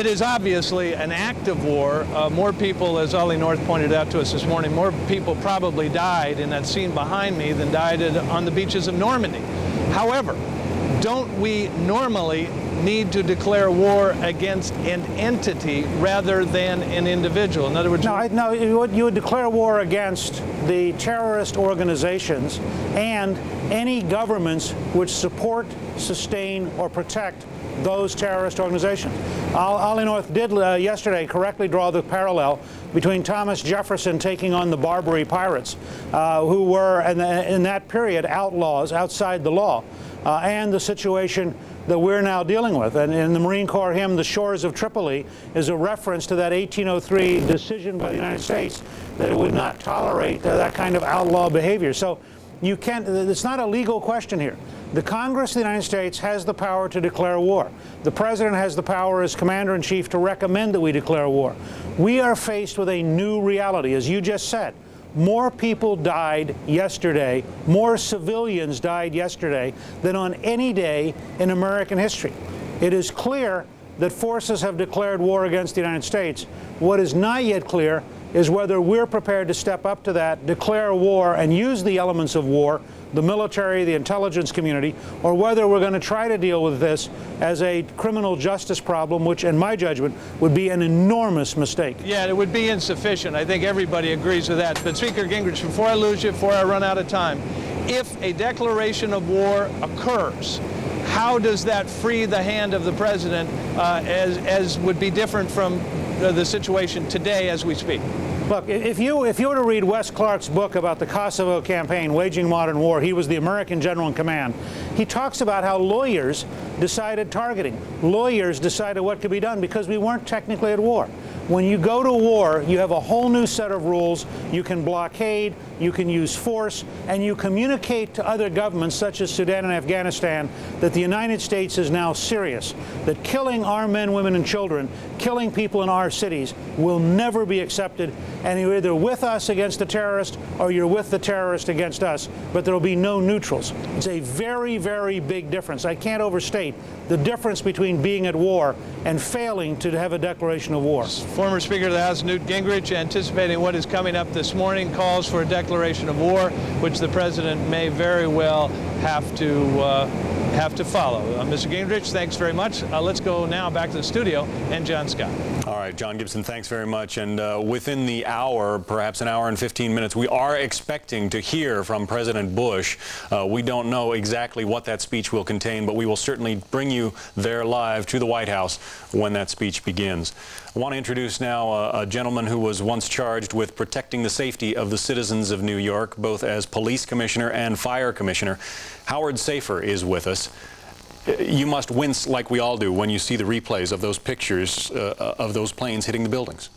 it is obviously an active war. More people, as Ollie North pointed out to us this morning, more people probably died in that scene behind me than died on the beaches of Normandy. However, don't we normally need to declare war against an entity rather than an individual? In other words, no, you would declare war against the terrorist organizations and any governments which support, sustain, or protect those terrorist organizations. Ollie North did yesterday correctly draw the parallel between Thomas Jefferson taking on the Barbary pirates, who were in that period outlaws outside the law, and the situation that we're now dealing with. And in the Marine Corps hymn, The Shores of Tripoli, is a reference to that 1803 decision by the United States that it would not tolerate that kind of outlaw behavior. So you can't, it's not a legal question here. The Congress of the United States has the power to declare war. The President has the power as Commander-in-Chief to recommend that we declare war. We are faced with a new reality, as you just said. More people died yesterday, more civilians died yesterday than on any day in American history. It is clear that forces have declared war against the United States. What is not yet clear is whether we're prepared to step up to that, declare war, and use the elements of war, the military, the intelligence community, or whether we're going to try to deal with this as a criminal justice problem, which, in my judgment, would be an enormous mistake. Yeah, it would be insufficient. I think everybody agrees with that. But Speaker Gingrich, before I lose you, before I run out of time, if a declaration of war occurs, how does that free the hand of the President as would be different from the situation today as we speak? Look, if you were to read Wes Clark's book about the Kosovo campaign, Waging Modern War, he was the American general in command. He talks about how lawyers decided targeting. Lawyers decided what could be done because we weren't technically at war. When you go to war, you have a whole new set of rules. You can blockade, you can use force, and you communicate to other governments, such as Sudan and Afghanistan, that the United States is now serious, that killing our men, women, and children, killing people in our cities will never be accepted, and you're either with us against the terrorist or you're with the terrorist against us, but there will be no neutrals. It's a very, very big difference. I can't overstate the difference between being at war and failing to have a declaration of war. Former Speaker of the House Newt Gingrich, anticipating what is coming up this morning, calls for a declaration of war, which the President may very well have to follow. Mr. Gingrich, thanks very much. Let's go now back to the studio and John Scott. All right, John Gibson, thanks very much. And within the hour, perhaps an hour and 15 minutes, we are expecting to hear from President Bush. We don't know exactly what that speech will contain, but we will certainly bring you there live to the White House when that speech begins. I want to introduce now a gentleman who was once charged with protecting the safety of the citizens of New York, both as police commissioner and fire commissioner. Howard Safer is with us. You must wince like we all do when you see the replays of those pictures of those planes hitting the buildings.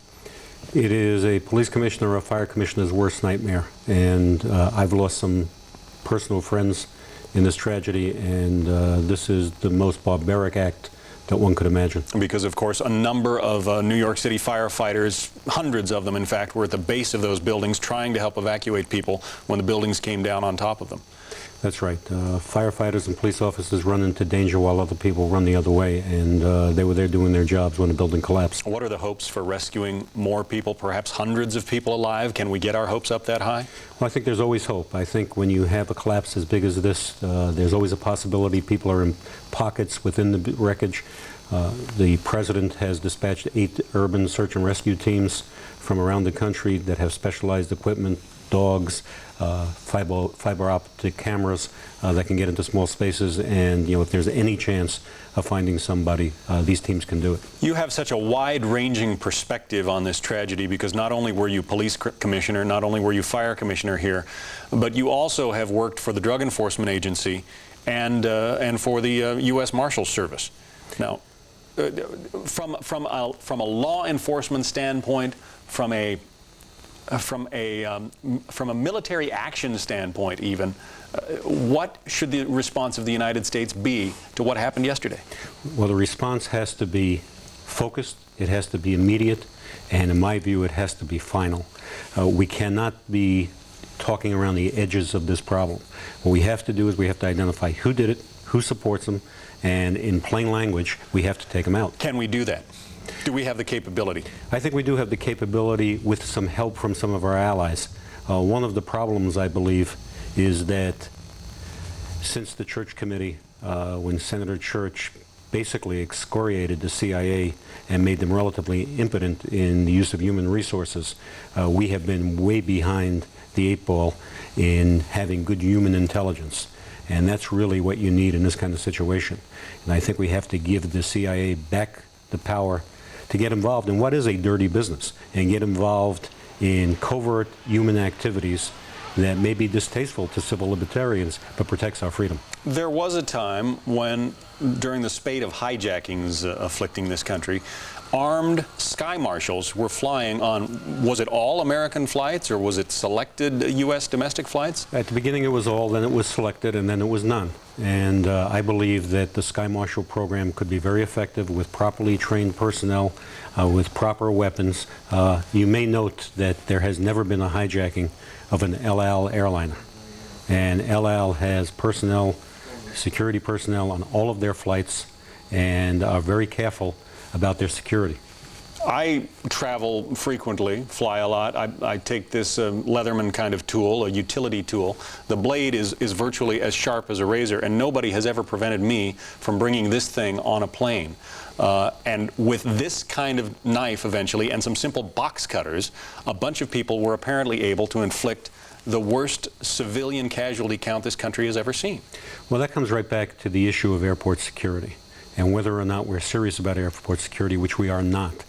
It is a police commissioner or a fire commissioner's worst nightmare, and I've lost some personal friends in this tragedy, and this is the most barbaric act that one could imagine. Because, of course, a number of New York City firefighters, hundreds of them, in fact, were at the base of those buildings trying to help evacuate people when the buildings came down on top of them. That's right. Firefighters and police officers run into danger while other people run the other way, and they were there doing their jobs when the building collapsed. What are the hopes for rescuing more people, perhaps hundreds of people alive? Can we get our hopes up that high? Well, I think there's always hope. I think when you have a collapse as big as this, there's always a possibility people are in pockets within the wreckage. The President has dispatched 8 urban search and rescue teams from around the country that have specialized equipment, dogs, fiber optic cameras that can get into small spaces, and if there's any chance of finding somebody, these teams can do it. You have such a wide-ranging perspective on this tragedy because not only were you police commissioner, not only were you fire commissioner here, but you also have worked for the Drug Enforcement Agency and for the U.S. Marshals Service. Now, from a law enforcement standpoint, from a military action standpoint even, what should the response of the United States be to what happened yesterday? Well, the response has to be focused, it has to be immediate, and in my view, it has to be final. We cannot be talking around the edges of this problem. What we have to do is we have to identify who did it, who supports them, and in plain language, we have to take them out. Can we do that? Do we have the capability? I think we do have the capability with some help from some of our allies. One of the problems, I believe, is that since the Church Committee, when Senator Church basically excoriated the CIA and made them relatively impotent in the use of human resources, we have been way behind the 8 ball in having good human intelligence. And that's really what you need in this kind of situation. And I think we have to give the CIA back the power to get involved in what is a dirty business and get involved in covert human activities that may be distasteful to civil libertarians but protects our freedom. There was a time when, during the spate of hijackings afflicting this country, armed sky marshals were flying on, was it all American flights or was it selected U.S. domestic flights? At the beginning it was all, then it was selected, and then it was none. And I believe that the Sky Marshal program could be very effective with properly trained personnel, with proper weapons. You may note that there has never been a hijacking of an El Al airliner. And El Al has personnel, security personnel on all of their flights, and are very careful about their security. I travel frequently, fly a lot. I take this Leatherman kind of tool, a utility tool. The blade is virtually as sharp as a razor, and nobody has ever prevented me from bringing this thing on a plane. And with this kind of knife eventually and some simple box cutters, a bunch of people were apparently able to inflict the worst civilian casualty count this country has ever seen. Well, that comes right back to the issue of airport security and whether or not we're serious about airport security, which we are not.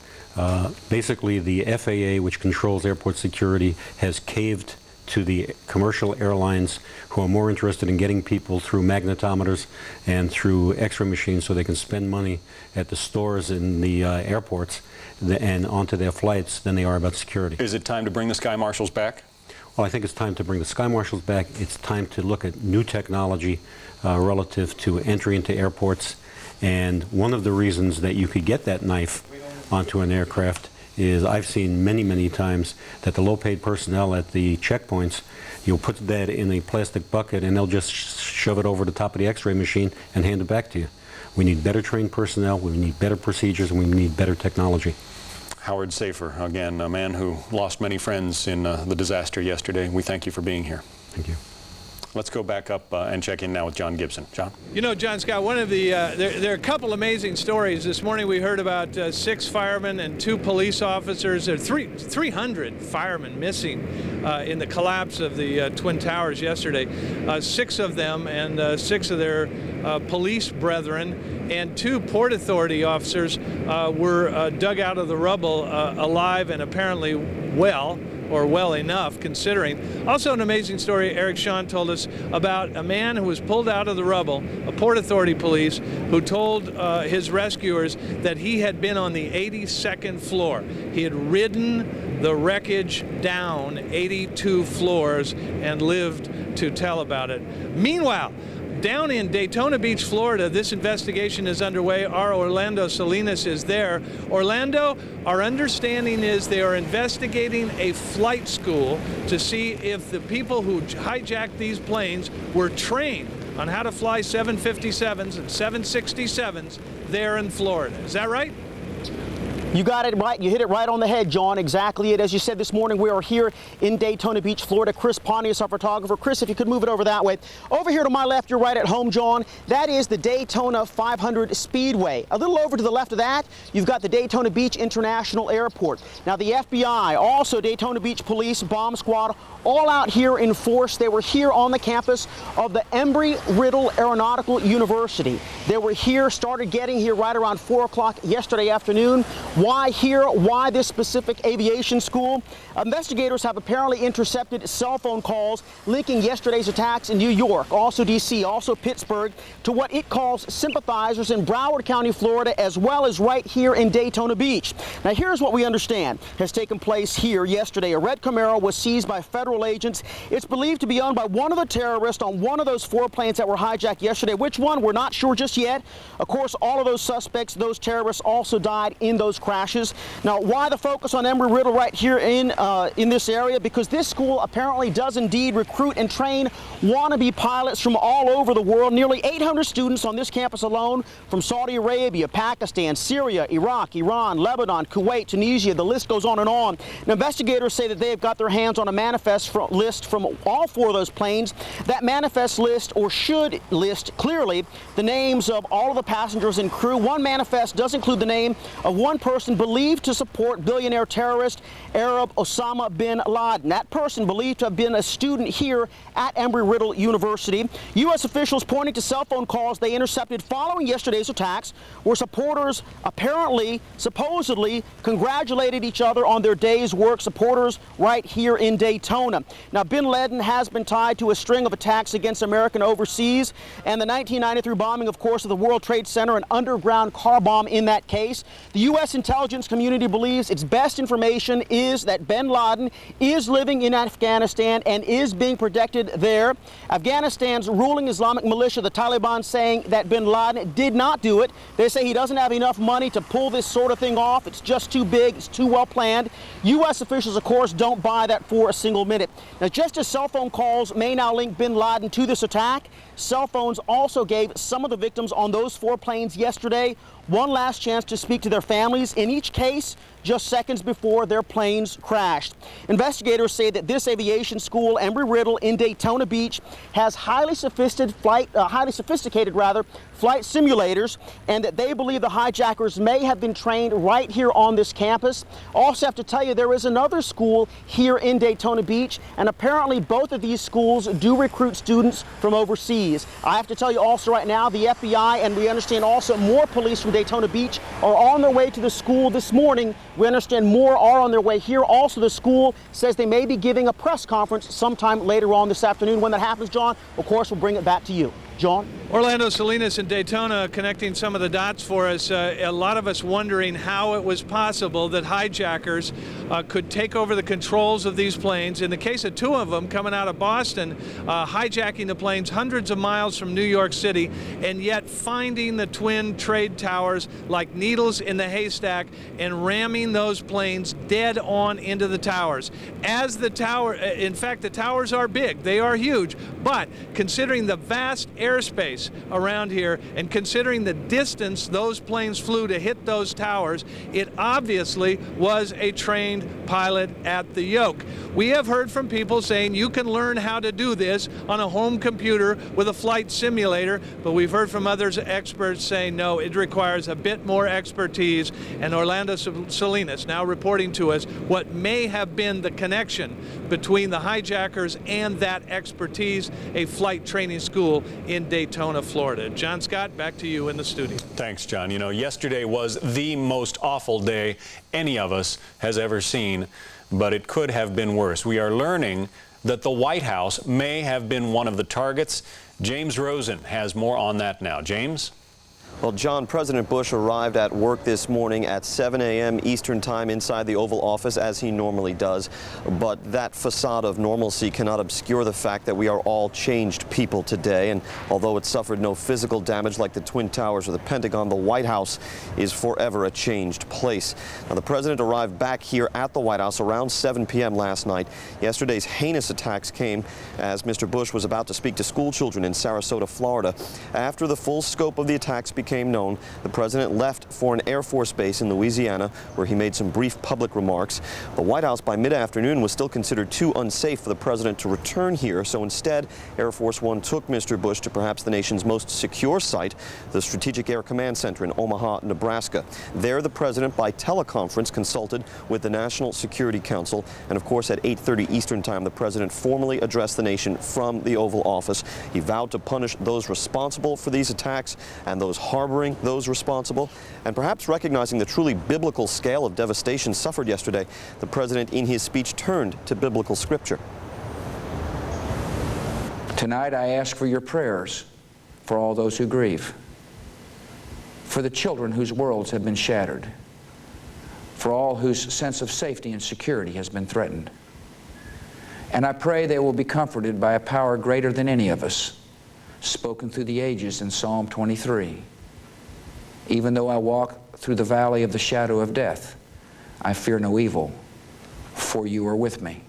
Basically, the FAA, which controls airport security, has caved to the commercial airlines who are more interested in getting people through magnetometers and through x-ray machines so they can spend money at the stores in the airports and onto their flights than they are about security. Is it time to bring the Sky Marshals back? Well, I think it's time to bring the Sky Marshals back. It's time to look at new technology relative to entry into airports. And one of the reasons that you could get that knife onto an aircraft is I've seen many, many times that the low-paid personnel at the checkpoints, you'll put that in a plastic bucket and they'll just shove it over the top of the x-ray machine and hand it back to you. We need better trained personnel, we need better procedures, and we need better technology. Howard Safer, again, a man who lost many friends in the disaster yesterday. We thank you for being here. Thank you. Let's go back up and check in now with John Gibson. John? You know, John Scott, one of the there are a couple amazing stories. This morning we heard about 6 firemen and 2 police officers. There are 300 firemen missing in the collapse of the Twin Towers yesterday. 6 of them and 6 of their police brethren and 2 Port Authority officers were dug out of the rubble alive and apparently well, or well enough considering. Also an amazing story Eric Shawn told us about a man who was pulled out of the rubble, a Port Authority police, who told his rescuers that he had been on the 82nd floor. He had ridden the wreckage down 82 floors and lived to tell about it. Meanwhile, down in Daytona Beach, Florida, this investigation is underway. Our Orlando Salinas is there. Orlando, our understanding is they are investigating a flight school to see if the people who hijacked these planes were trained on how to fly 757s and 767s there in Florida. Is that right? You got it right. You hit it right on the head, John. Exactly it. As you said this morning, we are here in Daytona Beach, Florida. Chris Pontius, our photographer. Chris, if you could move it over that way. Over here to my left, you're right at home, John. That is the Daytona 500 Speedway. A little over to the left of that, you've got the Daytona Beach International Airport. Now, the FBI, also Daytona Beach Police, Bomb Squad, all out here in force. They were here on the campus of the Embry-Riddle Aeronautical University. They were here, started getting here right around 4 o'clock yesterday afternoon. Why here? Why this specific aviation school? Investigators have apparently intercepted cell phone calls linking yesterday's attacks in New York, also D.C., also Pittsburgh, to what it calls sympathizers in Broward County, Florida, as well as right here in Daytona Beach. Now, here's what we understand has taken place here yesterday. A red Camaro was seized by federal agents. It's believed to be owned by one of the terrorists on one of those 4 planes that were hijacked yesterday. Which one? We're not sure just yet. Of course, all of those suspects, those terrorists, also died in those crashes. Now, why the focus on Embry-Riddle right here in this area? Because this school apparently does indeed recruit and train wannabe pilots from all over the world. Nearly 800 students on this campus alone from Saudi Arabia, Pakistan, Syria, Iraq, Iran, Lebanon, Kuwait, Tunisia. The list goes on and on. Now, investigators say that they have got their hands on a manifest list from all 4 of those planes. That manifest list, or should list clearly, the names of all of the passengers and crew. One manifest does include the name of one person believed to support billionaire terrorist Arab Osama bin Laden. That person believed to have been a student here at Embry-Riddle University. U.S. officials pointing to cell phone calls they intercepted following yesterday's attacks, where supporters apparently, supposedly, congratulated each other on their day's work. Supporters right here in Daytona. Now, bin Laden has been tied to a string of attacks against American overseas, and the 1993 bombing, of course, of the World Trade Center, an underground car bomb in that case. The U.S. intelligence community believes its best information is that bin Laden is living in Afghanistan and is being protected there. Afghanistan's ruling Islamic militia, the Taliban, saying that bin Laden did not do it. They say he doesn't have enough money to pull this sort of thing off. It's just too big. It's too well planned. U.S. officials, of course, don't buy that for a single minute. Now, just as cell phone calls may now link bin Laden to this attack, cell phones also gave some of the victims on those 4 planes yesterday one last chance to speak to their families, in each case just seconds before their planes crashed. Investigators say that this aviation school, Embry-Riddle in Daytona Beach, has highly sophisticated flight simulators, and that they believe the hijackers may have been trained right here on this campus. Also have to tell you, there is another school here in Daytona Beach, and apparently both of these schools do recruit students from overseas. I have to tell you also right now, the FBI, and we understand also more police from Daytona Beach, are on their way to the school this morning. We understand more are on their way here. Also, the school says they may be giving a press conference sometime later on this afternoon. When that happens, John, of course, we'll bring it back to you. John? Orlando Salinas in Daytona connecting some of the dots for us. A lot of us wondering how it was possible that hijackers could take over the controls of these planes. In the case of 2 of them coming out of Boston, hijacking the planes hundreds of miles from New York City, and yet finding the twin trade towers like needles in the haystack and ramming those planes dead on into the towers. As the tower, in fact, the towers are big, they are huge, but considering the vast airspace around here and considering the distance those planes flew to hit those towers, it obviously was a trained pilot at the yoke. We have heard from people saying you can learn how to do this on a home computer with a flight simulator, but we've heard from others experts saying no, it requires a bit more expertise. And Orlando Salinas now reporting to us what may have been the connection between the hijackers and that expertise, a flight training school in Daytona, Florida. John Scott, back to you in the studio. Thanks, John. You know, yesterday was the most awful day any of us has ever seen, but it could have been worse. We are learning that the White House may have been one of the targets. James Rosen has more on that now. James? Well, John, President Bush arrived at work this morning at 7 a.m. Eastern Time inside the Oval Office, as he normally does. But that facade of normalcy cannot obscure the fact that we are all changed people today. And although it suffered no physical damage like the Twin Towers or the Pentagon, the White House is forever a changed place. Now, the president arrived back here at the White House around 7 p.m. last night. Yesterday's heinous attacks came as Mr. Bush was about to speak to school children in Sarasota, Florida. After the full scope of the attacks became known, the president left for an Air Force base in Louisiana, where he made some brief public remarks. The White House by mid-afternoon was still considered too unsafe for the president to return here, so instead Air Force One took Mr. Bush to perhaps the nation's most secure site, the Strategic Air Command Center in Omaha, Nebraska. There, the president by teleconference consulted with the National Security Council, and of course at 8:30 Eastern Time, the president formally addressed the nation from the Oval Office. He vowed to punish those responsible for these attacks and those harboring those responsible, and perhaps recognizing the truly biblical scale of devastation suffered yesterday, the president in his speech turned to biblical scripture. Tonight I ask for your prayers for all those who grieve, for the children whose worlds have been shattered, for all whose sense of safety and security has been threatened. And I pray they will be comforted by a power greater than any of us, spoken through the ages in Psalm 23. Even though I walk through the valley of the shadow of death, I fear no evil, for you are with me.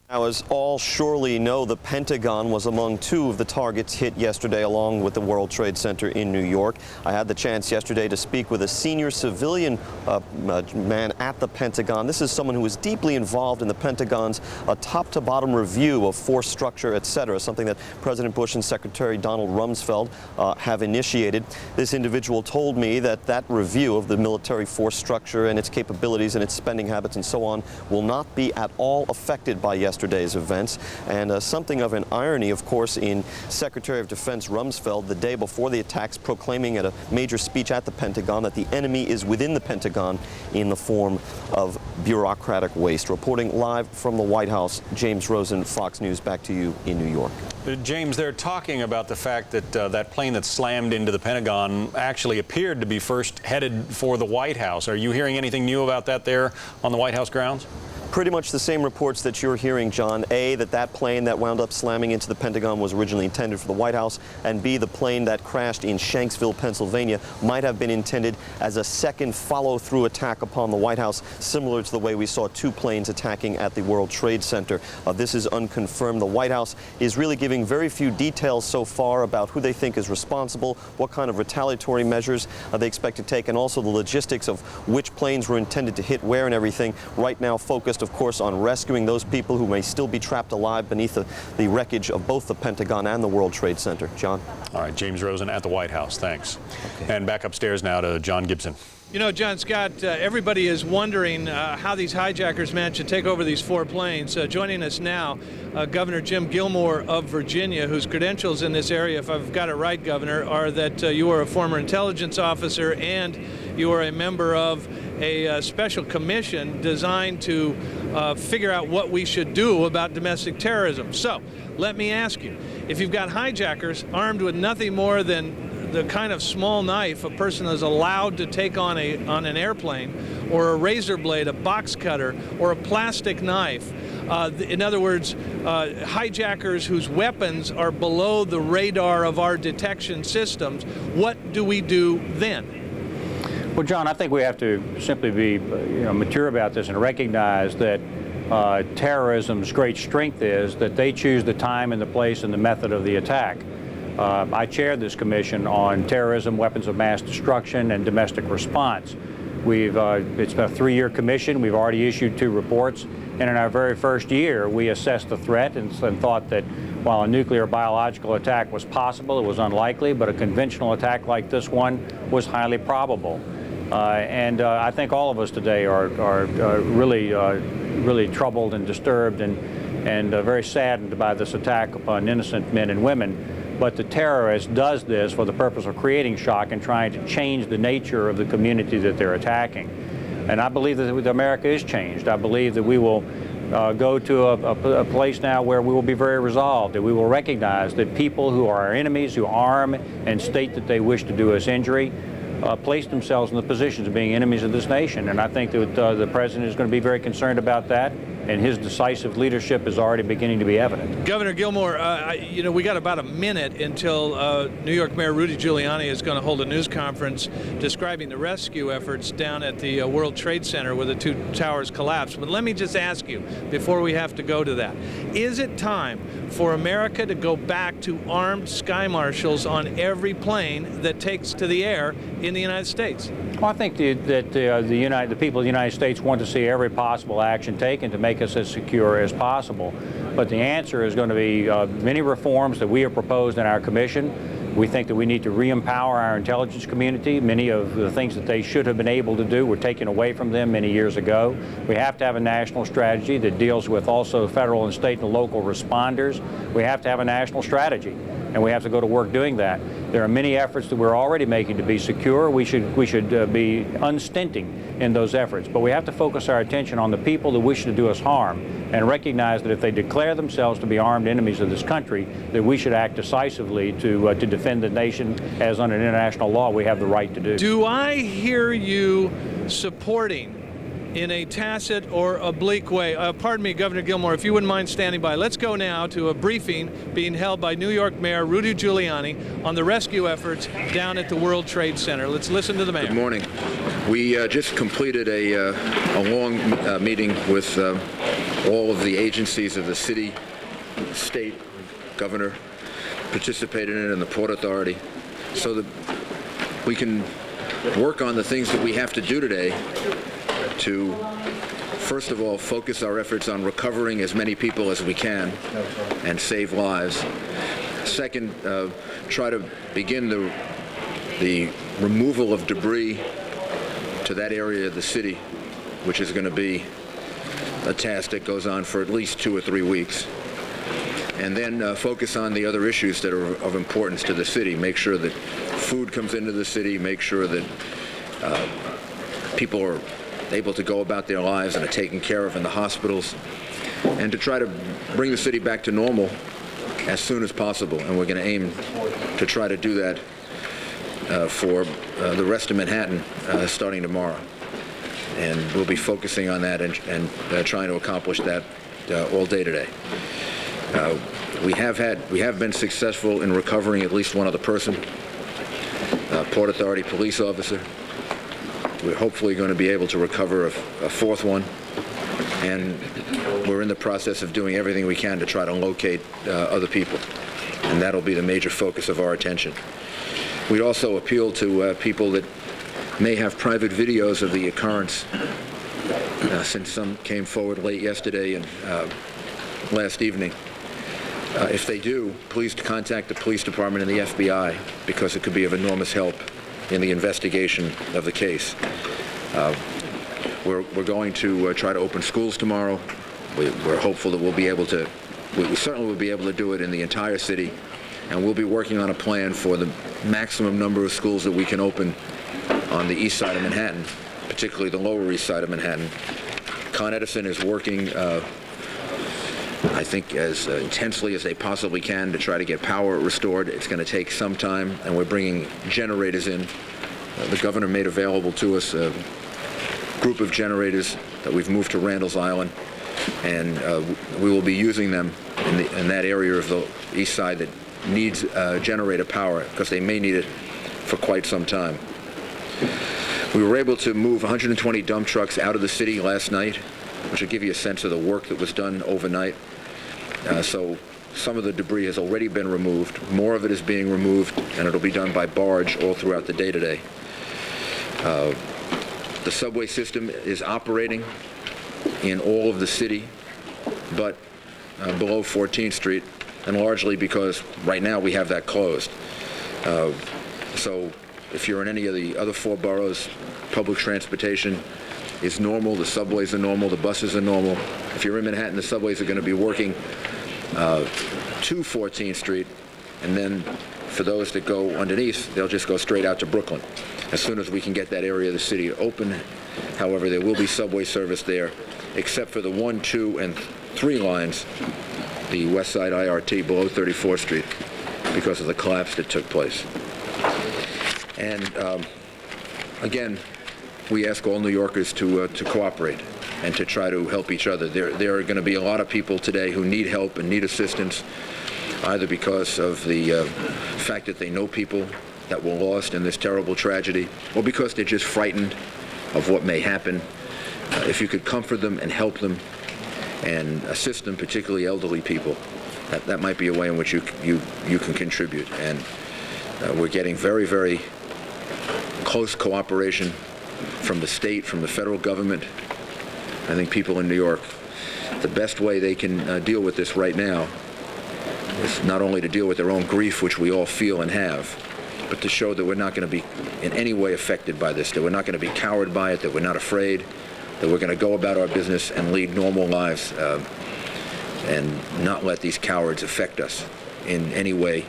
Now, as all surely know, the Pentagon was among two of the targets hit yesterday, along with the World Trade Center in New York. I had the chance yesterday to speak with a senior civilian man at the Pentagon. This is someone who is deeply involved in the Pentagon's top-to-bottom review of force structure, etc., something that President Bush and Secretary Donald Rumsfeld have initiated. This individual told me that that review of the military force structure and its capabilities and its spending habits and so on will not be at all affected by yesterday's events. And something of an irony, of course, in Secretary of Defense Rumsfeld the day before the attacks proclaiming at a major speech at the Pentagon that the enemy is within the Pentagon in the form of bureaucratic waste. Reporting live from the White House, James Rosen, Fox News, back to you in New York. James, they're talking about the fact that that plane that slammed into the Pentagon actually appeared to be first headed for the White House. Are you hearing anything new about that there on the White House grounds? Pretty much the same reports that you're hearing, John. A, that plane that wound up slamming into the Pentagon was originally intended for the White House, and B, the plane that crashed in Shanksville, Pennsylvania might have been intended as a second follow-through attack upon the White House, similar to the way we saw two planes attacking at the World Trade Center. This is unconfirmed. The White House is really giving very few details so far about who they think is responsible, what kind of retaliatory measures they expect to take, and also the logistics of which planes were intended to hit where and everything. Right now focused, of course, on rescuing those people who may still be trapped alive beneath the wreckage of both the Pentagon and the World Trade Center. John? All right, James Rosen at the White House. Thanks. Okay. And back upstairs now to John Gibson. You know, John Scott, everybody is wondering how these hijackers managed to take over these four planes. Joining us now, Governor Jim Gilmore of Virginia, whose credentials in this area, if I've got it right, Governor, are that you are a former intelligence officer and you are a member of a special commission designed to figure out what we should do about domestic terrorism. So, let me ask you, if you've got hijackers armed with nothing more than the kind of small knife a person is allowed to take on an airplane, or a razor blade, a box cutter, or a plastic knife, in other words, hijackers whose weapons are below the radar of our detection systems, what do we do then? Well, John, I think we have to simply be mature about this and recognize that terrorism's great strength is that they choose the time and the place and the method of the attack. I chaired this commission on terrorism, weapons of mass destruction, and domestic response. It's been a 3-year commission. We've already issued 2 reports. And in our very first year, we assessed the threat and thought that while a nuclear biological attack was possible, it was unlikely, but a conventional attack like this one was highly probable. I think all of us today are really troubled and disturbed and very saddened by this attack upon innocent men and women. But the terrorist does this for the purpose of creating shock and trying to change the nature of the community that they're attacking. And I believe that America is changed. I believe that we will go to a place now where we will be very resolved, that we will recognize that people who are our enemies, who arm and state that they wish to do us injury, place themselves in the positions of being enemies of this nation. And I think that the President is going to be very concerned about that, and his decisive leadership is already beginning to be evident. Governor Gilmore, we got about a minute until New York Mayor Rudy Giuliani is going to hold a news conference describing the rescue efforts down at the World Trade Center where the 2 towers collapsed. But let me just ask you, before we have to go to that, is it time for America to go back to armed sky marshals on every plane that takes to the air in the United States? Well, I think that the people of the United States want to see every possible action taken to make us as secure as possible. But the answer is going to be many reforms that we have proposed in our commission. We think that we need to re-empower our intelligence community. Many of the things that they should have been able to do were taken away from them many years ago. We have to have a national strategy that deals with also federal and state and local responders. We have to have a national strategy, and we have to go to work doing that. There are many efforts that we're already making to be secure. We should be unstinting in those efforts. But we have to focus our attention on the people that wish to do us harm and recognize that if they declare themselves to be armed enemies of this country, that we should act decisively to defend the nation as under international law we have the right to do. Do I hear you supporting in a tacit or oblique way. Pardon me, Governor Gilmore, if you wouldn't mind standing by. Let's go now to a briefing being held by New York Mayor Rudy Giuliani on the rescue efforts down at the World Trade Center. Let's listen to the mayor. Good morning. We just completed a long meeting with all of the agencies of the city, state, governor, participated in it, and the Port Authority, so that we can work on the things that we have to do today to, first of all, focus our efforts on recovering as many people as we can and save lives. Second, try to begin the removal of debris to that area of the city, which is going to be a task that goes on for at least 2 or 3 weeks. And then focus on the other issues that are of importance to the city. Make sure that food comes into the city, make sure that people are able to go about their lives and are taken care of in the hospitals, and to try to bring the city back to normal as soon as possible. And we're going to aim to try to do that for the rest of Manhattan starting tomorrow. And we'll be focusing on that and trying to accomplish that all day today. We have been successful in recovering at least one other person, Port Authority police officer. We're hopefully going to be able to recover a fourth one, and we're in the process of doing everything we can to try to locate other people, and that'll be the major focus of our attention. We'd also appeal to people that may have private videos of the occurrence, since some came forward late yesterday and last evening. If they do, please contact the police department and the FBI, because it could be of enormous help in the investigation of the case. We're going to try to open schools tomorrow. We're hopeful that we'll be able to, we certainly will be able to do it in the entire city, and we'll be working on a plan for the maximum number of schools that we can open on the east side of Manhattan, particularly the Lower East Side of Manhattan. Con Edison is working I think as intensely as they possibly can to try to get power restored. It's going to take some time, and we're bringing generators in. The governor made available to us a group of generators that we've moved to Randall's Island, and we will be using them in that area of the east side that needs generator power, because they may need it for quite some time. We were able to move 120 dump trucks out of the city last night, which will give you a sense of the work that was done overnight. So some of the debris has already been removed. More of it is being removed, and it'll be done by barge all throughout the day today. The subway system is operating in all of the city, but below 14th Street, and largely because right now we have that closed. So if you're in any of the other 4 boroughs, public transportation is normal, the subways are normal, the buses are normal. If you're in Manhattan, the subways are going to be working to 14th Street, and then for those that go underneath, they'll just go straight out to Brooklyn as soon as we can get that area of the city open. However, there will be subway service there, except for the 1, 2, and 3 lines, the West Side IRT below 34th Street, because of the collapse that took place. And again, we ask all New Yorkers to cooperate and to try to help each other. There are going to be a lot of people today who need help and need assistance, either because of the fact that they know people that were lost in this terrible tragedy, or because they're just frightened of what may happen. If you could comfort them and help them and assist them, particularly elderly people, that might be a way in which you can contribute. And we're getting very, very close cooperation from the state, from the federal government. I think people in New York, the best way they can deal with this right now is not only to deal with their own grief, which we all feel and have, but to show that we're not going to be in any way affected by this, that we're not going to be cowed by it, that we're not afraid, that we're going to go about our business and lead normal lives and not let these cowards affect us in any way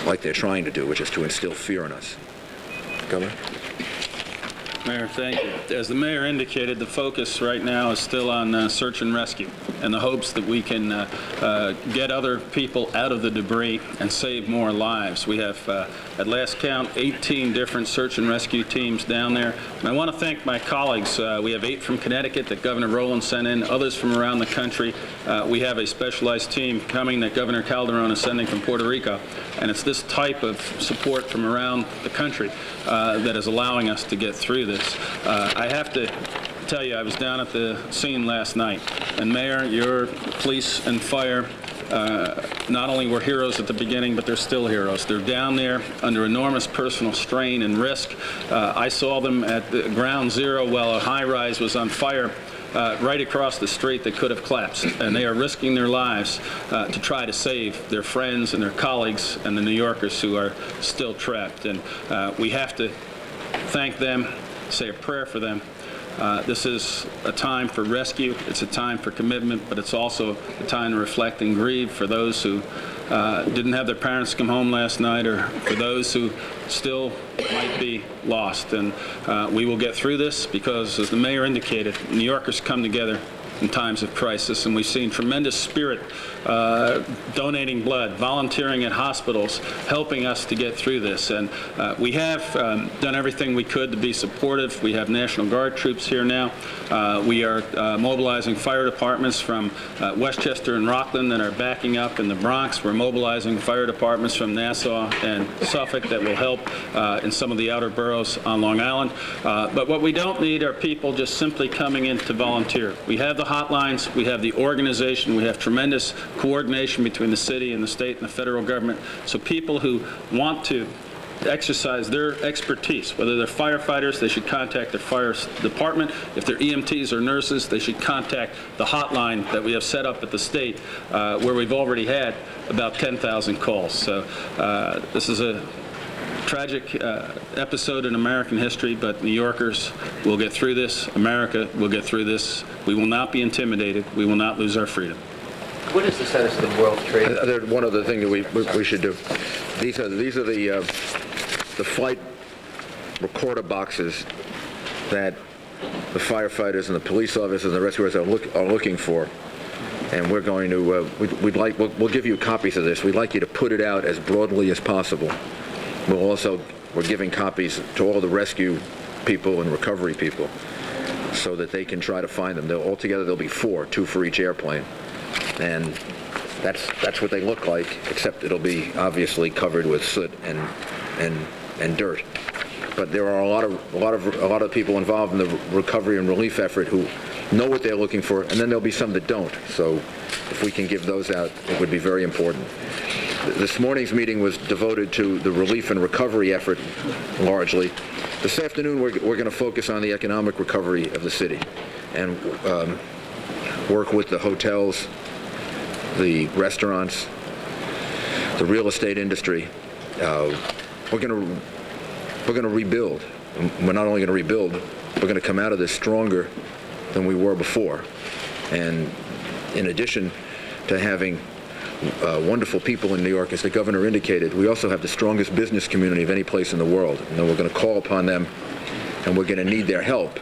like they're trying to do, which is to instill fear in us. Governor? Mayor, thank you. As the mayor indicated, the focus right now is still on search and rescue and the hopes that we can get other people out of the debris and save more lives. We have, at last count, 18 different search and rescue teams down there. And I want to thank my colleagues. We have 8 from Connecticut that Governor Rowland sent in, others from around the country. We have a specialized team coming that Governor Calderon is sending from Puerto Rico. And it's this type of support from around the country that is allowing us to get through this. I have to tell you, I was down at the scene last night, and Mayor, your police and fire not only were heroes at the beginning, but they're still heroes. They're down there under enormous personal strain and risk. I saw them at the ground zero while a high-rise was on fire right across the street that could have collapsed, and they are risking their lives to try to save their friends and their colleagues and the New Yorkers who are still trapped. And we have to thank them, say a prayer for them. This is a time for rescue, it's a time for commitment, but it's also a time to reflect and grieve for those who didn't have their parents come home last night, or for those who still might be lost. And we will get through this because, as the mayor indicated, New Yorkers come together in times of crisis, and we've seen tremendous spirit donating blood, volunteering at hospitals, helping us to get through this. And we have done everything we could to be supportive. We have National Guard troops here now. We are mobilizing fire departments from Westchester and Rockland that are backing up in the Bronx. We're mobilizing fire departments from Nassau and Suffolk that will help in some of the outer boroughs on Long Island. But what we don't need are people just simply coming in to volunteer. We have the hotlines, we have the organization, we have tremendous coordination between the city and the state and the federal government. So people who want to exercise their expertise, whether they're firefighters, they should contact their fire department. If they're EMTs or nurses, they should contact the hotline that we have set up at the state, where we've already had about 10,000 calls. So this is a tragic episode in American history, but New Yorkers will get through this. America will get through this. We will not be intimidated. We will not lose our freedom. What is the status of the World Trade? One other thing that we should do. These are the flight recorder boxes that the firefighters and the police officers and the rescuers are looking for. And we're going to we'll give you copies of this. We'd like you to put it out as broadly as possible. We're giving copies to all the rescue people and recovery people so that they can try to find them. Altogether there'll be 4, 2 for each airplane. And that's what they look like, except it'll be obviously covered with soot and dirt. But there are a lot of people involved in the recovery and relief effort who know what they're looking for, and then there'll be some that don't. So if we can give those out, it would be very important. This morning's meeting was devoted to the relief and recovery effort largely. This afternoon we're going to focus on the economic recovery of the city and work with the hotels, the restaurants, the real estate industry. We're going to rebuild. We're not only going to rebuild, we're going to come out of this stronger than we were before. And in addition to having wonderful people in New York, as the governor indicated, we also have the strongest business community of any place in the world. And we're going to call upon them, and we're going to need their help.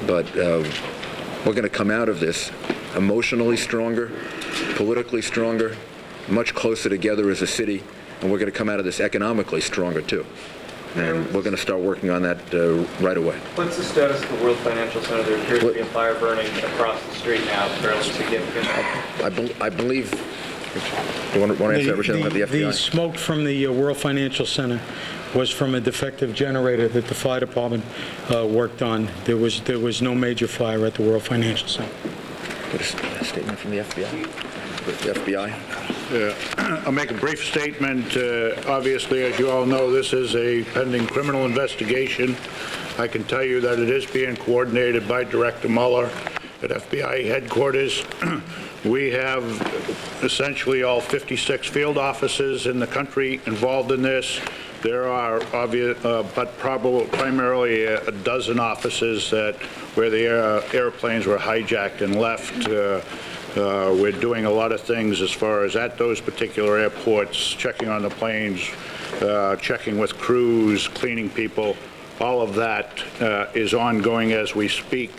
But we're going to come out of this emotionally stronger, politically stronger, much closer together as a city, and we're going to come out of this economically stronger too. And we're going to start working on that right away. What's the status of the World Financial Center? There appears to be a fire burning across the street now, fairly significant. I believe. Do you want to answer that, Richard? The FBI? The smoke from the World Financial Center was from a defective generator that the fire department worked on. There was no major fire at the World Financial Center. Get a statement from the FBI. The FBI. I'll make a brief statement. Obviously, as you all know, this is a pending criminal investigation. I can tell you that it is being coordinated by Director Mueller at FBI headquarters. We have essentially all 56 field offices in the country involved in this. There are primarily a dozen offices where the airplanes were hijacked and left. We're doing a lot of things as far as at those particular airports, checking on the planes, checking with crews, cleaning people, all of that is ongoing as we speak.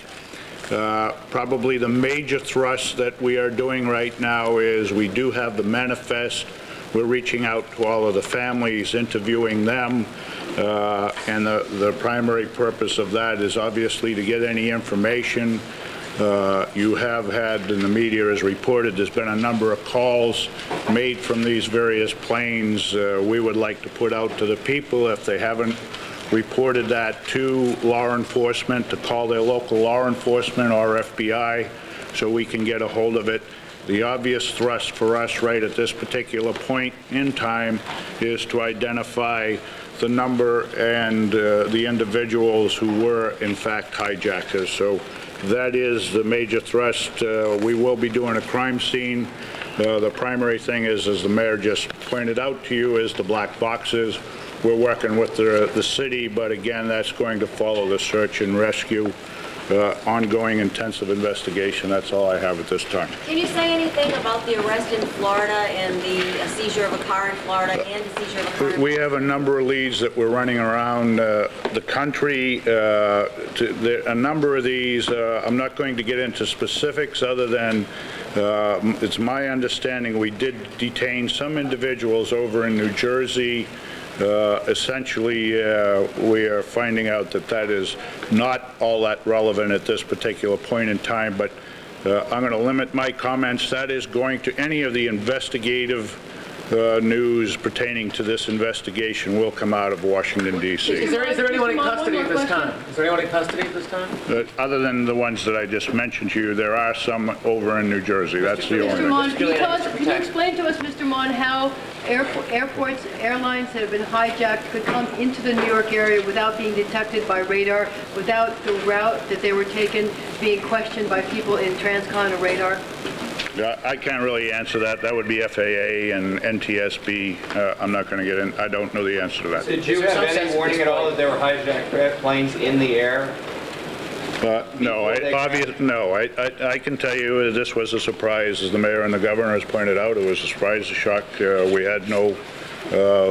Probably the major thrust that we are doing right now is we do have the manifest. We're reaching out to all of the families, interviewing them, and the primary purpose of that is obviously to get any information. You have had, in the media has reported, there's been a number of calls made from these various planes. We would like to put out to the people, if they haven't reported that to law enforcement, to call their local law enforcement or FBI so we can get a hold of it. The obvious thrust for us right at this particular point in time is to identify the number and the individuals who were in fact hijackers. So that is the major thrust. We will be doing a crime scene. The primary thing is, as the mayor just pointed out to you, is the black boxes. We're working with the city, but again, that's going to follow the search and rescue, ongoing intensive investigation. That's all I have at this time. Can you say anything about the arrest in Florida and the seizure of a car in Florida and the seizure of a car in We have a number of leads that we're running around the country. A number of these, I'm not going to get into specifics other than it's my understanding we did detain some individuals over in New Jersey. Essentially, we are finding out that that is not all that relevant at this particular point in time, but I'm going to limit my comments. That is going to any of the investigative news pertaining to this investigation will come out of Washington, D.C. Is there anyone in custody at this time? Is there anyone in custody at this time? Other than the ones that I just mentioned to you, there are some over in New Jersey. That's the Mr. only. Mon, can you explain to us, Mr. Mon, how airports, airlines that have been hijacked could come into the New York area without being detected by radar, without the route that they were taken being questioned by people in Transcon or radar? I can't really answer that. That would be FAA and NTSB. I'm not going to get in. I don't know the answer to that. Did you have any warning at all that there were hijacked planes in the air? No, I can tell you this was a surprise. As the mayor and the governor has pointed out, it was a surprise, a shock. We had no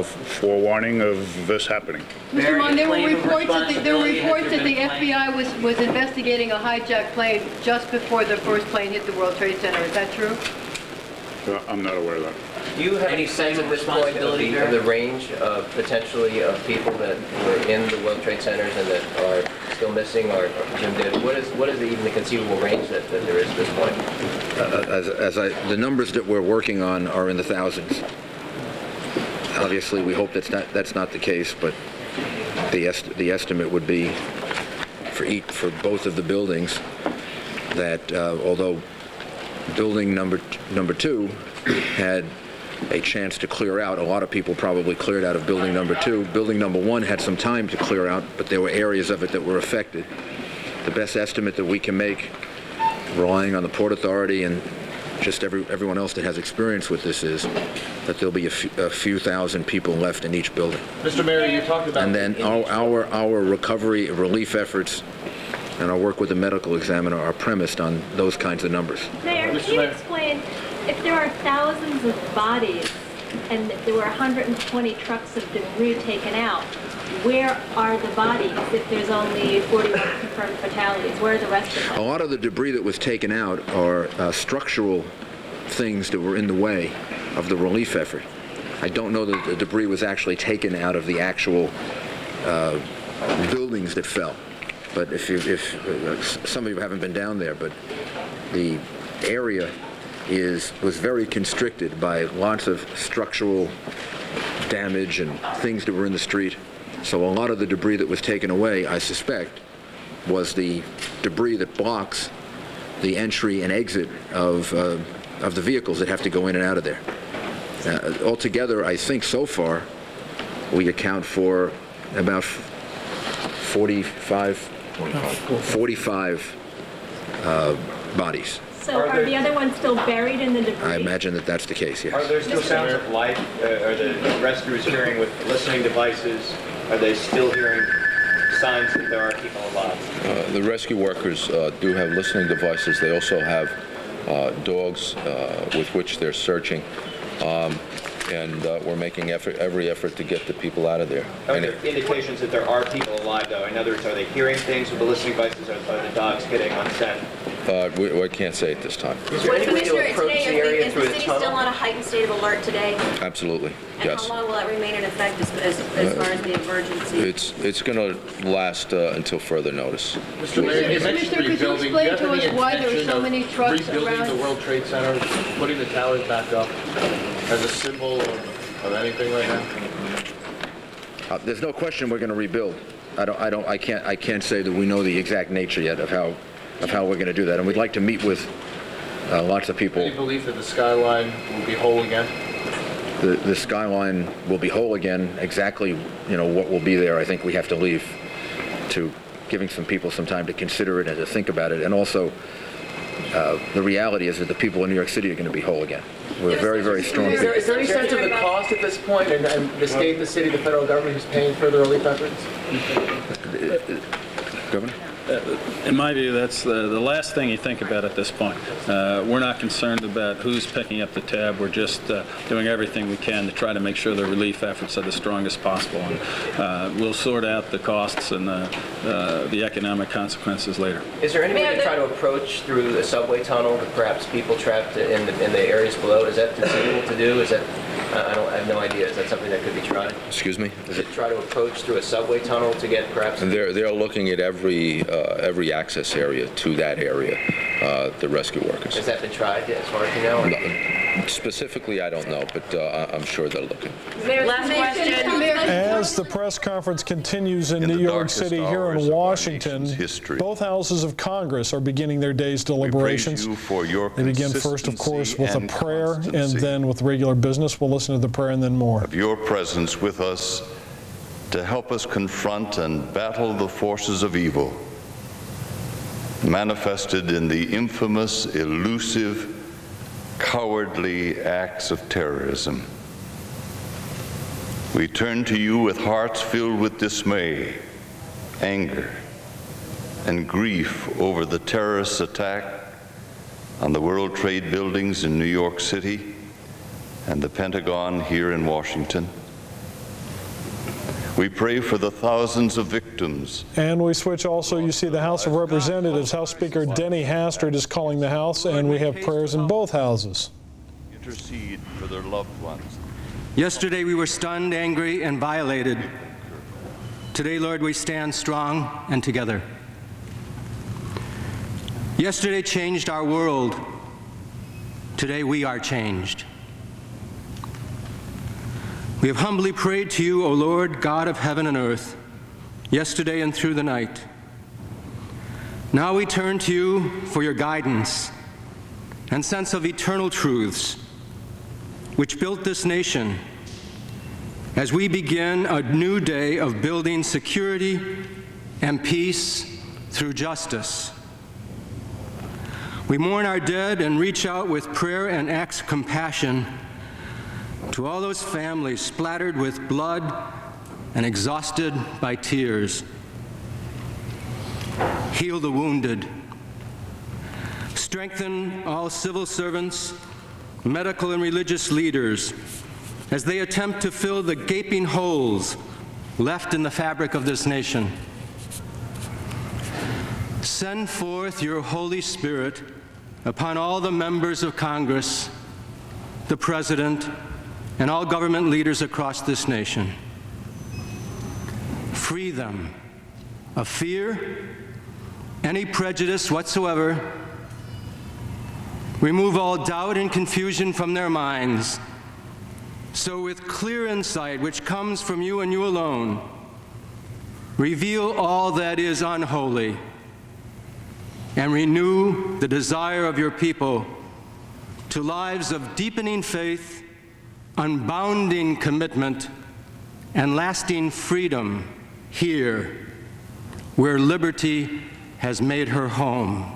forewarning of this happening. Mr. Mon, there were reports that the FBI was investigating a hijacked plane just before the first plane hit the World Trade Center. Is that true? I'm not aware of that. Do you have any sense at this point of the range of potentially of people that were in the World Trade Centers and that are still missing or presumed dead? What is even the conceivable range that there is at this point? The numbers that we're working on are in the thousands. Obviously, we hope that's not the case, but the estimate would be for both of the buildings that although building number two had a chance to clear out, a lot of people probably cleared out of building number two. Building number one had some time to clear out, but there were areas of it that were affected. The best estimate that we can make, relying on the Port Authority and just everyone else that has experience with this, is that there'll be a few thousand people left in each building. Mr. Mayor, you talked about... And then our recovery relief efforts and our work with the medical examiner are premised on those kinds of numbers. Mayor, can you explain, if there are thousands of bodies and there were 120 trucks of debris taken out, where are the bodies if there's only 41 confirmed fatalities? Where are the rest of them? A lot of the debris that was taken out are structural things that were in the way of the relief effort. I don't know that the debris was actually taken out of the actual buildings that fell. But if some of you haven't been down there, but the area was very constricted by lots of structural damage and things that were in the street. So a lot of the debris that was taken away, I suspect, was the debris that blocks the entry and exit of the vehicles that have to go in and out of there. Altogether, I think so far we account for about 45 bodies. So are the other ones still buried in the debris? I imagine that that's the case, yes. Are there still sounds of life? Are the rescuers hearing with listening devices? Are they still hearing signs that there are people alive? The rescue workers do have listening devices. They also have dogs with which they're searching. and we're making every effort to get the people out of there. Are there indications that there are people alive, though? In other words, are they hearing things with the listening devices? Are the dogs getting on scent? I can't say at this time. Is there any way to approach the area is through the the city tunnel? still on a heightened state of alert today? Absolutely, And yes. how long will that remain in effect as far as the emergency? It's going to last until further notice. Mr. Mayor, could you explain to us why there are so many trucks rebuilding around? the World Trade Center, putting the towers back up as a symbol of anything right now? There's no question we're going to rebuild. I can't say that we know the exact nature yet of how we're going to do that, and we'd like to meet with lots of people. Any belief that the skyline will be whole again? The skyline will be whole again. Exactly, what will be there, I think we have to leave to giving some people some time to consider it and to think about it. And also, the reality is that the people in New York City are going to be whole again. We're very, very strong. Is there any sense of the cost at this point, and the state, the city, the federal government who's paying for the relief efforts? Governor? In my view, that's the last thing you think about at this point. We're not concerned about who's picking up the tab. We're just doing everything we can to try to make sure the relief efforts are the strongest possible. And we'll sort out the costs and the economic consequences later. Is there any way to try to approach through the subway tunnel to perhaps people trapped in the areas below? Is that conceivable to do? Is that I have no idea. Is that something that could be tried? Excuse me? Is it try to approach through a subway tunnel to get perhaps? And they're looking at every access area to that area, the rescue workers. Has that been tried as far as you know? No, specifically, I don't know, but I'm sure they're looking. Last question. As the press conference continues in New York City, here in Washington, both houses of Congress are beginning their day's deliberations. They begin first, of course, with a prayer, and then with regular business. We'll listen to the prayer and then more. Of your presence with us to help us confront and battle the forces of evil manifested in the infamous, elusive, cowardly acts of terrorism. We turn to you with hearts filled with dismay, anger, and grief over the terrorist attack on the World Trade buildings in New York City and the Pentagon here in Washington. We pray for the thousands of victims. And we switch also, you see the House of Representatives. House Speaker Denny Hastert is calling the House, and we have prayers in both houses. Intercede for their loved ones. Yesterday we were stunned, angry, and violated. Today, Lord, we stand strong and together. Yesterday changed our world. Today we are changed. We have humbly prayed to you, O Lord, God of heaven and earth, yesterday and through the night. Now we turn to you for your guidance and sense of eternal truths which built this nation as we begin a new day of building security and peace through justice. We mourn our dead and reach out with prayer and acts of compassion to all those families splattered with blood and exhausted by tears. Heal the wounded. Strengthen all civil servants, medical and religious leaders as they attempt to fill the gaping holes left in the fabric of this nation. Send forth your Holy Spirit upon all the members of Congress, the President, and all government leaders across this nation. Free them of fear, any prejudice whatsoever. Remove all doubt and confusion from their minds. So with clear insight, which comes from you and you alone, reveal all that is unholy and renew the desire of your people to lives of deepening faith, unbounding commitment, and lasting freedom here, where liberty has made her home.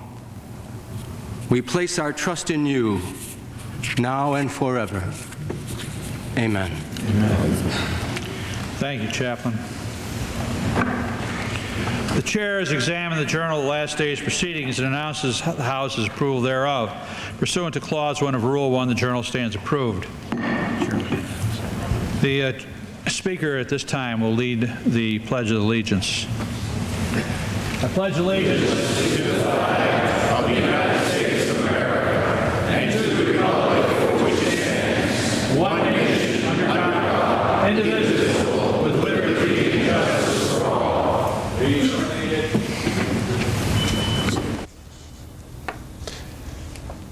We place our trust in you, now and forever. Amen. Amen. Thank you, Chaplain. The chair has examined the journal of the last day's proceedings and announces the House's approval thereof. Pursuant to Clause 1 of Rule 1, the journal stands approved. The Speaker at this time will lead the Pledge of Allegiance. I pledge allegiance to the flag of the United States of America and to the republic for which it stands, one nation under God, indivisible, with liberty and justice for all. Please remain.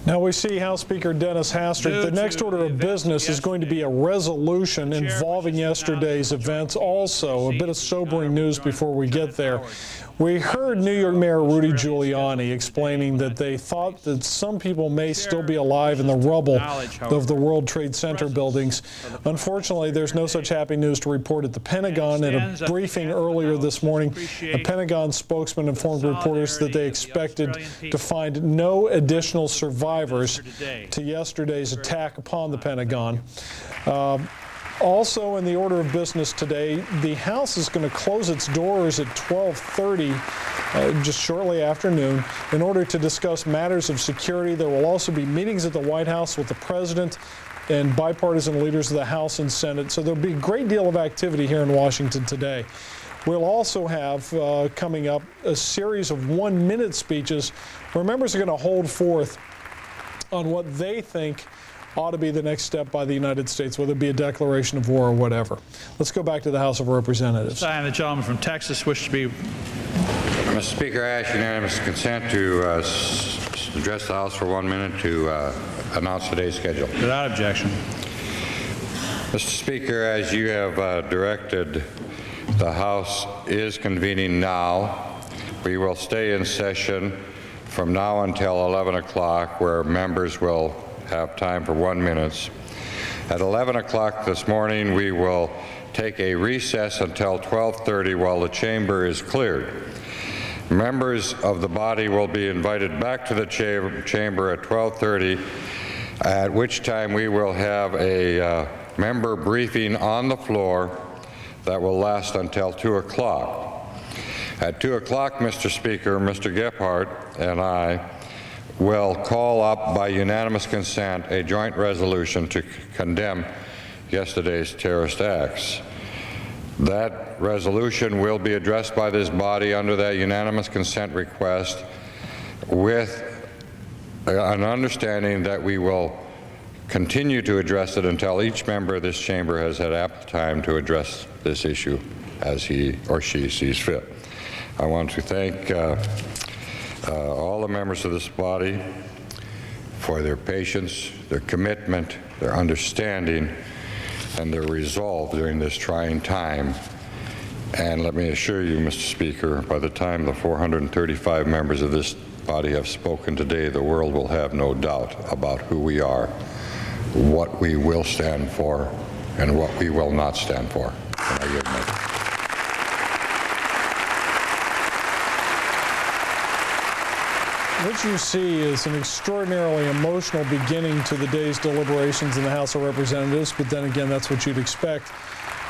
Now we see House Speaker Dennis Hastert. The next order of business is going to be a resolution involving yesterday's events. Also, a bit of sobering news before we get there. We heard New York Mayor Rudy Giuliani explaining that they thought that some people may still be alive in the rubble of the World Trade Center buildings. Unfortunately, there's no such happy news to report at the Pentagon. In a briefing earlier this morning, a Pentagon spokesman informed reporters that they expected to find no additional survivors to yesterday's attack upon the Pentagon. Also, in the order of business today, the House is going to close its doors at 12:30, just shortly after noon, in order to discuss matters of security. There will also be meetings at the White House with the President and bipartisan leaders of the House and Senate. So there'll be a great deal of activity here in Washington today. We'll also have coming up a series of one-minute speeches where members are going to hold forth on what they think ought to be the next step by the United States, whether it be a declaration of war or whatever. Let's go back to the House of Representatives. This time, the gentleman from Texas wishes to be. Mr. Speaker, I ask unanimous consent to address the House for 1 minute to announce today's schedule. Without objection. Mr. Speaker, as you have directed, the House is convening now. We will stay in session from now until 11 o'clock, where members will have time for 1 minute. At 11 o'clock this morning, we will take a recess until 12:30 while the chamber is cleared. Members of the body will be invited back to the chamber at 12:30, at which time we will have a member briefing on the floor that will last until 2 o'clock. At 2 o'clock, Mr. Speaker, Mr. Gephardt and I will call up by unanimous consent a joint resolution to condemn yesterday's terrorist acts. That resolution will be addressed by this body under that unanimous consent request with an understanding that we will continue to address it until each member of this chamber has had ample time to address this issue as he or she sees fit. I want to thank all the members of this body for their patience, their commitment, their understanding, and their resolve during this trying time. And let me assure you, Mr. Speaker, by the time the 435 members of this body have spoken today, the world will have no doubt about who we are, what we will stand for, and what we will not stand for. And I yield my time. What you see is an extraordinarily emotional beginning to the day's deliberations in the House of Representatives, but then again, that's what you'd expect.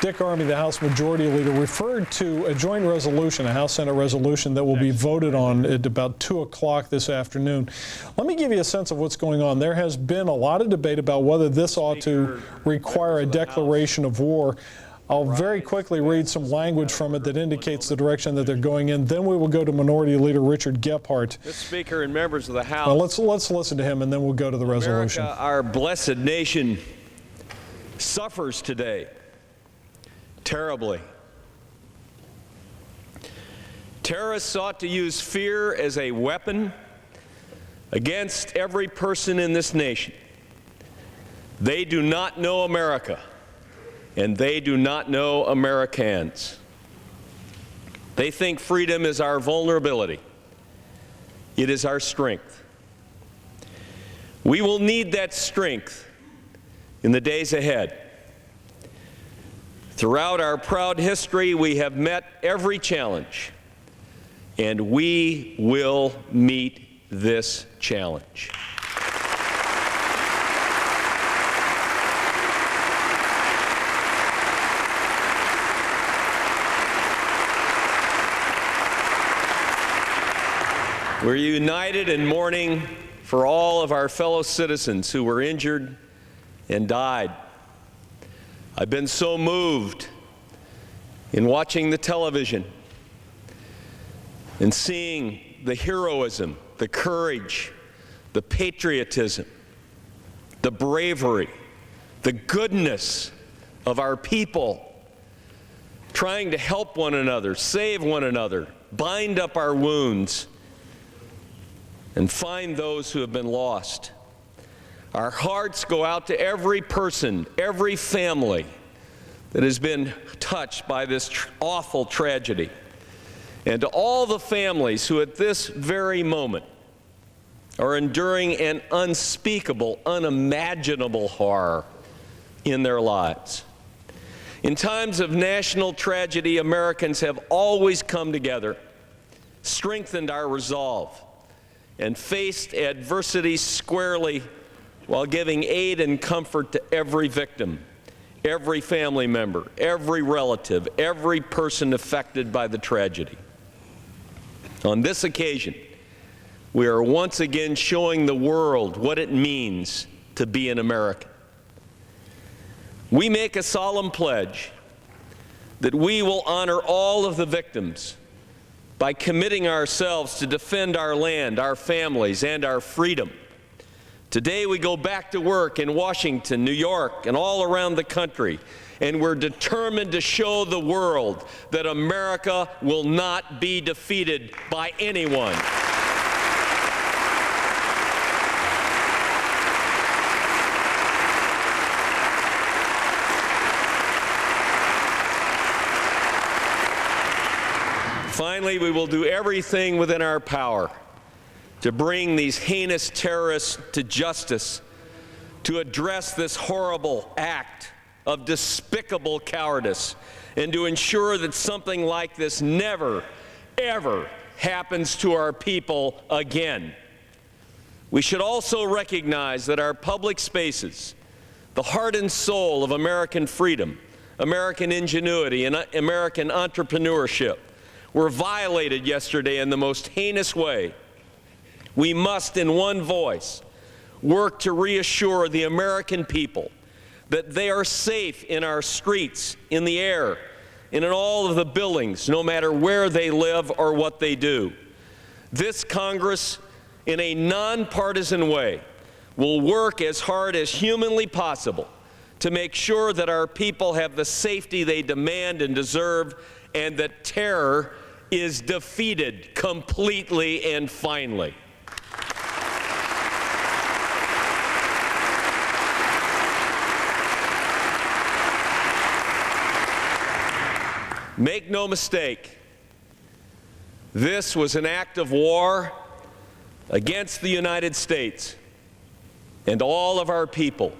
Dick Armey, the House Majority Leader, referred to a joint resolution, a House-Senate resolution that will be voted on at about 2 o'clock this afternoon. Let me give you a sense of what's going on. There has been a lot of debate about whether this ought to require a declaration of war. I'll very quickly read some language from it that indicates the direction that they're going in. Then we will go to Minority Leader Richard Gephardt. Mr. Speaker and members of the House. Now let's listen to him, and then we'll go to the resolution. America, our blessed nation, suffers today terribly. Terrorists sought to use fear as a weapon against every person in this nation. They do not know America, and they do not know Americans. They think freedom is our vulnerability. It is our strength. We will need that strength in the days ahead. Throughout our proud history, we have met every challenge, and we will meet this challenge. We're united in mourning for all of our fellow citizens who were injured and died. I've been so moved in watching the television and seeing the heroism, the courage, the patriotism, the bravery, the goodness of our people trying to help one another, save one another, bind up our wounds, and find those who have been lost. Our hearts go out to every person, every family that has been touched by this awful tragedy, and to all the families who at this very moment are enduring an unspeakable, unimaginable horror in their lives. In times of national tragedy, Americans have always come together, strengthened our resolve, and faced adversity squarely while giving aid and comfort to every victim, every family member, every relative, every person affected by the tragedy. On this occasion, we are once again showing the world what it means to be an American. We make a solemn pledge that we will honor all of the victims by committing ourselves to defend our land, our families, and our freedom. Today we go back to work in Washington, New York, and all around the country, and we're determined to show the world that America will not be defeated by anyone. Finally, we will do everything within our power to bring these heinous terrorists to justice, to address this horrible act of despicable cowardice, and to ensure that something like this never, ever happens to our people again. We should also recognize that our public spaces, the heart and soul of American freedom, American ingenuity, and American entrepreneurship, were violated yesterday in the most heinous way. We must, in one voice, work to reassure the American people that they are safe in our streets, in the air, and in all of the buildings, no matter where they live or what they do. This Congress, in a nonpartisan way, will work as hard as humanly possible to make sure that our people have the safety they demand and deserve, and that terror is defeated completely and finally. Make no mistake, this was an act of war against the United States and all of our people,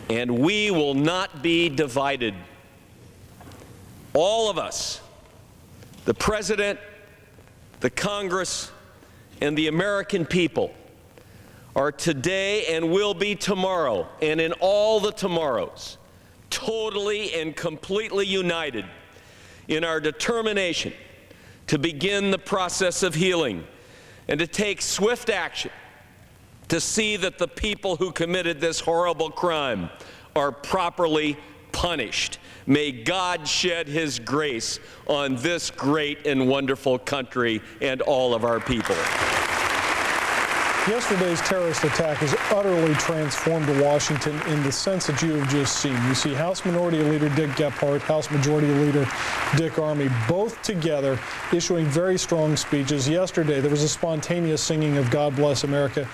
and we will not be divided. All of us, the President, the Congress, and the American people, are today and will be tomorrow, and in all the tomorrows, totally and completely united in our determination to begin the process of healing and to take swift action to see that the people who committed this horrible crime are properly punished. May God shed His grace on this great and wonderful country and all of our people. Yesterday's terrorist attack has utterly transformed Washington in the sense that you have just seen. You see House Minority Leader Dick Gephardt, House Majority Leader Dick Armey, both together issuing very strong speeches. Yesterday, there was a spontaneous singing of God Bless America.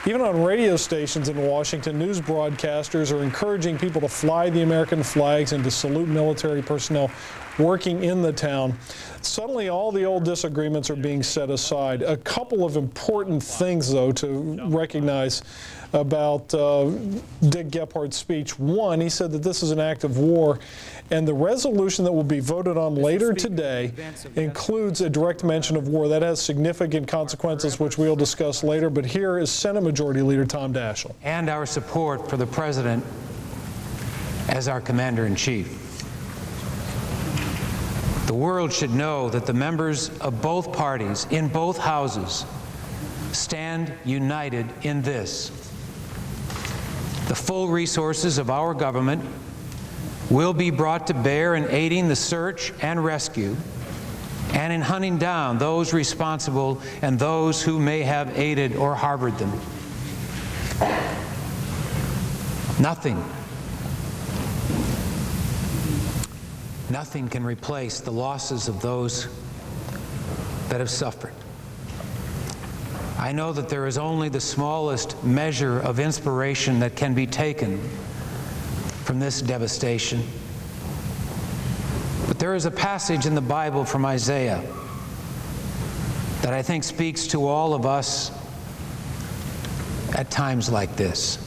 Even on radio stations in Washington, news broadcasters are encouraging people to fly the American flags and to salute military personnel working in the town. Suddenly, all the old disagreements are being set aside. A couple of important things, though, to recognize about Dick Gephardt's speech. One, he said that this is an act of war, and the resolution that will be voted on later today includes a direct mention of war. That has significant consequences, which we'll discuss later, but here is Senate Majority Leader Tom Daschle. And our support for the President as our Commander-in-Chief. The world should know that the members of both parties in both houses stand united in this. The full resources of our government will be brought to bear in aiding the search and rescue and in hunting down those responsible and those who may have aided or harbored them. Nothing can replace the losses of those that have suffered. I know that there is only the smallest measure of inspiration that can be taken from this devastation. But there is a passage in the Bible from Isaiah that I think speaks to all of us at times like this.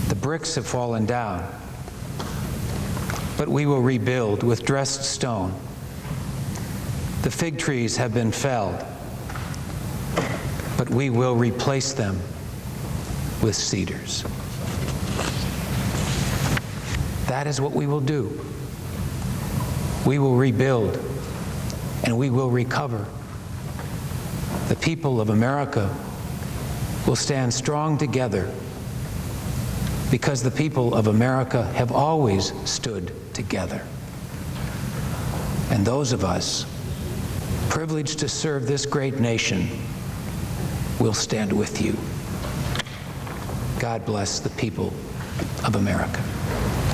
The bricks have fallen down, but we will rebuild with dressed stone. The fig trees have been felled, but we will replace them with cedars. That is what we will do. We will rebuild and we will recover. The people of America will stand strong together because the people of America have always stood together. And those of us privileged to serve this great nation will stand with you. God bless the people of America.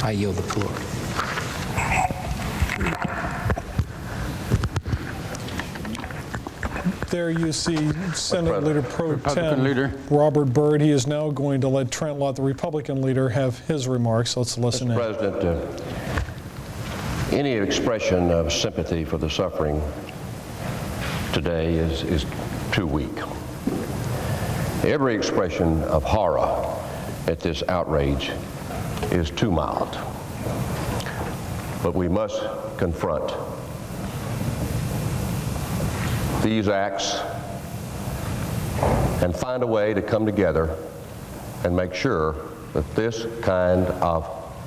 I yield the floor. There you see Senate Leader Pro Tem Robert Byrd. He is now going to let Trent Lott, the Republican leader, have his remarks. Let's listen in. Mr. President, any expression of sympathy for the suffering today is too weak. Every expression of horror at this outrage is too mild. But we must confront these acts and find a way to come together and make sure that this kind of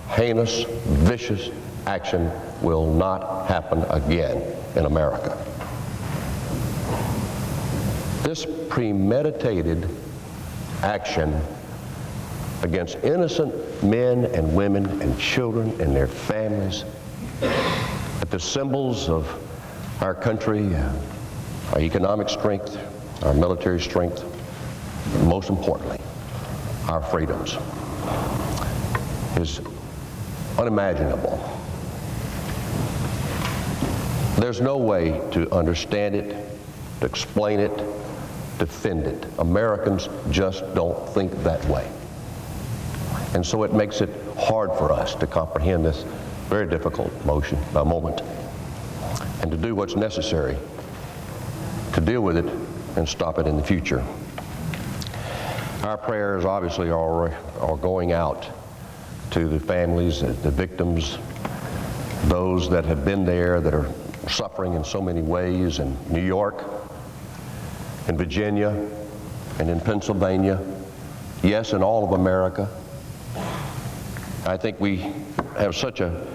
heinous, vicious action will not happen again in America. This premeditated action against innocent men and women and children and their families, at the symbols of our country, our economic strength, our military strength, and most importantly, our freedoms, is unimaginable. There's no way to understand it, to explain it, defend it. Americans just don't think that way. And so it makes it hard for us to comprehend this very difficult moment and to do what's necessary to deal with it and stop it in the future. Our prayers obviously are going out to the families, the victims, those that have been there, that are suffering in so many ways in New York, in Virginia, and in Pennsylvania, yes, in all of America. I think we have such a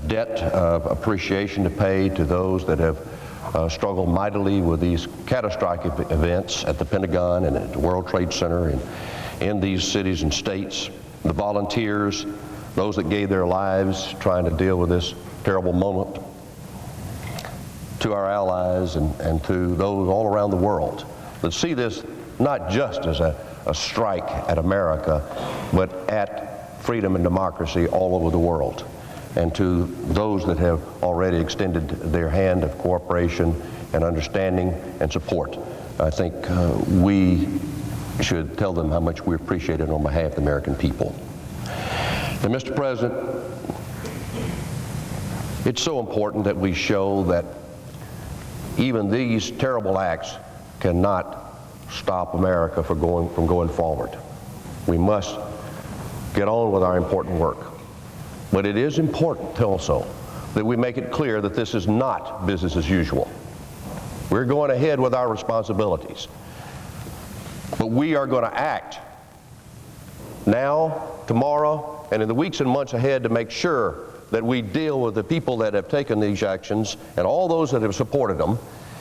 debt of appreciation to pay to those that have struggled mightily with these catastrophic events at the Pentagon and at the World Trade Center and in these cities and states. The volunteers, those that gave their lives trying to deal with this terrible moment. To our allies and to those all around the world that see this not just as a strike at America, but at freedom and democracy all over the world. And to those that have already extended their hand of cooperation and understanding and support, I think we should tell them how much we appreciate it on behalf of the American people. And Mr. President, it's so important that we show that even these terrible acts cannot stop America from going forward. We must get on with our important work. But it is important also that we make it clear that this is not business as usual. We're going ahead with our responsibilities. But we are going to act now, tomorrow, and in the weeks and months ahead to make sure that we deal with the people that have taken these actions and all those that have supported them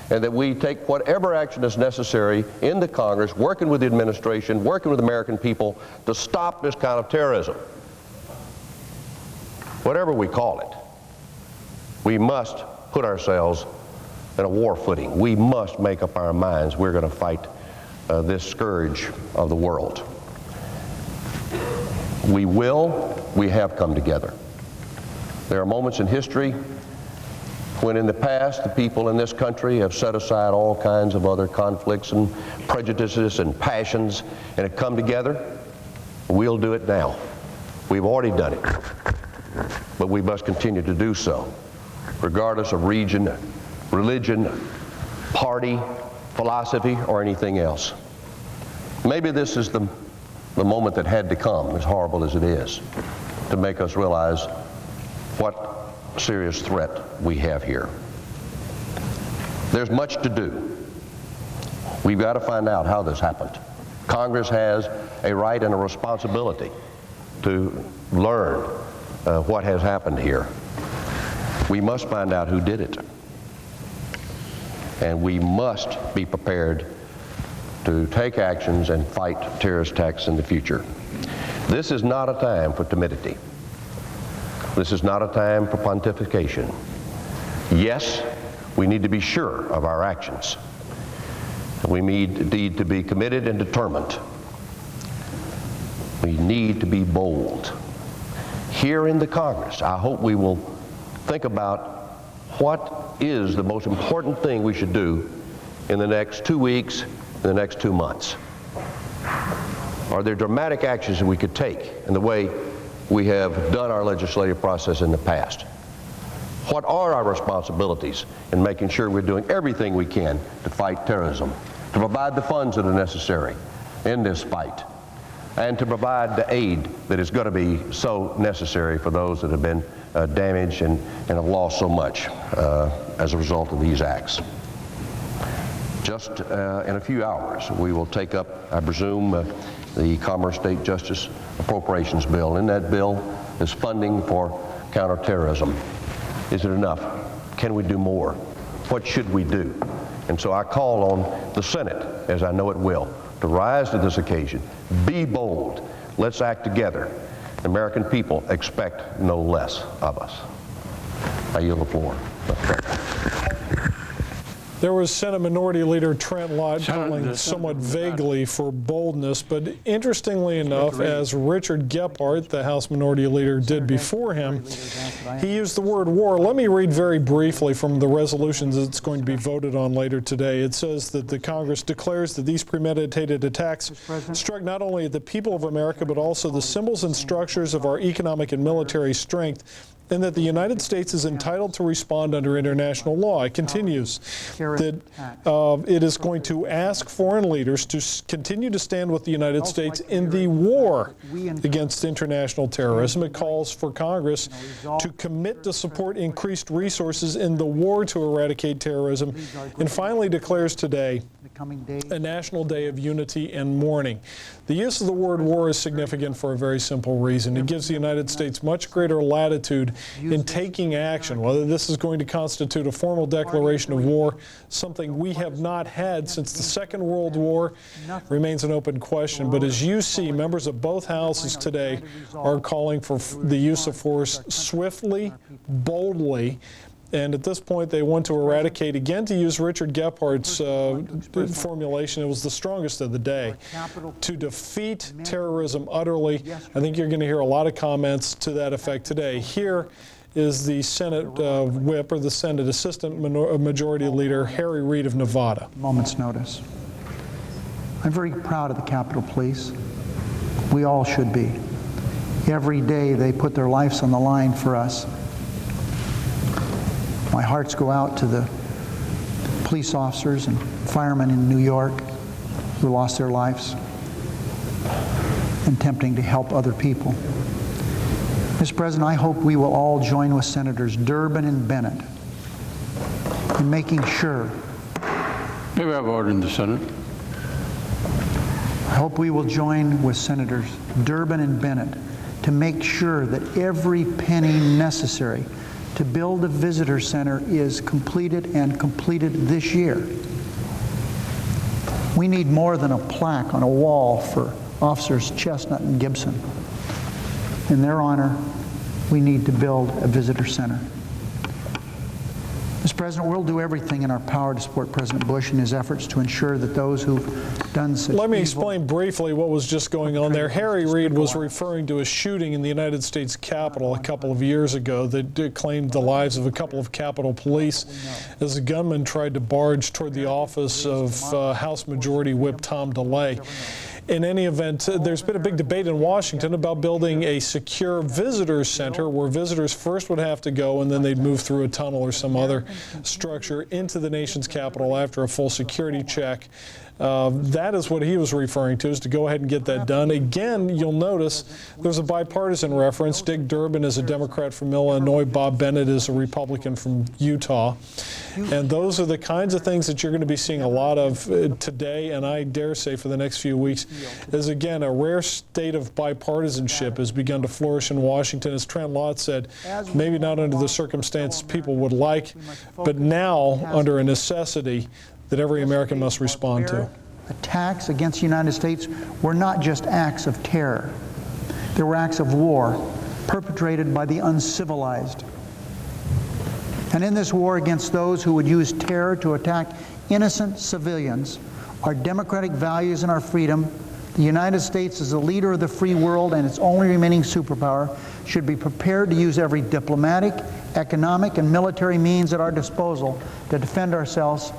and that we take whatever action is necessary in the Congress, working with the administration, working with the American people to stop this kind of terrorism. Whatever we call it, we must put ourselves in a war footing. We must make up our minds we're going to fight this scourge of the world. We have come together. There are moments in history when in the past the people in this country have set aside all kinds of other conflicts and prejudices and passions and have come together. We'll do it now. We've already done it, but we must continue to do so, regardless of region, religion, party, philosophy, or anything else. Maybe this is the moment that had to come, as horrible as it is, to make us realize what serious threat we have here. There's much to do. We've got to find out how this happened. Congress has a right and a responsibility to learn what has happened here. We must find out who did it. And we must be prepared to take actions and fight terrorist attacks in the future. This is not a time for timidity. This is not a time for pontification. Yes, we need to be sure of our actions. We need to be committed and determined. We need to be bold. Here in the Congress, I hope we will think about what is the most important thing we should do in the next 2 weeks, in the next 2 months. Are there dramatic actions that we could take in the way we have done our legislative process in the past? What are our responsibilities in making sure we're doing everything we can to fight terrorism, to provide the funds that are necessary in this fight, and to provide the aid that is going to be so necessary for those that have been damaged and have lost so much as a result of these acts? Just in a few hours, we will take up, I presume, the Commerce State Justice Appropriations Bill. In that bill is funding for counterterrorism. Is it enough? Can we do more? What should we do? And so I call on the Senate, as I know it will, to rise to this occasion. Be bold. Let's act together. The American people expect no less of us. I yield the floor. There was Senate Minority Leader Trent Lott calling somewhat vaguely for boldness, but interestingly enough, as Richard Gephardt, the House Minority Leader, did before him, he used the word war. Let me read very briefly from the resolution that's going to be voted on later today. It says that the Congress declares that these premeditated attacks struck not only at the people of America, but also the symbols and structures of our economic and military strength, and that the United States is entitled to respond under international law. It continues that it is going to ask foreign leaders to continue to stand with the United States in the war against international terrorism. It calls for Congress to commit to support increased resources in the war to eradicate terrorism, and finally declares today a national day of unity and mourning. The use of the word war is significant for a very simple reason. It gives the United States much greater latitude in taking action. Whether this is going to constitute a formal declaration of war, something we have not had since the Second World War, remains an open question. But as you see, members of both houses today are calling for the use of force swiftly, boldly, and at this point, they want to eradicate, again, to use Richard Gephardt's formulation, it was the strongest of the day, to defeat terrorism utterly. I think you're going to hear a lot of comments to that effect today. Here is the Senate whip, or the Senate Assistant Majority Leader, Harry Reid of Nevada. Moment's notice. I'm very proud of the Capitol Police. We all should be. Every day they put their lives on the line for us. My hearts go out to the police officers and firemen in New York who lost their lives attempting to help other people. Mr. President, I hope we will all join with Senators Durbin and Bennett in making sure. May we have order in the Senate? I hope we will join with Senators Durbin and Bennett to make sure that every penny necessary to build a visitor center is completed and completed this year. We need more than a plaque on a wall for Officers Chestnut and Gibson. In their honor, we need to build a visitor center. Mr. President, we'll do everything in our power to support President Bush in his efforts to ensure that those who've done such Let me explain briefly what was just going on there. Harry Reid was referring to a shooting in the United States Capitol a couple of years ago that claimed the lives of a couple of Capitol Police as a gunman tried to barge toward the office of House Majority Whip Tom DeLay. In any event, there's been a big debate in Washington about building a secure visitor center where visitors first would have to go and then they'd move through a tunnel or some other structure into the nation's capital after a full security check. That is what he was referring to, is to go ahead and get that done. Again, you'll notice there's a bipartisan reference. Dick Durbin is a Democrat from Illinois. Bob Bennett is a Republican from Utah. And those are the kinds of things that you're going to be seeing a lot of today, and I dare say for the next few weeks, as again, a rare state of bipartisanship has begun to flourish in Washington. As Trent Lott said, maybe not under the circumstances people would like, but now under a necessity that every American must respond to. Attacks against the United States were not just acts of terror. They were acts of war perpetrated by the uncivilized. And in this war against those who would use terror to attack innocent civilians, our democratic values and our freedom, the United States as a leader of the free world and its only remaining superpower should be prepared to use every diplomatic, economic, and military means at our disposal to defend ourselves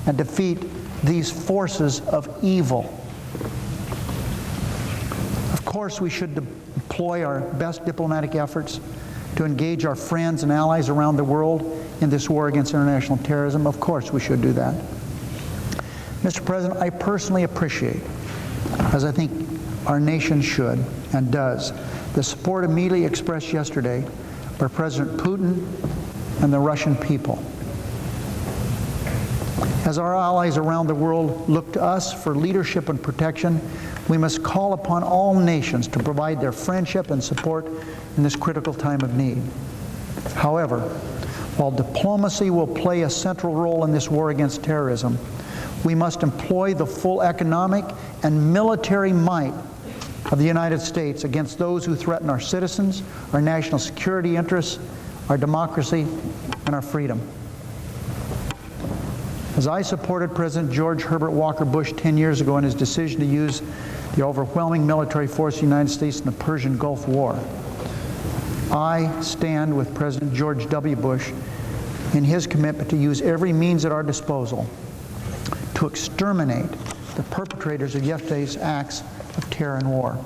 and defeat these forces of evil. Of course, we should deploy our best diplomatic efforts to engage our friends and allies around the world in this war against international terrorism. Of course, we should do that. Mr. President, I personally appreciate, as I think our nation should and does, the support immediately expressed yesterday by President Putin and the Russian people. As our allies around the world look to us for leadership and protection, we must call upon all nations to provide their friendship and support in this critical time of need. However, while diplomacy will play a central role in this war against terrorism, we must employ the full economic and military might of the United States against those who threaten our citizens, our national security interests, our democracy, and our freedom. As I supported President George Herbert Walker Bush 10 years ago in his decision to use the overwhelming military force of the United States in the Persian Gulf War, I stand with President George W. Bush in his commitment to use every means at our disposal to exterminate the perpetrators of yesterday's acts of terror and war.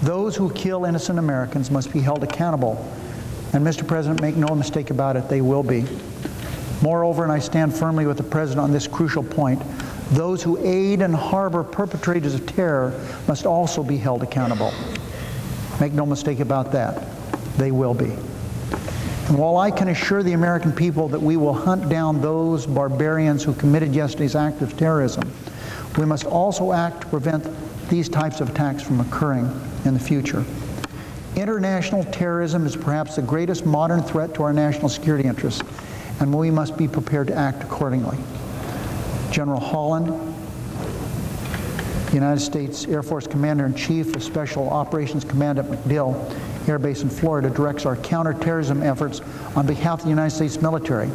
Those who kill innocent Americans must be held accountable. And Mr. President, make no mistake about it, they will be. Moreover, and I stand firmly with the President on this crucial point, those who aid and harbor perpetrators of terror must also be held accountable. Make no mistake about that, they will be. And while I can assure the American people that we will hunt down those barbarians who committed yesterday's act of terrorism, we must also act to prevent these types of attacks from occurring in the future. International terrorism is perhaps the greatest modern threat to our national security interests, and we must be prepared to act accordingly. General Holland, the United States Air Force Commander-in-Chief of Special Operations Command at MacDill Air Base in Florida, directs our counterterrorism efforts on behalf of the United States military.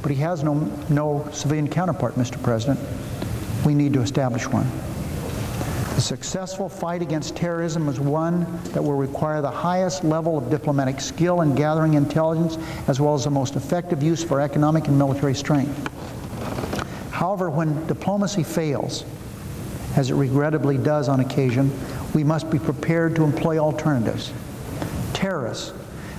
But he has no civilian counterpart, Mr. President. We need to establish one. The successful fight against terrorism is one that will require the highest level of diplomatic skill in gathering intelligence, as well as the most effective use of our economic and military strength. However, when diplomacy fails, as it regrettably does on occasion, we must be prepared to employ alternatives. Terrorists,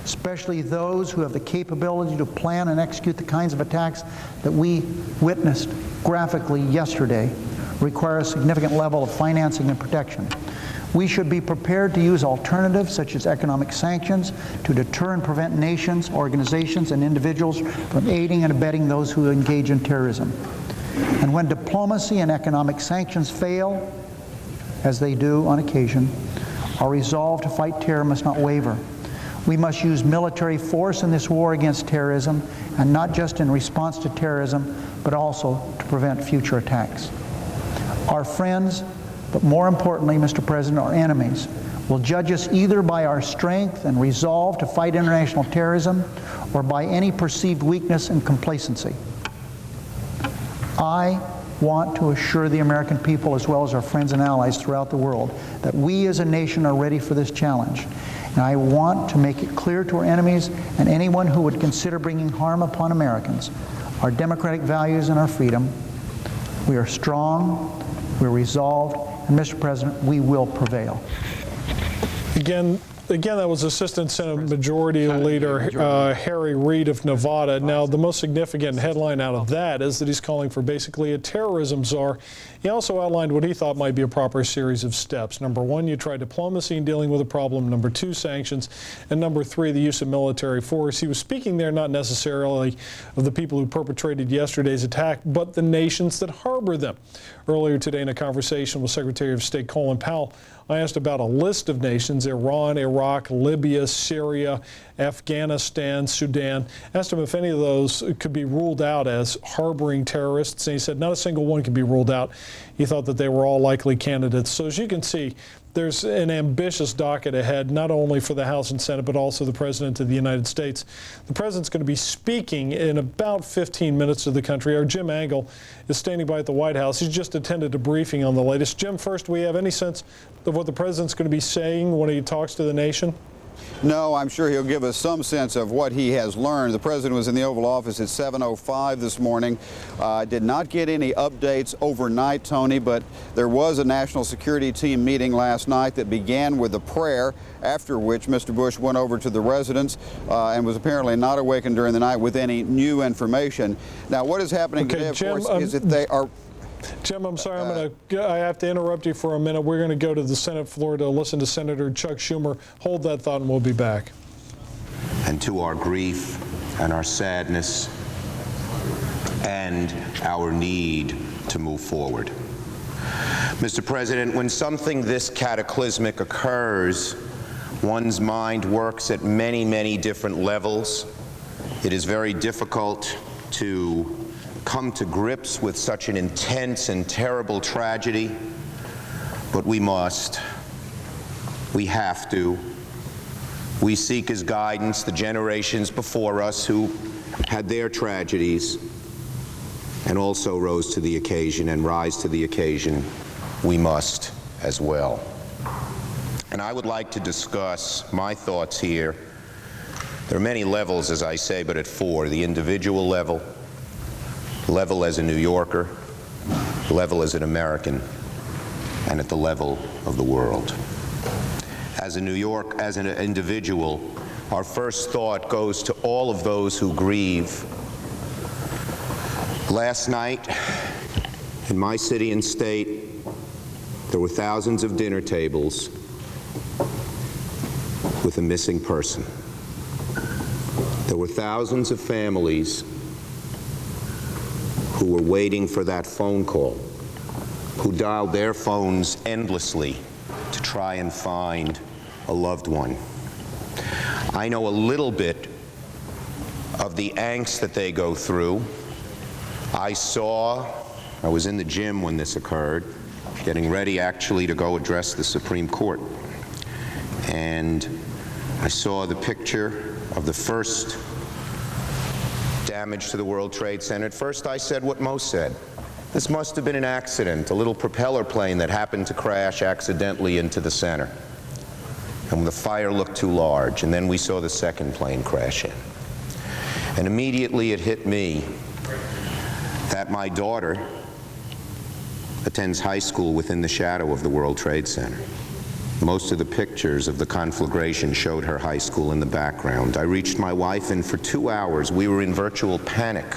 especially those who have the capability to plan and execute the kinds of attacks that we witnessed graphically yesterday, require a significant level of financing and protection. We should be prepared to use alternatives such as economic sanctions to deter and prevent nations, organizations, and individuals from aiding and abetting those who engage in terrorism. And when diplomacy and economic sanctions fail, as they do on occasion, our resolve to fight terror must not waver. We must use military force in this war against terrorism, and not just in response to terrorism, but also to prevent future attacks. Our friends, but more importantly, Mr. President, our enemies, will judge us either by our strength and resolve to fight international terrorism or by any perceived weakness and complacency. I want to assure the American people, as well as our friends and allies throughout the world, that we as a nation are ready for this challenge. And I want to make it clear to our enemies and anyone who would consider bringing harm upon Americans, our democratic values and our freedom. We are strong, we're resolved, and Mr. President, we will prevail. Again, that was Assistant Senate Majority Leader Harry Reid of Nevada. Now, the most significant headline out of that is that he's calling for basically a terrorism czar. He also outlined what he thought might be a proper series of steps. Number one, you try diplomacy in dealing with a problem. Number two, sanctions. And number three, the use of military force. He was speaking there not necessarily of the people who perpetrated yesterday's attack, but the nations that harbor them. Earlier today in a conversation with Secretary of State Colin Powell, I asked about a list of nations: Iran, Iraq, Libya, Syria, Afghanistan, Sudan. Asked him if any of those could be ruled out as harboring terrorists, and he said not a single one could be ruled out. He thought that they were all likely candidates. So as you can see, there's an ambitious docket ahead, not only for the House and Senate, but also the President of the United States. The President's going to be speaking in about 15 minutes to the country. Our Jim Angle is standing by at the White House. He's just attended a briefing on the latest. Jim, first, do we have any sense of what the President's going to be saying when he talks to the nation? No, I'm sure he'll give us some sense of what he has learned. The President was in the Oval Office at 7:05 this morning. Did not get any updates overnight, Tony, but there was a national security team meeting last night that began with a prayer, after which Mr. Bush went over to the residence and was apparently not awakened during the night with any new information. Now, what is happening today, of course, is that they are... Jim, I'm sorry, I have to interrupt you for a minute. We're going to go to the Senate floor to listen to Senator Chuck Schumer. Hold that thought and we'll be back. And to our grief and our sadness and our need to move forward. Mr. President, when something this cataclysmic occurs, one's mind works at many, many different levels. It is very difficult to come to grips with such an intense and terrible tragedy, but we must. We have to. We seek His guidance, the generations before us who had their tragedies and also rose to the occasion and rise to the occasion. We must as well. And I would like to discuss my thoughts here. There are many levels, as I say, but at four: the individual level as a New Yorker, level as an American, and at the level of the world. As a New York, as an individual, our first thought goes to all of those who grieve. Last night, in my city and state, there were thousands of dinner tables with a missing person. There were thousands of families who were waiting for that phone call, who dialed their phones endlessly to try and find a loved one. I know a little bit of the angst that they go through. I was in the gym when this occurred, getting ready actually to go address the Supreme Court. And I saw the picture of the first damage to the World Trade Center. At first I said what most said. This must have been an accident, a little propeller plane that happened to crash accidentally into the center. And the fire looked too large, and then we saw the second plane crash in. And immediately it hit me that my daughter attends high school within the shadow of the World Trade Center. Most of the pictures of the conflagration showed her high school in the background. I reached my wife, and for 2 hours we were in virtual panic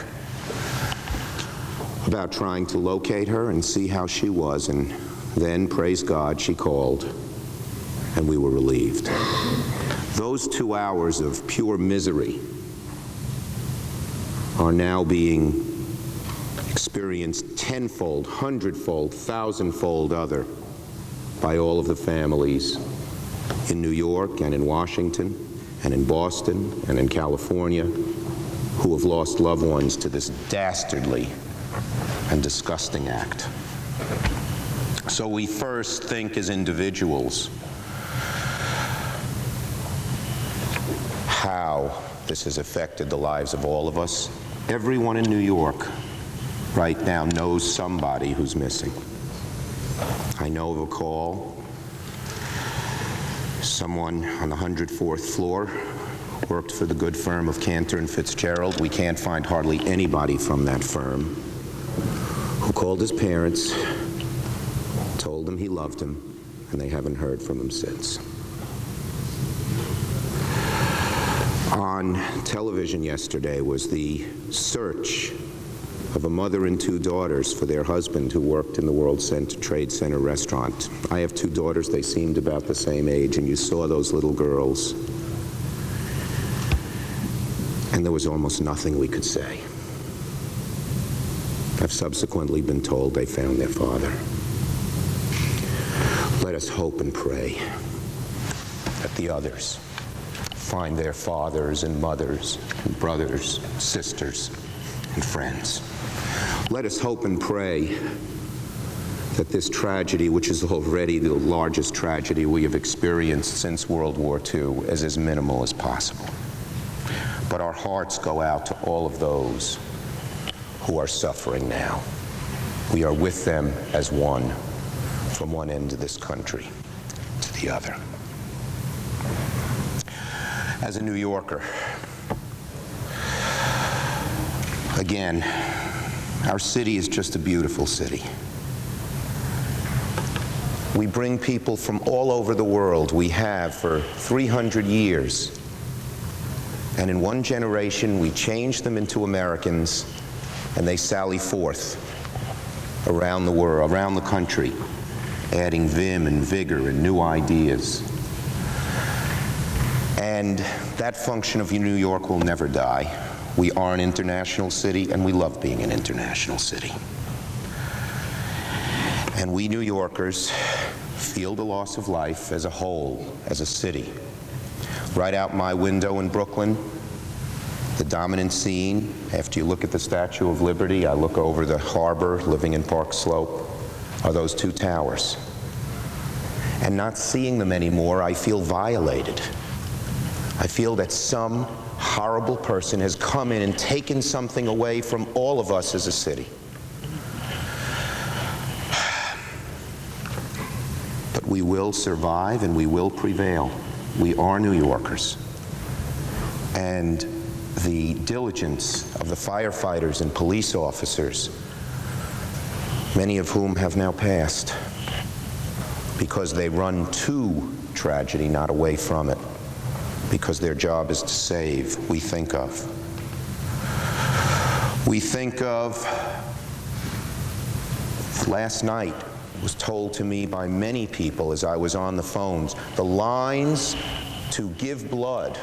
about trying to locate her and see how she was. And then, praise God, she called, and we were relieved. Those 2 hours of pure misery are now being experienced tenfold, hundredfold, thousandfold other by all of the families in New York and in Washington and in Boston and in California who have lost loved ones to this dastardly and disgusting act. So we first think as individuals how this has affected the lives of all of us. Everyone in New York right now knows somebody who's missing. I know of a call. Someone on the 104th floor worked for the good firm of Cantor and Fitzgerald. We can't find hardly anybody from that firm, who called his parents, told them he loved him, and they haven't heard from him since. On television yesterday was the search of a mother and two daughters for their husband who worked in the World Trade Center restaurant. I have two daughters. They seemed about the same age, and you saw those little girls, and there was almost nothing we could say. I've subsequently been told they found their father. Let us hope and pray that the others find their fathers and mothers and brothers, sisters, and friends. Let us hope and pray that this tragedy, which is already the largest tragedy we have experienced since World War II, is as minimal as possible. But our hearts go out to all of those who are suffering now. We are with them as one, from one end of this country to the other. As a New Yorker, again, our city is just a beautiful city. We bring people from all over the world. We have for 300 years. And in one generation, we change them into Americans, and they sally forth around the world, around the country, adding vim and vigor and new ideas. And that function of New York will never die. We are an international city, and we love being an international city. And we New Yorkers feel the loss of life as a whole, as a city. Right out my window in Brooklyn, the dominant scene, after you look at the Statue of Liberty, I look over the harbor, living in Park Slope, are those two towers. And not seeing them anymore, I feel violated. I feel that some horrible person has come in and taken something away from all of us as a city. But we will survive and we will prevail. We are New Yorkers. And the diligence of the firefighters and police officers, many of whom have now passed, because they run to tragedy, not away from it, because their job is to save, we think of. We think of, last night was told to me by many people as I was on the phones, the lines to give blood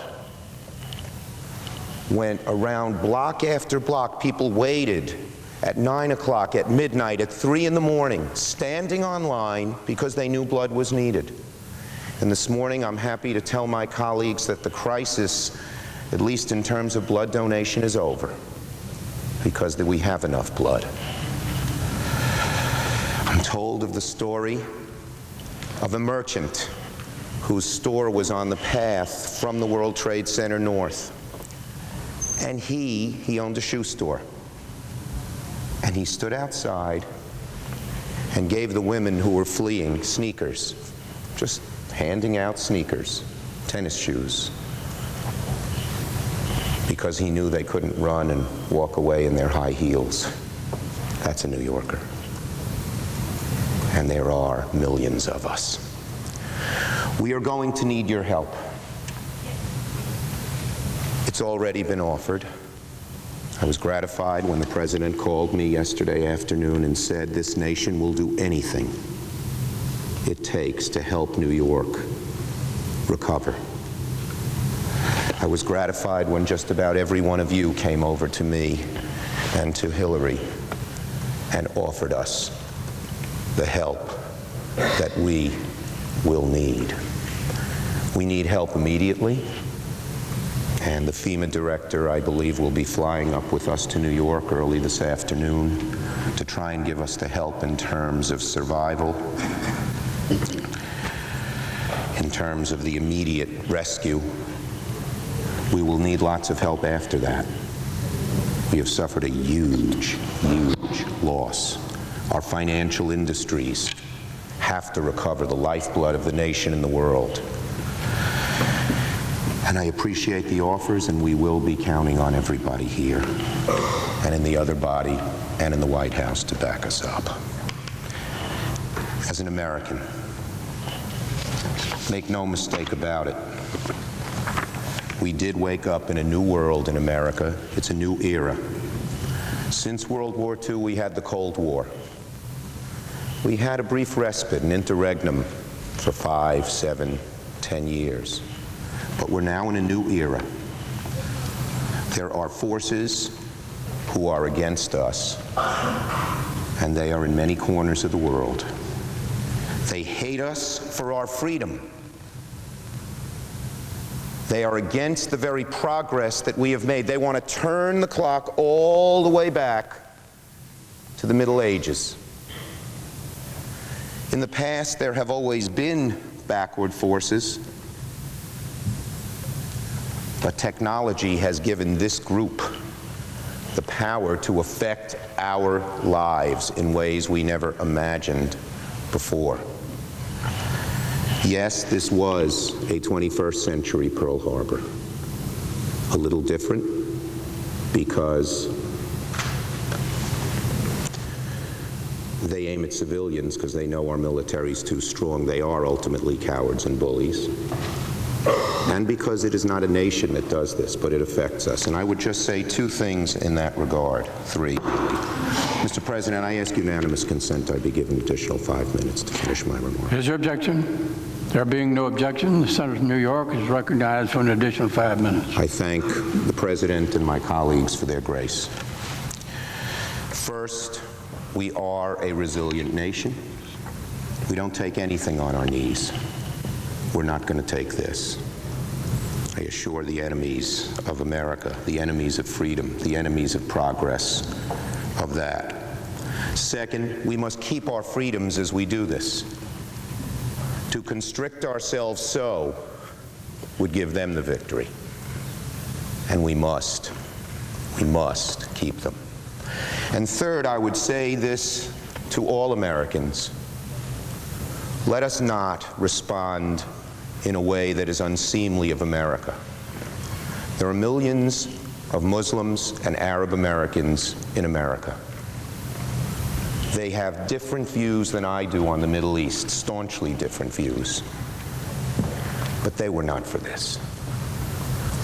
went around block after block. People waited at 9 o'clock, at midnight, at 3 in the morning, standing on line because they knew blood was needed. And this morning, I'm happy to tell my colleagues that the crisis, at least in terms of blood donation, is over, because we have enough blood. I'm told of the story of a merchant whose store was on the path from the World Trade Center north. And he owned a shoe store. And he stood outside and gave the women who were fleeing sneakers, just handing out sneakers, tennis shoes, because he knew they couldn't run and walk away in their high heels. That's a New Yorker. And there are millions of us. We are going to need your help. It's already been offered. I was gratified when the President called me yesterday afternoon and said this nation will do anything it takes to help New York recover. I was gratified when just about every one of you came over to me and to Hillary and offered us the help that we will need. We need help immediately. And the FEMA director, I believe, will be flying up with us to New York early this afternoon to try and give us the help in terms of survival, in terms of the immediate rescue. We will need lots of help after that. We have suffered a huge, huge loss. Our financial industries have to recover the lifeblood of the nation and the world. And I appreciate the offers, and we will be counting on everybody here and in the other body and in the White House to back us up. As an American, make no mistake about it, we did wake up in a new world in America. It's a new era. Since World War II, we had the Cold War. We had a brief respite, an interregnum for 5, 7, 10 years. But we're now in a new era. There are forces who are against us, and they are in many corners of the world. They hate us for our freedom. They are against the very progress that we have made. They want to turn the clock all the way back to the Middle Ages. In the past, there have always been backward forces, but technology has given this group the power to affect our lives in ways we never imagined before. Yes, this was a 21st century Pearl Harbor. A little different because they aim at civilians because they know our military's too strong. They are ultimately cowards and bullies. And because it is not a nation that does this, but it affects us. And I would just say two things in that regard, three. Mr. President, I ask unanimous consent I be given an additional 5 minutes to finish my remarks. Is there objection? There being no objection, the Senator from New York is recognized for an additional 5 minutes. I thank the President and my colleagues for their grace. First, we are a resilient nation. We don't take anything on our knees. We're not going to take this. I assure the enemies of America, the enemies of freedom, the enemies of progress, of that. Second, we must keep our freedoms as we do this. To constrict ourselves so would give them the victory. And we must keep them. And third, I would say this to all Americans. Let us not respond in a way that is unseemly of America. There are millions of Muslims and Arab Americans in America. They have different views than I do on the Middle East, staunchly different views. But they were not for this.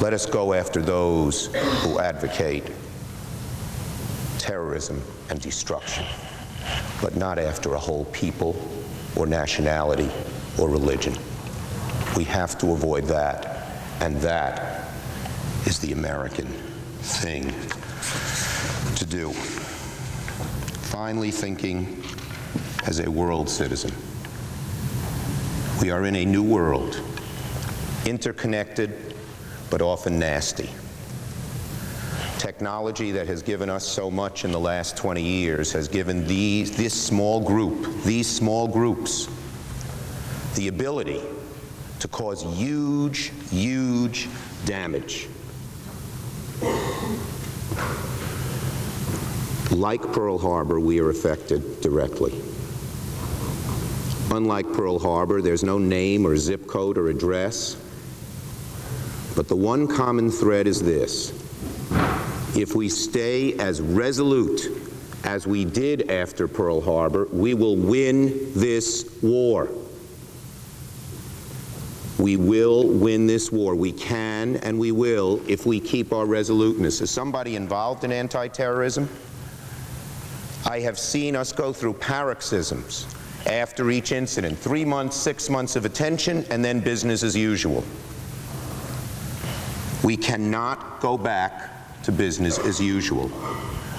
Let us go after those who advocate terrorism and destruction, but not after a whole people or nationality or religion. We have to avoid that, and that is the American thing to do. Finally, thinking as a world citizen. We are in a new world, interconnected, but often nasty. Technology that has given us so much in the last 20 years has given these small groups, the ability to cause huge, huge damage. Like Pearl Harbor, we are affected directly. Unlike Pearl Harbor, there's no name or zip code or address. But the one common thread is this. If we stay as resolute as we did after Pearl Harbor, we will win this war. We will win this war. We can and we will if we keep our resoluteness. As somebody involved in anti-terrorism, I have seen us go through paroxysms after each incident, 3 months, 6 months of attention, and then business as usual. We cannot go back to business as usual.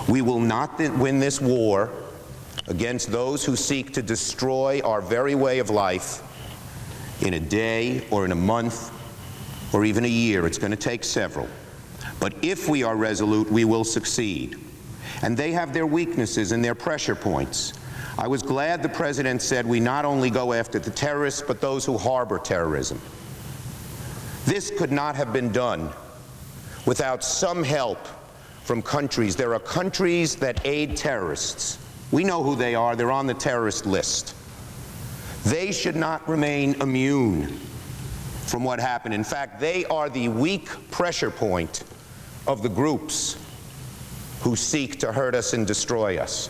We will not win this war against those who seek to destroy our very way of life in a day or in a month or even a year. It's going to take several. But if we are resolute, we will succeed. And they have their weaknesses and their pressure points. I was glad the President said we not only go after the terrorists, but those who harbor terrorism. This could not have been done without some help from countries. There are countries that aid terrorists. We know who they are. They're on the terrorist list. They should not remain immune from what happened. In fact, they are the weak pressure point of the groups who seek to hurt us and destroy us.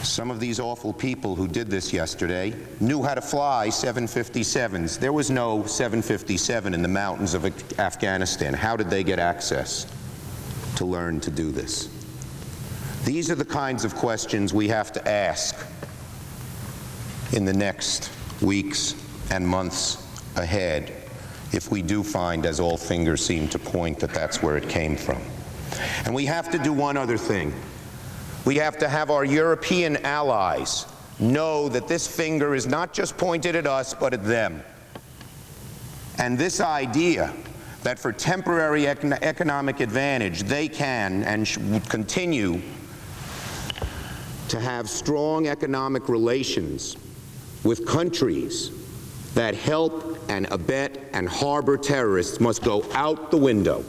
Some of these awful people who did this yesterday knew how to fly 757s. There was no 757 in the mountains of Afghanistan. How did they get access to learn to do this? These are the kinds of questions we have to ask in the next weeks and months ahead if we do find, as all fingers seem to point, that that's where it came from. And we have to do one other thing. We have to have our European allies know that this finger is not just pointed at us, but at them. And this idea that for temporary economic advantage, they can and should continue to have strong economic relations with countries that help and abet and harbor terrorists must go out the window.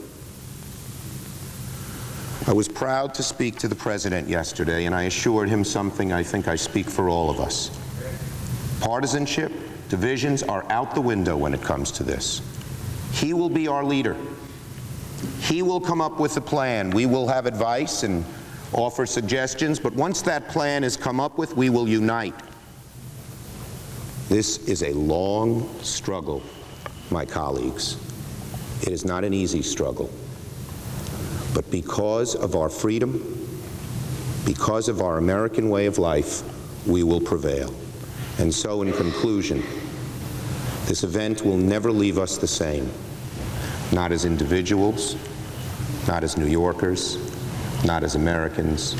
I was proud to speak to the President yesterday, and I assured him something I think I speak for all of us. Partisanship, divisions are out the window when it comes to this. He will be our leader. He will come up with a plan. We will have advice and offer suggestions, but once that plan is come up with, we will unite. This is a long struggle, my colleagues. It is not an easy struggle. But because of our freedom, because of our American way of life, we will prevail. And so, in conclusion, this event will never leave us the same. Not as individuals, not as New Yorkers, not as Americans,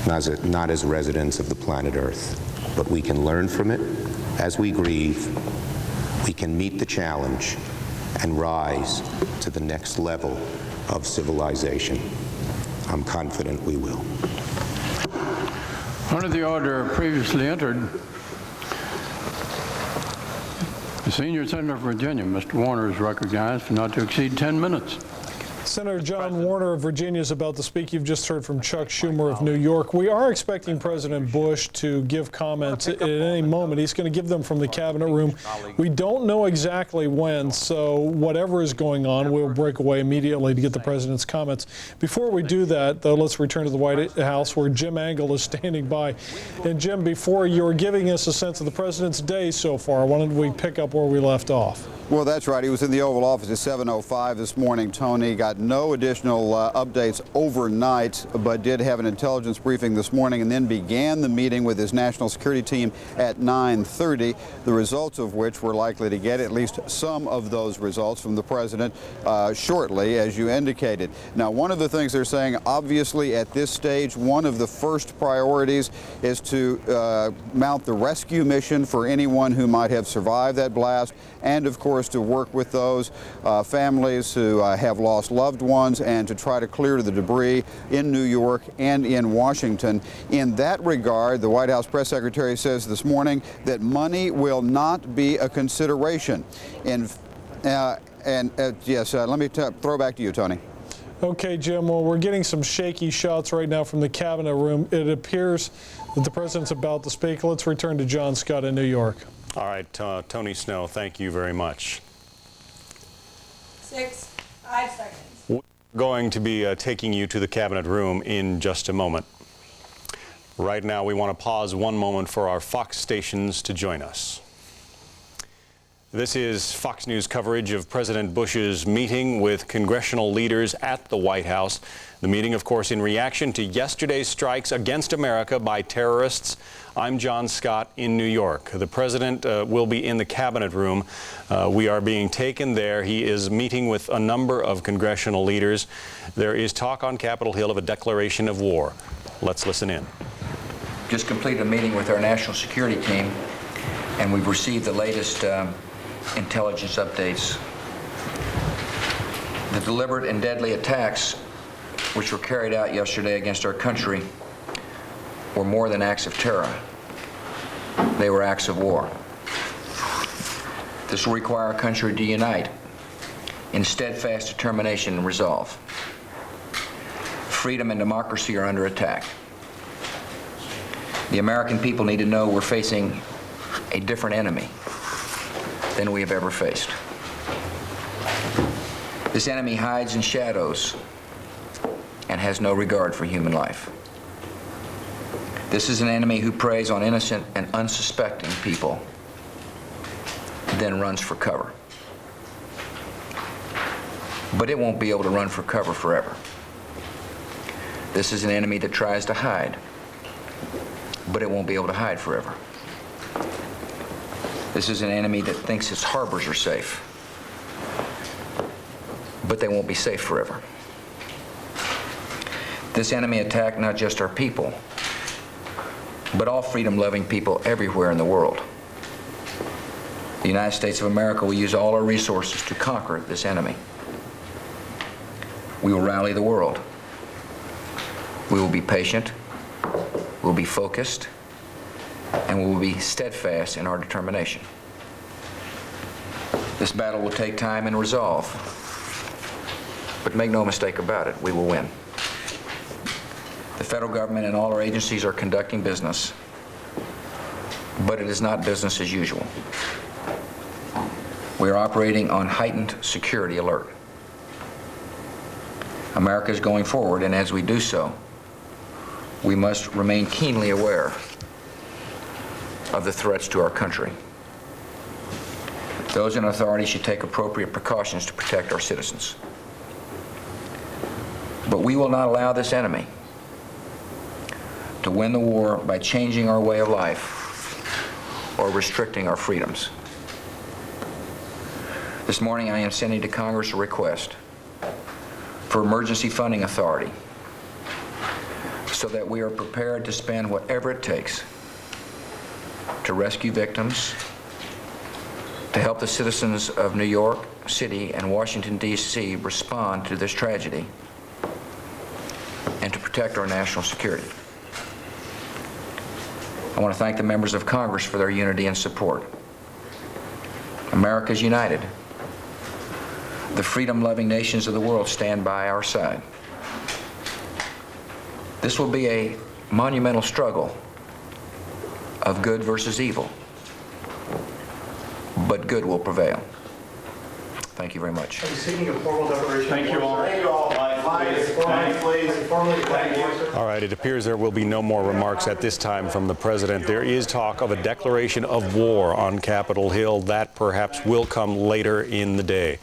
not as residents of the planet Earth. But we can learn from it as we grieve. We can meet the challenge and rise to the next level of civilization. I'm confident we will. Under the order previously entered, the senior senator from Virginia, Mr. Warner, is recognized for not to exceed 10 minutes. Senator John Warner of Virginia is about to speak. You've just heard from Chuck Schumer of New York. We are expecting President Bush to give comments at any moment. He's going to give them from the cabinet room. We don't know exactly when, so whatever is going on, we'll break away immediately to get the president's comments. Before we do that, though, let's return to the White House where Jim Angle is standing by. And Jim, before you were giving us a sense of the president's day so far, why don't we pick up where we left off? Well, that's right. He was in the Oval Office at 7:05 this morning, Tony. Got no additional updates overnight, but did have an intelligence briefing this morning and then began the meeting with his national security team at 9:30, the results of which we're likely to get, at least some of those results, from the president shortly, as you indicated. Now, one of the things they're saying, obviously, at this stage, one of the first priorities is to mount the rescue mission for anyone who might have survived that blast, and, of course, to work with those families who have lost loved ones and to try to clear the debris in New York and in Washington. In that regard, the White House press secretary says this morning that money will not be a consideration. Yes, let me throw back to you, Tony. Okay, Jim, well, we're getting some shaky shots right now from the cabinet room. It appears that the president's about to speak. Let's return to John Scott in New York. All right, Tony Snow, thank you very much. 5 seconds. We're going to be taking you to the cabinet room in just a moment. Right now, we want to pause one moment for our Fox stations to join us. This is Fox News coverage of President Bush's meeting with congressional leaders at the White House. The meeting, of course, in reaction to yesterday's strikes against America by terrorists. I'm John Scott in New York. The president will be in the cabinet room. We are being taken there. He is meeting with a number of congressional leaders. There is talk on Capitol Hill of a declaration of war. Let's listen in. Just completed a meeting with our national security team, and we've received the latest intelligence updates. The deliberate and deadly attacks which were carried out yesterday against our country were more than acts of terror. They were acts of war. This will require our country to unite in steadfast determination and resolve. Freedom and democracy are under attack. The American people need to know we're facing a different enemy than we have ever faced. This enemy hides in shadows and has no regard for human life. This is an enemy who preys on innocent and unsuspecting people, then runs for cover. But it won't be able to run for cover forever. This is an enemy that tries to hide, but it won't be able to hide forever. This is an enemy that thinks its harbors are safe, but they won't be safe forever. This enemy attacked not just our people, but all freedom-loving people everywhere in the world. The United States of America will use all our resources to conquer this enemy. We will rally the world. We will be patient, we'll be focused, and we will be steadfast in our determination. This battle will take time and resolve, but make no mistake about it, we will win. The federal government and all our agencies are conducting business, but it is not business as usual. We are operating on heightened security alert. America is going forward, and as we do so, we must remain keenly aware of the threats to our country. Those in authority should take appropriate precautions to protect our citizens. But we will not allow this enemy to win the war by changing our way of life or restricting our freedoms. This morning I am sending to Congress a request for emergency funding authority so that we are prepared to spend whatever it takes to rescue victims, to help the citizens of New York City and Washington, D.C. respond to this tragedy, and to protect our national security. I want to thank the members of Congress for their unity and support. America is united. The freedom-loving nations of the world stand by our side. This will be a monumental struggle of good versus evil, but good will prevail. Thank you very much. Seeking a formal declaration. Thank you all. Thank you all. All right, it appears there will be no more remarks at this time from the president. There is talk of a declaration of war on Capitol Hill. That perhaps will come later in the day.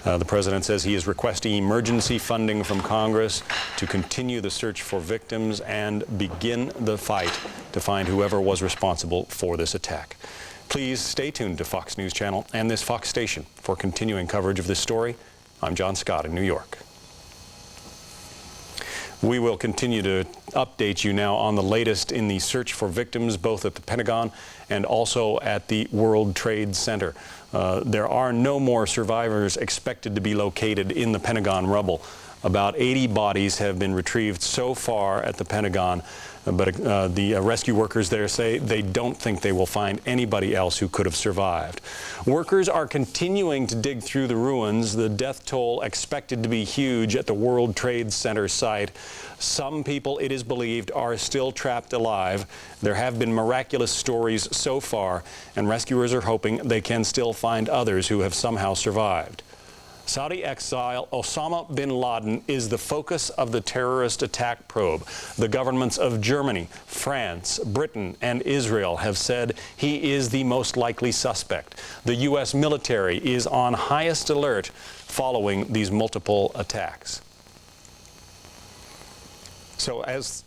The president says he is requesting emergency funding from Congress to continue the search for victims and begin the fight to find whoever was responsible for this attack. Please stay tuned to Fox News Channel and this Fox station for continuing coverage of this story. I'm John Scott in New York. We will continue to update you now on the latest in the search for victims, both at the Pentagon and also at the World Trade Center. There are no more survivors expected to be located in the Pentagon rubble. About 80 bodies have been retrieved so far at the Pentagon, but the rescue workers there say they don't think they will find anybody else who could have survived. Workers are continuing to dig through the ruins. The death toll expected to be huge at the World Trade Center site. Some people, it is believed, are still trapped alive. There have been miraculous stories so far, and rescuers are hoping they can still find others who have somehow survived. Saudi exile Osama bin Laden is the focus of the terrorist attack probe. The governments of Germany, France, Britain, and Israel have said he is the most likely suspect. The U.S. military is on highest alert following these multiple attacks. So as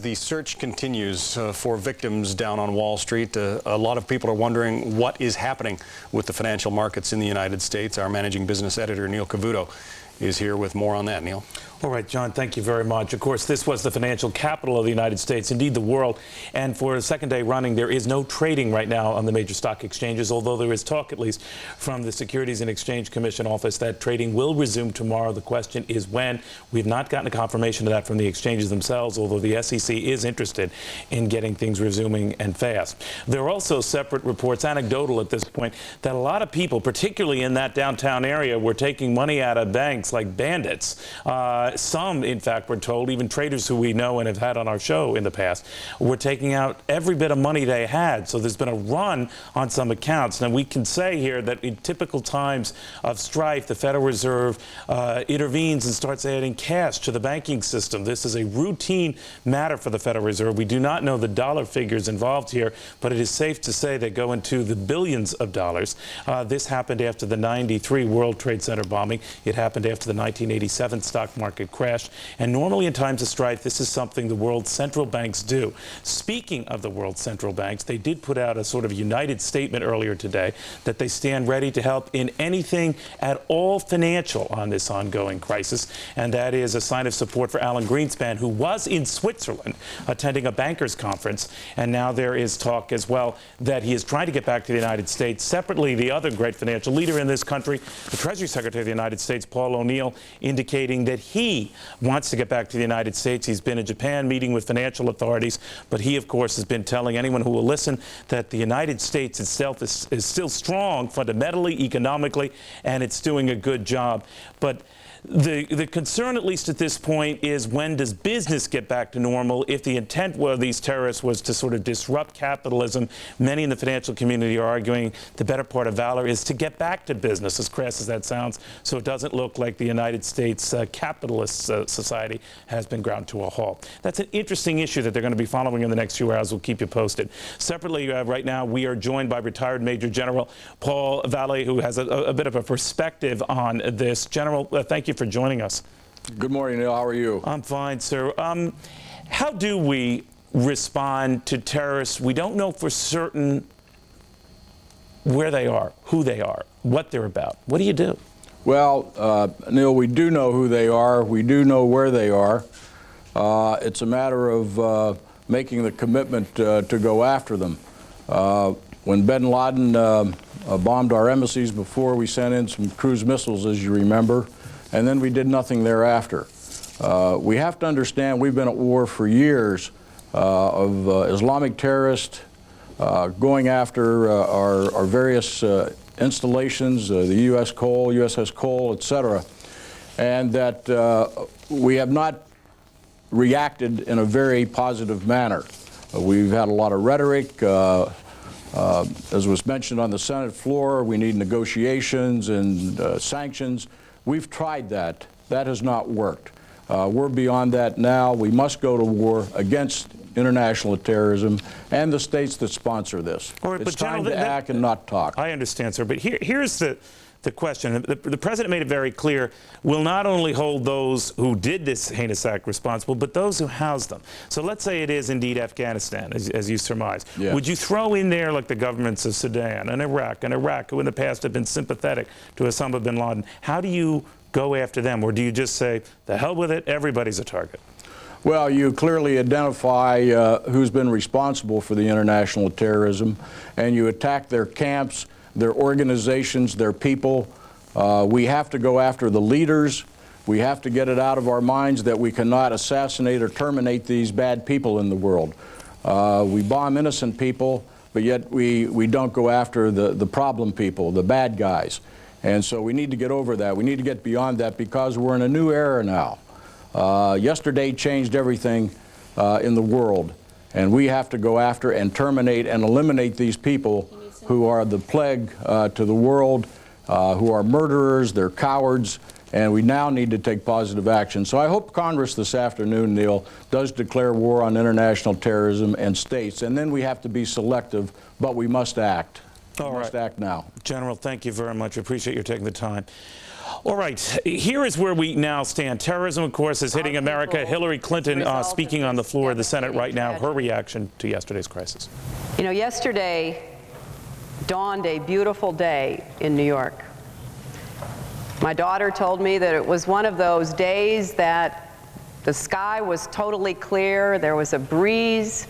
the search continues for victims down on Wall Street, a lot of people are wondering what is happening with the financial markets in the United States. Our managing business editor, Neil Cavuto, is here with more on that. Neil. All right, John, thank you very much. Of course, this was the financial capital of the United States, indeed the world. And for a second day running, there is no trading right now on the major stock exchanges, although there is talk, at least, from the Securities and Exchange Commission office that trading will resume tomorrow. The question is when. We've not gotten a confirmation of that from the exchanges themselves, although the SEC is interested in getting things resuming and fast. There are also separate reports, anecdotal at this point, that a lot of people, particularly in that downtown area, were taking money out of banks like bandits. Some, in fact, were told, even traders who we know and have had on our show in the past, were taking out every bit of money they had. So there's been a run on some accounts. Now, we can say here that in typical times of strife, the Federal Reserve intervenes and starts adding cash to the banking system. This is a routine matter for the Federal Reserve. We do not know the dollar figures involved here, but it is safe to say they go into the billions of dollars. This happened after the '93 World Trade Center bombing. It happened after the 1987 stock market crash. And normally in times of strife, this is something the world's central banks do. Speaking of the world's central banks, they did put out a sort of united statement earlier today that they stand ready to help in anything at all financial on this ongoing crisis. And that is a sign of support for Alan Greenspan, who was in Switzerland attending a bankers conference. And now there is talk as well that he is trying to get back to the United States. Separately, the other great financial leader in this country, the Treasury Secretary of the United States, Paul O'Neill, indicating that he wants to get back to the United States. He's been in Japan meeting with financial authorities, but he, of course, has been telling anyone who will listen that the United States itself is still strong fundamentally, economically, and it's doing a good job. But the concern, at least at this point, is when does business get back to normal? If the intent of these terrorists was to sort of disrupt capitalism, many in the financial community are arguing the better part of valor is to get back to business, as crass as that sounds, so it doesn't look like the United States capitalist society has been ground to a halt. That's an interesting issue that they're going to be following in the next few hours. We'll keep you posted. Separately, right now, we are joined by retired Major General Paul Valle, who has a bit of a perspective on this. General, thank you for joining us. Good morning, Neil. How are you? I'm fine, sir. How do we respond to terrorists? We don't know for certain where they are, who they are, what they're about. What do you do? Well, Neil, we do know who they are. We do know where they are. It's a matter of making the commitment to go after them. When bin Laden bombed our embassies before, we sent in some cruise missiles, as you remember, and then we did nothing thereafter. We have to understand we've been at war for years of Islamic terrorists going after our various installations, the USS Cole, etc., and that we have not reacted in a very positive manner. We've had a lot of rhetoric. As was mentioned on the Senate floor, we need negotiations and sanctions. We've tried that. That has not worked. We're beyond that now. We must go to war against international terrorism and the states that sponsor this. All right, it's but time General, to act and not talk. I understand, sir, but here's the question. The President made it very clear, we'll not only hold those who did this heinous act responsible, but those who housed them. So let's say it is indeed Afghanistan, as you surmise. Yeah. Would you throw in there like the governments of Sudan and Iraq, who in the past have been sympathetic to Osama bin Laden? How do you go after them? Or do you just say, the hell with it, everybody's a target? Well, you clearly identify who's been responsible for the international terrorism, and you attack their camps, their organizations, their people. We have to go after the leaders. We have to get it out of our minds that we cannot assassinate or terminate these bad people in the world. We bomb innocent people, but yet we don't go after the problem people, the bad guys. And so we need to get over that. We need to get beyond that because we're in a new era now. Yesterday changed everything in the world, and we have to go after and terminate and eliminate these people who are the plague to the world, who are murderers, they're cowards, and we now need to take positive action. So I hope Congress this afternoon, Neil, does declare war on international terrorism and states, and then we have to be selective, but we must act. We must act now. General, thank you very much. I appreciate you taking the time. All right, here is where we now stand. Terrorism, of course, is hitting America. Hillary Clinton speaking on the floor of the Senate right now. Her reaction to yesterday's crisis. You know, yesterday dawned a beautiful day in New York. My daughter told me that it was one of those days that the sky was totally clear, there was a breeze,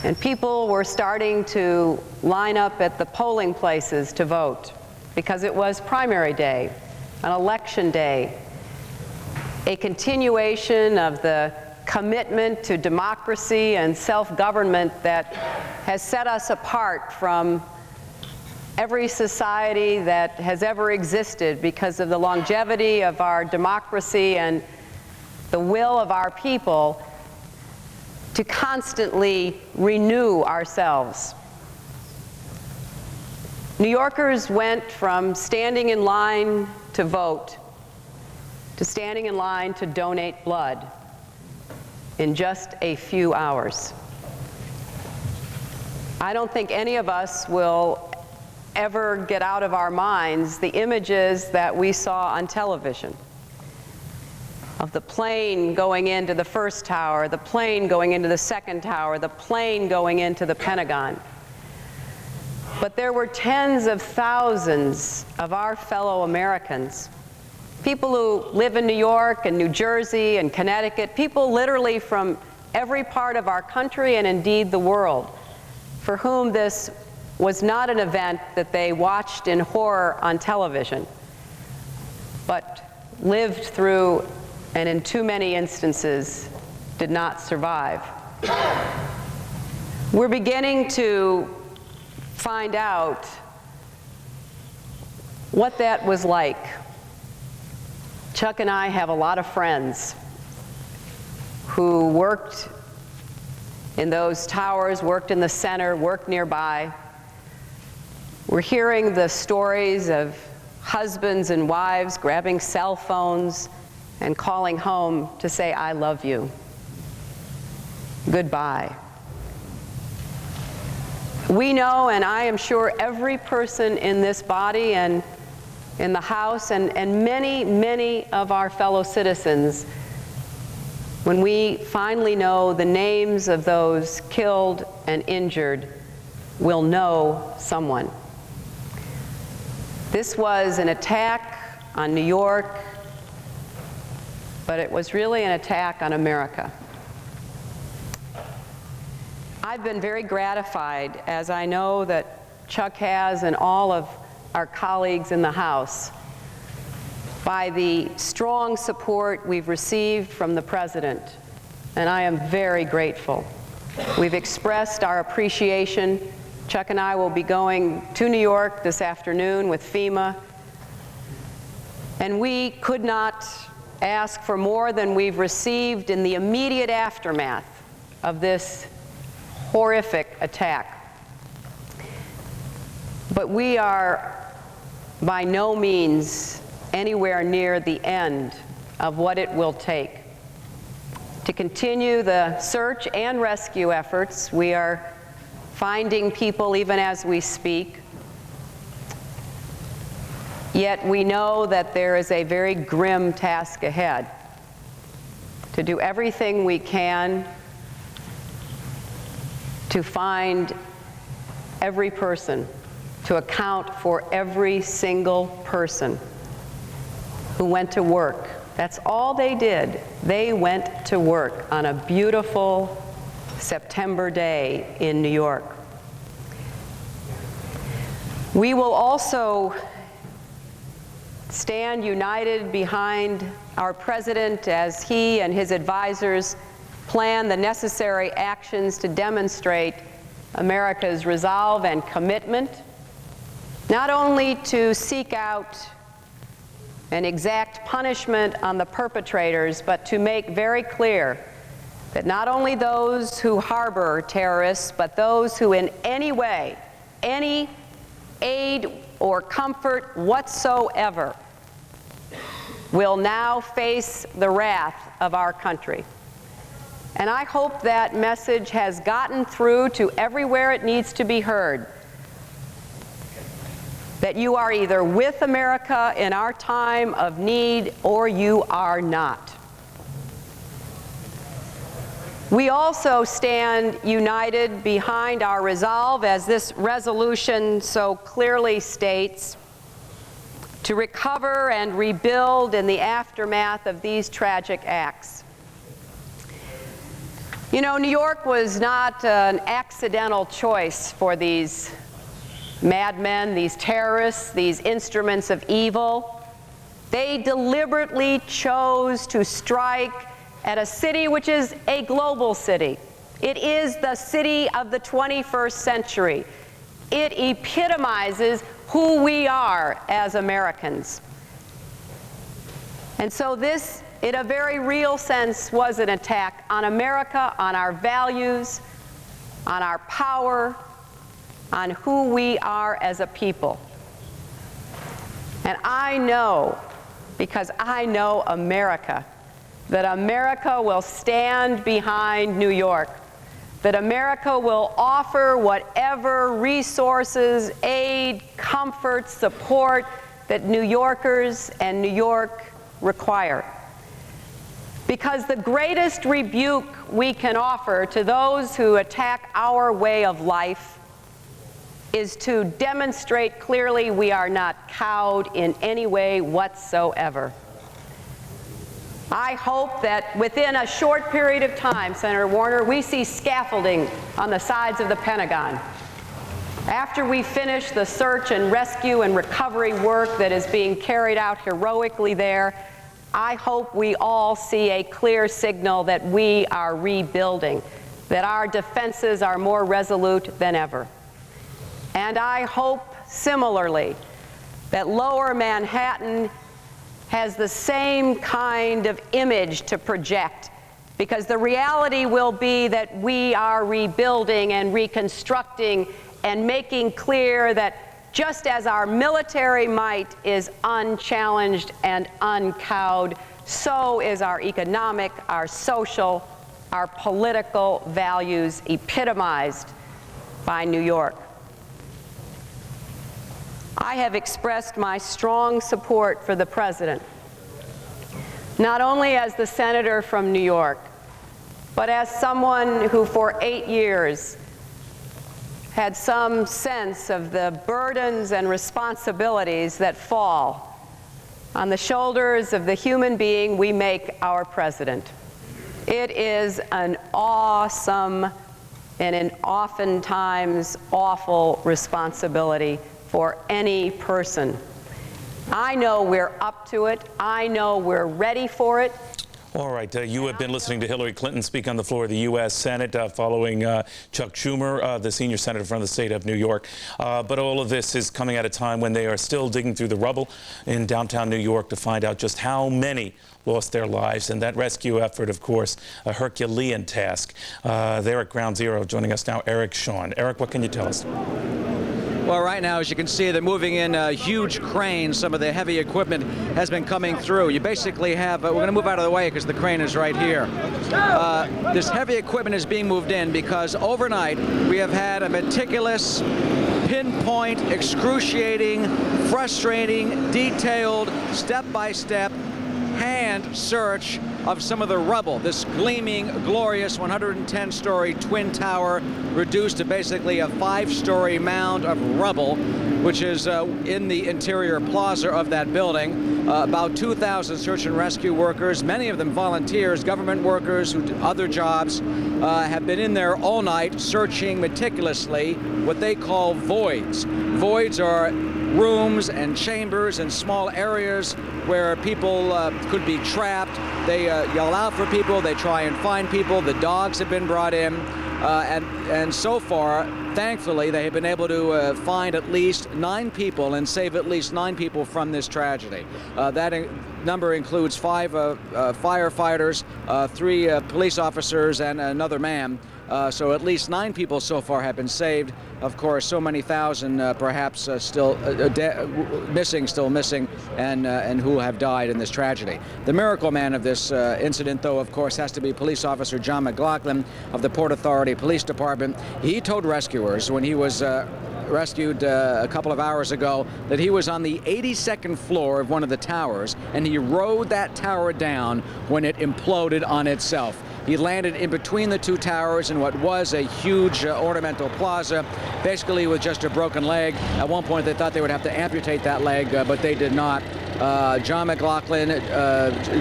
and people were starting to line up at the polling places to vote because it was primary day, an election day, a continuation of the commitment to democracy and self-government that has set us apart from every society that has ever existed because of the longevity of our democracy and the will of our people to constantly renew ourselves. New Yorkers went from standing in line to vote to standing in line to donate blood in just a few hours. I don't think any of us will ever get out of our minds the images that we saw on television of the plane going into the first tower, the plane going into the second tower, the plane going into the Pentagon. But there were tens of thousands of our fellow Americans, people who live in New York and New Jersey and Connecticut, people literally from every part of our country and indeed the world, for whom this was not an event that they watched in horror on television, but lived through and in too many instances did not survive. We're beginning to find out what that was like. Chuck and I have a lot of friends who worked in those towers, worked in the center, worked nearby. We're hearing the stories of husbands and wives grabbing cell phones and calling home to say, "I love you. Goodbye." We know, and I am sure every person in this body and in the House and many, many of our fellow citizens, when we finally know the names of those killed and injured, will know someone. This was an attack on New York, but it was really an attack on America. I've been very gratified, as I know that Chuck has and all of our colleagues in the House, by the strong support we've received from the President, and I am very grateful. We've expressed our appreciation. Chuck and I will be going to New York this afternoon with FEMA, and we could not ask for more than we've received in the immediate aftermath of this horrific attack. But we are by no means anywhere near the end of what it will take to continue the search and rescue efforts. We are finding people even as we speak. Yet we know that there is a very grim task ahead to do everything we can to find every person, to account for every single person who went to work. That's all they did. They went to work on a beautiful September day in New York. We will also stand united behind our President as he and his advisors plan the necessary actions to demonstrate America's resolve and commitment, not only to seek out and exact punishment on the perpetrators, but to make very clear that not only those who harbor terrorists, but those who in any way, any aid or comfort whatsoever, will now face the wrath of our country. And I hope that message has gotten through to everywhere it needs to be heard, that you are either with America in our time of need or you are not. We also stand united behind our resolve, as this resolution so clearly states, to recover and rebuild in the aftermath of these tragic acts. You know, New York was not an accidental choice for these madmen, these terrorists, these instruments of evil. They deliberately chose to strike at a city which is a global city. It is the city of the 21st century. It epitomizes who we are as Americans. And so this, in a very real sense, was an attack on America, on our values, on our power, on who we are as a people. And I know, because I know America, that America will stand behind New York, that America will offer whatever resources, aid, comfort, support that New Yorkers and New York require. Because the greatest rebuke we can offer to those who attack our way of life is to demonstrate clearly we are not cowed in any way whatsoever. I hope that within a short period of time, Senator Warner, we see scaffolding on the sides of the Pentagon. After we finish the search and rescue and recovery work that is being carried out heroically there, I hope we all see a clear signal that we are rebuilding, that our defenses are more resolute than ever. And I hope, similarly, that Lower Manhattan has the same kind of image to project, because the reality will be that we are rebuilding and reconstructing and making clear that just as our military might is unchallenged and uncowed, so is our economic, our social, our political values epitomized by New York. I have expressed my strong support for the President, not only as the senator from New York, but as someone who for 8 years had some sense of the burdens and responsibilities that fall on the shoulders of the human being we make our president. It is an awesome and an oftentimes awful responsibility for any person. I know we're up to it. I know we're ready for it. All right, you have been listening to Hillary Clinton speak on the floor of the U.S. Senate following Chuck Schumer, the senior senator from the state of New York. But all of this is coming at a time when they are still digging through the rubble in downtown New York to find out just how many lost their lives. And that rescue effort, of course, a Herculean task. They're at Ground Zero. Joining us now, Eric Shawn. Eric, what can you tell us? Well, right now, as you can see, they're moving in huge cranes. Some of the heavy equipment has been coming through. You basically have, we're going to move out of the way because the crane is right here. This heavy equipment is being moved in because overnight we have had a meticulous, pinpoint, excruciating, frustrating, detailed, step-by-step hand search of some of the rubble. This gleaming, glorious 110-story twin tower reduced to basically a 5-story mound of rubble, which is in the interior plaza of that building. About 2,000 search and rescue workers, many of them volunteers, government workers who do other jobs, have been in there all night searching meticulously what they call voids. Voids are rooms and chambers and small areas where people could be trapped. They yell out for people, they try and find people. The dogs have been brought in, and so far, thankfully, they have been able to find at least 9 people and save at least 9 people from this tragedy. That number includes 5 firefighters, 3 police officers, and another man. So at least 9 people so far have been saved. Of course, so many thousand perhaps still missing, and who have died in this tragedy. The miracle man of this incident, though, of course, has to be police officer John McLaughlin of the Port Authority Police Department. He told rescuers when he was rescued a couple of hours ago that he was on the 82nd floor of one of the towers, and he rode that tower down when it imploded on itself. He landed in between the two towers in what was a huge ornamental plaza, basically with just a broken leg. At one point, they thought they would have to amputate that leg, but they did not. John McLaughlin,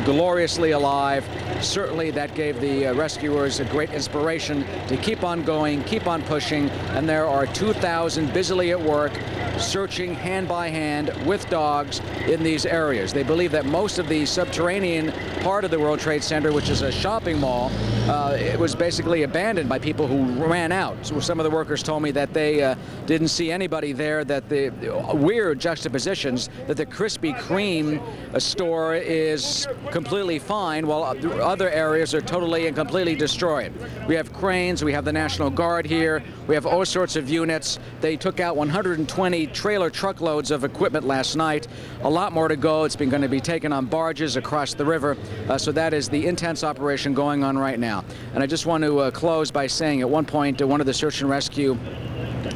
gloriously alive. Certainly that gave the rescuers a great inspiration to keep on going, keep on pushing, and there are 2,000 busily at work searching hand by hand with dogs in these areas. They believe that most of the subterranean part of the World Trade Center, which is a shopping mall, it was basically abandoned by people who ran out. So some of the workers told me that they didn't see anybody there, that the weird juxtapositions, that the Krispy Kreme store is completely fine while other areas are totally and completely destroyed. We have cranes, we have the National Guard here, we have all sorts of units. They took out 120 trailer truckloads of equipment last night. A lot more to go. It's been going to be taken on barges across the river. So that is the intense operation going on right now. And I just want to close by saying at one point one of the search and rescue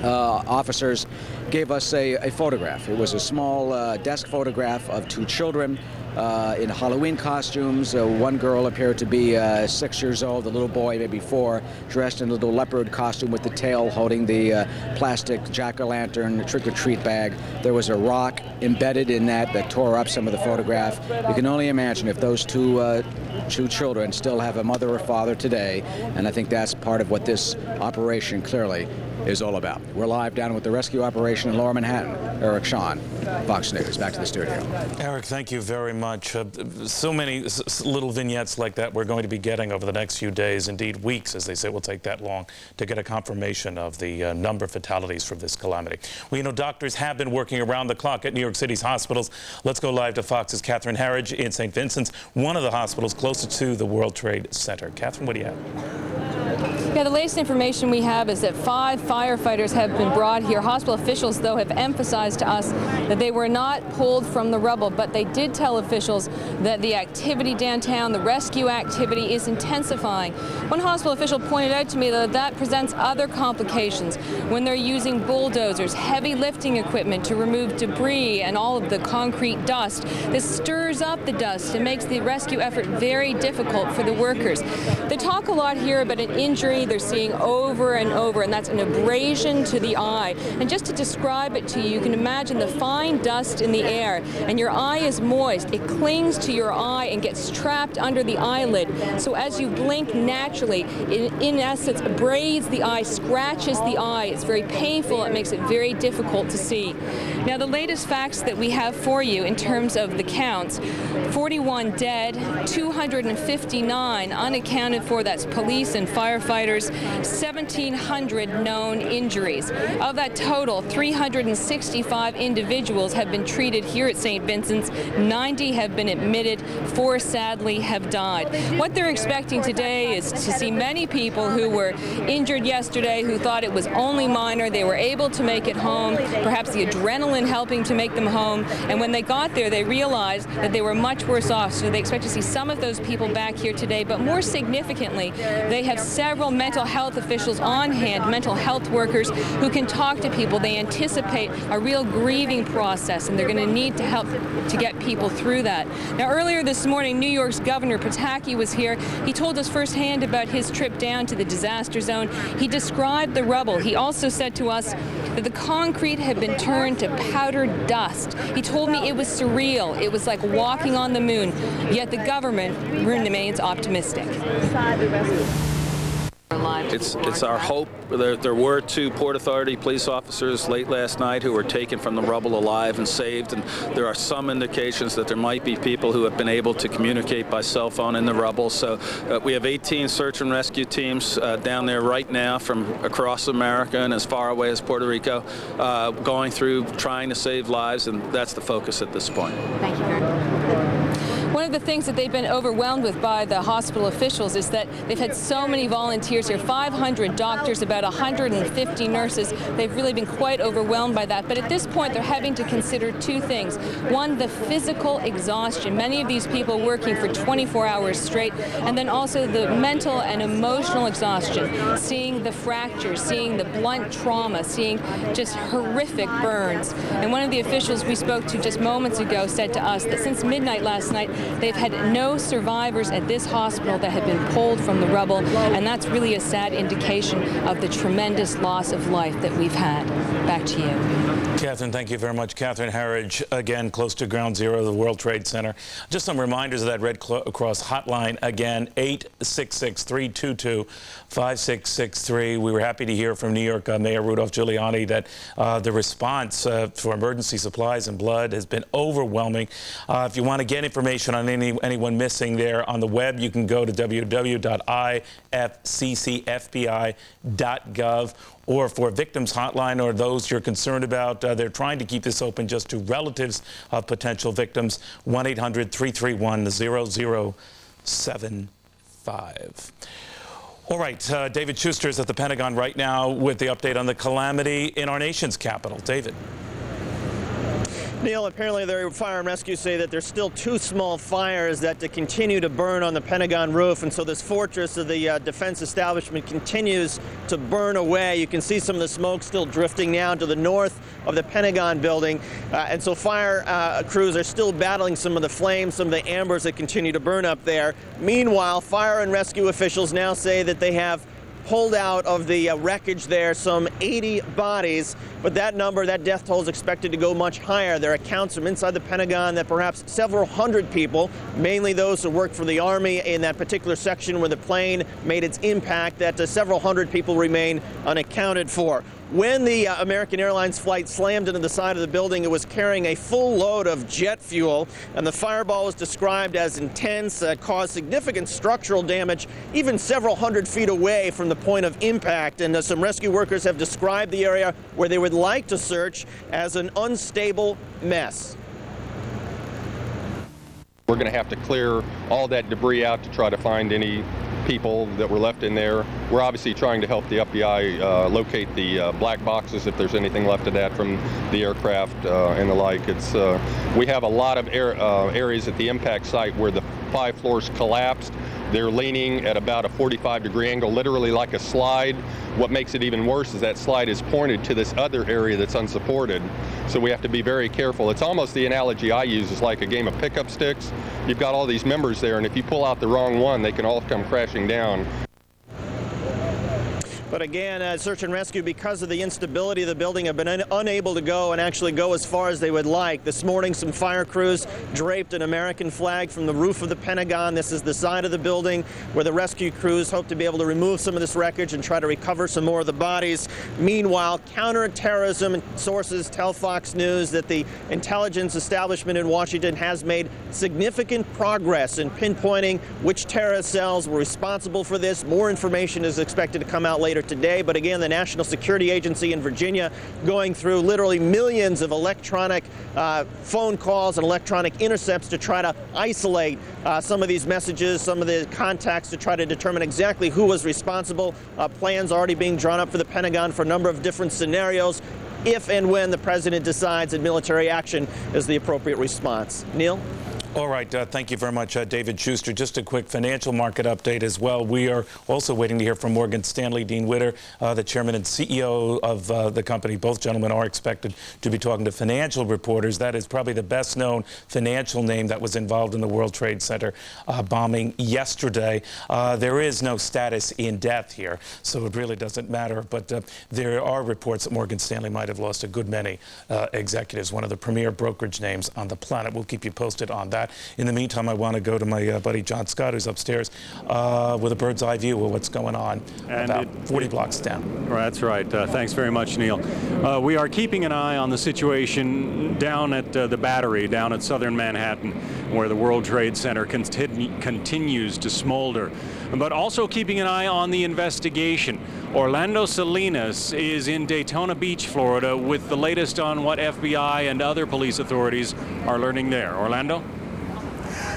officers gave us a photograph. It was a small desk photograph of two children in Halloween costumes. One girl appeared to be 6 years old, the little boy maybe 4, dressed in a little leopard costume with the tail, holding the plastic jack-o'-lantern trick-or-treat bag. There was a rock embedded in that tore up some of the photograph. You can only imagine if those two children still have a mother or father today, and I think that's part of what this operation clearly is all about. We're live down with the rescue operation in Lower Manhattan. Eric Shawn, Fox News. Back to the studio. Eric, thank you very much. So many little vignettes like that we're going to be getting over the next few days, indeed weeks, as they say. It will take that long to get a confirmation of the number of fatalities from this calamity. Well, you know, doctors have been working around the clock at New York City's hospitals. Let's go live to Fox's Catherine Harridge in St. Vincent's, one of the hospitals closer to the World Trade Center. Catherine, what do you have? Yeah, the latest information we have is that 5 firefighters have been brought here. Hospital officials, though, have emphasized to us that they were not pulled from the rubble, but they did tell officials that the activity downtown, the rescue activity, is intensifying. One hospital official pointed out to me that presents other complications when they're using bulldozers, heavy lifting equipment to remove debris and all of the concrete dust. This stirs up the dust and makes the rescue effort very difficult for the workers. They talk a lot here about an injury they're seeing over and over, and that's an abrasion to the eye. And just to describe it to you, you can imagine the fine dust in the air, and your eye is moist. It clings to your eye and gets trapped under the eyelid. So as you blink naturally, it, in essence, abrades the eye, scratches the eye. It's very painful. It makes it very difficult to see. Now, the latest facts that we have for you in terms of the counts: 41 dead, 259 unaccounted for. That's police and firefighters. 1,700 known injuries. Of that total, 365 individuals have been treated here at St. Vincent's. 90 have been admitted. 4 sadly have died. What they're expecting today is to see many people who were injured yesterday, who thought it was only minor. They were able to make it home, perhaps the adrenaline helping to make them home. And when they got there, they realized that they were much worse off. So they expect to see some of those people back here today. But more significantly, they have several mental health officials on hand, mental health workers who can talk to people. They anticipate a real grieving process, and they're going to need to help to get people through that. Now, earlier this morning, New York's Governor Pataki was here. He told us firsthand about his trip down to the disaster zone. He described the rubble. He also said to us that the concrete had been turned to powdered dust. He told me it was surreal. It was like walking on the moon. Yet the government remains optimistic. It's our hope. There were 2 Port Authority police officers late last night who were taken from the rubble alive and saved, and there are some indications that there might be people who have been able to communicate by cell phone in the rubble. So we have 18 search and rescue teams down there right now from across America and as far away as Puerto Rico, going through trying to save lives, and that's the focus at this point. Thank you very much. One of the things that they've been overwhelmed with by the hospital officials is that they've had so many volunteers here, 500 doctors, about 150 nurses. They've really been quite overwhelmed by that. But at this point, they're having to consider 2 things. One, the physical exhaustion. Many of these people working for 24 hours straight. And then also the mental and emotional exhaustion, seeing the fractures, seeing the blunt trauma, seeing just horrific burns. And one of the officials we spoke to just moments ago said to us that since midnight last night, They've had no survivors at this hospital that have been pulled from the rubble, and that's really a sad indication of the tremendous loss of life that we've had. Back to you. Catherine, thank you very much. Catherine Harridge, again, close to ground zero of the World Trade Center. Just some reminders of that Red Cross hotline. Again, 866-322-5663. We were happy to hear from New York Mayor Rudolph Giuliani that the response for emergency supplies and blood has been overwhelming. If you want to get information on anyone missing there on the web, you can go to www.ifccfbi.gov. Or for victims hotline or those you're concerned about, they're trying to keep this open just to relatives of potential victims, 1-800-331-0075. All right, David Schuster is at the Pentagon right now with the update on the calamity in our nation's capital. David. Neil, apparently their fire and rescue say that there's still 2 small fires that continue to burn on the Pentagon roof, and so this fortress of the defense establishment continues to burn away. You can see some of the smoke still drifting down to the north of the Pentagon building, and so fire crews are still battling some of the flames, some of the embers that continue to burn up there. Meanwhile, fire and rescue officials now say that they have pulled out of the wreckage there some 80 bodies, but that number, that death toll, is expected to go much higher. There are accounts from inside the Pentagon that perhaps several hundred people, mainly those who worked for the Army in that particular section where the plane made its impact, that several hundred people remain unaccounted for. When the American Airlines flight slammed into the side of the building, it was carrying a full load of jet fuel, and the fireball was described as intense, caused significant structural damage, even several hundred feet away from the point of impact. And some rescue workers have described the area where they would like to search as an unstable mess. We're going to have to clear all that debris out to try to find any people that were left in there. We're obviously trying to help the FBI locate the black boxes if there's anything left of that from the aircraft and the like. We have a lot of areas at the impact site where the 5 floors collapsed. They're leaning at about a 45-degree angle, literally like a slide. What makes it even worse is that slide is pointed to this other area that's unsupported. So we have to be very careful. It's almost the analogy I use is like a game of pickup sticks. You've got all these members there, and if you pull out the wrong one, they can all come crashing down. But again, search and rescue, because of the instability of the building, have been unable to go and actually go as far as they would like. This morning, some fire crews draped an American flag from the roof of the Pentagon. This is the side of the building where the rescue crews hope to be able to remove some of this wreckage and try to recover some more of the bodies. Meanwhile, counterterrorism sources tell Fox News that the intelligence establishment in Washington has made significant progress in pinpointing which terrorist cells were responsible for this. More information is expected to come out later today, but again, the National Security Agency in Virginia going through literally millions of electronic phone calls and electronic intercepts to try to isolate some of these messages, some of the contacts, to try to determine exactly who was responsible. Plans already being drawn up for the Pentagon for a number of different scenarios if and when the president decides that military action is the appropriate response. Neil? All right. Thank you very much, David Schuster. Just a quick financial market update as well. We are also waiting to hear from Morgan Stanley. Dean Witter, the chairman and CEO of the company. Both gentlemen are expected to be talking to financial reporters. That is probably the best known financial name that was involved in the World Trade Center bombing yesterday. There is no status in death here, so it really doesn't matter. But there are reports that Morgan Stanley might have lost a good many executives, one of the premier brokerage names on the planet. We'll keep you posted on that. In the meantime, I want to go to my buddy John Scott, who's upstairs, with a bird's eye view of what's going on about 40 blocks down. That's right. Thanks very much, Neil. We are keeping an eye on the situation down at the Battery, down at southern Manhattan, where the World Trade Center continues to smolder, but also keeping an eye on the investigation. Orlando Salinas is in Daytona Beach, Florida, with the latest on what FBI and other police authorities are learning there. Orlando?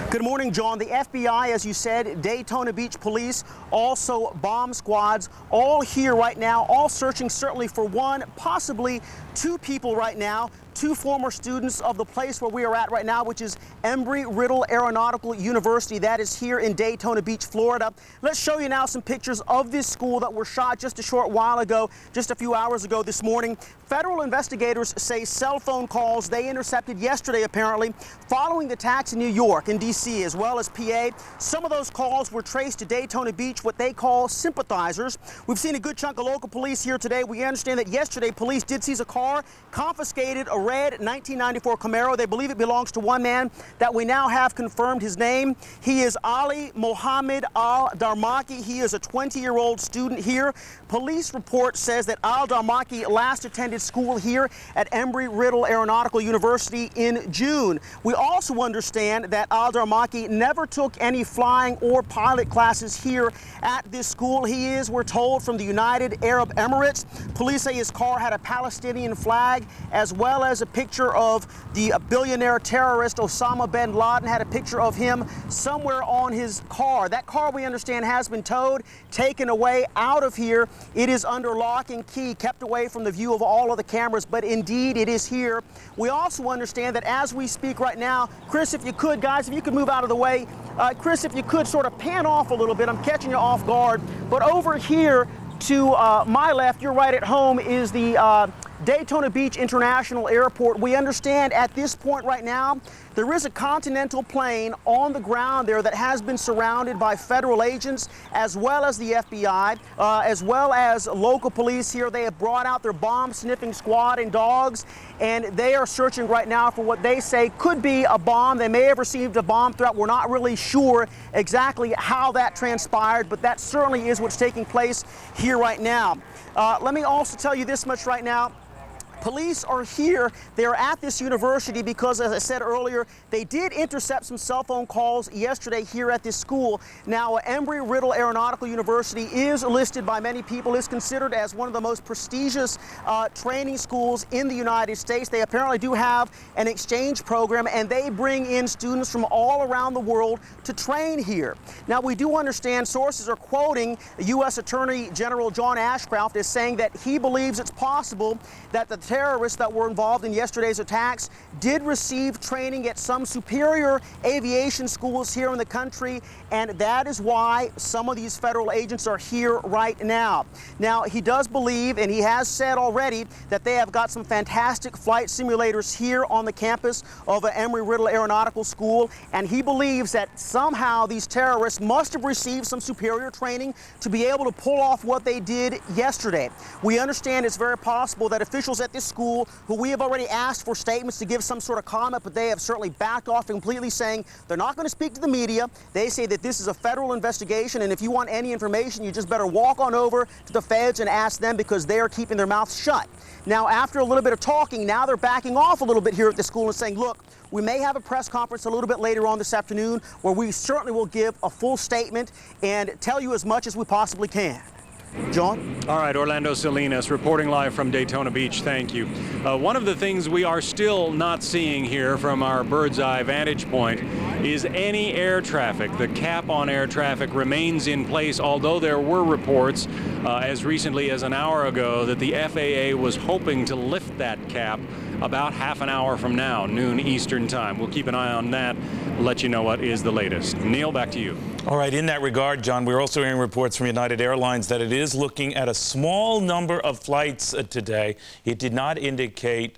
Good morning, John. The FBI, as you said, Daytona Beach Police, also bomb squads, all here right now, all searching certainly for one, possibly 2 people right now, 2 former students of the place where we are at right now, which is Embry-Riddle Aeronautical University. That is here in Daytona Beach, Florida. Let's show you now some pictures of this school that were shot just a short while ago, just a few hours ago this morning. Federal investigators say cell phone calls they intercepted yesterday, apparently, following the attacks in New York and D.C. D.C. as well as PA. Some of those calls were traced to Daytona Beach, what they call sympathizers. We've seen a good chunk of local police here today. We understand that yesterday police did seize a car, confiscated a red 1994 Camaro. They believe it belongs to one man that we now have confirmed his name. He is Ali Mohammed Al-Darmaki. He is a 20-year-old student here. Police report says that Al-Darmaki last attended school here at Embry-Riddle Aeronautical University in June. We also understand that Al-Darmaki never took any flying or pilot classes here at this school. He is, we're told, from the United Arab Emirates. Police say his car had a Palestinian flag as well as a picture of the billionaire terrorist Osama bin Laden, had a picture of him somewhere on his car. That car, we understand, has been towed, taken away out of here. It is under lock and key, kept away from the view of all of the cameras, but indeed it is here. We also understand that as we speak right now, Chris, if you could, guys, if you could move out of the way. Chris, if you could sort of pan off a little bit. I'm catching you off guard. But over here to my left, you're right at home, is the Daytona Beach International Airport. We understand at this point right now, there is a Continental plane on the ground there that has been surrounded by federal agents as well as the FBI, as well as local police here. They have brought out their bomb-sniffing squad and dogs, and they are searching right now for what they say could be a bomb. They may have received a bomb threat. We're not really sure exactly how that transpired, but that certainly is what's taking place here right now. Let me also tell you this much right now. Police are here. They are at this university because, as I said earlier, they did intercept some cell phone calls yesterday here at this school. Now, Embry-Riddle Aeronautical University is listed by many people, is considered as one of the most prestigious training schools in the United States. They apparently do have an exchange program, and they bring in students from all around the world to train here. Now, we do understand sources are quoting U.S. Attorney General John Ashcroft as saying that he believes it's possible that the terrorists that were involved in yesterday's attacks did receive training at some superior aviation schools here in the country, and that is why some of these federal agents are here right now. Now, he does believe, and he has said already, that they have got some fantastic flight simulators here on the campus of Embry-Riddle Aeronautical School, and he believes that somehow these terrorists must have received some superior training to be able to pull off what they did yesterday. We understand it's very possible that officials at this school, who we have already asked for statements to give some sort of comment, but they have certainly backed off completely, saying they're not going to speak to the media. They say that this is a federal investigation, and if you want any information, you just better walk on over to the feds and ask them, because they are keeping their mouths shut. Now, after a little bit of talking, now they're backing off a little bit here at the school and saying, look, we may have a press conference a little bit later on this afternoon where we certainly will give a full statement and tell you as much as we possibly can. John? All right, Orlando Salinas reporting live from Daytona Beach. Thank you. One of the things we are still not seeing here from our bird's eye vantage point is any air traffic. The cap on air traffic remains in place, although there were reports as recently as an hour ago that the FAA was hoping to lift that cap about half an hour from now, noon Eastern time. We'll keep an eye on that. We'll let you know what is the latest. Neil, back to you. All right, in that regard, John, we're also hearing reports from United Airlines that it is looking at a small number of flights today. It did not indicate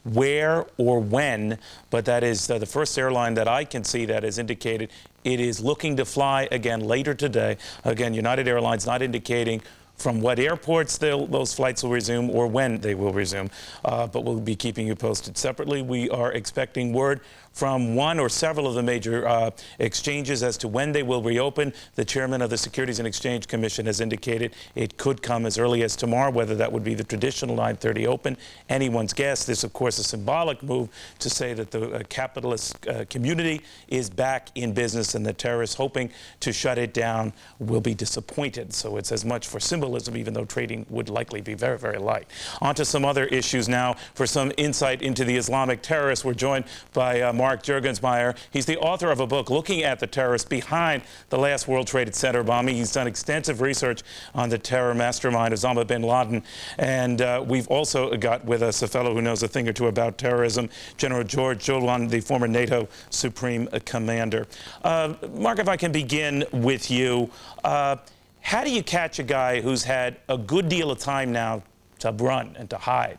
where or when, but that is the first airline that I can see that has indicated it is looking to fly again later today. Again, United Airlines not indicating from what airports those flights will resume or when they will resume, but we'll be keeping you posted separately. We are expecting word from one or several of the major exchanges as to when they will reopen. The chairman of the Securities and Exchange Commission has indicated it could come as early as tomorrow, whether that would be the traditional 9:30 open. Anyone's guess. This, of course, a symbolic move to say that the capitalist community is back in business, and the terrorists hoping to shut it down will be disappointed. So it's as much for symbolism, even though trading would likely be very, very light. On to some other issues now. For some insight into the Islamic terrorists, we're joined by Mark Juergensmeyer. He's the author of a book looking at the terrorists behind the last World Trade Center bombing. He's done extensive research on the terror mastermind Osama bin Laden. And we've also got with us a fellow who knows a thing or two about terrorism, General George Jolan, the former NATO Supreme Commander. Mark, if I can begin with you. How do you catch a guy who's had a good deal of time now to run and to hide?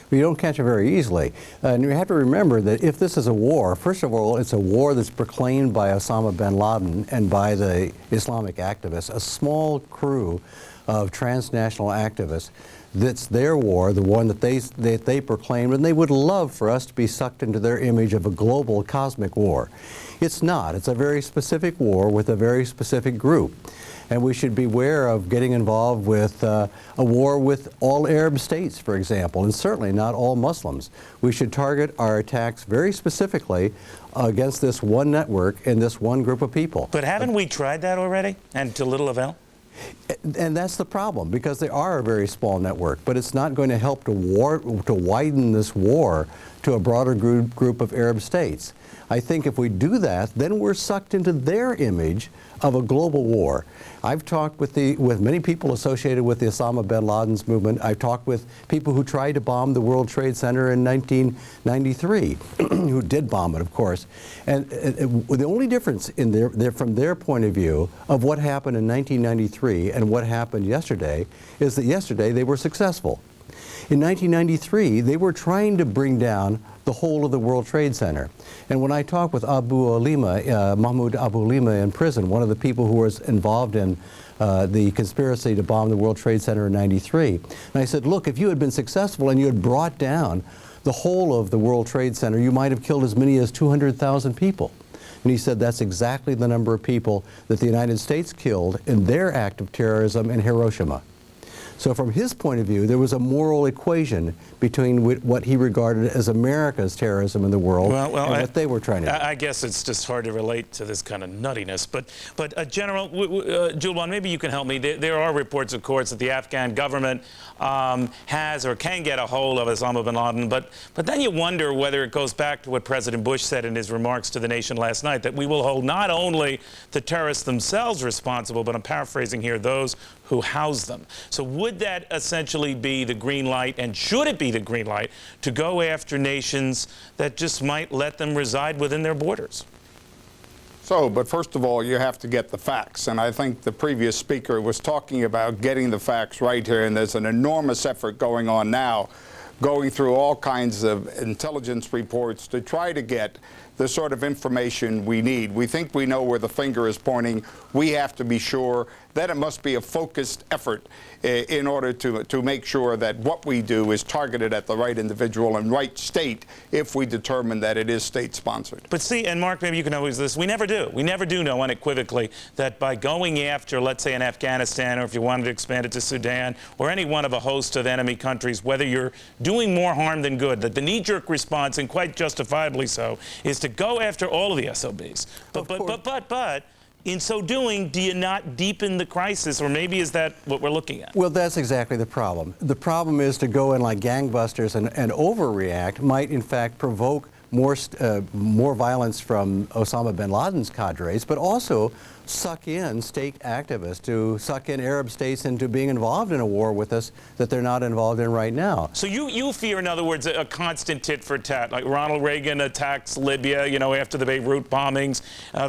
but you don't catch it very easily. And you have to remember that if this is a war, first of all, it's a war that's proclaimed by Osama bin Laden and by the Islamic activists, a small crew of transnational activists. That's their war, the one that they proclaimed, and they would love for us to be sucked into their image of a global cosmic war. It's not. It's a very specific war with a very specific group. And we should beware of getting involved with a war with all Arab states, for example, and certainly not all Muslims. We should target our attacks very specifically against this one network and this one group of people. But haven't we tried that already, and to little avail? And that's the problem, because they are a very small network, but it's not going to help to widen this war to a broader group of Arab states. I think if we do that, then we're sucked into their image of a global war. I've talked with many people associated with the Osama bin Laden's movement. I've talked with people who tried to bomb the World Trade Center in 1993, who did bomb it, of course. And the only difference from their point of view of what happened in 1993 and what happened yesterday is that yesterday they were successful. In 1993, they were trying to bring down the whole of the World Trade Center. And when I talked with Mahmoud Abu Lima in prison, one of the people who was involved in the conspiracy to bomb the World Trade Center in '93, and I said, look, if you had been successful and you had brought down the whole of the World Trade Center, you might have killed as many as 200,000 people. And he said that's exactly the number of people that the United States killed in their act of terrorism in Hiroshima. So from his point of view, there was a moral equation between what he regarded as America's terrorism in the world and what they were trying to do. I guess it's just hard to relate to this kind of nuttiness. But General Julwan, maybe you can help me. There are reports, of course, that the Afghan government has or can get a hold of Osama bin Laden. But then you wonder whether it goes back to what President Bush said in his remarks to the nation last night, that we will hold not only the terrorists themselves responsible, but I'm paraphrasing here, those who house them. So would that essentially be the green light, and should it be the green light, to go after nations that just might let them reside within their borders? So, but first of all, you have to get the facts. And I think the previous speaker was talking about getting the facts right here, and there's an enormous effort going on now, going through all kinds of intelligence reports to try to get the sort of information we need. We think we know where the finger is pointing. We have to be sure that it must be a focused effort in order to make sure that what we do is targeted at the right individual and right state if we determine that it is state-sponsored. But see, and Mark, maybe you can always this, we never do. We never do know unequivocally that by going after, let's say, in Afghanistan, or if you wanted to expand it to Sudan, or any one of a host of enemy countries, whether you're doing more harm than good, that the knee-jerk response, and quite justifiably so, is to go after all of the SOBs. But in so doing, do you not deepen the crisis, or maybe is that what we're looking at? Well, that's exactly the problem. The problem is to go in like gangbusters and overreact might, in fact, provoke more violence from Osama bin Laden's cadres, but also suck in state activists, to suck in Arab states into being involved in a war with us that they're not involved in right now. So you fear, in other words, a constant tit for tat, like Ronald Reagan attacks Libya, you know, after the Beirut bombings,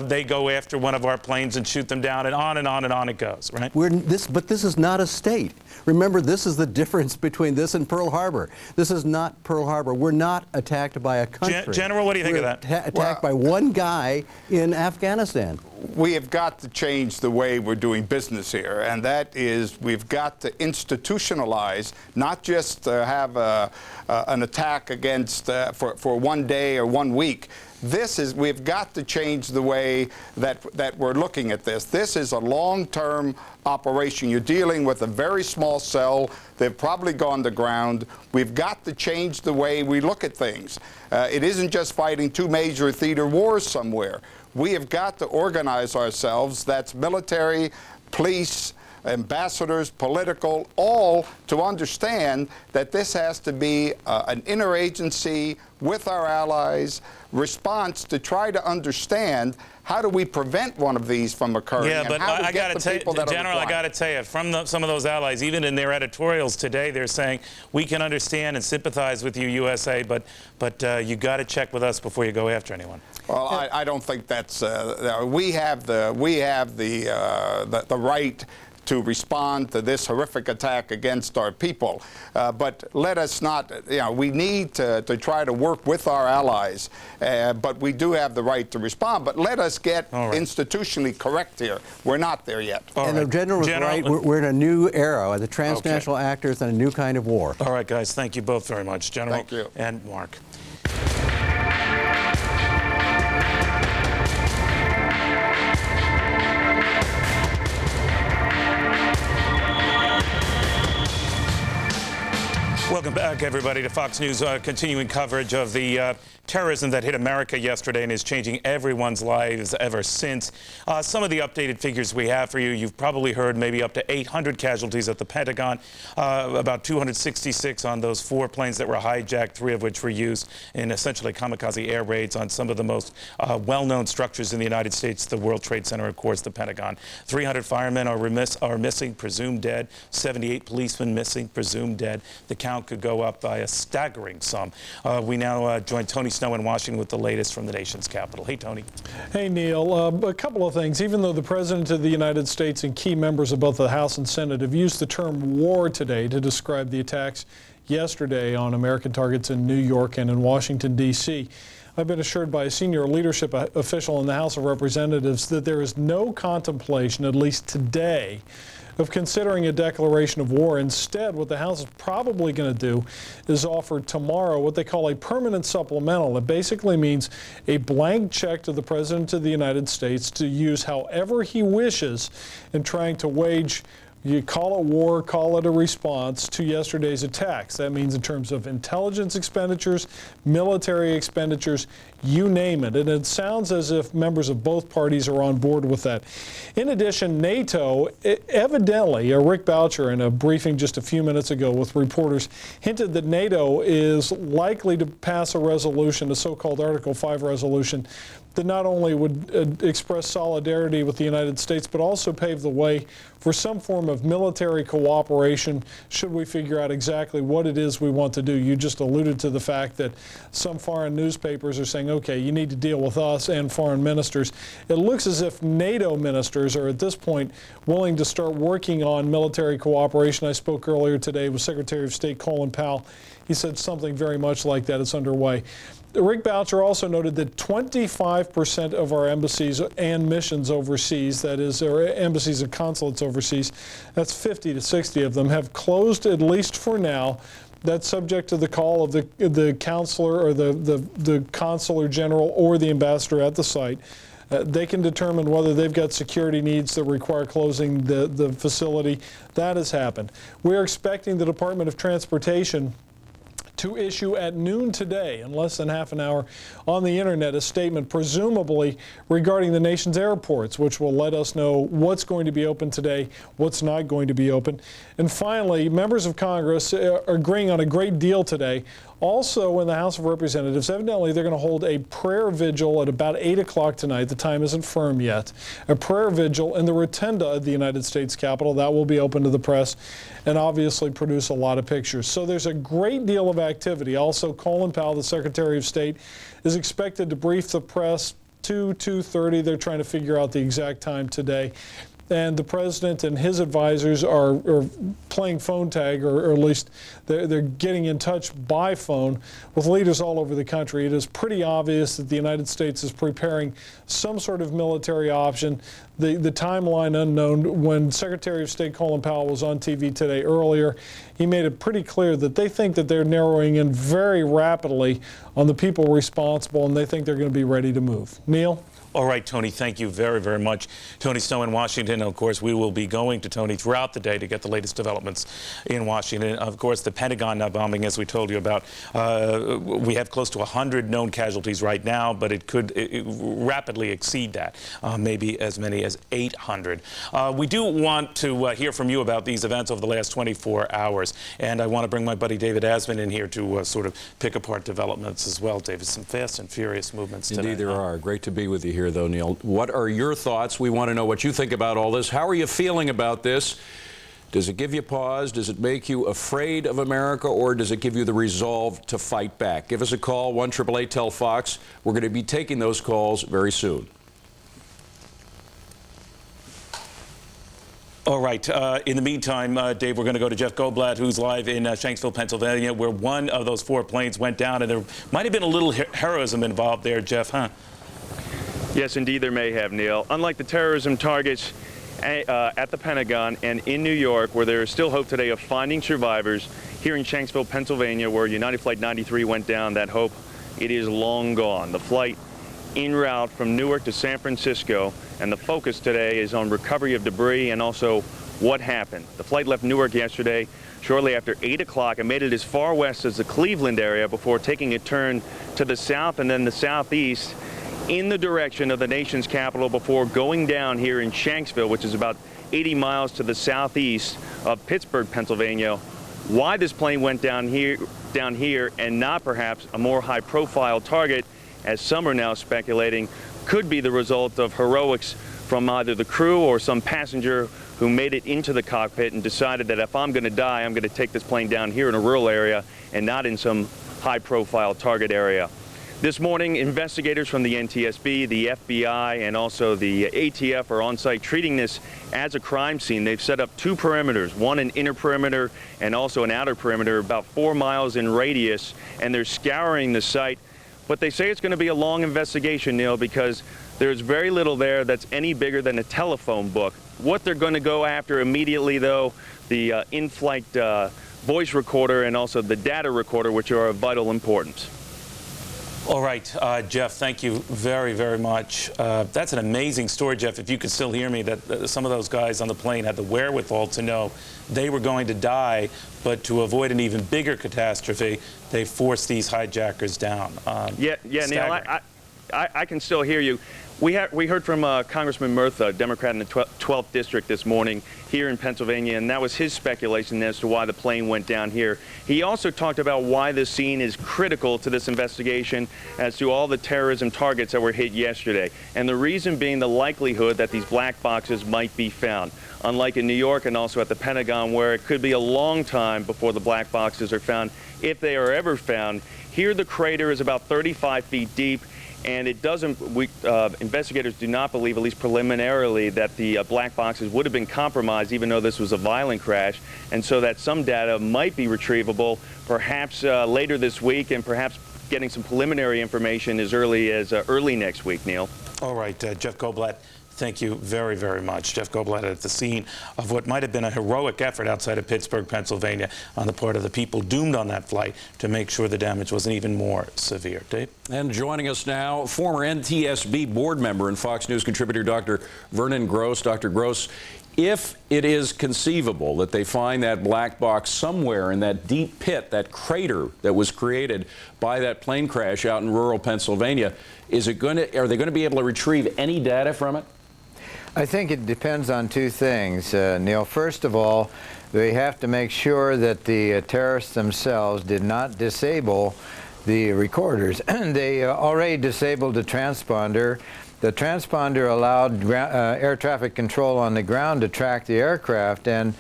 they go after one of our planes and shoot them down, and on and on and on it goes, right? But this is not a state. Remember, this is the difference between this and Pearl Harbor. This is not Pearl Harbor. We're not attacked by a country. General, what do you think of that? Attacked by one guy in Afghanistan. We have got to change the way we're doing business here, and that is we've got to institutionalize, not just have an attack against for one day or 1 week. We've got to change the way that we're looking at this. This is a long-term operation. You're dealing with a very small cell. They've probably gone to ground. We've got to change the way we look at things. It isn't just fighting two major theater wars somewhere. We have got to organize ourselves. That's military, police, ambassadors, political, all to understand that this has to be an interagency with our allies response to try to understand how do we prevent one of these from occurring. Yeah, but I got to tell you, General, I got to tell you, from some of those allies, even in their editorials today, they're saying we can understand and sympathize with you, USA, but you got to check with us before you go after anyone. Well, I don't think that's. We have the right to respond to this horrific attack against our people. But let us not, we need to try to work with our allies, but we do have the right to respond. But let us get institutionally correct here. We're not there yet. And the General was right. We're in a new era. The transnational actors and a new kind of war. All right, guys. Thank you both very much, General Thank you. and Mark. Welcome back, everybody, to Fox News' continuing coverage of the terrorism that hit America yesterday and is changing everyone's lives ever since. Some of the updated figures we have for you, you've probably heard maybe up to 800 casualties at the Pentagon, about 266 on those 4 planes that were hijacked, 3 of which were used in essentially kamikaze air raids on some of the most well-known structures in the United States, the World Trade Center, of course, the Pentagon. 300 firemen are missing, presumed dead. 78 policemen missing, presumed dead. The count could go up by a staggering sum. We now join Tony Snow in Washington with the latest from the nation's capital. Hey, Tony. Hey, Neil. A couple of things. Even though the President of the United States and key members of both the House and Senate have used the term war today to describe the attacks yesterday on American targets in New York and in Washington, D.C., I've been assured by a senior leadership official in the House of Representatives that there is no contemplation, at least today, of considering a declaration of war. Instead, what the House is probably going to do is offer tomorrow what they call a permanent supplemental. It basically means a blank check to the President of the United States to use however he wishes in trying to wage, you call it war, call it a response to yesterday's attacks. That means in terms of intelligence expenditures, military expenditures, you name it. And it sounds as if members of both parties are on board with that. In addition, NATO, evidently, Rick Boucher in a briefing just a few minutes ago with reporters hinted that NATO is likely to pass a resolution, a so-called Article 5 resolution, that not only would express solidarity with the United States, but also pave the way for some form of military cooperation should we figure out exactly what it is we want to do. You just alluded to the fact that some foreign newspapers are saying, okay, you need to deal with us and foreign ministers. It looks as if NATO ministers are at this point willing to start working on military cooperation. I spoke earlier today with Secretary of State Colin Powell. He said something very much like that is underway. Rick Boucher also noted that 25% of our embassies and missions overseas, that is, our embassies and consulates overseas, that's 50 to 60 of them, have closed, at least for now. That's subject to the call of the counselor or the consular general or the ambassador at the site. They can determine whether they've got security needs that require closing the facility. That has happened. We're expecting the Department of Transportation to issue at noon today, in less than half an hour, on the internet a statement presumably regarding the nation's airports, which will let us know what's going to be open today, what's not going to be open. And finally, members of Congress are agreeing on a great deal today. Also in the House of Representatives, evidently they're going to hold a prayer vigil at about 8 o'clock tonight. The time isn't firm yet. A prayer vigil in the rotunda of the United States Capitol. That will be open to the press and obviously produce a lot of pictures. So there's a great deal of activity. Also, Colin Powell, the Secretary of State, is expected to brief the press 2:30. They're trying to figure out the exact time today. And the president and his advisors are playing phone tag, or at least they're getting in touch by phone with leaders all over the country. It is pretty obvious that the United States is preparing some sort of military option. The timeline unknown. When Secretary of State Colin Powell was on TV today earlier, he made it pretty clear that they think that they're narrowing in very rapidly on the people responsible, and they think they're going to be ready to move. Neil? All right, Tony, thank you very, very much. Tony Snow in Washington. Of course, we will be going to Tony throughout the day to get the latest developments in Washington. Of course, the Pentagon bombing, as we told you about, we have close to 100 known casualties right now, but it could rapidly exceed that, maybe as many as 800. We do want to hear from you about these events over the last 24 hours, and I want to bring my buddy David Asman in here to sort of pick apart developments as well. David, some fast and furious movements today. Indeed there are. Great to be with you here, though, Neil. What are your thoughts? We want to know what you think about all this. How are you feeling about this? Does it give you pause? Does it make you afraid of America, or does it give you the resolve to fight back? Give us a call, 1-888-TEL-FOX. We're going to be taking those calls very soon. All right. In the meantime, Dave, we're going to go to Jeff Goldblatt, who's live in Shanksville, Pennsylvania, where one of those 4 planes went down, and there might have been a little heroism involved there, Jeff, huh? Yes, indeed, there may have, Neil. Unlike the terrorism targets at the Pentagon and in New York, where there is still hope today of finding survivors, here in Shanksville, Pennsylvania, where United Flight 93 went down, that hope, it is long gone. The flight en route from Newark to San Francisco, and the focus today is on recovery of debris and also what happened. The flight left Newark yesterday shortly after 8 o'clock and made it as far west as the Cleveland area before taking a turn to the south and then the southeast in the direction of the nation's capital before going down here in Shanksville, which is about 80 miles to the southeast of Pittsburgh, Pennsylvania. Why this plane went down here and not perhaps a more high-profile target, as some are now speculating, could be the result of heroics from either the crew or some passenger who made it into the cockpit and decided that if I'm going to die, I'm going to take this plane down here in a rural area and not in some high-profile target area. This morning, investigators from the NTSB, the FBI, and also the ATF are on site treating this as a crime scene. They've set up 2 perimeters, one an inner perimeter and also an outer perimeter, about 4 miles in radius, and they're scouring the site. But they say it's going to be a long investigation, Neil, because there's very little there that's any bigger than a telephone book. What they're going to go after immediately, though, the in-flight voice recorder and also the data recorder, which are of vital importance. All right, Jeff, thank you very, very much. That's an amazing story, Jeff, if you could still hear me, that some of those guys on the plane had the wherewithal to know they were going to die, but to avoid an even bigger catastrophe, they forced these hijackers down. Yeah, Neil, I can still hear you. We heard from Congressman Murtha, Democrat in the 12th District this morning here in Pennsylvania, and that was his speculation as to why the plane went down here. He also talked about why this scene is critical to this investigation as to all the terrorism targets that were hit yesterday, and the reason being the likelihood that these black boxes might be found. Unlike in New York and also at the Pentagon, where it could be a long time before the black boxes are found, if they are ever found. Here the crater is about 35 feet deep, and it doesn't, investigators do not believe, at least preliminarily, that the black boxes would have been compromised even though this was a violent crash, and so that some data might be retrievable perhaps later this week, and perhaps getting some preliminary information as early as early next week, Neil. All right, Jeff Goldblatt, thank you very, very much. Jeff Goldblatt at the scene of what might have been a heroic effort outside of Pittsburgh, Pennsylvania, on the part of the people doomed on that flight to make sure the damage wasn't even more severe. Dave? And joining us now, former NTSB board member and Fox News contributor Dr. Vernon Gross. Dr. Gross, if it is conceivable that they find that black box somewhere in that deep pit, that crater that was created by that plane crash out in rural Pennsylvania, are they going to be able to retrieve any data from it? I think it depends on 2 things, Neil. First of all, they have to make sure that the terrorists themselves did not disable the recorders. They already disabled the transponder. The transponder allowed air traffic control on the ground to track the aircraft, and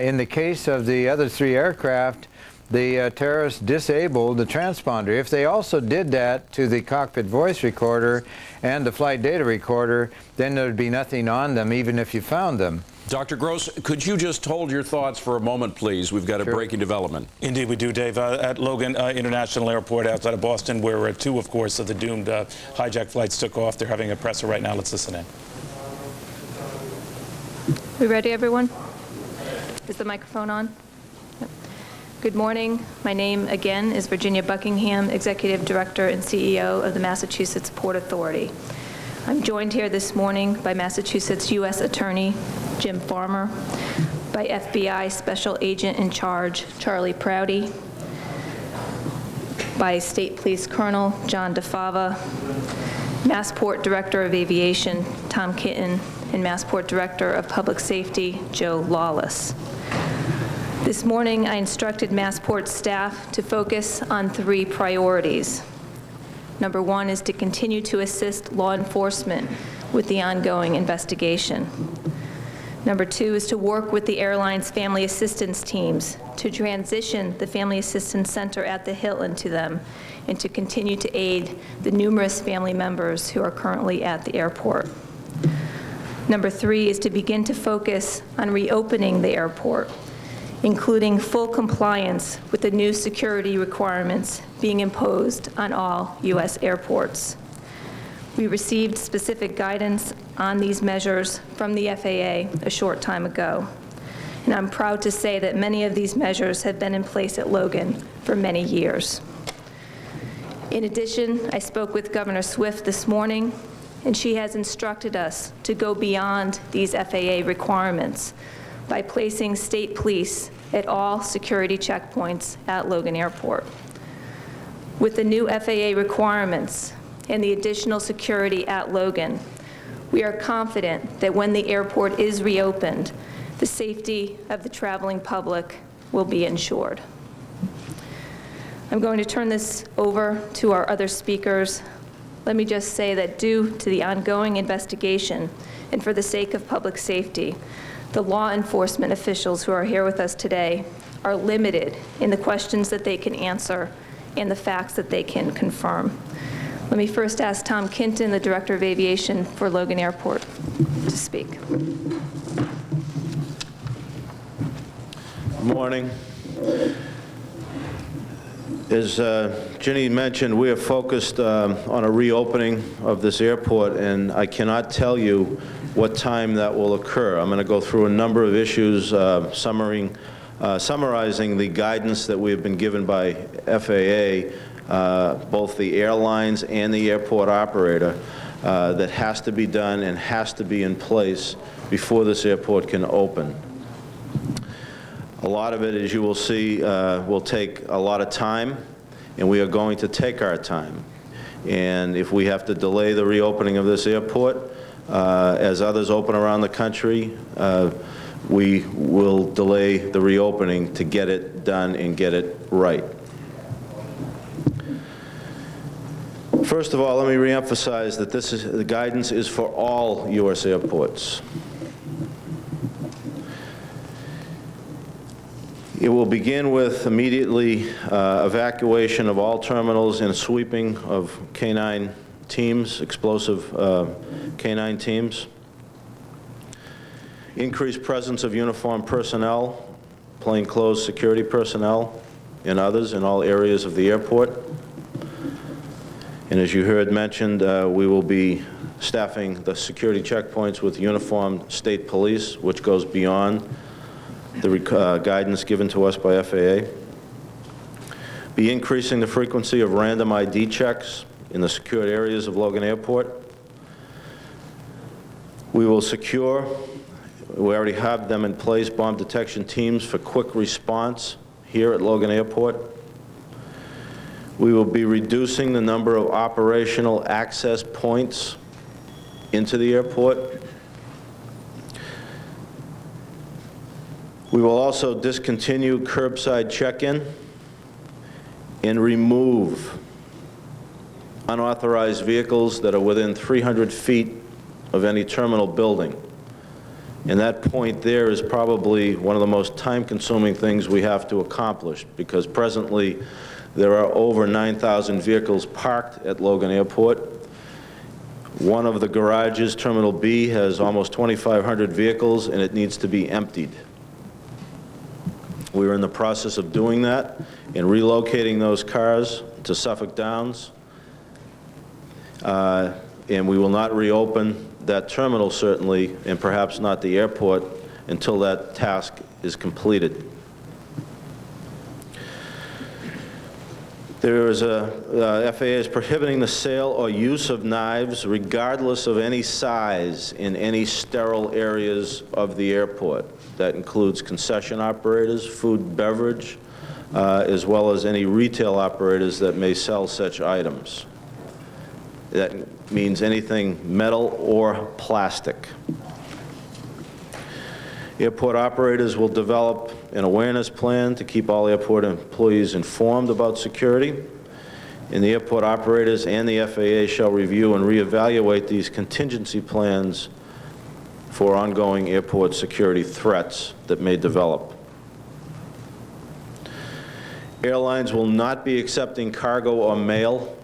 in the case of the other 3 aircraft, the terrorists disabled the transponder. If they also did that to the cockpit voice recorder and the flight data recorder, then there would be nothing on them, even if you found them. Dr. Gross, could you just hold your thoughts for a moment, please? We've got a breaking development. Indeed, we do, Dave. At Logan International Airport outside of Boston, where 2, of course, of the doomed hijack flights took off. They're having a presser right now. Let's listen in. We ready, everyone? Is the microphone on? Yep. Good morning. My name, again, is Virginia Buckingham, Executive Director and CEO of the Massachusetts Port Authority. I'm joined here this morning by Massachusetts U.S. Attorney Jim Farmer, by FBI Special Agent in Charge Charlie Prouty, by State Police Colonel John DeFava, Massport Director of Aviation Tom Kitten, and Massport Director of Public Safety Joe Lawless. This morning, I instructed Massport staff to focus on 3 priorities. Number 1 is to continue to assist law enforcement with the ongoing investigation. Number 2 is to work with the airline's family assistance teams to transition the Family Assistance Center at the Hilton to them and to continue to aid the numerous family members who are currently at the airport. Number 3 is to begin to focus on reopening the airport, including full compliance with the new security requirements being imposed on all U.S. airports. We received specific guidance on these measures from the FAA a short time ago, and I'm proud to say that many of these measures have been in place at Logan for many years. In addition, I spoke with Governor Swift this morning, and she has instructed us to go beyond these FAA requirements by placing state police at all security checkpoints at Logan Airport. With the new FAA requirements and the additional security at Logan, we are confident that when the airport is reopened, the safety of the traveling public will be ensured. I'm going to turn this over to our other speakers. Let me just say that due to the ongoing investigation and for the sake of public safety, the law enforcement officials who are here with us today are limited in the questions that they can answer and the facts that they can confirm. Let me first ask Tom Kinton, the Director of Aviation for Logan Airport, to speak. Good morning. As Ginny mentioned, we are focused on a reopening of this airport, and I cannot tell you what time that will occur. I'm going to go through a number of issues, summarizing the guidance that we have been given by FAA, both the airlines and the airport operator, that has to be done and has to be in place before this airport can open. A lot of it, as you will see, will take a lot of time, and we are going to take our time. And if we have to delay the reopening of this airport, as others open around the country, we will delay the reopening to get it done and get it right. First of all, let me reemphasize that the guidance is for all U.S. airports. It will begin with immediately evacuation of all terminals and sweeping of canine teams, explosive canine teams. Increased presence of uniformed personnel, plainclothes security personnel, and others in all areas of the airport. And as you heard mentioned, we will be staffing the security checkpoints with uniformed state police, which goes beyond the guidance given to us by FAA. Be increasing the frequency of random ID checks in the secured areas of Logan Airport. We will secure, we already have them in place, bomb detection teams for quick response here at Logan Airport. We will be reducing the number of operational access points into the airport. We will also discontinue curbside check-in and remove unauthorized vehicles that are within 300 feet of any terminal building. And that point there is probably one of the most time-consuming things we have to accomplish, because presently there are over 9,000 vehicles parked at Logan Airport. One of the garages, Terminal B, has almost 2,500 vehicles, and it needs to be emptied. We're in the process of doing that and relocating those cars to Suffolk Downs, and we will not reopen that terminal, certainly, and perhaps not the airport, until that task is completed. There is FAA is prohibiting the sale or use of knives, regardless of any size, in any sterile areas of the airport. That includes concession operators, food and beverage, as well as any retail operators that may sell such items. That means anything metal or plastic. Airport operators will develop an awareness plan to keep all airport employees informed about security, and the airport operators and the FAA shall review and reevaluate these contingency plans for ongoing airport security threats that may develop. Airlines will not be accepting cargo or mail.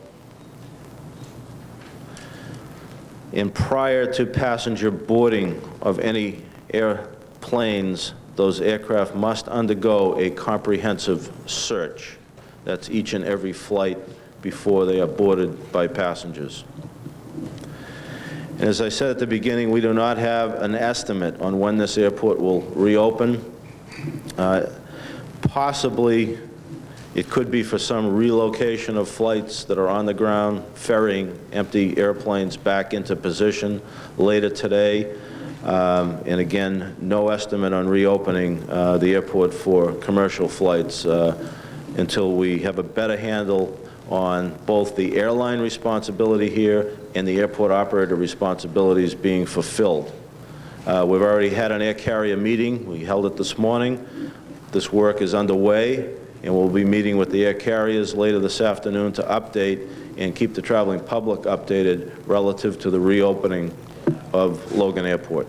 And prior to passenger boarding of any airplanes, those aircraft must undergo a comprehensive search. That's each and every flight before they are boarded by passengers. And as I said at the beginning, we do not have an estimate on when this airport will reopen. Possibly, it could be for some relocation of flights that are on the ground, ferrying empty airplanes back into position later today. And again, no estimate on reopening the airport for commercial flights until we have a better handle on both the airline responsibility here and the airport operator responsibilities being fulfilled. We've already had an air carrier meeting. We held it this morning. This work is underway, and we'll be meeting with the air carriers later this afternoon to update and keep the traveling public updated relative to the reopening of Logan Airport.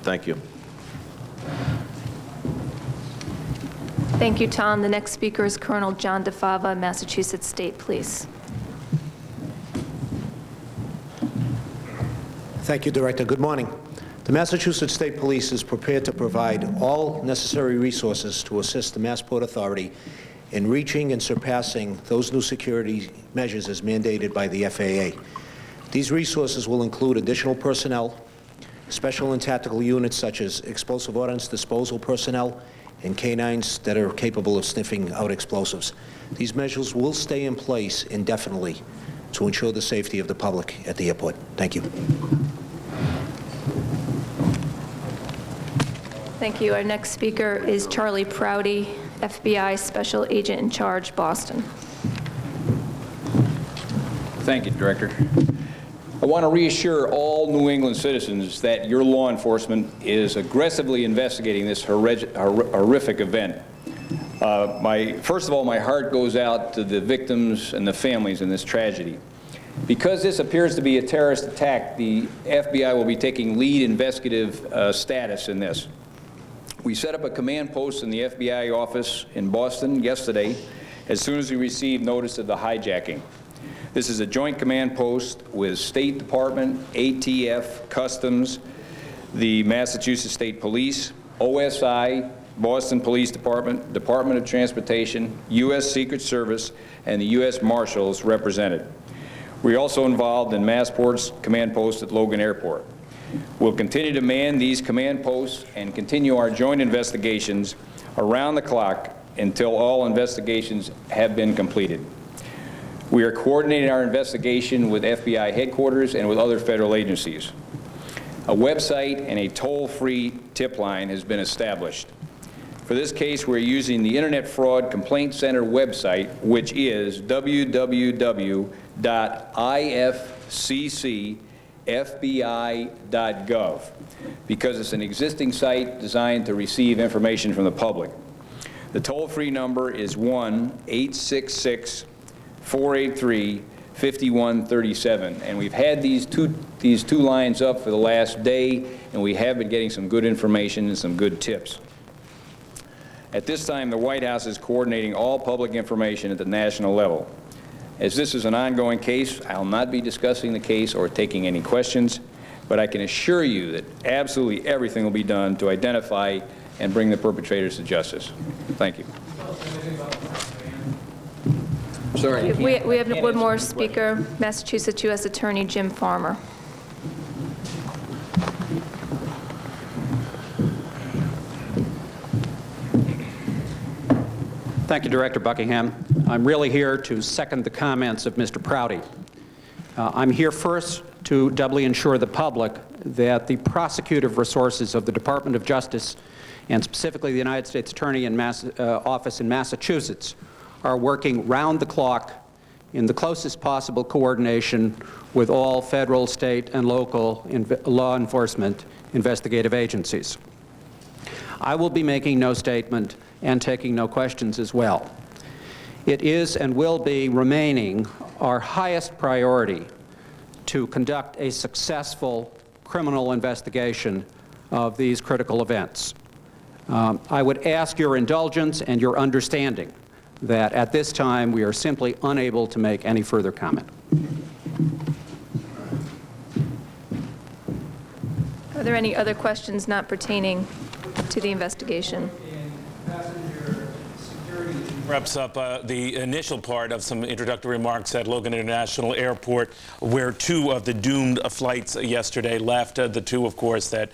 Thank you. Thank you, Tom. The next speaker is Colonel John DeFava, Massachusetts State Police. Thank you, Director. Good morning. The Massachusetts State Police is prepared to provide all necessary resources to assist the Massport Authority in reaching and surpassing those new security measures as mandated by the FAA. These resources will include additional personnel, special and tactical units such as explosive ordnance disposal personnel, and canines that are capable of sniffing out explosives. These measures will stay in place indefinitely to ensure the safety of the public at the airport. Thank you. Thank you. Our next speaker is Charlie Prouty, FBI Special Agent in Charge, Boston. Thank you, Director. I want to reassure all New England citizens that your law enforcement is aggressively investigating this horrific event. First of all, my heart goes out to the victims and the families in this tragedy. Because this appears to be a terrorist attack, the FBI will be taking lead investigative status in this. We set up a command post in the FBI office in Boston yesterday as soon as we received notice of the hijacking. This is a joint command post with State Department, ATF, Customs, the Massachusetts State Police, OSI, Boston Police Department, Department of Transportation, U.S. Secret Service, and the U.S. Marshals represented. We're also involved in Massport's command post at Logan Airport. We'll continue to man these command posts and continue our joint investigations around the clock until all investigations have been completed. We are coordinating our investigation with FBI headquarters and with other federal agencies. A website and a toll-free tip line has been established. For this case, we're using the Internet Fraud Complaint Center website, which is www.ifccfbi.gov, because it's an existing site designed to receive information from the public. The toll-free number is 1-866-483-5137, and we've had these two lines up for the last day, and we have been getting some good information and some good tips. At this time, the White House is coordinating all public information at the national level. As this is an ongoing case, I'll not be discussing the case or taking any questions, but I can assure you that absolutely everything will be done to identify and bring the perpetrators to justice. Thank you. Sorry. We have one more speaker, Massachusetts U.S. Attorney Jim Farmer. Thank you, Director Buckingham. I'm really here to second the comments of Mr. Prouty. I'm here first to doubly ensure the public that the prosecutive resources of the Department of Justice, and specifically the United States Attorney Office in Massachusetts, are working round the clock in the closest possible coordination with all federal, state, and local law enforcement investigative agencies. I will be making no statement and taking no questions as well. It is and will be remaining our highest priority to conduct a successful criminal investigation of these critical events. I would ask your indulgence and your understanding that at this time we are simply unable to make any further comment. Are there any other questions not pertaining to the investigation? Wraps up the initial part of some introductory remarks at Logan International Airport, where 2 of the doomed flights yesterday left. The 2, of course, that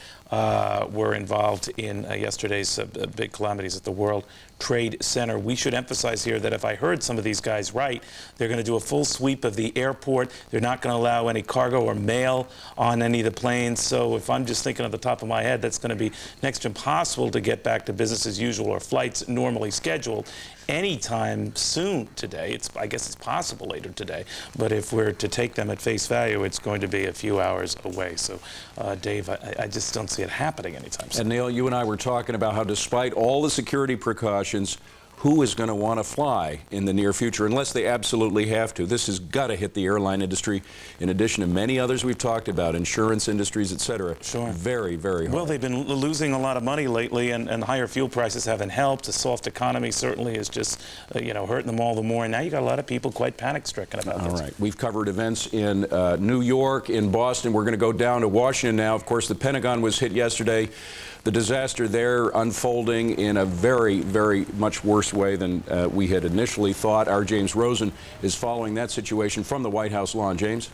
were involved in yesterday's big calamities at the World Trade Center. We should emphasize here that if I heard some of these guys right, they're going to do a full sweep of the airport. They're not going to allow any cargo or mail on any of the planes. So if I'm just thinking at the top of my head, that's going to be next to impossible to get back to business as usual or flights normally scheduled anytime soon today. I guess it's possible later today, but if we're to take them at face value, it's going to be a few hours away. So, Dave, I just don't see it happening anytime soon. And Neil, you and I were talking about how despite all the security precautions, who is going to want to fly in the near future unless they absolutely have to? This has got to hit the airline industry, in addition to many others we've talked about, insurance industries, et cetera. Sure. Very, very hard. Well, they've been losing a lot of money lately, and higher fuel prices haven't helped. The soft economy certainly is just, hurting them all the more. And now you got a lot of people quite panic-stricken about this. All right. We've covered events in New York, in Boston. We're going to go down to Washington now. Of course, the Pentagon was hit yesterday. The disaster there unfolding in a very, very much worse way than we had initially thought. Our James Rosen is following that situation from the White House lawn. James?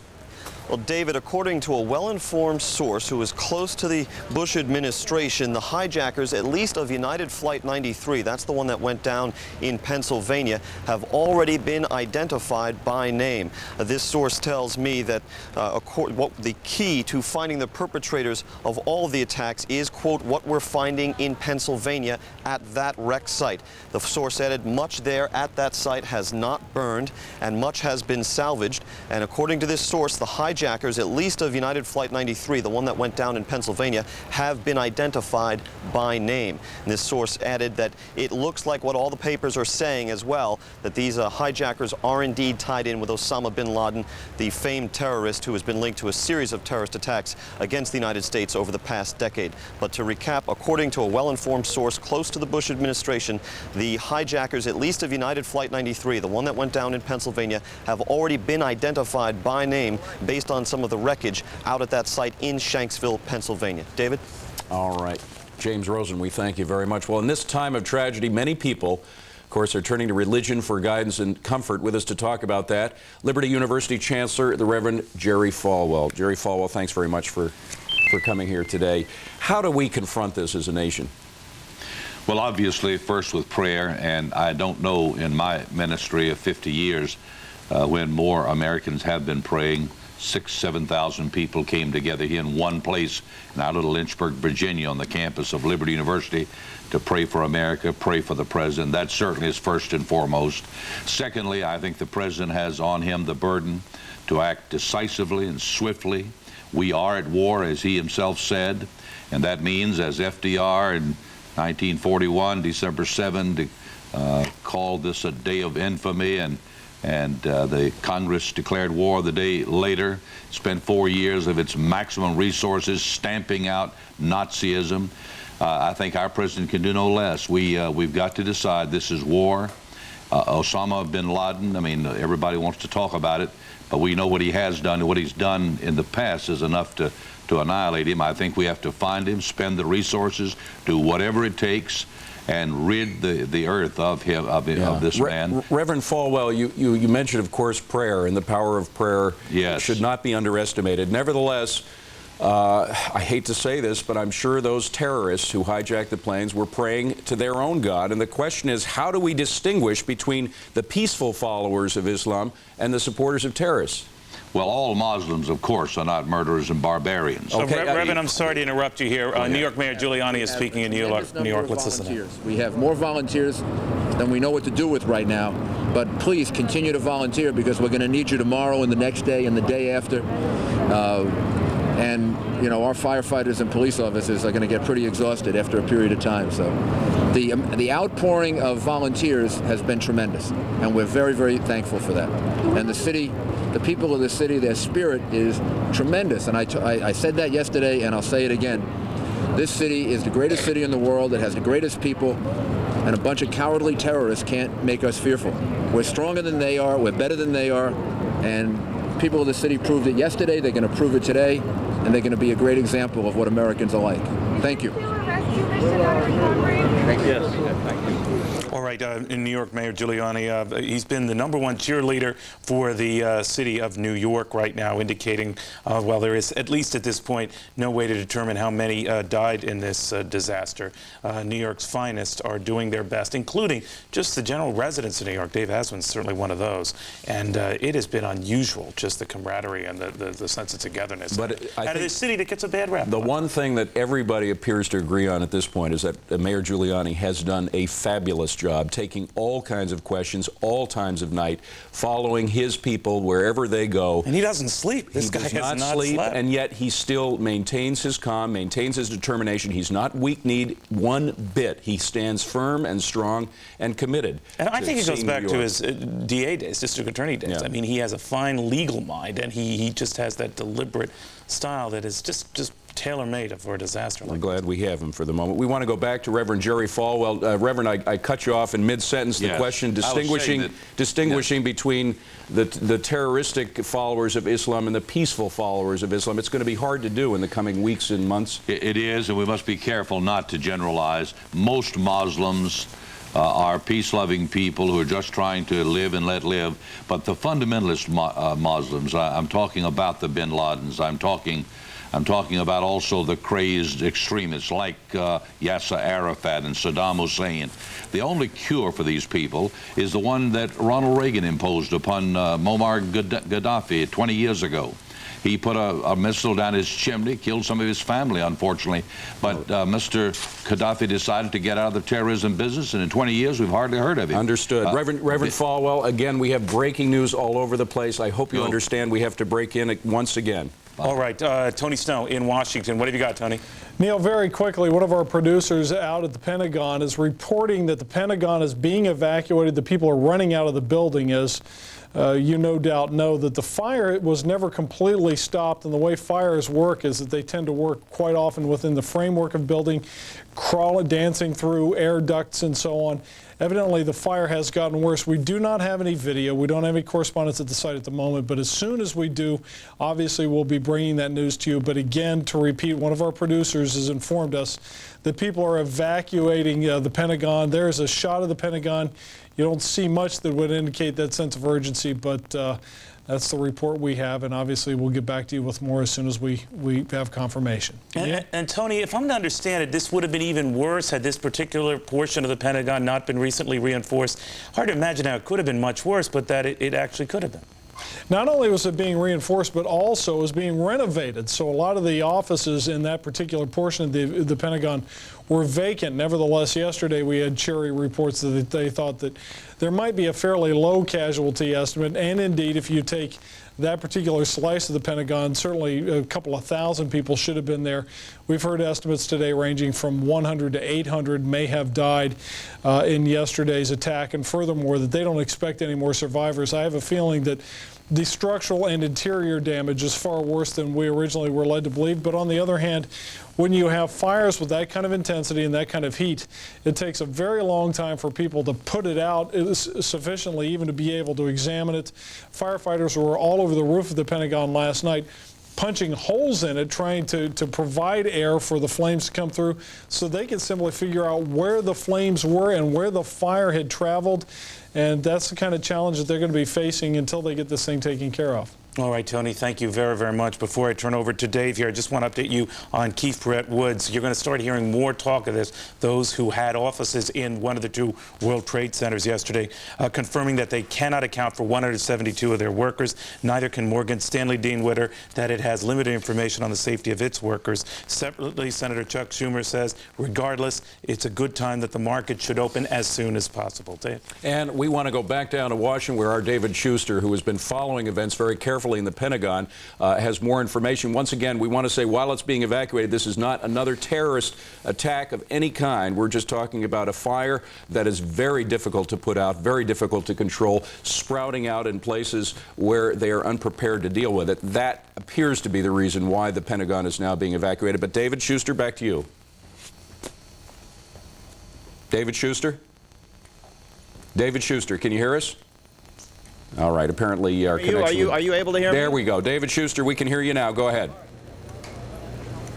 Well, David, according to a well-informed source who is close to the Bush administration, the hijackers, at least of United Flight 93, that's the one that went down in Pennsylvania, have already been identified by name. This source tells me that the key to finding the perpetrators of all of the attacks is, quote, what we're finding in Pennsylvania at that wreck site. The source added much there at that site has not burned and much has been salvaged. And according to this source, the hijackers, at least of United Flight 93, the one that went down in Pennsylvania, have been identified by name. And this source added that it looks like what all the papers are saying as well, that these hijackers are indeed tied in with Osama bin Laden, the famed terrorist who has been linked to a series of terrorist attacks against the United States over the past decade. But to recap, according to a well-informed source close to the Bush administration, the hijackers, at least of United Flight 93, the one that went down in Pennsylvania, have already been identified by name based on some of the wreckage out at that site in Shanksville, Pennsylvania. David? All right. James Rosen, we thank you very much. Well, in this time of tragedy, many people, of course, are turning to religion for guidance and comfort. With us to talk about that, Liberty University Chancellor, the Reverend Jerry Falwell. Jerry Falwell, thanks very much for coming here today. How do we confront this as a nation? Well, obviously, first with prayer, and I don't know in my ministry of 50 years when more Americans have been praying. 7,000 people came together here in one place in our little Lynchburg, Virginia, on the campus of Liberty University to pray for America, pray for the president. That certainly is first and foremost. Secondly, I think the president has on him the burden to act decisively and swiftly. We are at war, as he himself said, and that means, as FDR in 1941, December 7, called this a day of infamy, and the Congress declared war the day later, spent 4 years of its maximum resources stamping out Nazism. I think our president can do no less. We've got to decide this is war. Osama bin Laden, I mean, everybody wants to talk about it, but we know what he has done, and what he's done in the past is enough to annihilate him. I think we have to find him, spend the resources, do whatever it takes, and rid the earth of him, of this man. Reverend Falwell, you mentioned, of course, prayer, and the power of prayer should not be underestimated. Nevertheless, I hate to say this, but I'm sure those terrorists who hijacked the planes were praying to their own God. And the question is, how do we distinguish between the peaceful followers of Islam and the supporters of terrorists? Well, all Muslims, of course, are not murderers and barbarians. Okay, Reverend, I'm sorry to interrupt you here. New York Mayor Giuliani is speaking in New York. Let's listen to him. We have more volunteers than we know what to do with right now. But please continue to volunteer, because we're going to need you tomorrow and the next day and the day after. And, you know, our firefighters and police officers are going to get pretty exhausted after a period of time. So the outpouring of volunteers has been tremendous, and we're very, very thankful for that. And the city, the people of the city, their spirit is tremendous. And I said that yesterday, and I'll say it again. This city is the greatest city in the world. It has the greatest people, and a bunch of cowardly terrorists can't make us fearful. We're stronger than they are. We're better than they are. And people of the city proved it yesterday. They're going to prove it today. and they're going to be a great example of what Americans are like. Thank you. Thank you. All right, in New York, Mayor Giuliani, he's been the #1 cheerleader for the city of New York right now, indicating, well, there is, at least at this point, no way to determine how many died in this disaster. New York's finest are doing their best, including just the general residents of New York. Dave Asman's certainly one of those. And it has been unusual, just the camaraderie and the sense of togetherness out of this city that gets a bad rap. The one thing that everybody appears to agree on at this point is that Mayor Giuliani has done a fabulous job taking all kinds of questions, all times of night, following his people wherever they go. And he doesn't sleep. This guy has not sleep, slept. and yet he still maintains his calm, maintains his determination. He's not weak-kneed one bit. He stands firm and strong and committed. And I think it goes back to his DA days, district attorney days. Yeah. I mean, he has a fine legal mind, and he just has that deliberate style that is just tailor-made for a disaster. We're glad we have him for the moment. We want to go back to Reverend Jerry Falwell. Reverend, I cut you off in mid-sentence. The question distinguishing between the terroristic followers of Islam and the peaceful followers of Islam. It's going to be hard to do in the coming weeks and months. It is, and we must be careful not to generalize. Most Muslims are peace-loving people who are just trying to live and let live. But the fundamentalist Muslims, I'm talking about the bin Ladens, I'm talking about also the crazed extremists like Yasser Arafat and Saddam Hussein. The only cure for these people is the one that Ronald Reagan imposed upon Muammar Gaddafi 20 years ago. He put a missile down his chimney, killed some of his family, unfortunately. But Mr. Gaddafi decided to get out of the terrorism business, and in 20 years, we've hardly heard of him. Understood. Reverend Falwell, again, we have breaking news all over the place. I hope you understand we have to break in once again. All right, Tony Snow in Washington. What have you got, Tony? Neil, very quickly, one of our producers out at the Pentagon is reporting that the Pentagon is being evacuated. The people are running out of the building as you no doubt know that the fire was never completely stopped, and the way fires work is that they tend to work quite often within the framework of building, dancing through air ducts and so on. Evidently, the fire has gotten worse. We do not have any video. We don't have any correspondence at the site at the moment, but as soon as we do, obviously we'll be bringing that news to you. But again, to repeat, one of our producers has informed us that people are evacuating the Pentagon. There's a shot of the Pentagon. You don't see much that would indicate that sense of urgency, but that's the report we have, and obviously we'll get back to you with more as soon as we have confirmation. And Tony, if I'm to understand it, this would have been even worse had this particular portion of the Pentagon not been recently reinforced. Hard to imagine how it could have been much worse, but that it actually could have been. Not only was it being reinforced, but also was being renovated. So a lot of the offices in that particular portion of the Pentagon were vacant. Nevertheless, yesterday we had Cherry reports that they thought that there might be a fairly low casualty estimate. And indeed, if you take that particular slice of the Pentagon, certainly a couple of thousand people should have been there. We've heard estimates today ranging from 100 to 800 may have died in yesterday's attack. And furthermore, that they don't expect any more survivors. I have a feeling that the structural and interior damage is far worse than we originally were led to believe. But on the other hand, when you have fires with that kind of intensity and that kind of heat, it takes a very long time for people to put it out sufficiently, even to be able to examine it. Firefighters were all over the roof of the Pentagon last night, punching holes in it, trying to provide air for the flames to come through so they could simply figure out where the flames were and where the fire had traveled. And that's the kind of challenge that they're going to be facing until they get this thing taken care of. All right, Tony, thank you very, very much. Before I turn over to Dave here, I just want to update you on Keith Brett Woods. You're going to start hearing more talk of this. Those who had offices in one of the two World Trade Centers yesterday confirming that they cannot account for 172 of their workers. Neither can Morgan Stanley Dean Witter, that it has limited information on the safety of its workers. Separately, Senator Chuck Schumer says, regardless, it's a good time that the market should open as soon as possible. Dave? And we want to go back down to Washington, where our David Schuster, who has been following events very carefully in the Pentagon, has more information. Once again, we want to say, while it's being evacuated, this is not another terrorist attack of any kind. We're just talking about a fire that is very difficult to put out, very difficult to control, sprouting out in places where they are unprepared to deal with it. That appears to be the reason why the Pentagon is now being evacuated. But David Schuster, back to you. David Schuster? David Schuster, can you hear us? All right, apparently our connection... Are you able to hear me? There we go. David Schuster, we can hear you now. Go ahead.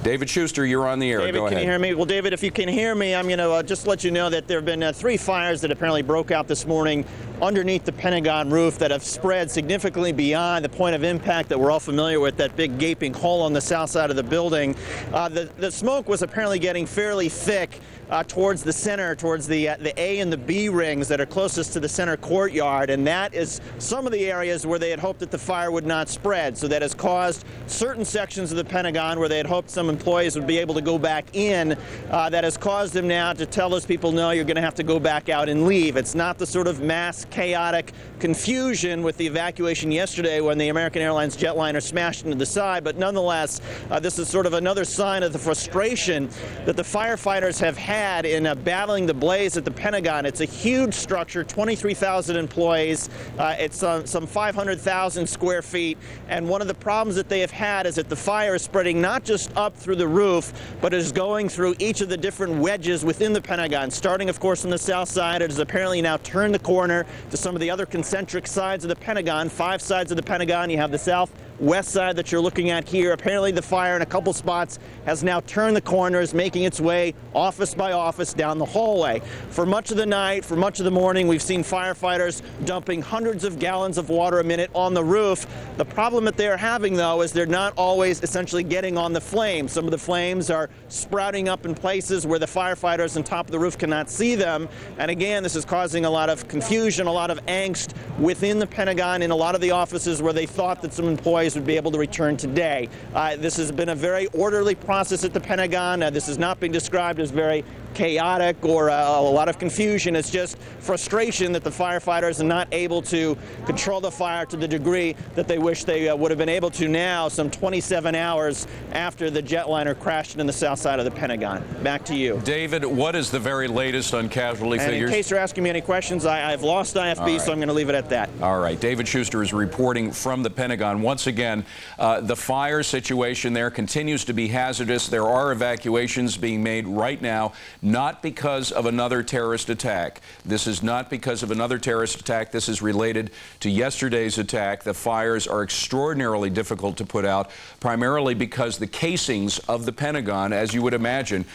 David Schuster, you're on the air. David, Go ahead. can you hear me? Well, David, if you can hear me, I'm going to just let you know that there have been 3 fires that apparently broke out this morning underneath the Pentagon roof that have spread significantly beyond the point of impact that we're all familiar with, that big gaping hole on the south side of the building. The smoke was apparently getting fairly thick towards the center, towards the A and the B rings that are closest to the center courtyard, and that is some of the areas where they had hoped that the fire would not spread. So that has caused certain sections of the Pentagon where they had hoped some employees would be able to go back in. That has caused them now to tell those people, no, you're going to have to go back out and leave. It's not the sort of mass chaotic confusion with the evacuation yesterday when the American Airlines jetliner smashed into the side, but nonetheless, this is sort of another sign of the frustration that the firefighters have had in battling the blaze at the Pentagon. It's a huge structure, 23,000 employees. It's some 500,000 square feet, and one of the problems that they have had is that the fire is spreading not just up through the roof, but is going through each of the different wedges within the Pentagon. Starting, of course, on the south side, it has apparently now turned the corner to some of the other concentric sides of the Pentagon. 5 sides of the Pentagon. You have the southwest side that you're looking at here. Apparently the fire in a couple spots has now turned the corners, making its way office by office down the hallway. For much of the night, for much of the morning, we've seen firefighters dumping hundreds of gallons of water a minute on the roof. The problem that they're having, though, is they're not always essentially getting on the flames. Some of the flames are sprouting up in places where the firefighters on top of the roof cannot see them. And again, this is causing a lot of confusion, a lot of angst within the Pentagon in a lot of the offices where they thought that some employees would be able to return today. This has been a very orderly process at the Pentagon. This has not been described as very chaotic or a lot of confusion. It's just frustration that the firefighters are not able to control the fire to the degree that they wish they would have been able to now, some 27 hours after the jetliner crashed in the south side of the Pentagon. Back to you. David, what is the very latest on casualty and figures? In case you're asking me any questions, I've lost IFB, right, so I'm going to leave it at that. All right. David Schuster is reporting from the Pentagon. Once again, the fire situation there continues to be hazardous. There are evacuations being made right now, not because of another terrorist attack. This is not because of another terrorist attack. This is related to yesterday's attack. The fires are extraordinarily difficult to put out, primarily because the casings of the Pentagon, as you would imagine,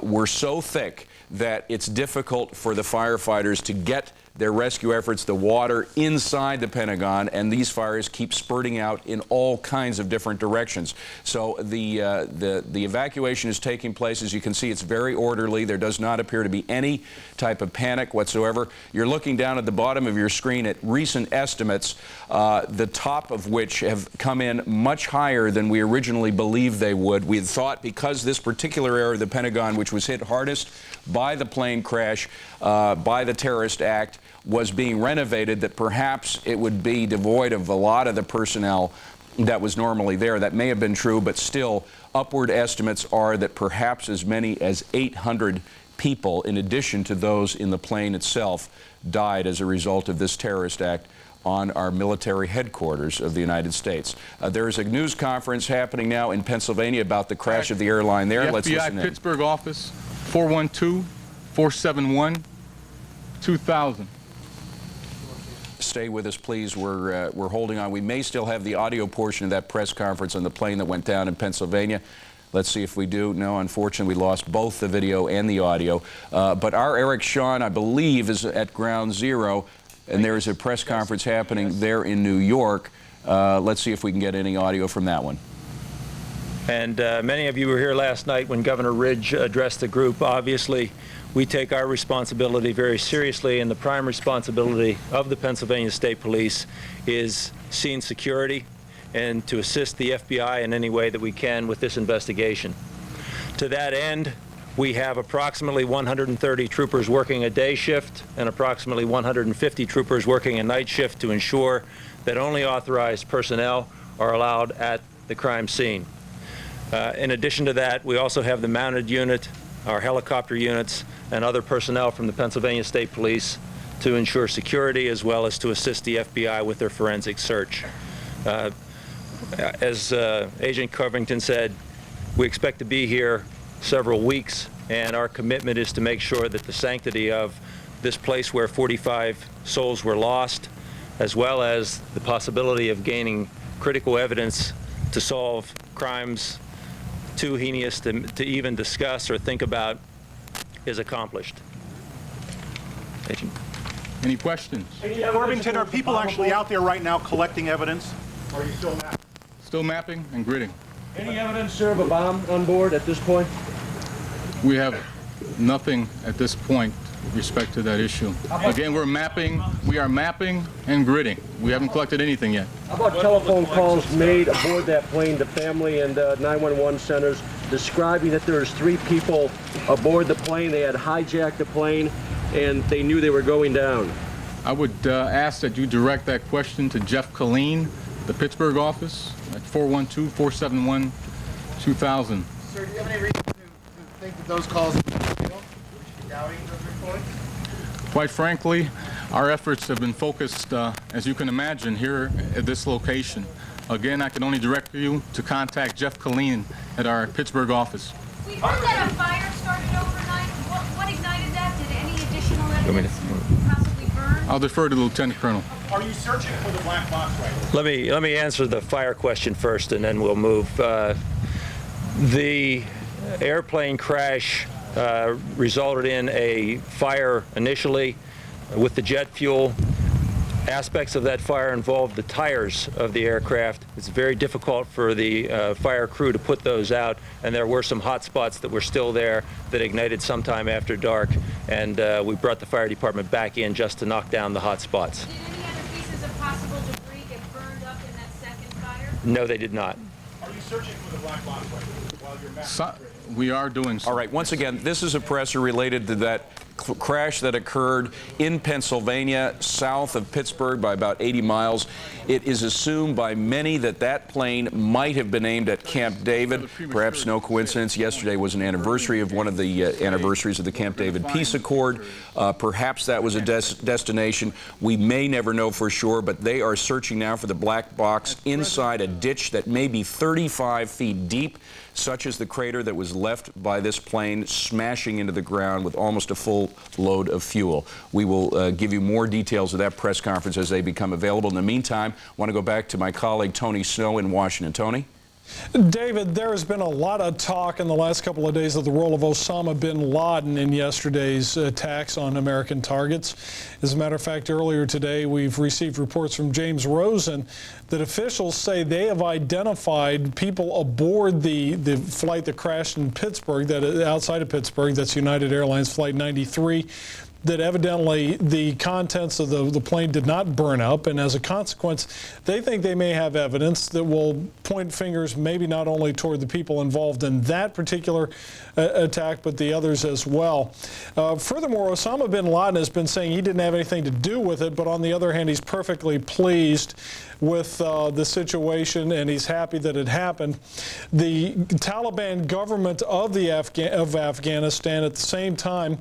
were so thick that it's difficult for the firefighters to get their rescue efforts, the water inside the Pentagon, and these fires keep spurting out in all kinds of different directions. So the evacuation is taking place. As you can see, it's very orderly. There does not appear to be any type of panic whatsoever. You're looking down at the bottom of your screen at recent estimates, the top of which have come in much higher than we originally believed they would. We had thought, because this particular area of the Pentagon, which was hit hardest by the plane crash, by the terrorist act, was being renovated, that perhaps it would be devoid of a lot of the personnel that was normally there. That may have been true, but still, upward estimates are that perhaps as many as 800 people, in addition to those in the plane itself, died as a result of this terrorist act on our military headquarters of the United States. There is a news conference happening now in Pennsylvania about the crash of the airline there. The Let's FBI listen in. Pittsburgh office, 412-471-2000. Stay with us, please. We're holding on. We may still have the audio portion of that press conference on the plane that went down in Pennsylvania. Let's see if we do. No, unfortunately, we lost both the video and the audio. But our Eric Shawn, I believe, is at Ground Zero, and there is a press conference happening there in New York. Let's see if we can get any audio from that one. And many of you were here last night when Governor Ridge addressed the group. Obviously, we take our responsibility very seriously, and the prime responsibility of the Pennsylvania State Police is scene security and to assist the FBI in any way that we can with this investigation. To that end, we have approximately 130 troopers working a day shift and approximately 150 troopers working a night shift to ensure that only authorized personnel are allowed at the crime scene. In addition to that, we also have the mounted unit, our helicopter units, and other personnel from the Pennsylvania State Police to ensure security, as well as to assist the FBI with their forensic search. As Agent Covington said, we expect to be here several weeks, and our commitment is to make sure that the sanctity of this place where 45 souls were lost, as well as the possibility of gaining critical evidence to solve crimes too heinous to even discuss or think about is accomplished. Agent. Any questions? Worthington, are people actually out there right now collecting evidence? Or are you still mapping? Still mapping and gridding. Any evidence, sir, of a bomb on board at this point? We have nothing at this point with respect to that issue. Again, we are mapping and gridding. We haven't collected anything yet. How about telephone calls made aboard that plane to family and 911 centers describing that there's 3 people aboard the plane, they had hijacked the plane, and they knew they were going down? I would ask that you direct that question to Jeff Colleen, the Pittsburgh office, at 412-471-2000. Sir, do you have any reason to think that those calls have been real? We should be doubting those reports? Quite frankly, our efforts have been focused, as you can imagine, here at this location. Again, I can only direct you to contact Jeff Colleen at our Pittsburgh office. We heard that a fire started overnight. What ignited that? Did any additional evidence possibly burn? I'll defer to the Lieutenant Colonel. Are you searching for the black box right now? Let me answer the fire question first, and then we'll move. The airplane crash resulted in a fire initially with the jet fuel. Aspects of that fire involved the tires of the aircraft. It's very difficult for the fire crew to put those out, and there were some hot spots that were still there that ignited sometime after dark, and we brought the fire department back in just to knock down the hot spots. Did any other pieces of possible debris get burned up in that second fire? No, they did not. Are you searching for the black box right now while you're mapping? We are doing so. All right, once again, this is a presser related to that crash that occurred in Pennsylvania, south of Pittsburgh by about 80 miles. It is assumed by many that that plane might have been aimed at Camp David. Perhaps no coincidence. Yesterday was an anniversary of one of the anniversaries of the Camp David Peace Accord. Perhaps that was a destination. We may never know for sure, but they are searching now for the black box inside a ditch that may be 35 feet deep. Such as the crater that was left by this plane smashing into the ground with almost a full load of fuel. We will give you more details of that press conference as they become available. In the meantime, I want to go back to my colleague Tony Snow in Washington. Tony? David, there has been a lot of talk in the last couple of days of the role of Osama bin Laden in yesterday's attacks on American targets. As a matter of fact, earlier today, we've received reports from James Rosen that officials say they have identified people aboard the flight that crashed in Pittsburgh, outside of Pittsburgh, that's United Airlines Flight 93, that evidently the contents of the plane did not burn up, and as a consequence, they think they may have evidence that will point fingers maybe not only toward the people involved in that particular attack, but the others as well. Furthermore, Osama bin Laden has been saying he didn't have anything to do with it, but on the other hand, he's perfectly pleased with the situation, and he's happy that it happened. The Taliban government of Afghanistan at the same time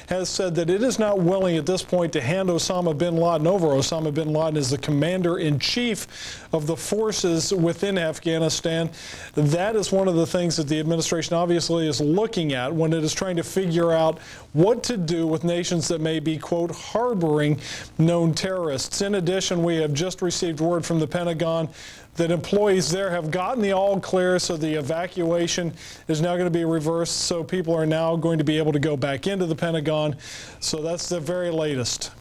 has said that it is not willing at this point to hand Osama bin Laden over. Osama bin Laden is the commander-in-chief of the forces within Afghanistan. That is one of the things that the administration obviously is looking at when it is trying to figure out what to do with nations that may be, quote, harboring known terrorists. In addition, we have just received word from the Pentagon that employees there have gotten the all clear, so the evacuation is now going to be reversed, so people are now going to be able to go back into the Pentagon. So that's the very latest.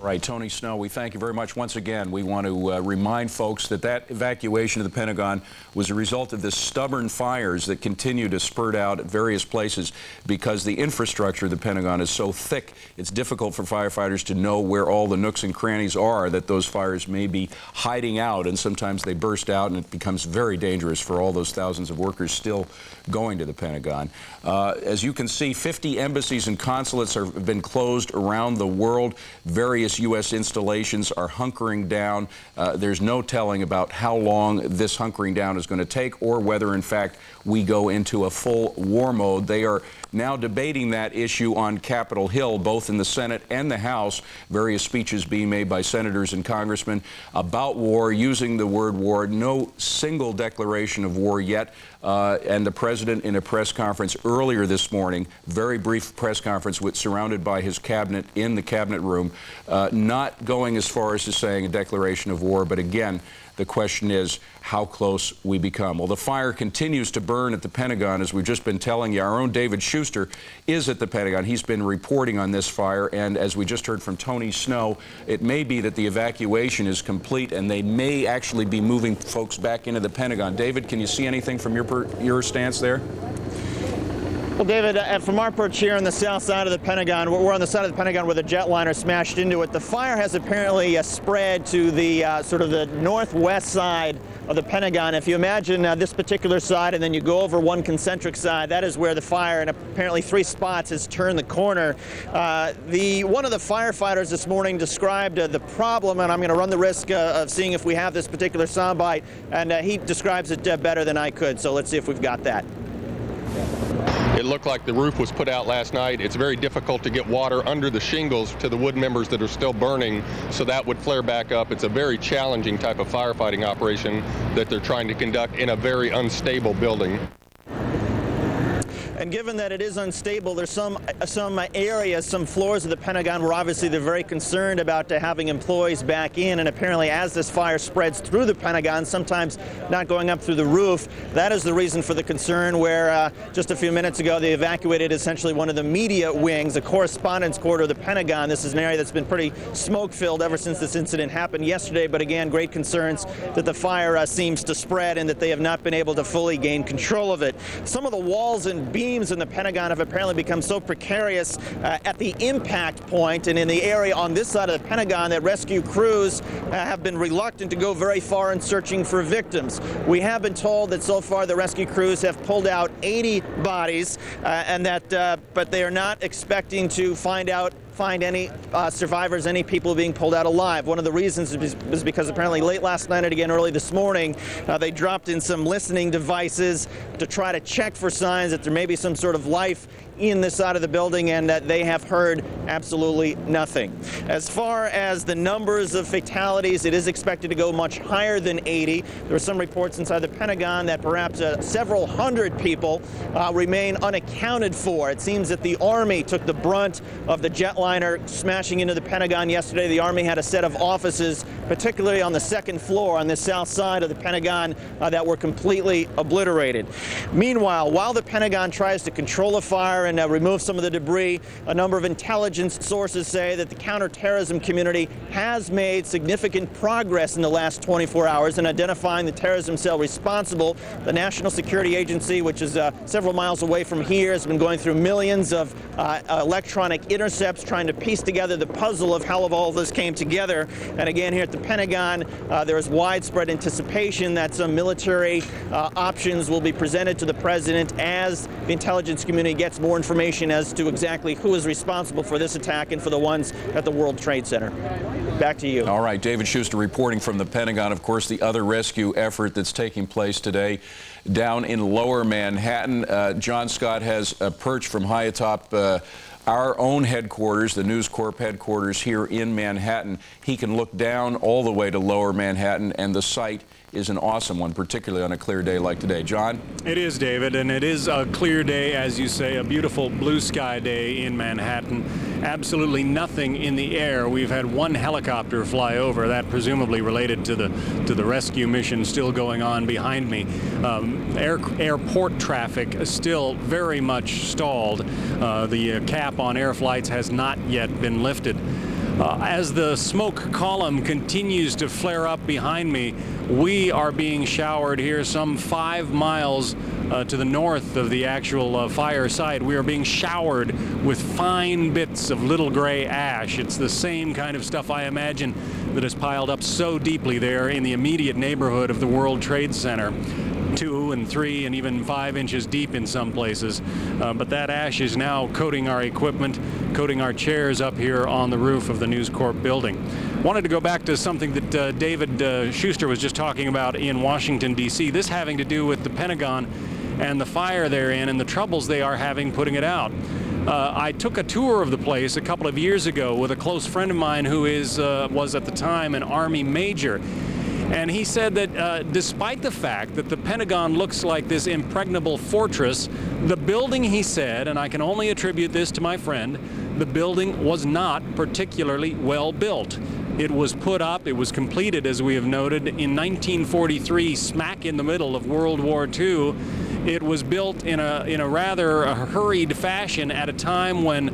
Right, Tony Snow, we thank you very much. Once again, we want to remind folks that that evacuation of the Pentagon was a result of the stubborn fires that continue to spurt out at various places because the infrastructure of the Pentagon is so thick, it's difficult for firefighters to know where all the nooks and crannies are that those fires may be hiding out, and sometimes they burst out and it becomes very dangerous for all those thousands of workers still going to the Pentagon. As you can see, 50 embassies and consulates have been closed around the world. Various U.S. installations are hunkering down. There's no telling about how long this hunkering down is going to take or whether, in fact, we go into a full war mode. They are now debating that issue on Capitol Hill, both in the Senate and the House. Various speeches being made by senators and congressmen about war, using the word war. No single declaration of war yet. And the president, in a press conference earlier this morning, very brief press conference surrounded by his cabinet in the cabinet room, not going as far as to saying a declaration of war, but again, the question is how close we become. Well, the fire continues to burn at the Pentagon, as we've just been telling you. Our own David Schuster is at the Pentagon. He's been reporting on this fire, and as we just heard from Tony Snow, it may be that the evacuation is complete, and they may actually be moving folks back into the Pentagon. David, can you see anything from your stance there? Well, David, from our perch here on the south side of the Pentagon, we're on the side of the Pentagon where the jetliner smashed into it. The fire has apparently spread to the sort of the northwest side of the Pentagon. If you imagine this particular side and then you go over one concentric side, that is where the fire in apparently 3 spots has turned the corner. One of the firefighters this morning described the problem, and I'm going to run the risk of seeing if we have this particular soundbite, and he describes it better than I could, so let's see if we've got that. It looked like the roof was put out last night. It's very difficult to get water under the shingles to the wood members that are still burning, so that would flare back up. It's a very challenging type of firefighting operation that they're trying to conduct in a very unstable building. And given that it is unstable, there's some areas, some floors of the Pentagon where obviously they're very concerned about having employees back in, and apparently as this fire spreads through the Pentagon, sometimes not going up through the roof, that is the reason for the concern where just a few minutes ago they evacuated essentially one of the media wings, the correspondence quarter of the Pentagon. This is an area that's been pretty smoke-filled ever since this incident happened yesterday, but again, great concerns that the fire seems to spread and that they have not been able to fully gain control of it. Some of the walls and beams in the Pentagon have apparently become so precarious at the impact point and in the area on this side of the Pentagon that rescue crews have been reluctant to go very far in searching for victims. We have been told that so far the rescue crews have pulled out 80 bodies, but they are not expecting to find any survivors, any people being pulled out alive. One of the reasons is because apparently late last night and again early this morning, they dropped in some listening devices to try to check for signs that there may be some sort of life in this side of the building, and that they have heard absolutely nothing. As far as the numbers of fatalities, it is expected to go much higher than 80. There are some reports inside the Pentagon that perhaps several hundred people remain unaccounted for. It seems that the Army took the brunt of the jetliner smashing into the Pentagon yesterday. The Army had a set of offices, particularly on the second floor on the south side of the Pentagon, that were completely obliterated. Meanwhile, while the Pentagon tries to control the fire and remove some of the debris, a number of intelligence sources say that the counterterrorism community has made significant progress in the last 24 hours in identifying the terrorism cell responsible. The National Security Agency, which is several miles away from here, has been going through millions of electronic intercepts trying to piece together the puzzle of how all of this came together. And again, here at the Pentagon, there is widespread anticipation that some military options will be presented to the president as the intelligence community gets more information as to exactly who is responsible for this attack and for the ones at the World Trade Center. Back to you. All right, David Schuster reporting from the Pentagon. Of course, the other rescue effort that's taking place today down in Lower Manhattan. John Scott has a perch from high atop our own headquarters, the News Corp headquarters here in Manhattan. He can look down all the way to Lower Manhattan, and the site is an awesome one, particularly on a clear day like today. John? It is, David, and it is a clear day, as you say, a beautiful blue sky day in Manhattan. Absolutely nothing in the air. We've had one helicopter fly over, that presumably related to the rescue mission still going on behind me. Airport traffic is still very much stalled. The cap on air flights has not yet been lifted. As the smoke column continues to flare up behind me, we are being showered here some 5 miles to the north of the actual fire site. We are being showered with fine bits of little gray ash. It's the same kind of stuff, I imagine, that has piled up so deeply there in the immediate neighborhood of the World Trade Center. 2 and 3 and even 5 inches deep in some places. But that ash is now coating our equipment, coating our chairs up here on the roof of the News Corp building. Wanted to go back to something that David Schuster was just talking about in Washington, D.C., this having to do with the Pentagon and the fire they're in and the troubles they are having putting it out. I took a tour of the place a couple of years ago with a close friend of mine who was at the time an Army major. And he said that despite the fact that the Pentagon looks like this impregnable fortress, the building, he said, and I can only attribute this to my friend, the building was not particularly well built. It was put up, it was completed, as we have noted, in 1943, smack in the middle of World War II. It was built in a rather hurried fashion at a time when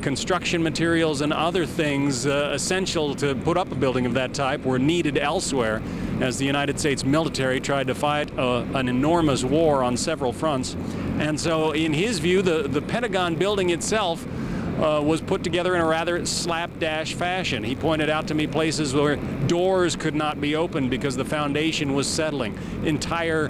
construction materials and other things essential to put up a building of that type were needed elsewhere, as the United States military tried to fight an enormous war on several fronts. And so in his view, the Pentagon building itself was put together in a rather slapdash fashion. He pointed out to me places where doors could not be opened because the foundation was settling, entire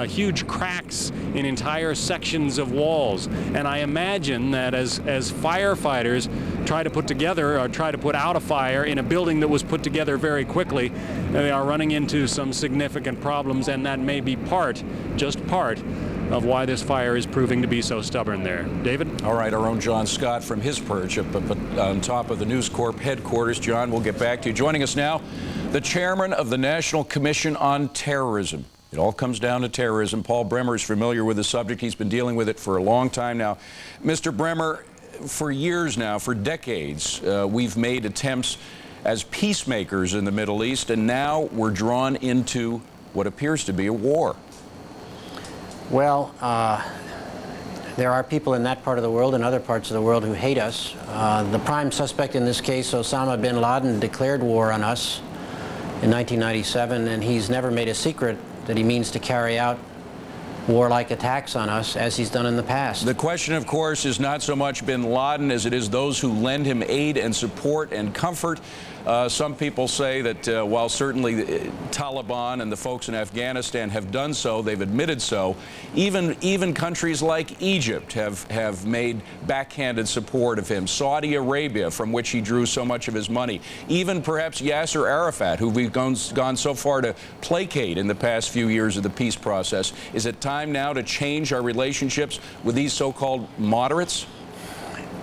huge cracks in entire sections of walls. And I imagine that as firefighters try to put together or try to put out a fire in a building that was put together very quickly, they are running into some significant problems, and that may be just part, of why this fire is proving to be so stubborn there. David? All right, our own John Scott from his perch up on top of the News Corp headquarters. John, we'll get back to you. Joining us now, the chairman of the National Commission on Terrorism. It all comes down to terrorism. Paul Bremer is familiar with the subject. He's been dealing with it for a long time now. Mr. Bremer, for years now, for decades, we've made attempts as peacemakers in the Middle East, and now we're drawn into what appears to be a war. Well, there are people in that part of the world and other parts of the world who hate us. The prime suspect in this case, Osama bin Laden, declared war on us in 1997, and he's never made a secret that he means to carry out warlike attacks on us, as he's done in the past. The question, of course, is not so much bin Laden as it is those who lend him aid and support and comfort. Some people say that while certainly the Taliban and the folks in Afghanistan have done so, they've admitted so, even countries like Egypt have made backhanded support of him. Saudi Arabia, from which he drew so much of his money. Even perhaps Yasser Arafat, who we've gone so far to placate in the past few years of the peace process. Is it time now to change our relationships with these so-called moderates?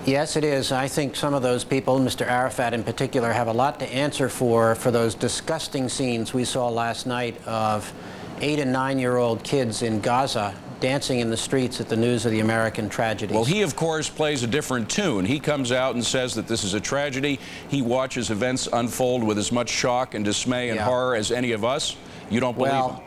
Yes, it is. I think some of those people, Mr. Arafat in particular, have a lot to answer for those disgusting scenes we saw last night of 8- and 9-year-old kids in Gaza dancing in the streets at the news of the American tragedies. Well, he, of course, plays a different tune. He comes out and says that this is a tragedy. He watches events unfold with as much shock and dismay and horror as any of us. You don't believe him?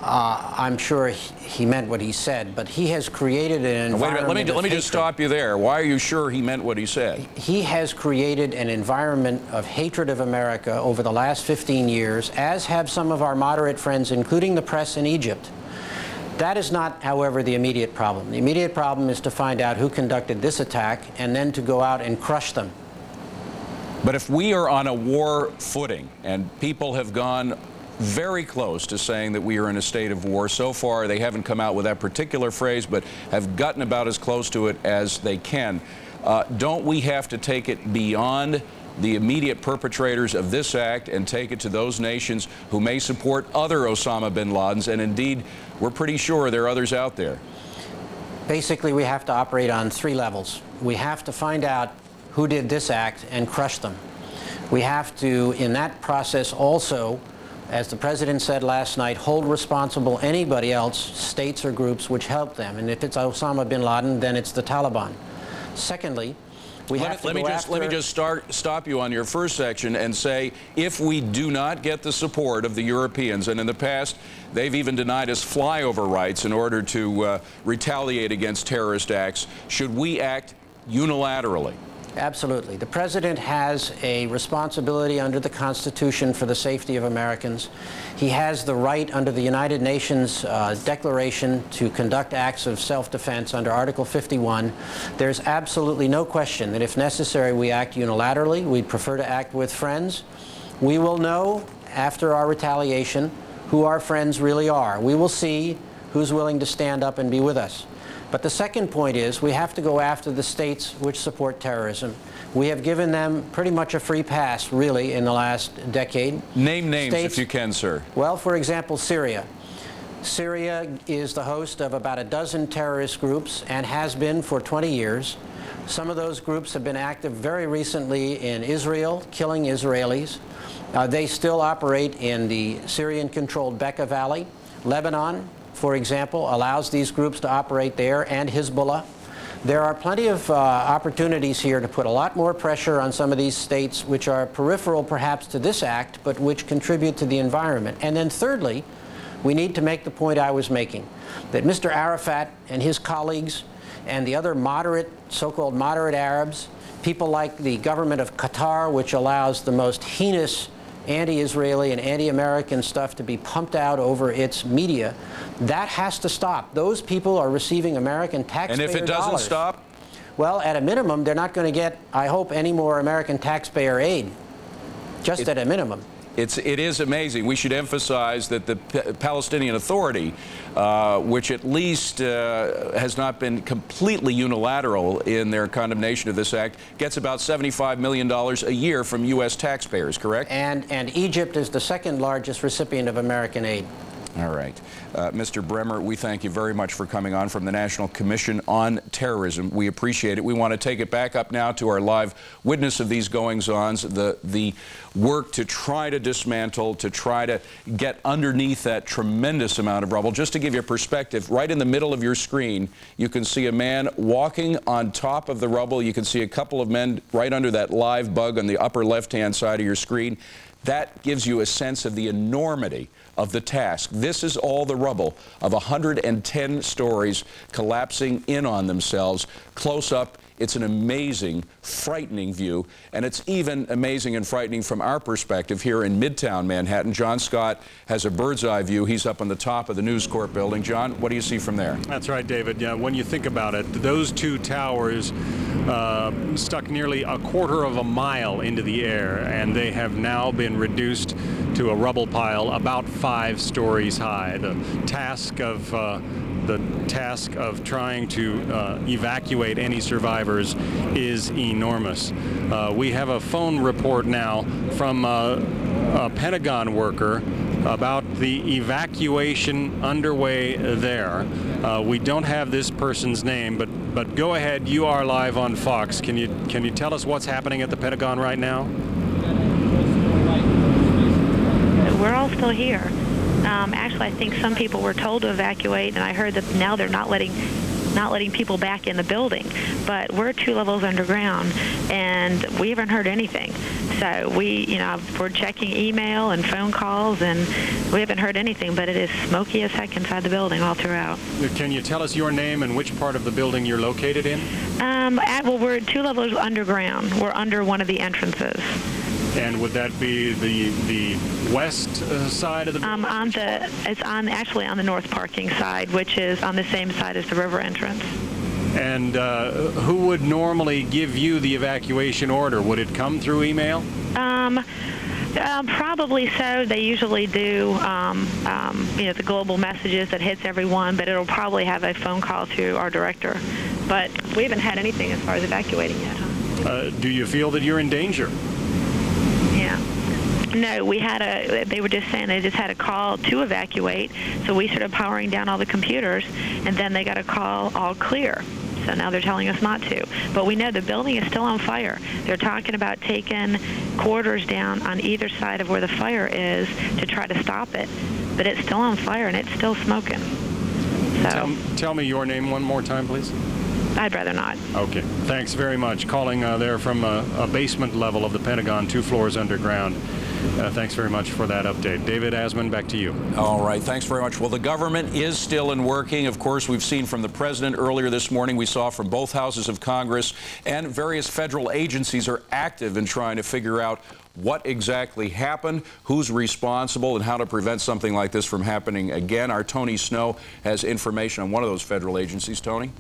I'm sure he meant what he said, but he has created an environment. Wait a minute, let me just stop you there. Why are you sure he meant what he said? He has created an environment of hatred of America over the last 15 years, as have some of our moderate friends, including the press in Egypt. That is not, however, the immediate problem. The immediate problem is to find out who conducted this attack and then to go out and crush them. But if we are on a war footing and people have gone very close to saying that we are in a state of war. So far, they haven't come out with that particular phrase, but have gotten about as close to it as they can. Don't we have to take it beyond the immediate perpetrators of this act and take it to those nations who may support other Osama bin Ladens? And indeed, we're pretty sure there are others out there. Basically, we have to operate on 3 levels. We have to find out who did this act and crush them. We have to, in that process also, as the President said last night, hold responsible anybody else, states or groups, which help them. And if it's Osama bin Laden, then it's the Taliban. Secondly, let me just stop you on your first section and say, if we do not get the support of the Europeans, and in the past they've even denied us flyover rights in order to retaliate against terrorist acts, should we act unilaterally? Absolutely. The President has a responsibility under the Constitution for the safety of Americans. He has the right under the United Nations Declaration to conduct acts of self-defense under Article 51. There's absolutely no question that if necessary we act unilaterally. We'd prefer to act with friends. We will know after our retaliation who our friends really are. We will see who's willing to stand up and be with us. But the second point is we have to go after the states which support terrorism. We have given them pretty much a free pass, really, in the last decade. Name names if you can, sir. Well, for example, Syria. Syria is the host of about a dozen terrorist groups and has been for 20 years. Some of those groups have been active very recently in Israel, killing Israelis. They still operate in the Syrian-controlled Bekaa Valley. Lebanon, for example, allows these groups to operate there, and Hezbollah. There are plenty of opportunities here to put a lot more pressure on some of these states which are peripheral perhaps to this act, but which contribute to the environment. And then thirdly, we need to make the point I was making, that Mr. Arafat and his colleagues and the other moderate, so-called moderate Arabs, people like the government of Qatar, which allows the most heinous anti-Israeli and anti-American stuff to be pumped out over its media, that has to stop. Those people are receiving American taxpayer dollars. And if it doesn't stop? Well, at a minimum, they're not going to get, I hope, any more American taxpayer aid, just at a minimum. It is amazing. We should emphasize that the Palestinian Authority, which at least has not been completely unilateral in their condemnation of this act, gets about $75 million a year from U.S. taxpayers, correct? And Egypt is the second largest recipient of American aid. All right. Mr. Bremer, we thank you very much for coming on from the National Commission on Terrorism. We appreciate it. We want to take it back up now to our live witness of these goings-ons, the work to try to dismantle, to try to get underneath that tremendous amount of rubble. Just to give you a perspective, right in the middle of your screen, you can see a man walking on top of the rubble. You can see a couple of men right under that live bug on the upper left-hand side of your screen. That gives you a sense of the enormity of the task. This is all the rubble of 110 stories collapsing in on themselves. Close up, it's an amazing, frightening view, and it's even amazing and frightening from our perspective here in Midtown Manhattan. John Scott has a bird's eye view. He's up on the top of the News Corp building. John, what do you see from there? That's right, David. Yeah, when you think about it, those two towers stuck nearly a quarter of a mile into the air, and they have now been reduced to a rubble pile about 5 stories high. The task of trying to evacuate any survivors is enormous. We have a phone report now from a Pentagon worker about the evacuation underway there. We don't have this person's name, but go ahead. You are live on Fox. Can you tell us what's happening at the Pentagon right now? We're all still here. Actually, I think some people were told to evacuate, and I heard that now they're not letting people back in the building. But we're 2 levels underground, and we haven't heard anything. So we're checking email and phone calls, and we haven't heard anything. But it is smoky as heck inside the building all throughout. Can you tell us your name and which part of the building you're located in? Well, we're 2 levels underground. We're under one of the entrances. And would that be the west side of the building? It's actually on the north parking side, which is on the same side as the river entrance. And who would normally give you the evacuation order? Would it come through email? Probably so. They usually do, the global messages that hits everyone, but it'll probably have a phone call to our director. But we haven't had anything as far as evacuating yet. Do you feel that you're in danger? Yeah. No, they were just saying they just had a call to evacuate, so we started powering down all the computers, and then they got a call all clear. So now they're telling us not to. But we know the building is still on fire. They're talking about taking quarters down on either side of where the fire is to try to stop it. But it's still on fire, and it's still smoking. So Tell me your name one more time, please. I'd rather not. Okay. Thanks very much. Calling there from a basement level of the Pentagon, 2 floors underground. Thanks very much for that update. David Asman, back to you. All right. Thanks very much. Well, the government is still in working. Of course, we've seen from the president earlier this morning. We saw from both houses of Congress, and various federal agencies are active in trying to figure out what exactly happened, who's responsible, and how to prevent something like this from happening again. Our Tony Snow has information on one of those federal agencies. Tony?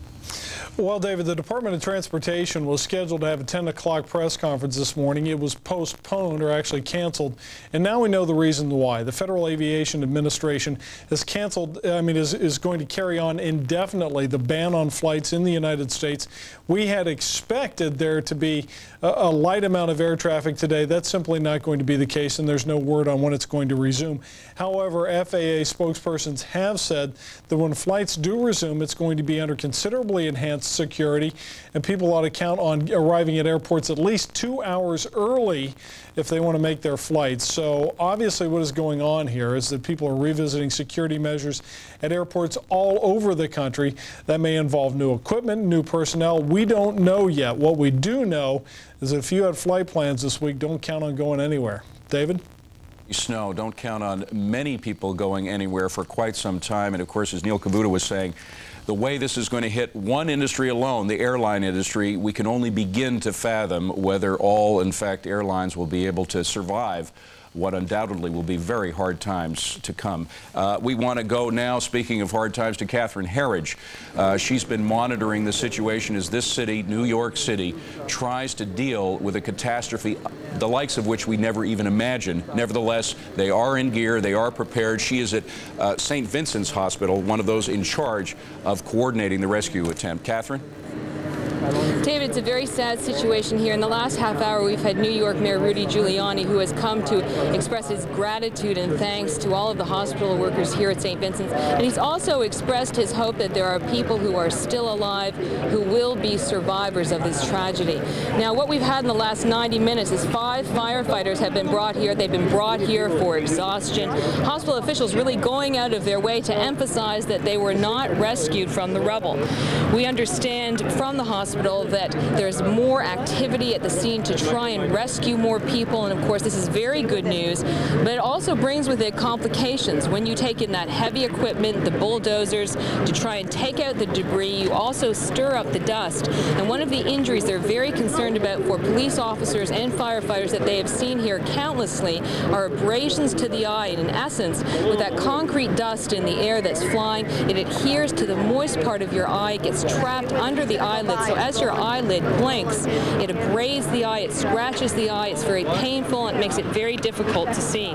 Well, David, the Department of Transportation was scheduled to have a 10 o'clock press conference this morning. It was postponed, or actually canceled, and now we know the reason why. The Federal Aviation Administration has canceled, is going to carry on indefinitely the ban on flights in the United States. We had expected there to be a light amount of air traffic today. That's simply simply not going to be the case, and there's no word on when it's going to resume. However, FAA spokespersons have said that when flights do resume, it's going to be under considerably enhanced security, and people ought to count on arriving at airports at least 2 hours early if they want to make their flights. So obviously what is going on here is that people are revisiting security measures at airports all over the country. That may involve new equipment, new personnel. We don't know yet. What we do know is that if you had flight plans this week, don't count on going anywhere. David? Snow. Don't count on many people going anywhere for quite some time. And of course, as Neil Cavuto was saying, the way this is going to hit one industry alone, the airline industry, we can only begin to fathom whether all, in fact, airlines will be able to survive what undoubtedly will be very hard times to come. We want to go now, speaking of hard times, to Catherine Herridge. She's been monitoring the situation as this city, New York City, tries to deal with a catastrophe, the likes of which we never even imagined. Nevertheless, they are in gear, they are prepared. She is at St. Vincent's Hospital, one of those in charge of coordinating the rescue attempt. Catherine? David, it's a very sad situation here. In the last half hour, we've had New York Mayor Rudy Giuliani, who has come to express his gratitude and thanks to all of the hospital workers here at St. Vincent's. And he's also expressed his hope that there are people who are still alive who will be survivors of this tragedy. Now, what we've had in the last 90 minutes is 5 firefighters have been brought here. They've been brought here for exhaustion. Hospital officials really going out of their way to emphasize that they were not rescued from the rubble. We understand from the hospital that there's more activity at the scene to try and rescue more people, and of course this is very good news, but it also brings with it complications. When you take in that heavy equipment, the bulldozers, to try and take out the debris, you also stir up the dust. And one of the injuries they're very concerned about for police officers and firefighters that they have seen here countlessly are abrasions to the eye, and in essence, with that concrete dust in the air that's flying, it adheres to the moist part of your eye, gets trapped under the eyelid, so as your eyelid blinks, it abrades the eye, it scratches the eye, it's very painful, and it makes it very difficult to see.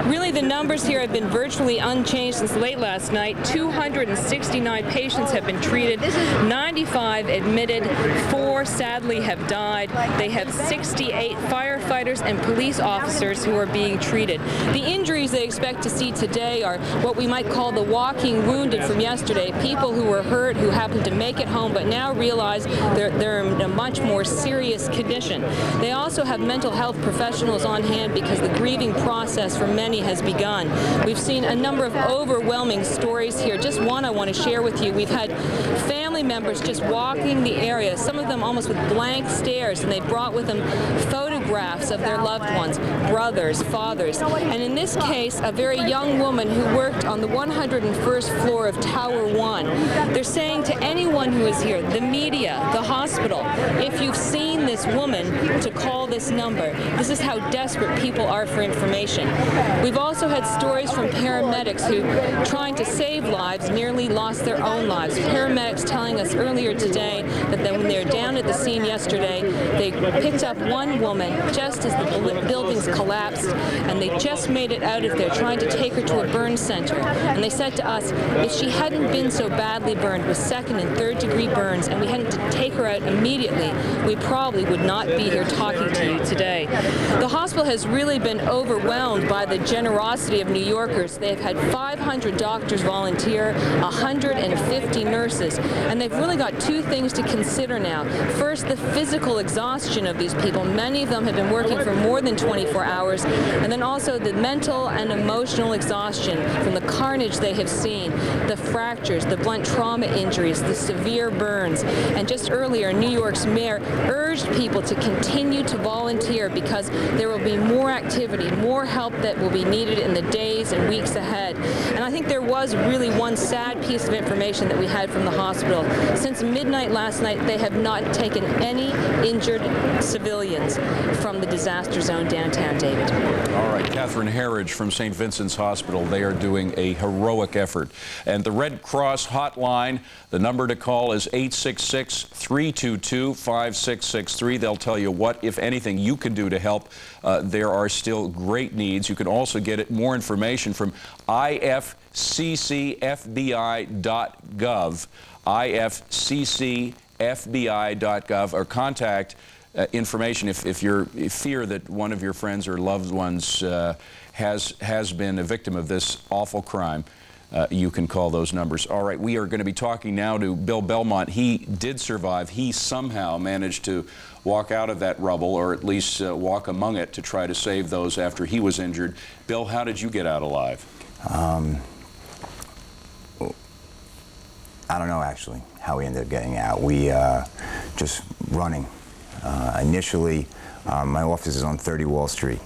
Really, the numbers here have been virtually unchanged since late last night. 269 patients have been treated, 95 admitted, 4 sadly have died. They have 68 firefighters and police officers who are being treated. The injuries they expect to see today are what we might call the walking wounded from yesterday, people who were hurt, who happened to make it home, but now realize they're in a much more serious condition. They also have mental health professionals on hand because the grieving process for many has begun. We've seen a number of overwhelming stories here. Just one I want to share with you. We've had family members just walking the area, some of them almost with blank stares, and they brought with them photographs of their loved ones, brothers, fathers. And in this case, a very young woman who worked on the 101st floor of Tower 1. They're saying to anyone who is here, the media, the hospital, if you've seen this woman, to call this number. This is how desperate people are for information. We've also had stories from paramedics who, trying to save lives, nearly lost their own lives. Paramedics telling us earlier today that when they were down at the scene yesterday, they picked up one woman just as the buildings collapsed, and they just made it out of there, trying to take her to a burn center. And they said to us, if she hadn't been so badly burned with 2nd and 3rd degree burns, and we hadn't to take her out immediately, we probably would not be here talking to you today. The hospital has really been overwhelmed by the generosity of New Yorkers. They've had 500 doctors volunteer, 150 nurses, and they've really got 2 things to consider now. First, the physical exhaustion of these people. Many of them have been working for more than 24 hours, and then also the mental and emotional exhaustion from the carnage they have seen, the fractures, the blunt trauma injuries, the severe burns. And just earlier, New York's mayor urged people to continue to volunteer because there will be more activity, more help that will be needed in the days and weeks ahead. And I think there was really one sad piece of information that we had from the hospital. Since midnight last night, they have not taken any injured civilians from the disaster zone downtown, David. All right, Catherine Herridge from St. Vincent's Hospital. They are doing a heroic effort. And the Red Cross hotline, the number to call is 866-322-5663. They'll tell you what, if anything, you can do to help. There are still great needs. You can also get more information from ifccfbi.gov, ifccfbi.gov, or contact information. If you fear that one of your friends or loved ones has been a victim of this awful crime, you can call those numbers. All right, we are going to be talking now to Bill Belmont. He did survive. He somehow managed to walk out of that rubble, or at least walk among it to try to save those after he was injured. Bill, how did you get out alive? I don't know, actually, how we ended up getting out. We just running. Initially, my office is on 30 Wall Street.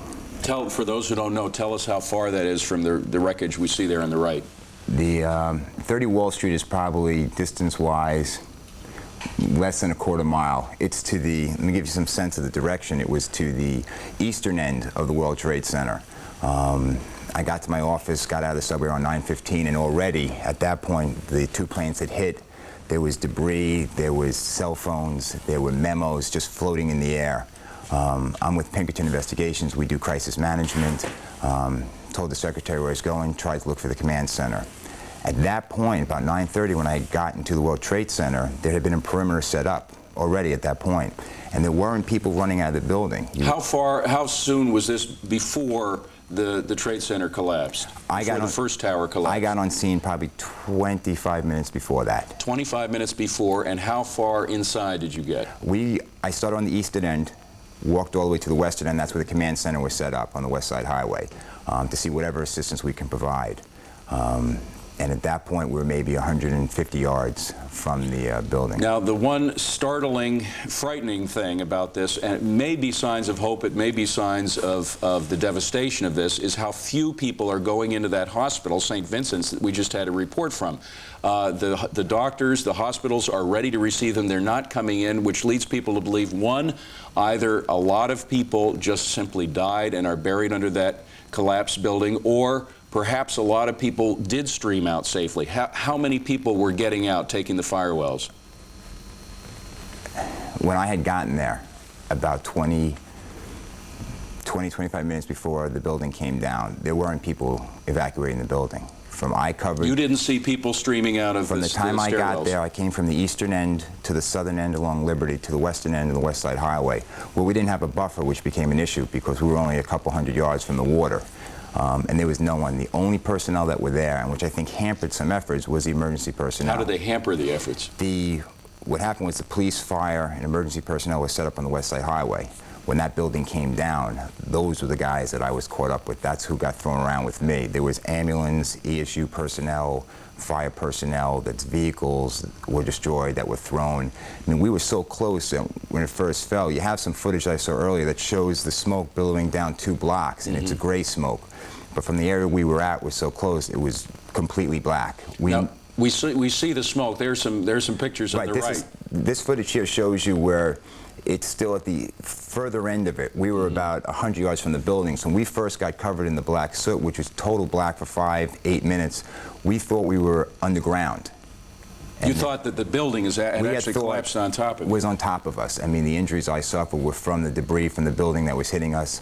For those who don't know, tell us how far that is from the wreckage we see there on the right. The 30 Wall Street is probably, distance-wise, less than a quarter mile. It's to the, let me give you some sense of the direction. It was to the eastern end of the World Trade Center. I got to my office, got out of the subway around 9:15, and already at that point, the two planes had hit. There was debris, there was cell phones, there were memos just floating in the air. I'm with Pinkerton Investigations. We do crisis management. Told the secretary where I was going, tried to look for the command center. At that point, about 9:30, when I got into the World Trade Center, there had been a perimeter set up already at that point, and there weren't people running out of the building. How soon was this before the Trade Center collapsed? Before the first tower collapsed? I got on scene probably 25 minutes before that. 25 minutes before, and how far inside did you get? I started on the eastern end, walked all the way to the western end. That's where the command center was set up on the West Side Highway, to see whatever assistance we can provide. And at that point, we were maybe 150 yards from the building. Now, the one startling, frightening thing about this, and it may be signs of hope, it may be signs of the devastation of this, is how few people are going into that hospital, St. Vincent's, that we just had a report from. The doctors, the hospitals are ready to receive them. They're not coming in, which leads people to believe, one, either a lot of people just simply died and are buried under that collapsed building, or perhaps a lot of people did stream out safely. How many people were getting out, taking the firewells? When I had gotten there, about 25 minutes before the building came down, there weren't people evacuating the building. You didn't see people streaming out of From the time I got there, I came from the eastern end to the southern end along Liberty to the western end of the West Side Highway, where we didn't have a buffer, which became an issue because we were only a couple hundred yards from the water. And there was no one. The only personnel that were there, and which I think hampered some efforts, was the emergency personnel. How did they hamper the efforts? What happened was the police, fire, and emergency personnel was set up on the West Side Highway. When that building came down, those were the guys that I was caught up with. That's who got thrown around with me. There was ambulance, ESU personnel, fire personnel, that's vehicles were destroyed that were thrown. I mean, we were so close that when it first fell. You have some footage I saw earlier that shows the smoke billowing down 2 blocks, and it's a gray smoke. But from the area we were at was so close, it was completely black. We see the smoke. There's some pictures on the right. This footage here shows you where it's still at the further end of it. We were about 100 yards from the building. So when we first got covered in the black soot, which was total black for 5-8 minutes, we thought we were underground. You thought that the building had actually collapsed on top of it? Was on top of us. I mean, the injuries I suffered were from the debris from the building that was hitting us.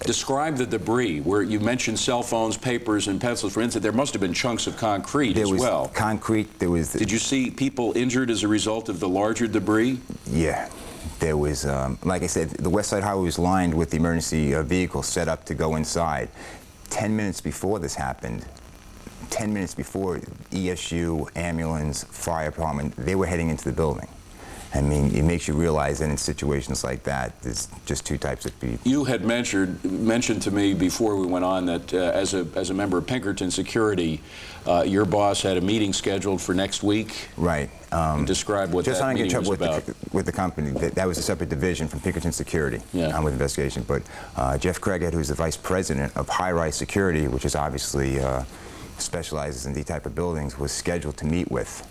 Describe the debris, where you mentioned cell phones, papers, and pencils. For instance, there must have been chunks of concrete as well. There was concrete. There was. Did you see people injured as a result of the larger debris? Yeah. There was, like I said, the West Side Highway was lined with the emergency vehicles set up to go inside. 10 minutes before this happened, 10 minutes before ESU, ambulance, fire department, they were heading into the building. I mean, it makes you realize that in situations like that, there's just two types of people. You had mentioned to me before we went on that as a member of Pinkerton Security, your boss had a meeting scheduled for next week. Right. Describe what that meeting was about. With the company. That was a separate division from Pinkerton Security. Yeah. I'm with investigation. But Jeff Craighead, who's the vice president of high-rise security, which is obviously specializes in these type of buildings, was scheduled to meet with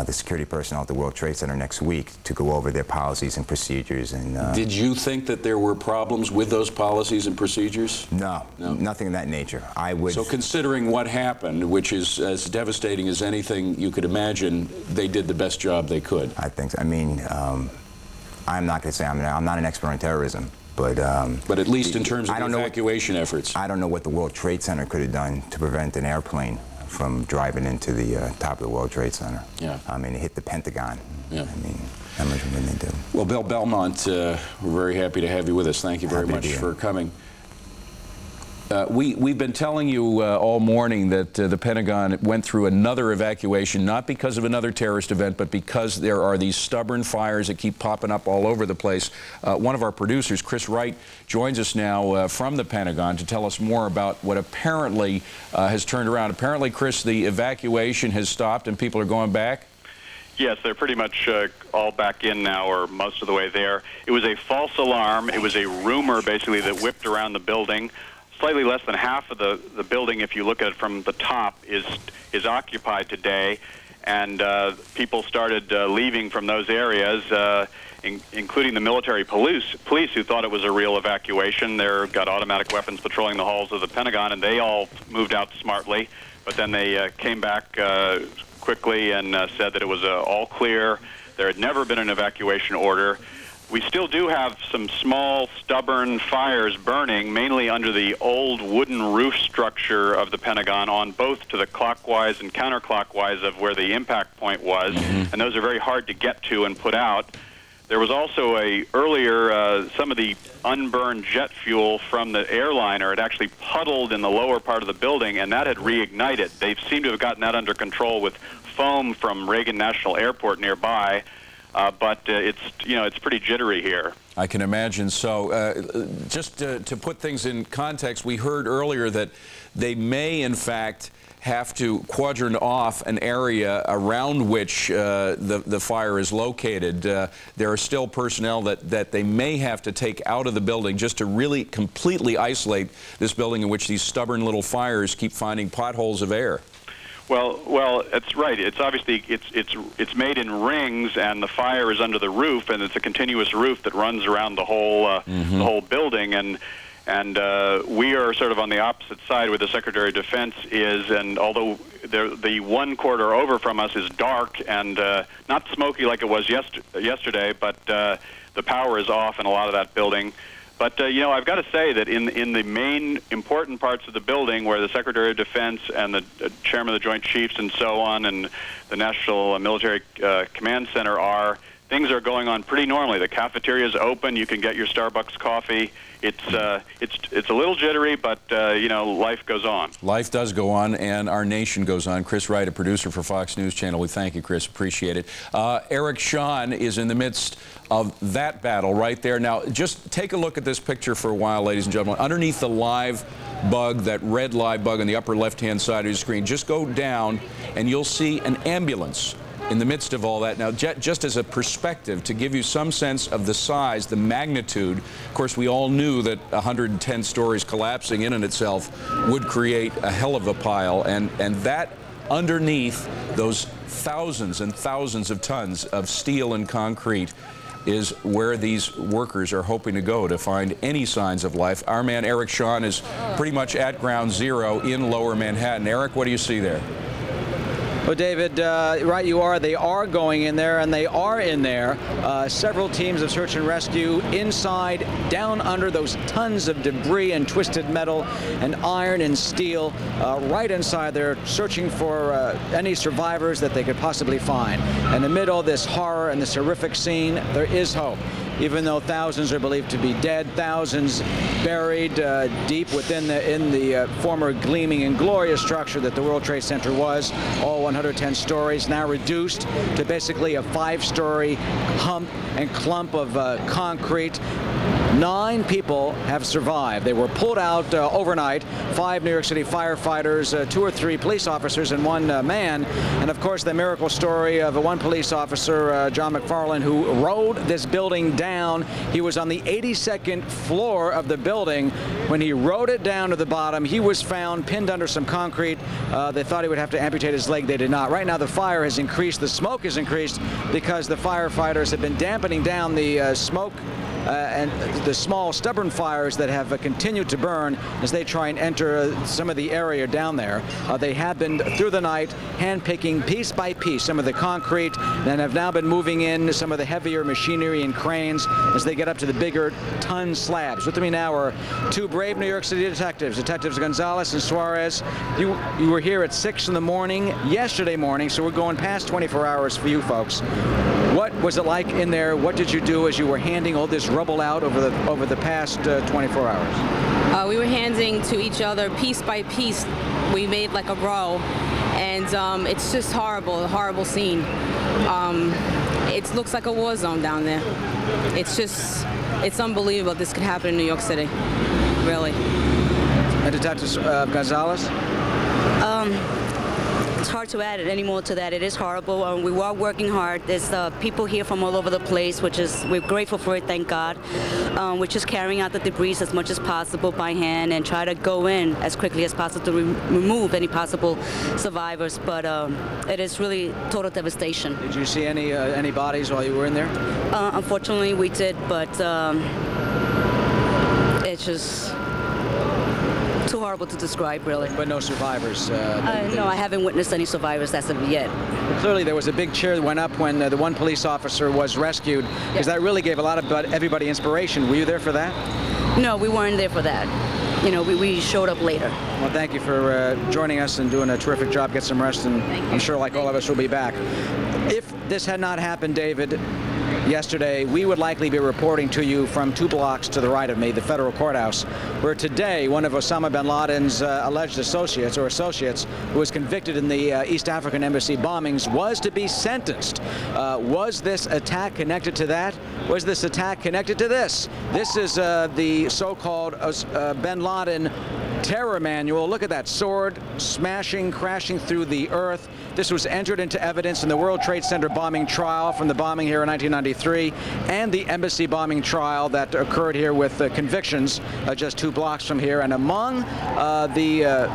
the security personnel at the World Trade Center next week to go over their policies and procedures. And did you think that there were problems with those policies and procedures? No, nothing of that nature. So considering what happened, which is as devastating as anything you could imagine, they did the best job they could. I think so. I mean, I'm not going to say I'm not an expert on terrorism, but at least in terms of the evacuation efforts. I don't know what the World Trade Center could have done to prevent an airplane from driving into the top of the World Trade Center. Yeah. I mean, it hit the Pentagon. Yeah. I mean, how much when they do. Well, Bill Belmont, we're very happy to have you with us. Thank you very much for coming. We've been telling you all morning that the Pentagon went through another evacuation, not because of another terrorist event, but because there are these stubborn fires that keep popping up all over the place. One of our producers, Chris Wright, joins us now from the Pentagon to tell us more about what apparently has turned around. Apparently, Chris, the evacuation has stopped and people are going back? Yes, they're pretty much all back in now, or most of the way there. It was a false alarm. It was a rumor, basically, that whipped around the building. Slightly less than half of the building, if you look at it from the top, is occupied today, and people started leaving from those areas, including the military police who thought it was a real evacuation. They've got automatic weapons patrolling the halls of the Pentagon, and they all moved out smartly, but then they came back quickly and said that it was all clear. There had never been an evacuation order. We still do have some small, stubborn fires burning, mainly under the old wooden roof structure of the Pentagon, on both to the clockwise and counterclockwise of where the impact point was, and those are very hard to get to and put out. There was also earlier, some of the unburned jet fuel from the airliner had actually puddled in the lower part of the building, and that had reignited. They seem to have gotten that under control with foam from Reagan National Airport nearby. But it's pretty jittery here. I can imagine. So just to put things in context, we heard earlier that they may, in fact, have to quadrant off an area around which the fire is located. There are still personnel that they may have to take out of the building just to really completely isolate this building in which these stubborn little fires keep finding potholes of air. Well, that's right. It's obviously it's made in rings, and the fire is under the roof, and it's a continuous roof that runs around the whole building, and we are sort of on the opposite side where the Secretary of Defense is, and although the one corridor over from us is dark and not smoky like it was yesterday, but the power is off in a lot of that building. But, I've got to say that in the main important parts of the building where the Secretary of Defense and the Chairman of the Joint Chiefs and so on and the National Military Command Center are, things are going on pretty normally. The cafeteria is open. You can get your Starbucks coffee. It's a little jittery, but, life goes on. Life does go on, and our nation goes on. Chris Wright, a producer for Fox News Channel. We thank you, Chris. Appreciate it. Eric Shawn is in the midst of that battle right there. Now, just take a look at this picture for a while, ladies and gentlemen. Underneath the live bug, that red live bug on the upper left-hand side of your screen, just go down, and you'll see an ambulance in the midst of all that. Now, just as a perspective, to give you some sense of the size, the magnitude, of course, we all knew that 110 stories collapsing in itself would create a hell of a pile, and that underneath those thousands and thousands of tons of steel and concrete is where these workers are hoping to go to find any signs of life. Our man Eric Shawn is pretty much at ground zero in Lower Manhattan. Eric, what do you see there? Well, David, right you are. They are going in there, and they are in there. Several teams of search and rescue inside, down under those tons of debris and twisted metal and iron and steel, right inside there, searching for any survivors that they could possibly find. And amid all this horror and this horrific scene, there is hope. Even though thousands are believed to be dead, thousands buried deep within the former gleaming and glorious structure that the World Trade Center was, all 110 stories, now reduced to basically a 5-story hump and clump of concrete. 9 people have survived. They were pulled out overnight. 5 New York City firefighters, 2 or 3 police officers, and 1 man. And of course, the miracle story of one police officer, John McFarland, who rode this building down. He was on the 82nd floor of the building. When he rode it down to the bottom, he was found pinned under some concrete. They thought he would have to amputate his leg. They did not. Right now, the fire has increased. The smoke has increased because the firefighters have been dampening down the smoke and the small stubborn fires that have continued to burn as they try and enter some of the area down there. They have been through the night hand-picking piece by piece some of the concrete and have now been moving in some of the heavier machinery and cranes as they get up to the bigger ton slabs. With me now are 2 brave New York City detectives, Detectives Gonzalez and Suarez. You were here at 6 in the morning yesterday morning, so we're going past 24 hours for you folks. What was it like in there? What did you do as you were handing all this rubble out over the past 24 hours? We were handing to each other piece by piece. We made like a row, and it's just horrible, a horrible scene. It looks like a war zone down there. It's unbelievable this could happen in New York City, really. And Detective Gonzalez? It's hard to add any more to that. It is horrible. We are working hard. There's people here from all over the place, we're grateful for it, thank God. We're just carrying out the debris as much as possible by hand and try to go in as quickly as possible to remove any possible survivors. But it is really total devastation. Did you see any bodies while you were in there? Unfortunately, we did, but it's just too horrible to describe, really. But no survivors? No, I haven't witnessed any survivors as of yet. Clearly there was a big cheer that went up when the one police officer was rescued, because that really gave a lot of everybody inspiration. Were you there for that? No, we weren't there for that. You know, we showed up later. Well, thank you for joining us and doing a terrific job. Get some rest, and I'm sure, like all of us, we'll be back. If this had not happened, David, yesterday, we would likely be reporting to you from 2 blocks to the right of me, the federal courthouse, where today one of Osama bin Laden's alleged associates, who was convicted in the East African embassy bombings, was to be sentenced. Was this attack connected to that? Was this attack connected to this? This is the so-called bin Laden terror manual. Look at that sword smashing, crashing through the earth. This was entered into evidence in the World Trade Center bombing trial from the bombing here in 1993 and the embassy bombing trial that occurred here with convictions just 2 blocks from here. And among the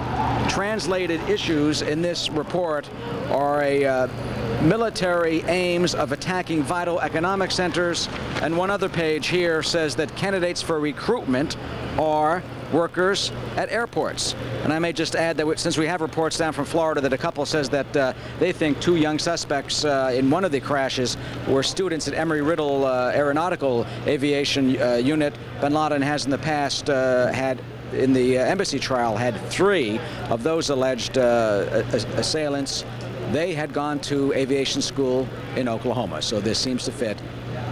translated issues in this report are military aims of attacking vital economic centers. And one other page here says that candidates for recruitment are workers at airports. And I may just add that since we have reports down from Florida that a couple says that they think 2 young suspects in one of the crashes were students at Embry-Riddle Aeronautical Aviation Unit. Bin Laden has in the past had, in the embassy trial, had 3 of those alleged assailants. They had gone to aviation school in Oklahoma, so this seems to fit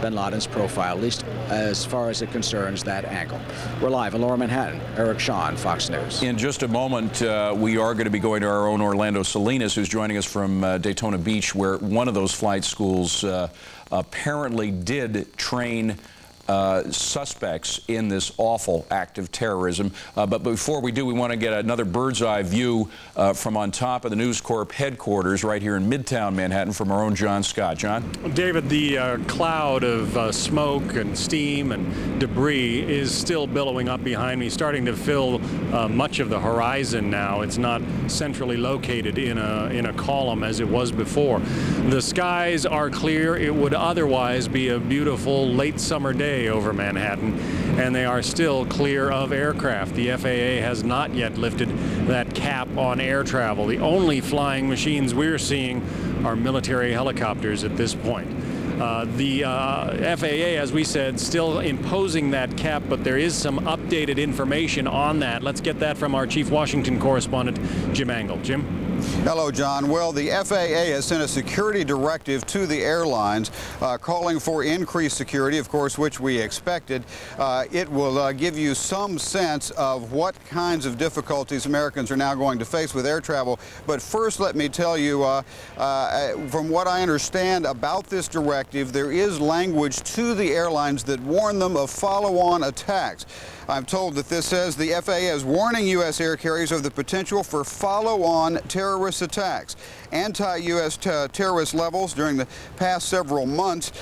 bin Laden's profile, at least as far as it concerns that angle. We're live in Lower Manhattan. Eric Shaw, Fox News. In just a moment, we are going to be going to our own Orlando Salinas, who's joining us from Daytona Beach, where one of those flight schools apparently did train suspects in this awful act of terrorism. But before we do, we want to get another bird's eye view from on top of the News Corp headquarters right here in Midtown Manhattan from our own John Scott. John? David, the cloud of smoke and steam and debris is still billowing up behind me, starting to fill much of the horizon now. It's not centrally located in a column as it was before. The skies are clear. It would otherwise be a beautiful late summer day over Manhattan, and they are still clear of aircraft. The FAA has not yet lifted that cap on air travel. The only flying machines we're seeing are military helicopters at this point. The FAA, as we said, still imposing that cap, but there is some updated information on that. Let's get that from our Chief Washington correspondent, Jim Angle. Jim? Hello, John. Well, the FAA has sent a security directive to the airlines calling for increased security, of course, which we expected. It will give you some sense of what kinds of difficulties Americans are now going to face with air travel. But first, let me tell you, from what I understand about this directive, there is language to the airlines that warn them of follow-on attacks. I'm told that this says the FAA is warning U.S. air carriers of the potential for follow-on terrorist attacks. Anti-U.S. terrorist levels during the past several months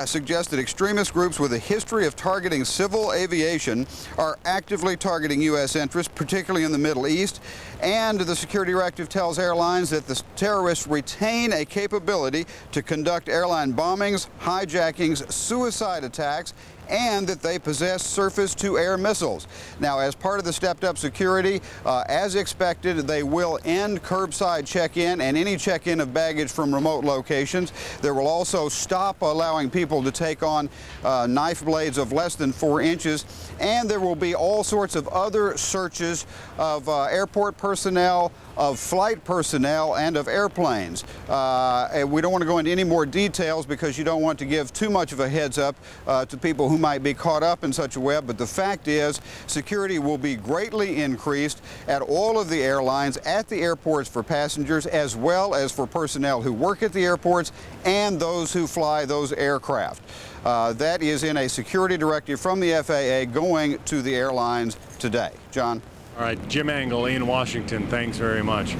suggest that extremist groups with a history of targeting civil aviation are actively targeting U.S. interests, particularly in the Middle East. And the security directive tells airlines that the terrorists retain a capability to conduct airline bombings, hijackings, suicide attacks, and that they possess surface-to-air missiles. Now, as part of the stepped-up security, as expected, they will end curbside check-in and any check-in of baggage from remote locations. There will also stop allowing people to take on knife blades of less than 4 inches, and there will be all sorts of other searches of airport personnel, of flight personnel, and of airplanes. And we don't want to go into any more details because you don't want to give too much of a heads up to people who might be caught up in such a web, but the fact is security will be greatly increased at all of the airlines, at the airports for passengers, as well as for personnel who work at the airports and those who fly those aircraft. That is in a security directive from the FAA going to the airlines today. John? All right, Jim Angle in Washington, thanks very much.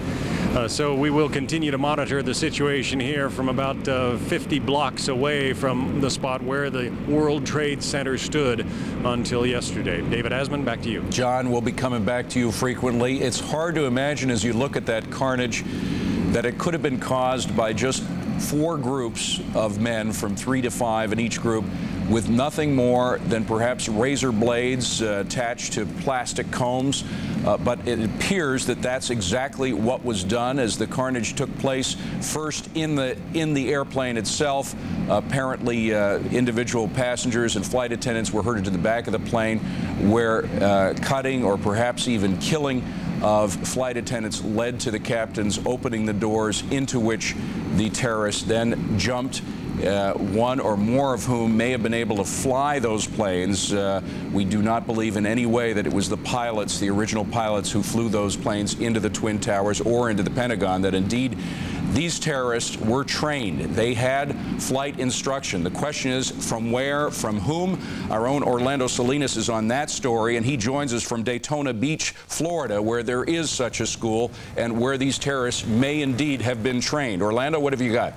So we will continue to monitor the situation here from about 50 blocks away from the spot where the World Trade Center stood until yesterday. David Asman, back to you. John, we'll be coming back to you frequently. It's hard to imagine as you look at that carnage that it could have been caused by just 4 groups of men from 3 to 5 in each group with nothing more than perhaps razor blades attached to plastic combs. But it appears that that's exactly what was done as the carnage took place first in the airplane itself. Apparently, individual passengers and flight attendants were herded to the back of the plane where cutting or perhaps even killing of flight attendants led to the captains opening the doors into which the terrorists then jumped, one or more of whom may have been able to fly those planes. We do not believe in any way that it was the pilots, the original pilots who flew those planes into the Twin Towers or into the Pentagon, that indeed these terrorists were trained. They had flight instruction. The question is from where, from whom? Our own Orlando Salinas is on that story, and he joins us from Daytona Beach, Florida, where there is such a school and where these terrorists may indeed have been trained. Orlando, what have you got?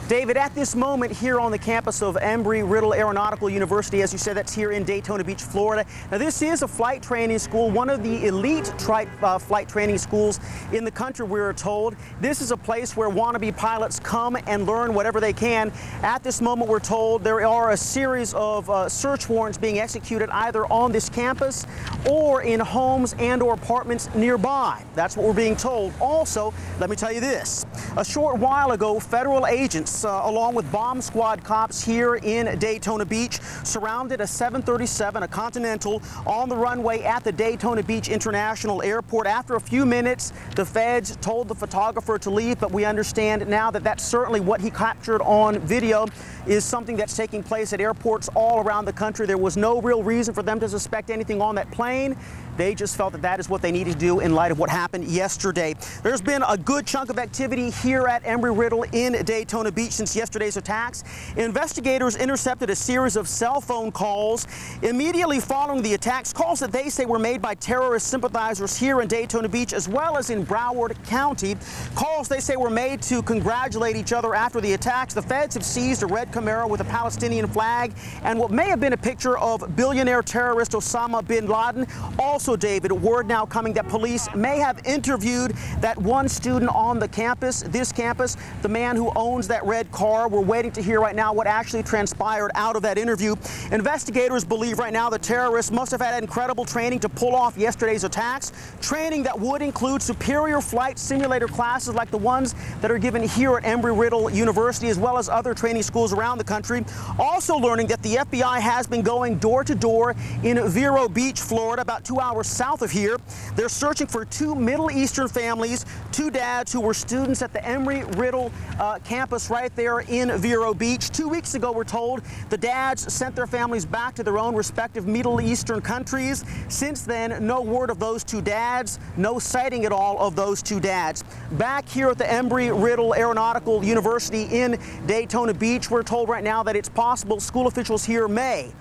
David, at this moment here on the campus of Embry-Riddle Aeronautical University, as you said, that's here in Daytona Beach, Florida. Now, this is a flight training school, one of the elite flight training schools in the country, we're told. This is a place where wannabe pilots come and learn whatever they can. At this moment, we're told there are a series of search warrants being executed either on this campus or in homes and or apartments nearby. That's what we're being told. Also, let me tell you this. A short while ago, federal agents along with bomb squad cops here in Daytona Beach surrounded a 737, a Continental, on the runway at the Daytona Beach International Airport. After a few minutes, the feds told the photographer to leave, but we understand now that that's certainly what he captured on video is something that's taking place at airports all around the country. There was no real reason for them to suspect anything on that plane. They just felt that that is what they needed to do in light of what happened yesterday. There's been a good chunk of activity here at Embry-Riddle in Daytona Beach since yesterday's attacks. Investigators intercepted a series of cell phone calls immediately following the attacks, calls that they say were made by terrorist sympathizers here in Daytona Beach as well as in Broward County. Calls they say were made to congratulate each other after the attacks. The feds have seized a red Camaro with a Palestinian flag and what may have been a picture of billionaire terrorist Osama bin Laden. Also, David, word now coming that police may have interviewed that one student on the campus, this campus, the man who owns that red car. We're waiting to hear right now what actually transpired out of that interview. Investigators believe right now the terrorists must have had incredible training to pull off yesterday's attacks, training that would include superior flight simulator classes like the ones that are given here at Embry-Riddle University, as well as other training schools around the country. Also learning that the FBI has been going door to door in Vero Beach, Florida, about 2 hours south of here. They're searching for 2 Middle Eastern families, 2 dads who were students at the Embry-Riddle campus right there in Vero Beach. 2 weeks ago, we're told, the dads sent their families back to their own respective Middle Eastern countries. Since then, no word of those 2 dads, no sighting at all of those 2 dads. Back here at the Embry-Riddle Aeronautical University in Daytona Beach, we're told right now that it's possible school officials here may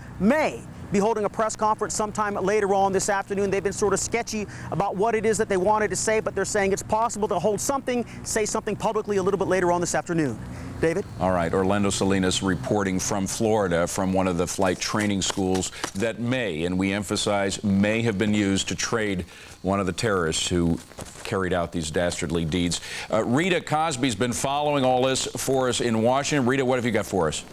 be holding a press conference sometime later on this afternoon. They've been sort of sketchy about what it is that they wanted to say, but they're saying it's possible to hold something, say something publicly a little bit later on this afternoon. David? All right, Orlando Salinas reporting from Florida, from one of the flight training schools that may, and we emphasize, may have been used to trade one of the terrorists who carried out these dastardly deeds. Rita Cosby's been following all this for us in Washington. Rita, what have you got for us?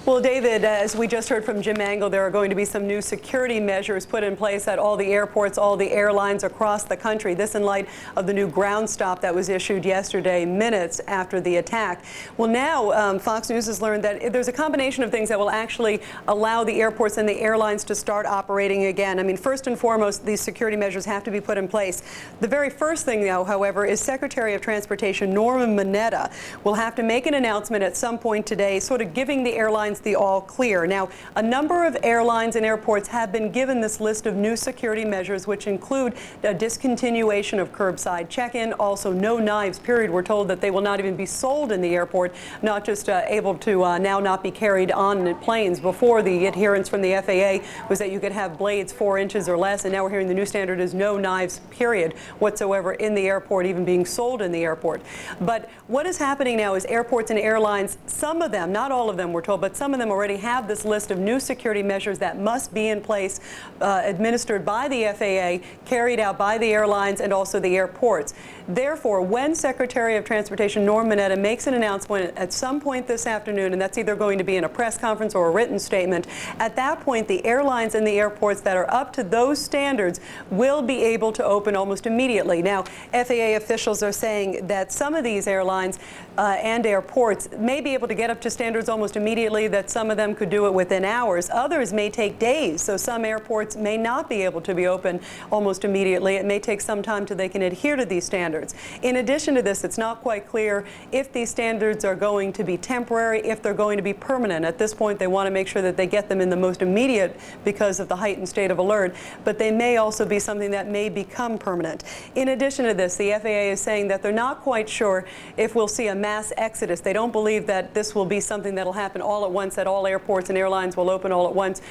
Well, David, as we just heard from Jim Mangle, there are going to be some new security measures put in place at all the airports, all the airlines across the country. This in light of the new ground stop that was issued yesterday, minutes after the attack. Well, now Fox News has learned that there's a combination of things that will actually allow the airports and the airlines to start operating again. I mean, first and foremost, these security measures have to be put in place. The very first thing, though, however, is Secretary of Transportation Norman Mineta will have to make an announcement at some point today, sort of giving the airlines the all clear. Now, a number of airlines and airports have been given this list of new security measures, which include a discontinuation of curbside check-in, also no knives, period. We're told that they will not even be sold in the airport, not just able to now not be carried on planes. Before, the adherence from the FAA was that you could have blades 4 inches or less, and now we're hearing the new standard is no knives, period, whatsoever in the airport, even being sold in the airport. But what is happening now is airports and airlines, some of them, not all of them, we're told, but some of them already have this list of new security measures that must be in place, administered by the FAA, carried out by the airlines and also the airports. Therefore, when Secretary of Transportation Norm Mineta makes an announcement at some point this afternoon, and that's either going to be in a press conference or a written statement, at that point the airlines and the airports that are up to those standards will be able to open almost immediately. Now, FAA officials are saying that some of these airlines and airports may be able to get up to standards almost immediately, that some of them could do it within hours. Others may take days, so some airports may not be able to be open almost immediately. It may take some time till they can adhere to these standards. In addition to this, it's not quite clear if these standards are going to be temporary, if they're going to be permanent. At this point, they want to make sure that they get them in the most immediate because of the heightened state of alert, but they may also be something that may become permanent. In addition to this, the FAA is saying that they're not quite sure if we'll see a mass exodus. They don't believe that this will be something that'll happen all at once, that all airports and airlines will open all at once.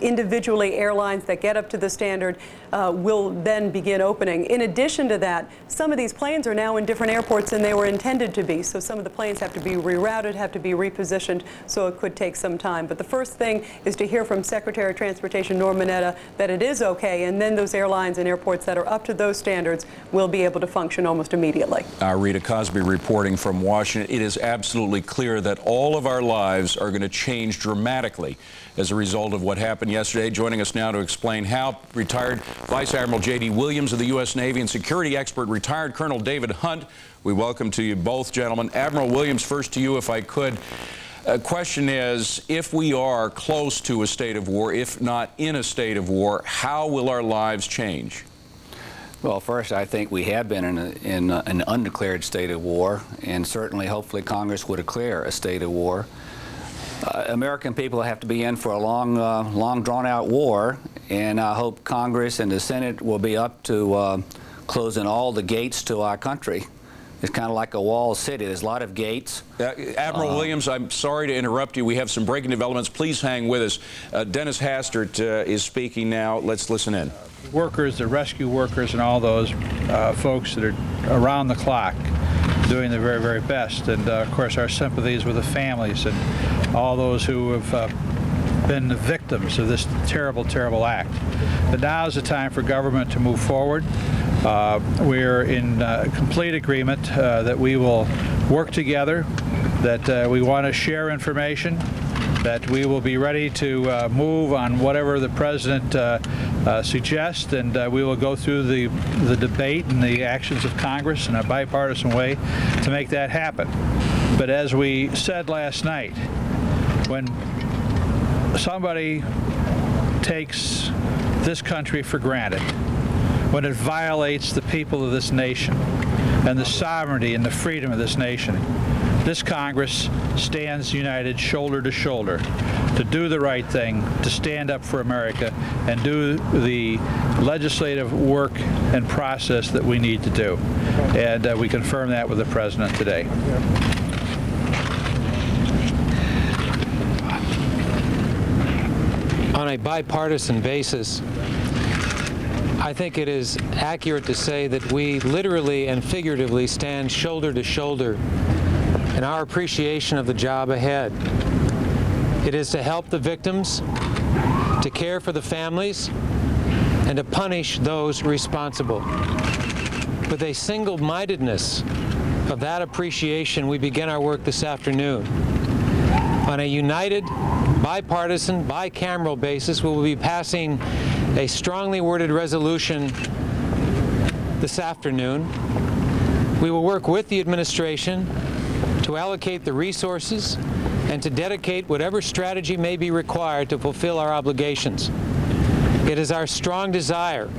Individually, airlines that get up to the standard will then begin opening. In addition to that, some of these planes are now in different airports than they were intended to be. So some of the planes have to be rerouted, have to be repositioned, so it could take some time. But the first thing is to hear from Secretary of Transportation Norm Mineta that it is okay, and then those airlines and airports that are up to those standards will be able to function almost immediately. Rita Cosby reporting from Washington. It is absolutely clear that all of our lives are going to change dramatically as a result of what happened yesterday. Joining us now to explain how, retired Vice Admiral J.D. Williams of the U.S. Navy and security expert retired Colonel David Hunt. We welcome to you both, gentlemen. Admiral Williams, first to you, if I could. Question is, if we are close to a state of war, if not in a state of war, how will our lives change? Well, first, I think we have been in an undeclared state of war, and certainly, hopefully, Congress would declare a state of war. American people have to be in for a long drawn-out war, and I hope Congress and the Senate will be up to closing all the gates to our country. It's kind of like a walled city. There's a lot of gates. Admiral Williams, I'm sorry to interrupt you. We have some breaking developments. Please hang with us. Dennis Hastert is speaking now. Let's listen in. Workers, the rescue workers, and all those folks that are around the clock doing their very, very best. And, of course, our sympathies with the families and all those who have been the victims of this terrible, terrible act. But now is the time for government to move forward. We're in complete agreement that we will work together, that we want to share information, that we will be ready to move on whatever the President suggests, and we will go through the debate and the actions of Congress in a bipartisan way to make that happen. But as we said last night, when somebody takes this country for granted, when it violates the people of this nation and the sovereignty and the freedom of this nation, this Congress stands united shoulder to shoulder to do the right thing, to stand up for America and do the legislative work and process that we need to do. And we confirm that with the President today. On a bipartisan basis, I think it is accurate to say that we literally and figuratively stand shoulder to shoulder in our appreciation of the job ahead. It is to help the victims, to care for the families, and to punish those responsible. With a single-mindedness of that appreciation, we begin our work this afternoon on a united bipartisan, bicameral basis, we will be passing a strongly worded resolution this afternoon. We will work with the administration to allocate the resources and to dedicate whatever strategy may be required to fulfill our obligations. It is our strong desire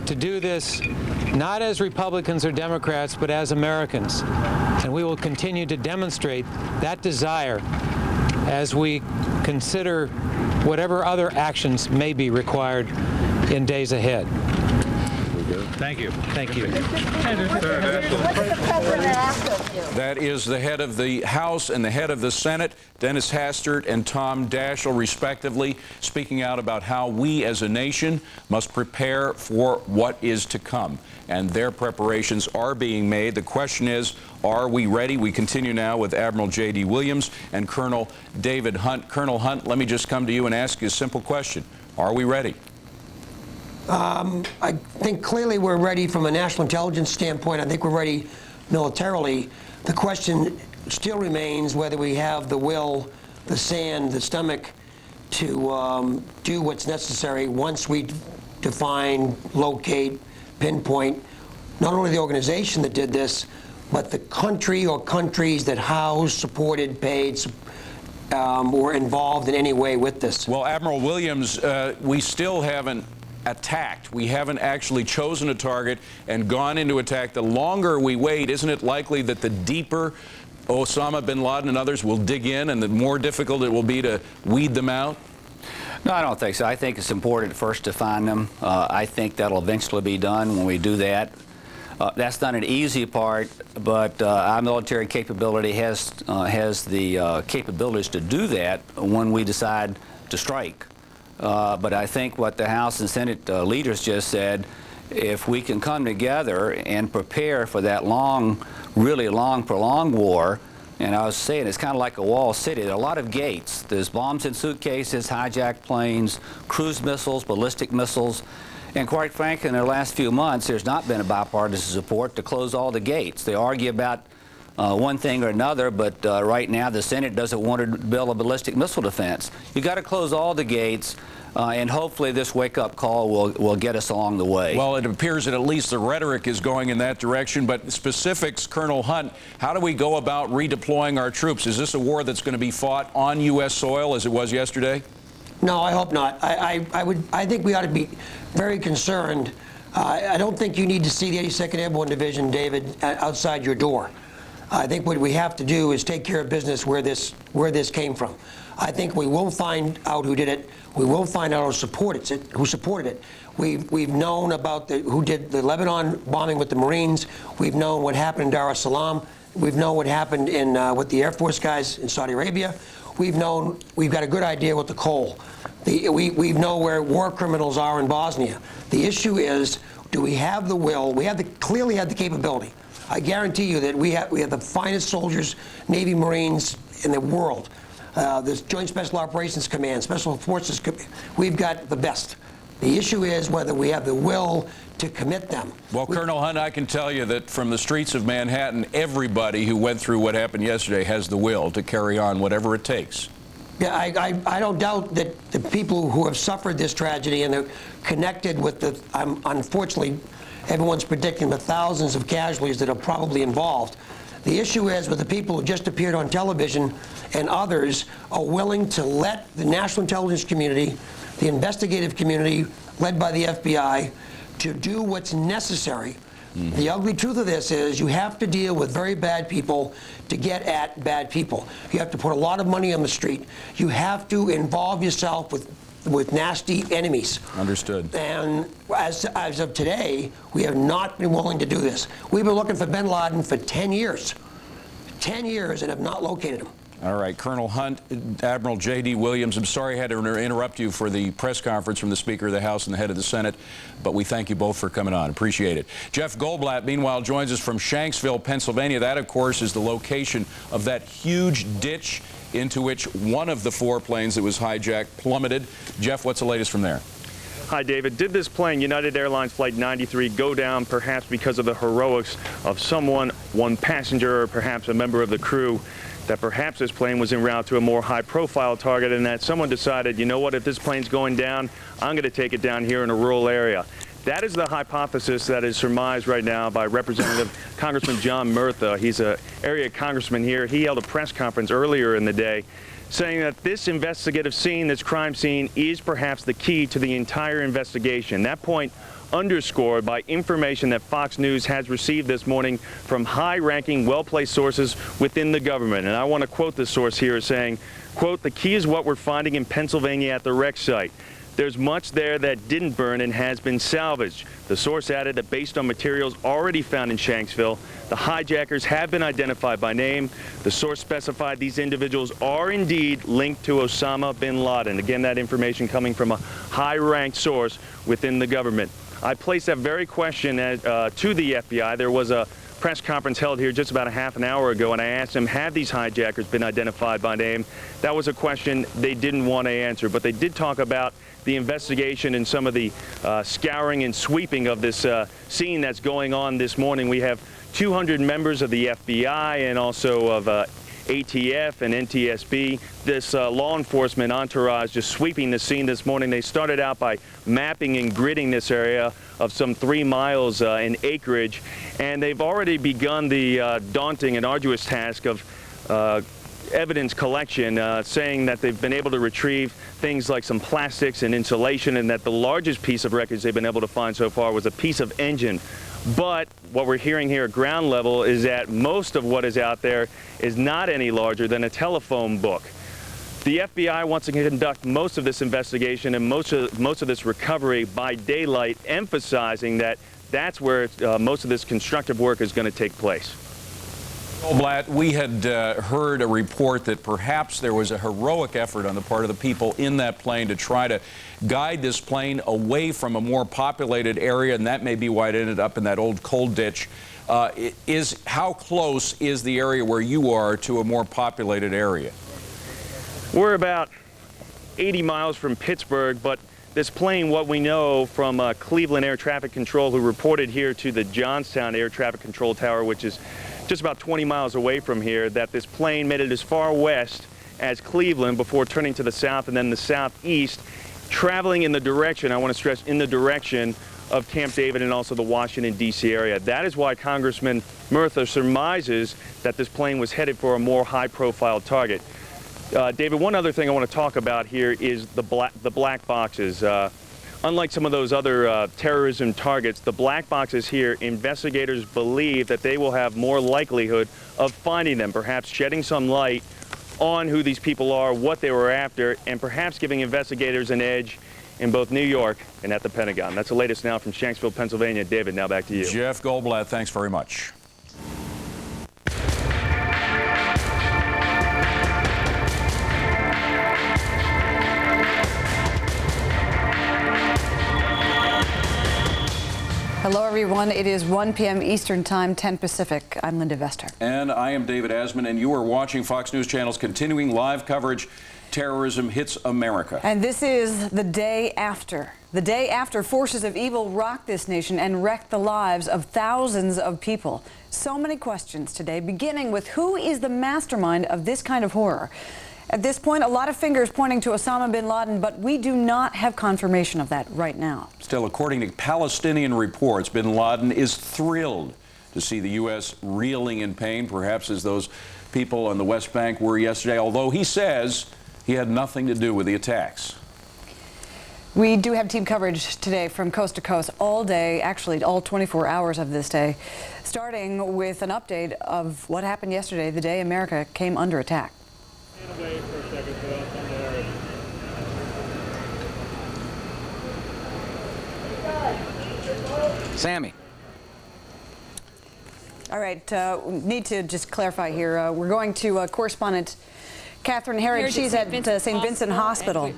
to do this not as Republicans or Democrats, but as Americans. And we will continue to demonstrate that desire as we consider whatever other actions may be required in days ahead. Thank you. Thank you. That is the head of the House and the head of the Senate, Dennis Hastert and Tom Daschle, respectively, speaking out about how we as a nation must prepare for what is to come. And their preparations are being made. The question is, are we ready? We continue now with Admiral J.D. Williams and Colonel David Hunt. Colonel Hunt, let me just come to you and ask you a simple question. Are we ready? I think clearly we're ready from a national intelligence standpoint. I think we're ready militarily. The question still remains whether we have the will, the sand, the stomach to do what's necessary once we define, locate, pinpoint not only the organization that did this, but the country or countries that housed, supported, paid, were involved in any way with this. Well, Admiral Williams, we still haven't attacked. We haven't actually chosen a target and gone into attack. The longer we wait, isn't it likely that the deeper Osama bin Laden and others will dig in and the more difficult it will be to weed them out? No, I don't think so. I think it's important first to find them. I think that'll eventually be done when we do that. That's not an easy part, but our military capability has the capabilities to do that when we decide to strike. But I think what the House and Senate leaders just said, if we can come together and prepare for that long, really long, prolonged war, and I was saying it's kind of like a wall city. There are a lot of gates. There's bombs in suitcases, hijacked planes, cruise missiles, ballistic missiles. And quite frankly, in the last few months, there's not been a bipartisan support to close all the gates. They argue about one thing or another, but right now the Senate doesn't want to build a ballistic missile defense. You've got to close all the gates, and hopefully this wake-up call will get us along the way. Well, it appears that at least the rhetoric is going in that direction, but specifics, Colonel Hunt, how do we go about redeploying our troops? Is this a war that's going to be fought on U.S. soil as it was yesterday? No, I hope not. I think we ought to be very concerned. I don't think you need to see the 82nd Airborne Division, David, outside your door. I think what we have to do is take care of business where this came from. I think we will find out who did it. We will find out who supported it. We've known about who did the Lebanon bombing with the Marines. We've known what happened in Dar es Salaam. We've known what happened with the Air Force guys in Saudi Arabia. We've got a good idea with the coal. We know where war criminals are in Bosnia. The issue is, do we have the will? We clearly have the capability. I guarantee you that we have the finest soldiers, Navy, Marines in the world. This Joint Special Operations Command, Special Forces, we've got the best. The issue is whether we have the will to commit them. Well, Colonel Hunt, I can tell you that from the streets of Manhattan, everybody who went through what happened yesterday has the will to carry on whatever it takes. Yeah, I don't doubt that the people who have suffered this tragedy and are connected with unfortunately, everyone's predicting the thousands of casualties that are probably involved. The issue is with the people who just appeared on television and others are willing to let the national intelligence community, the investigative community led by the FBI, to do what's necessary. Mm-hmm. The ugly truth of this is you have to deal with very bad people to get at bad people. You have to put a lot of money on the street. You have to involve yourself with nasty enemies. Understood. And as of today, we have not been willing to do this. We've been looking for bin Laden for 10 years. 10 years and have not located him. All right, Colonel Hunt, Admiral J.D. Williams, I'm sorry I had to interrupt you for the press conference from the Speaker of the House and the head of the Senate, but we thank you both for coming on. Appreciate it. Jeff Goldblatt, meanwhile, joins us from Shanksville, Pennsylvania. That, of course, is the location of that huge ditch into which one of the 4 planes that was hijacked plummeted. Jeff, what's the latest from there? Hi, David. Did this plane, United Airlines Flight 93, go down perhaps because of the heroics of someone, one passenger or perhaps a member of the crew? that perhaps this plane was en route to a more high-profile target, and that someone decided, you know what, if this plane's going down, I'm going to take it down here in a rural area. That is the hypothesis that is surmised right now by Representative Congressman John Murtha. He's an area congressman here. He held a press conference earlier in the day saying that this investigative scene, this crime scene, is perhaps the key to the entire investigation. That point underscored by information that Fox News has received this morning from high-ranking, well-placed sources within the government. And I want to quote this source here as saying, quote, "The key is what we're finding in Pennsylvania at the wreck site. There's much there that didn't burn and has been salvaged." The source added that based on materials already found in Shanksville, the hijackers have been identified by name. The source specified these individuals are indeed linked to Osama bin Laden. Again, that information coming from a high-ranked source within the government. I placed that very question to the FBI. There was a press conference held here just about a half an hour ago, and I asked them, have these hijackers been identified by name? That was a question they didn't want to answer, but they did talk about the investigation and some of the scouring and sweeping of this scene that's going on this morning. We have 200 members of the FBI and also of ATF and NTSB, this law enforcement entourage just sweeping the scene this morning. They started out by mapping and gridding this area of some 3 miles in acreage, and they've already begun the daunting and arduous task of evidence collection, saying that they've been able to retrieve things like some plastics and insulation, and that the largest piece of records they've been able to find so far was a piece of engine. But what we're hearing here at ground level is that most of what is out there is not any larger than a telephone book. The FBI wants to conduct most of this investigation and most of this recovery by daylight, emphasizing that that's where most of this constructive work is going to take place. Goldblatt, we had heard a report that perhaps there was a heroic effort on the part of the people in that plane to try to guide this plane away from a more populated area, and that may be why it ended up in that old coal ditch. How close is the area where you are to a more populated area? We're about 80 miles from Pittsburgh, but this plane, what we know from Cleveland Air Traffic Control, who reported here to the Johnstown Air Traffic Control Tower, which is just about 20 miles away from here, that this plane made it as far west as Cleveland before turning to the south and then the southeast, traveling in the direction, I want to stress, in the direction of Camp David and also the Washington, D.C. area. That is why Congressman Murtha surmises that this plane was headed for a more high-profile target. David, one other thing I want to talk about here is the black boxes. Unlike some of those other terrorism targets, the black boxes here, investigators believe that they will have more likelihood of finding them, perhaps shedding some light on who these people are, what they were after, and perhaps giving investigators an edge in both New York and at the Pentagon. That's the latest now from Shanksville, Pennsylvania. David, now back to you. Jeff Goldblatt, thanks very much. Hello, everyone. It is 1 p.m. Eastern Time, 10 Pacific. I'm Linda Vester. And I am David Asman, and you are watching Fox News Channel's continuing live coverage, Terrorism Hits America. And this is the day after. The day after forces of evil rocked this nation and wrecked the lives of thousands of people. So many questions today, beginning with who is the mastermind of this kind of horror? At this point, a lot of fingers pointing to Osama bin Laden, but we do not have confirmation of that right now. Still, according to Palestinian reports, bin Laden is thrilled to see the U.S. reeling in pain, perhaps as those people on the West Bank were yesterday, although he says he had nothing to do with the attacks. We do have team coverage today from coast to coast all day, actually all 24 hours of this day, starting with an update of what happened yesterday, the day America came under attack. Sammy. All right, need to just clarify here. We're going to correspondent Catherine Herridge. She's at St. Vincent Hospital.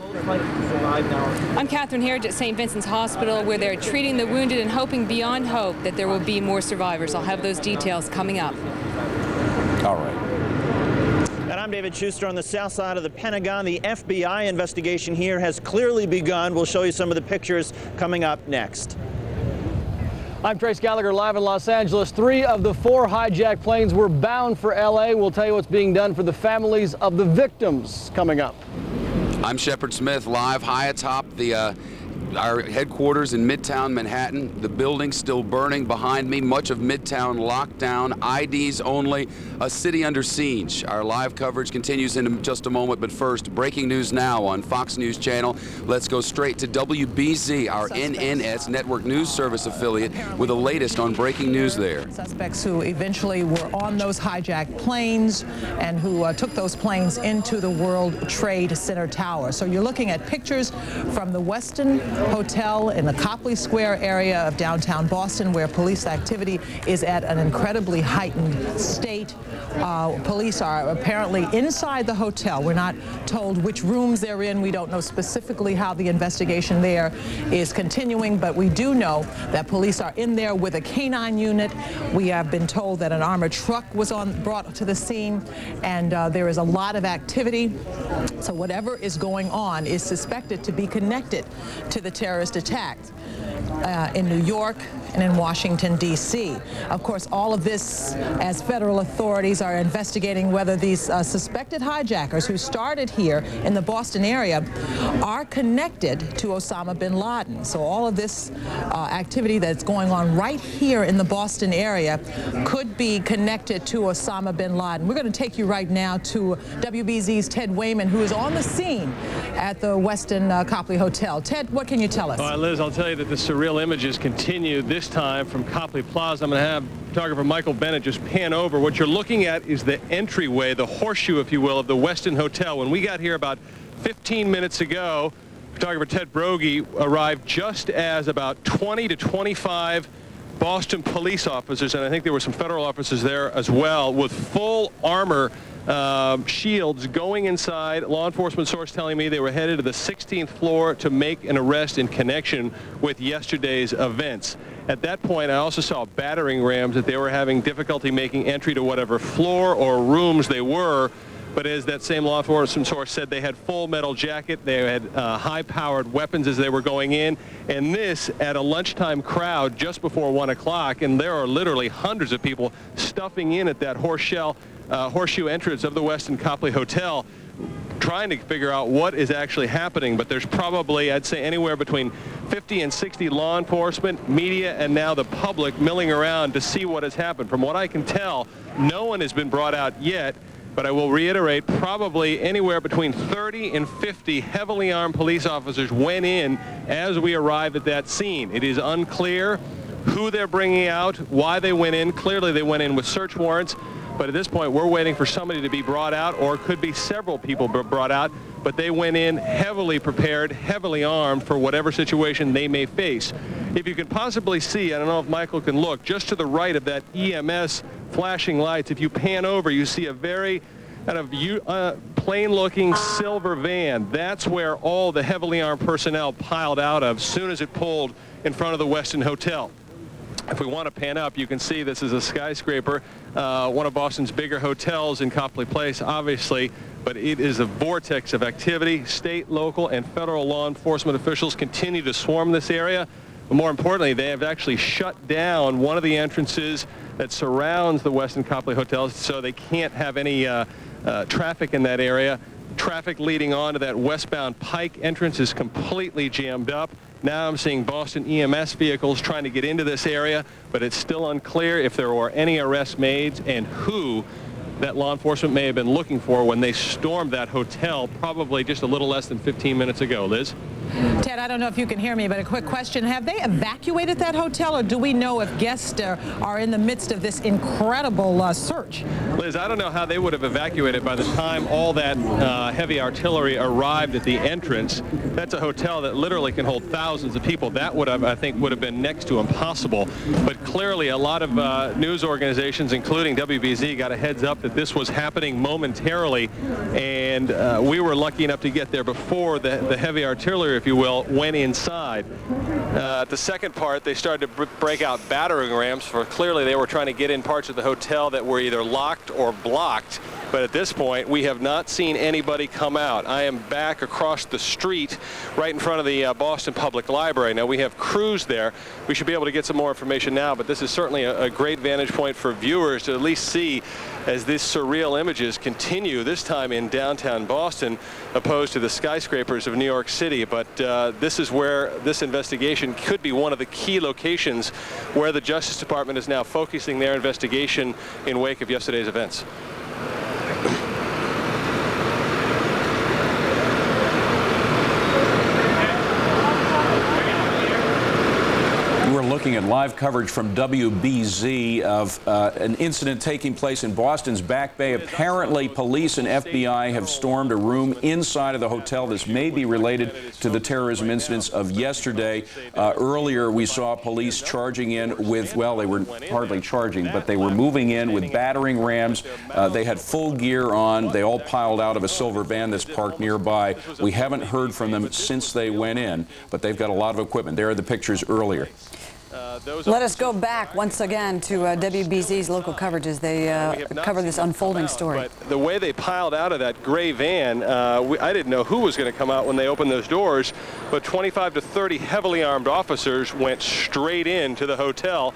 I'm Catherine Herridge at St. Vincent's Hospital, where they're treating the wounded and hoping beyond hope that there will be more survivors. I'll have those details coming up. All right. And I'm David Schuster on the south side of the Pentagon. The FBI investigation here has clearly begun. We'll show you some of the pictures coming up next. I'm Trace Gallagher live in Los Angeles. 3 of the 4 hijacked planes were bound for LA. We'll tell you what's being done for the families of the victims coming up. I'm Shepard Smith live high atop our headquarters in Midtown Manhattan. The building still burning behind me. Much of Midtown locked down. IDs only. A city under siege. Our live coverage continues in just a moment, but first, breaking news now on Fox News Channel. Let's go straight to WBZ, our NNS network news service affiliate, with the latest on breaking news there. Suspects who eventually were on those hijacked planes and who took those planes into the World Trade Center tower. So you're looking at pictures from the Westin Hotel in the Copley Square area of downtown Boston, where police activity is at an incredibly heightened state. Police are apparently inside the hotel. We're not told which rooms they're in. We don't know specifically how the investigation there is continuing, but we do know that police are in there with a canine unit. We have been told that an armored truck was brought to the scene, and there is a lot of activity. So whatever is going on is suspected to be connected to the terrorist attacks in New York and in Washington, D.C. Of course, all of this as federal authorities are investigating whether these suspected hijackers who started here in the Boston area are connected to Osama bin Laden. So all of this activity that's going on right here in the Boston area could be connected to Osama bin Laden. We're going to take you right now to WBZ's Ted Wayman, who is on the scene at the Westin Copley Hotel. Ted, what can you tell us? All right, Liz, I'll tell you that the surreal images continue, this time from Copley Plaza. I'm going to have photographer Michael Bennett just pan over. What you're looking at is the entryway, the horseshoe, if you will, of the Westin Hotel. When we got here about 15 minutes ago, photographer Ted Brogy arrived just as about 20 to 25 Boston police officers, and I think there were some federal officers there as well, with full armor shields going inside. Law enforcement source telling me they were headed to the 16th floor to make an arrest in connection with yesterday's events. At that point, I also saw battering rams that they were having difficulty making entry to whatever floor or rooms they were. But as that same law enforcement source said, they had full metal jacket, they had high-powered weapons as they were going in, and this at a lunchtime crowd just before 1 o'clock, and there are literally hundreds of people stuffing in at that horseshoe entrance of the Westin Copley Hotel, trying to figure out what is actually happening. But there's probably, I'd say, anywhere between 50 and 60 law enforcement, media, and now the public milling around to see what has happened. From what I can tell, no one has been brought out yet. But I will reiterate, probably anywhere between 30 and 50 heavily armed police officers went in as we arrived at that scene. It is unclear who they're bringing out, why they went in. Clearly they went in with search warrants, but at this point we're waiting for somebody to be brought out, or it could be several people brought out. But they went in heavily prepared, heavily armed for whatever situation they may face. If you can possibly see, I don't know if Michael can look, just to the right of that EMS flashing lights, if you pan over, you see a very kind of plain-looking silver van. That's where all the heavily armed personnel piled out of as soon as it pulled in front of the Westin Hotel. If we want to pan up, you can see this is a skyscraper, one of Boston's bigger hotels in Copley Place, obviously, but it is a vortex of activity. State, local, and federal law enforcement officials continue to swarm this area. But more importantly, they have actually shut down one of the entrances that surrounds the Westin Copley Hotel, so they can't have any traffic in that area. Traffic leading on to that westbound Pike entrance is completely jammed up. Now I'm seeing Boston EMS vehicles trying to get into this area, but it's still unclear if there were any arrests made and who that law enforcement may have been looking for when they stormed that hotel probably just a little less than 15 minutes ago. Liz? Ted, I don't know if you can hear me, but a quick question. Have they evacuated that hotel, or do we know if guests are in the midst of this incredible search? Liz, I don't know how they would have evacuated by the time all that heavy artillery arrived at the entrance. That's a hotel that literally can hold thousands of people. That would have, I think, would have been next to impossible. But clearly a lot of news organizations, including WBZ, got a heads up that this was happening momentarily, and we were lucky enough to get there before the heavy artillery, if you will, went inside. The second part, they started to break out battering rams, for clearly they were trying to get in parts of the hotel that were either locked or blocked. but at this point, we have not seen anybody come out. I am back across the street right in front of the Boston Public Library. Now, we have crews there. We should be able to get some more information now, but this is certainly a great vantage point for viewers to at least see as these surreal images continue, this time in downtown Boston, opposed to the skyscrapers of New York City. But this is where this investigation could be one of the key locations where the Justice Department is now focusing their investigation in wake of yesterday's events. We're looking at live coverage from WBZ of an incident taking place in Boston's Back Bay. Apparently, police and FBI have stormed a room inside of the hotel. This may be related to the terrorism incidents of yesterday. Earlier, we saw police charging in with, well, they were hardly charging, but they were moving in with battering rams. They had full gear on. They all piled out of a silver van that's parked nearby. We haven't heard from them since they went in, but they've got a lot of equipment. There are the pictures earlier. Let us go back once again to WBZ's local coverage as they cover this unfolding story. But the way they piled out of that gray van, I didn't know who was going to come out when they opened those doors, but 25 to 30 heavily armed officers went straight into the hotel,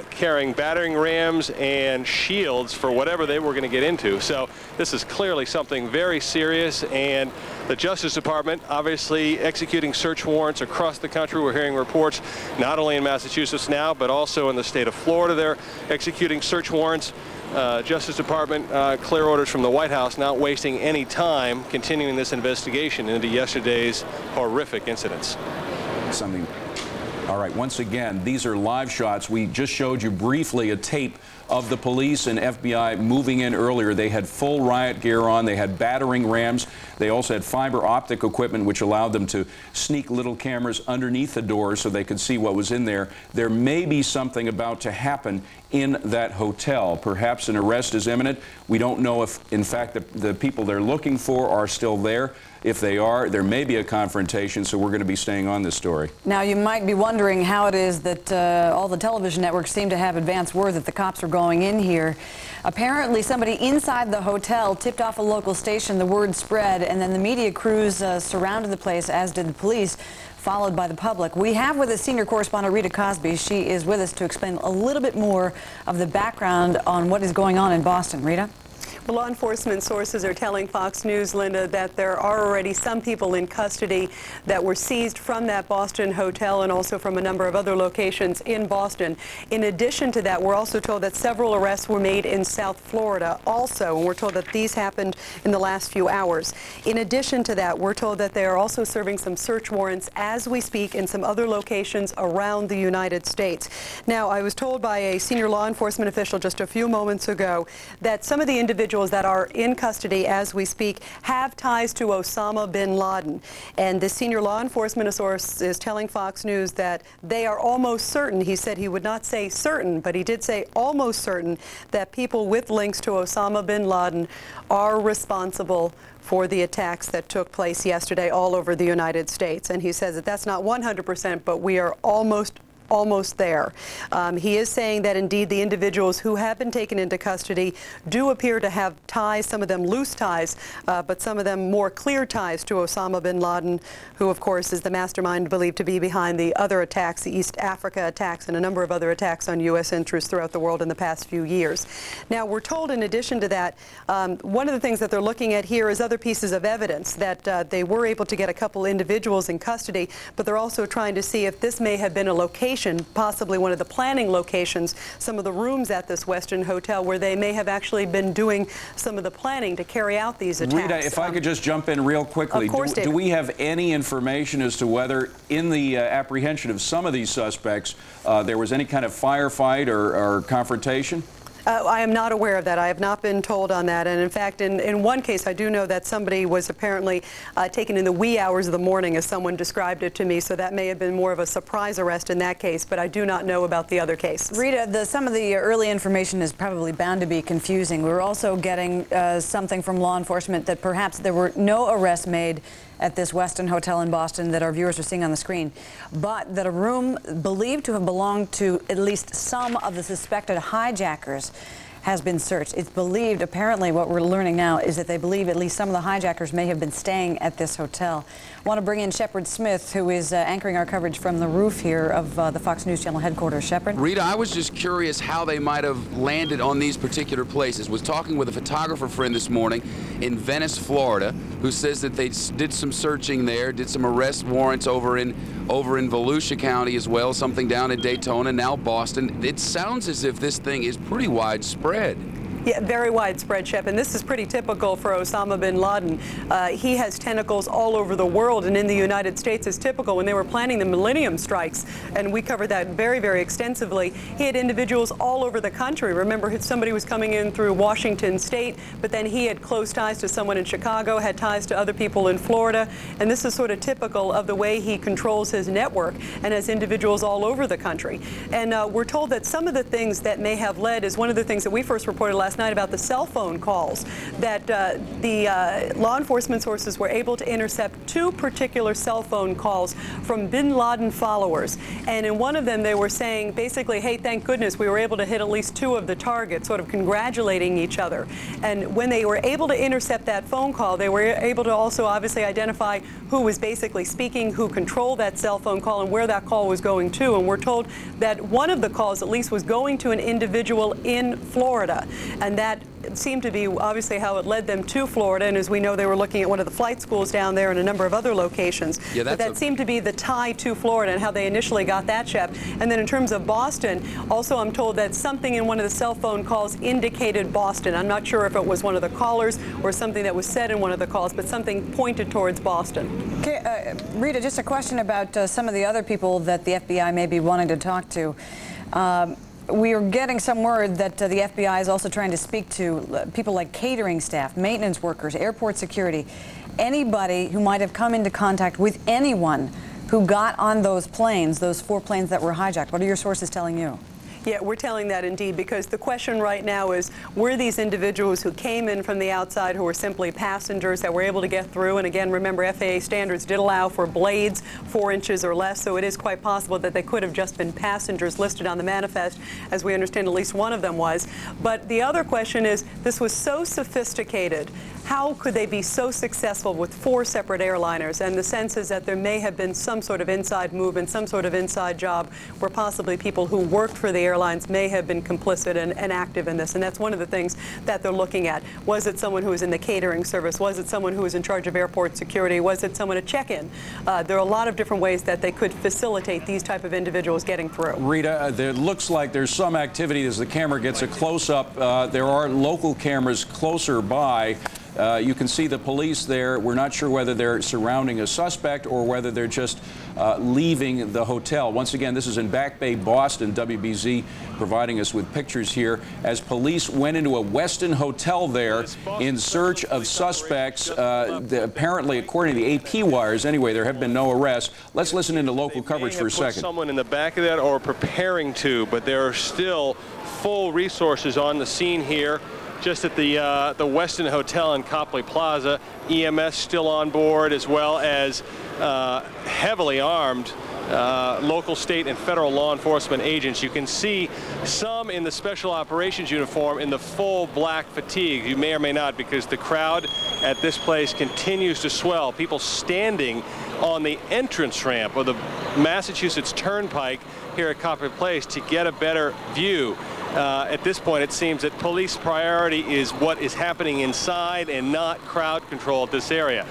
carrying battering rams and shields for whatever they were going to get into. So this is clearly something very serious, and the Justice Department obviously executing search warrants across the country. We're hearing reports not only in Massachusetts now, but also in the state of Florida. They're executing search warrants. Justice Department clear orders from the White House, not wasting any time continuing this investigation into yesterday's horrific incidents. All right, once again, these are live shots. We just showed you briefly a tape of the police and FBI moving in earlier. They had full riot gear on. They had battering rams. They also had fiber optic equipment, which allowed them to sneak little cameras underneath the doors so they could see what was in there. There may be something about to happen in that hotel. Perhaps an arrest is imminent. We don't know if, in fact, the people they're looking for are still there. If they are, there may be a confrontation, so we're going to be staying on this story. Now, you might be wondering how it is that all the television networks seem to have advance word that the cops are going in here. Apparently, somebody inside the hotel tipped off a local station. The word spread, and then the media crews surrounded the place, as did the police, followed by the public. We have with us senior correspondent Rita Cosby. She is with us to explain a little bit more of the background on what is going on in Boston. Rita? Well, law enforcement sources are telling Fox News, Linda, that there are already some people in custody that were seized from that Boston hotel and also from a number of other locations in Boston. In addition to that, we're also told that several arrests were made in South Florida also, and we're told that these happened in the last few hours. In addition to that, we're told that they are also serving some search warrants as we speak in some other locations around the United States. Now, I was told by a senior law enforcement official just a few moments ago that some of the individuals that are in custody as we speak have ties to Osama bin Laden. And the senior law enforcement source is telling Fox News that they are almost certain, he said he would not say certain, but he did say almost certain, that people with links to Osama bin Laden are responsible for the attacks that took place yesterday all over the United States. And he says that that's not 100%, but we are almost there. He is saying that indeed the individuals who have been taken into custody do appear to have ties, some of them loose ties, but some of them more clear ties to Osama bin Laden, who of course is the mastermind believed to be behind the other attacks, the East Africa attacks and a number of other attacks on U.S. interests throughout the world in the past few years. Now, we're told in addition to that, one of the things that they're looking at here is other pieces of evidence that they were able to get a couple individuals in custody, but they're also trying to see if this may have been a location, possibly one of the planning locations, some of the rooms at this Westin hotel where they may have actually been doing some of the planning to carry out these attacks. Rita, if I could just jump in real quickly. Of course, do we have any information as to whether in the apprehension of some of these suspects there was any kind of firefight or confrontation? I am not aware of that. I have not been told on that. And in fact, in one case, I do know that somebody was apparently taken in the wee hours of the morning, as someone described it to me. So that may have been more of a surprise arrest in that case, but I do not know about the other case. Rita, some of the early information is probably bound to be confusing. We're also getting something from law enforcement that perhaps there were no arrests made at this Westin hotel in Boston that our viewers are seeing on the screen, but that a room believed to have belonged to at least some of the suspected hijackers has been searched. It's believed, apparently what we're learning now, is that they believe at least some of the hijackers may have been staying at this hotel. I want to bring in Shepard Smith, who is anchoring our coverage from the roof here of the Fox News Channel headquarters. Shepard? Rita, I was just curious how they might have landed on these particular places. Was talking with a photographer friend this morning in Venice, Florida, who says that they did some searching there, did some arrest warrants over in Volusia County as well, something down in Daytona, now Boston. It sounds as if this thing is pretty widespread. Yeah, very widespread, Shep, and this is pretty typical for Osama bin Laden. He has tentacles all over the world, and in the United States is typical. When they were planning the Millennium Strikes, and we covered that very, very extensively, he had individuals all over the country. Remember, somebody was coming in through Washington State, but then he had close ties to someone in Chicago, had ties to other people in Florida, and this is sort of typical of the way he controls his network and has individuals all over the country. And we're told that some of the things that may have led is one of the things that we first reported last night about the cell phone calls, that the law enforcement sources were able to intercept 2 particular cell phone calls from bin Laden followers. And in one of them, they were saying basically, hey, thank goodness we were able to hit at least 2 of the targets, sort of congratulating each other. And when they were able to intercept that phone call, they were able to also obviously identify who was basically speaking, who controlled that cell phone call, and where that call was going to. And we're told that one of the calls at least was going to an individual in Florida. And that seemed to be obviously how it led them to Florida. And as we know, they were looking at one of the flight schools down there and a number of other locations. Yeah, but that seemed to be the tie to Florida and how they initially got that, Shep. And then in terms of Boston, also I'm told that something in one of the cell phone calls indicated Boston. I'm not sure if it was one of the callers or something that was said in one of the calls, but something pointed towards Boston. Okay, Rita, just a question about some of the other people that the FBI may be wanting to talk to. We are getting some word that the FBI is also trying to speak to people like catering staff, maintenance workers, airport security, anybody who might have come into contact with anyone who got on those planes, those 4 planes that were hijacked. What are your sources telling you? Yeah, we're telling that indeed, because the question right now is, were these individuals who came in from the outside who were simply passengers that were able to get through? And again, remember, FAA standards did allow for blades 4 inches or less, so it is quite possible that they could have just been passengers listed on the manifest, as we understand at least one of them was. But the other question is, this was so sophisticated. How could they be so successful with 4 separate airliners? And the sense is that there may have been some sort of inside movement, some sort of inside job, where possibly people who worked for the airlines may have been complicit and active in this. And that's one of the things that they're looking at. Was it someone who was in the catering service? Was it someone who was in charge of airport security? Was it someone at check-in? There are a lot of different ways that they could facilitate these type of individuals getting through. Rita, there looks like there's some activity as the camera gets a close-up. There are local cameras closer by. You can see the police there. We're not sure whether they're surrounding a suspect or whether they're just leaving the hotel. Once again, this is in Back Bay, Boston. WBZ providing us with pictures here as police went into a Westin hotel there in search of suspects. Apparently, according to the AP wires, anyway, there have been no arrests. Let's listen into local coverage for a second. Someone in the back of that or preparing to, but there are still full resources on the scene here. Just at the Westin Hotel in Copley Plaza, EMS still on board, as well as heavily armed local, state, and federal law enforcement agents. You can see some in the special operations uniform in the full black fatigue. You may or may not, because the crowd at this place continues to swell. People standing on the entrance ramp of the Massachusetts Turnpike here at Copley Place to get a better view. At this point, it seems that police priority is what is happening inside and not crowd control at this area.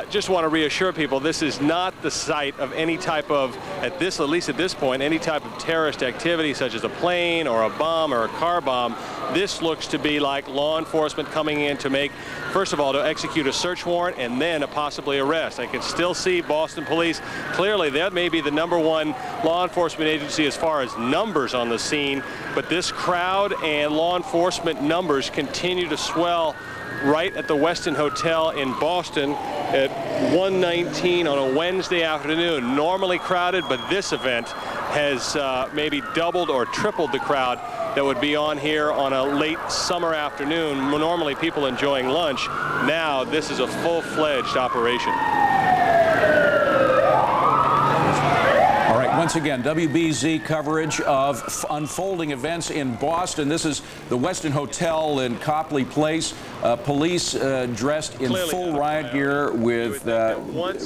Just want to reassure people, this is not the site of any type of, at least at this point, any type of terrorist activity such as a plane or a bomb or a car bomb. This looks to be like law enforcement coming in to make, first of all, to execute a search warrant and then a possibly arrest. I can still see Boston police. Clearly, that may be the #1 law enforcement agency as far as numbers on the scene, but this crowd and law enforcement numbers continue to swell right at the Westin Hotel in Boston at 1:19 on a Wednesday afternoon. Normally crowded, but this event has maybe doubled or tripled the crowd that would be on here on a late summer afternoon. Normally people enjoying lunch. Now this is a full-fledged operation. All right, once again, WBZ coverage of unfolding events in Boston. This is the Westin Hotel in Copley Place. Police dressed in full riot gear with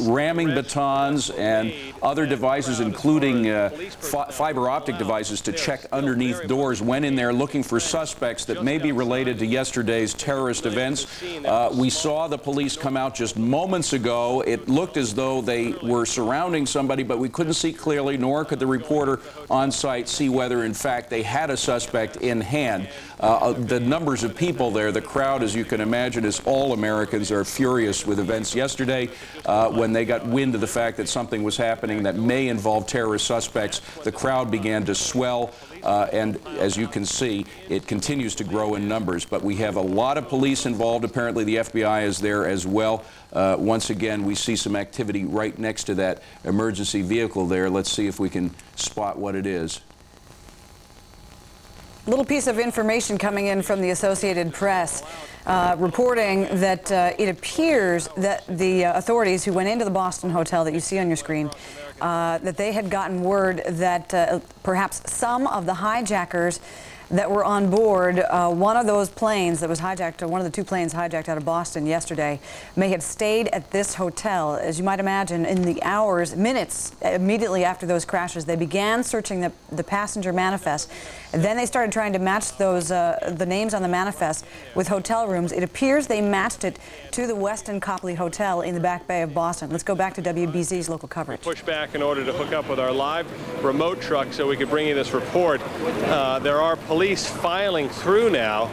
ramming batons and other devices, including fiber optic devices, to check underneath doors, went in there looking for suspects that may be related to yesterday's terrorist events. We saw the police come out just moments ago. It looked as though they were surrounding somebody, but we couldn't see clearly, nor could the reporter on site see whether, in fact, they had a suspect in hand. The numbers of people there, the crowd, as you can imagine, as all Americans are furious with events yesterday when they got wind of the fact that something was happening that may involve terrorist suspects. The crowd began to swell, and as you can see, it continues to grow in numbers. But we have a lot of police involved. Apparently, the FBI is there as well. Once again, we see some activity right next to that emergency vehicle there. Let's see if we can spot what it is. Little piece of information coming in from the Associated Press reporting that it appears that the authorities who went into the Boston hotel that you see on your screen, that they had gotten word that perhaps some of the hijackers that were on board one of those planes that was hijacked, one of the two planes hijacked out of Boston yesterday, may have stayed at this hotel. As you might imagine, in the hours, minutes immediately after those crashes, they began searching the passenger manifest. And then they started trying to match those the names on the manifest with hotel rooms. It appears they matched it to the Westin Copley Hotel in the Back Bay of Boston. Let's go back to WBZ's local coverage. Push back in order to hook up with our live remote truck so we could bring you this report. There are police filing through now.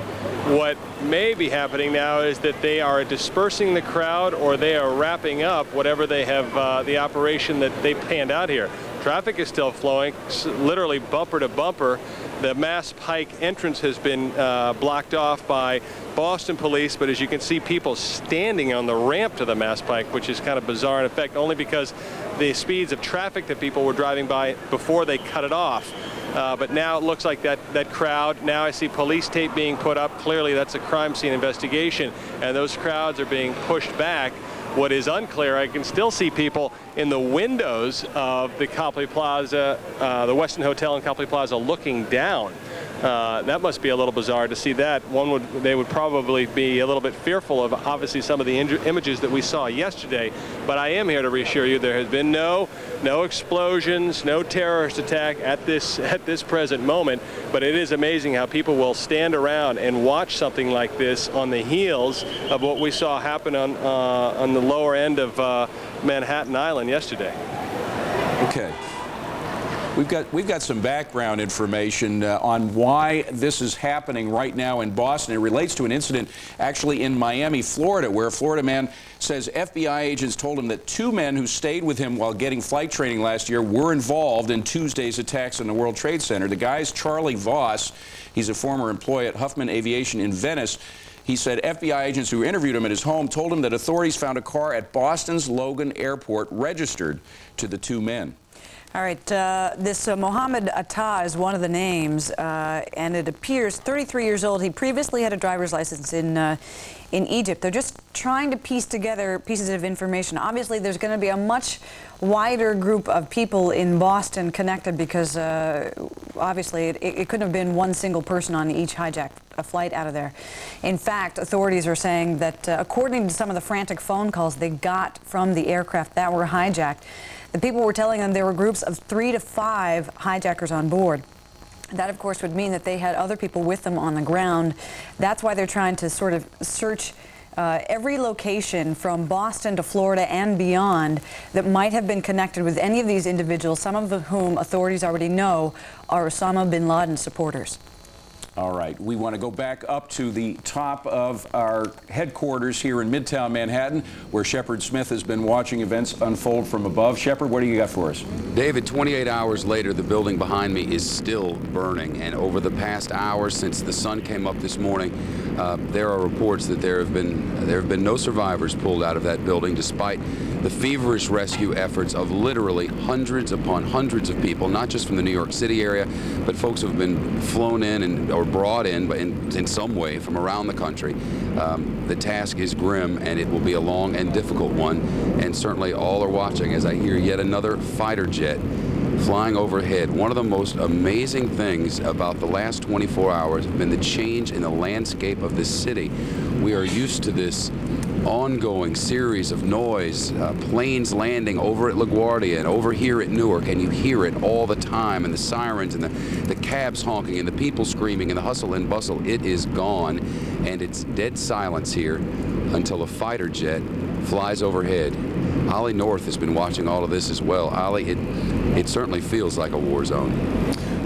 What may be happening now is that they are dispersing the crowd, or they are wrapping up whatever they have, the operation that they planned out here. Traffic is still flowing, literally bumper to bumper. The Mass Pike entrance has been blocked off by Boston police, but as you can see, people standing on the ramp to the Mass Pike, which is kind of bizarre in effect, only because the speeds of traffic that people were driving by before they cut it off. But now it looks like that crowd, now I see police tape being put up. Clearly that's a crime scene investigation, and those crowds are being pushed back. What is unclear, I can still see people in the windows of the Copley Plaza, the Westin Hotel in Copley Plaza, looking down. That must be a little bizarre to see that. They would probably be a little bit fearful of, obviously, some of the images that we saw yesterday. But I am here to reassure you there has been no explosions, no terrorist attack at this present moment. But it is amazing how people will stand around and watch something like this on the heels of what we saw happen on the lower end of Manhattan Island yesterday. Okay. We've got some background information on why this is happening right now in Boston. It relates to an incident actually in Miami, Florida, where a Florida man says FBI agents told him that two men who stayed with him while getting flight training last year were involved in Tuesday's attacks on the World Trade Center. The guy's Charlie Voss. He's a former employee at Huffman Aviation in Venice. He said FBI agents who interviewed him at his home told him that authorities found a car at Boston's Logan Airport registered to the two men. All right, this Mohammed Atta is one of the names, and it appears 33 years old. He previously had a driver's license in Egypt. They're just trying to piece together pieces of information. Obviously, there's going to be a much wider group of people in Boston connected because obviously it couldn't have been one single person on each hijacked flight out of there. In fact, authorities are saying that according to some of the frantic phone calls they got from the aircraft that were hijacked, the people were telling them there were groups of 3 to 5 hijackers on board. That, of course, would mean that they had other people with them on the ground. That's why they're trying to sort of search every location from Boston to Florida and beyond that might have been connected with any of these individuals, some of whom authorities already know are Osama bin Laden supporters. All right, we want to go back up to the top of our headquarters here in Midtown Manhattan, where Shepard Smith has been watching events unfold from above. Shepard, what do you got for us? David, 28 hours later, the building behind me is still burning. And over the past hour since the sun came up this morning, there are reports that there have been no survivors pulled out of that building, despite the feverish rescue efforts of literally hundreds upon hundreds of people, not just from the New York City area, but folks who have been flown in or brought in in some way from around the country. The task is grim, and it will be a long and difficult one, and certainly all are watching as I hear yet another fighter jet flying overhead. One of the most amazing things about the last 24 hours have been the change in the landscape of this city. We are used to this ongoing series of noise, planes landing over at LaGuardia and over here at Newark, and you hear it all the time, and the sirens and the cabs honking and the people screaming and the hustle and bustle. It is gone, and it's dead silence here until a fighter jet flies overhead. Ollie North has been watching all of this as well. Ollie, it certainly feels like a war zone.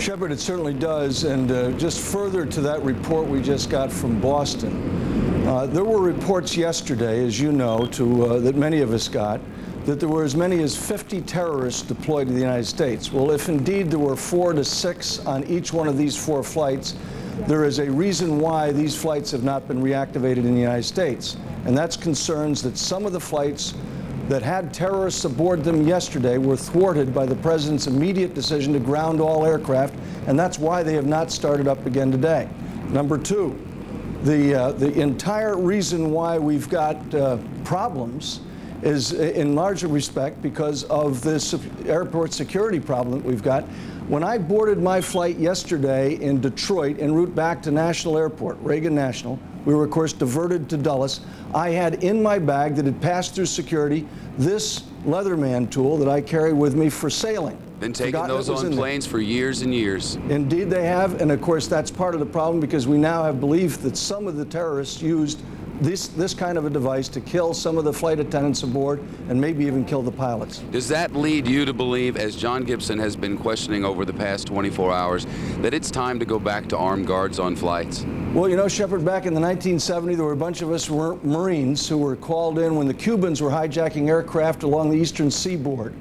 Shepard, it certainly does, and just further to that report we just got from Boston, there were reports yesterday, as you know, that many of us got, that there were as many as 50 terrorists deployed to the United States. Well, if indeed there were 4 to 6 on each one of these 4 flights, there is a reason why these flights have not been reactivated in the United States, and that's concerns that some of the flights that had terrorists aboard them yesterday were thwarted by the president's immediate decision to ground all aircraft, and that's why they have not started up again today. Number 2, the entire reason why we've got problems is in large respect because of this airport security problem that we've got. When I boarded my flight yesterday in Detroit en route back to National Airport, Reagan National, we were of course diverted to Dulles. I had in my bag that had passed through security this Leatherman tool that I carry with me for sailing. Been taking those on planes for years and years. Indeed they have, and of course that's part of the problem because we now have belief that some of the terrorists used this kind of a device to kill some of the flight attendants aboard and maybe even kill the pilots. Does that lead you to believe, as John Gibson has been questioning over the past 24 hours, that it's time to go back to armed guards on flights? Well, you know, Shepard, back in the 1970s, there were a bunch of us Marines who were called in when the Cubans were hijacking aircraft along the eastern seaboard.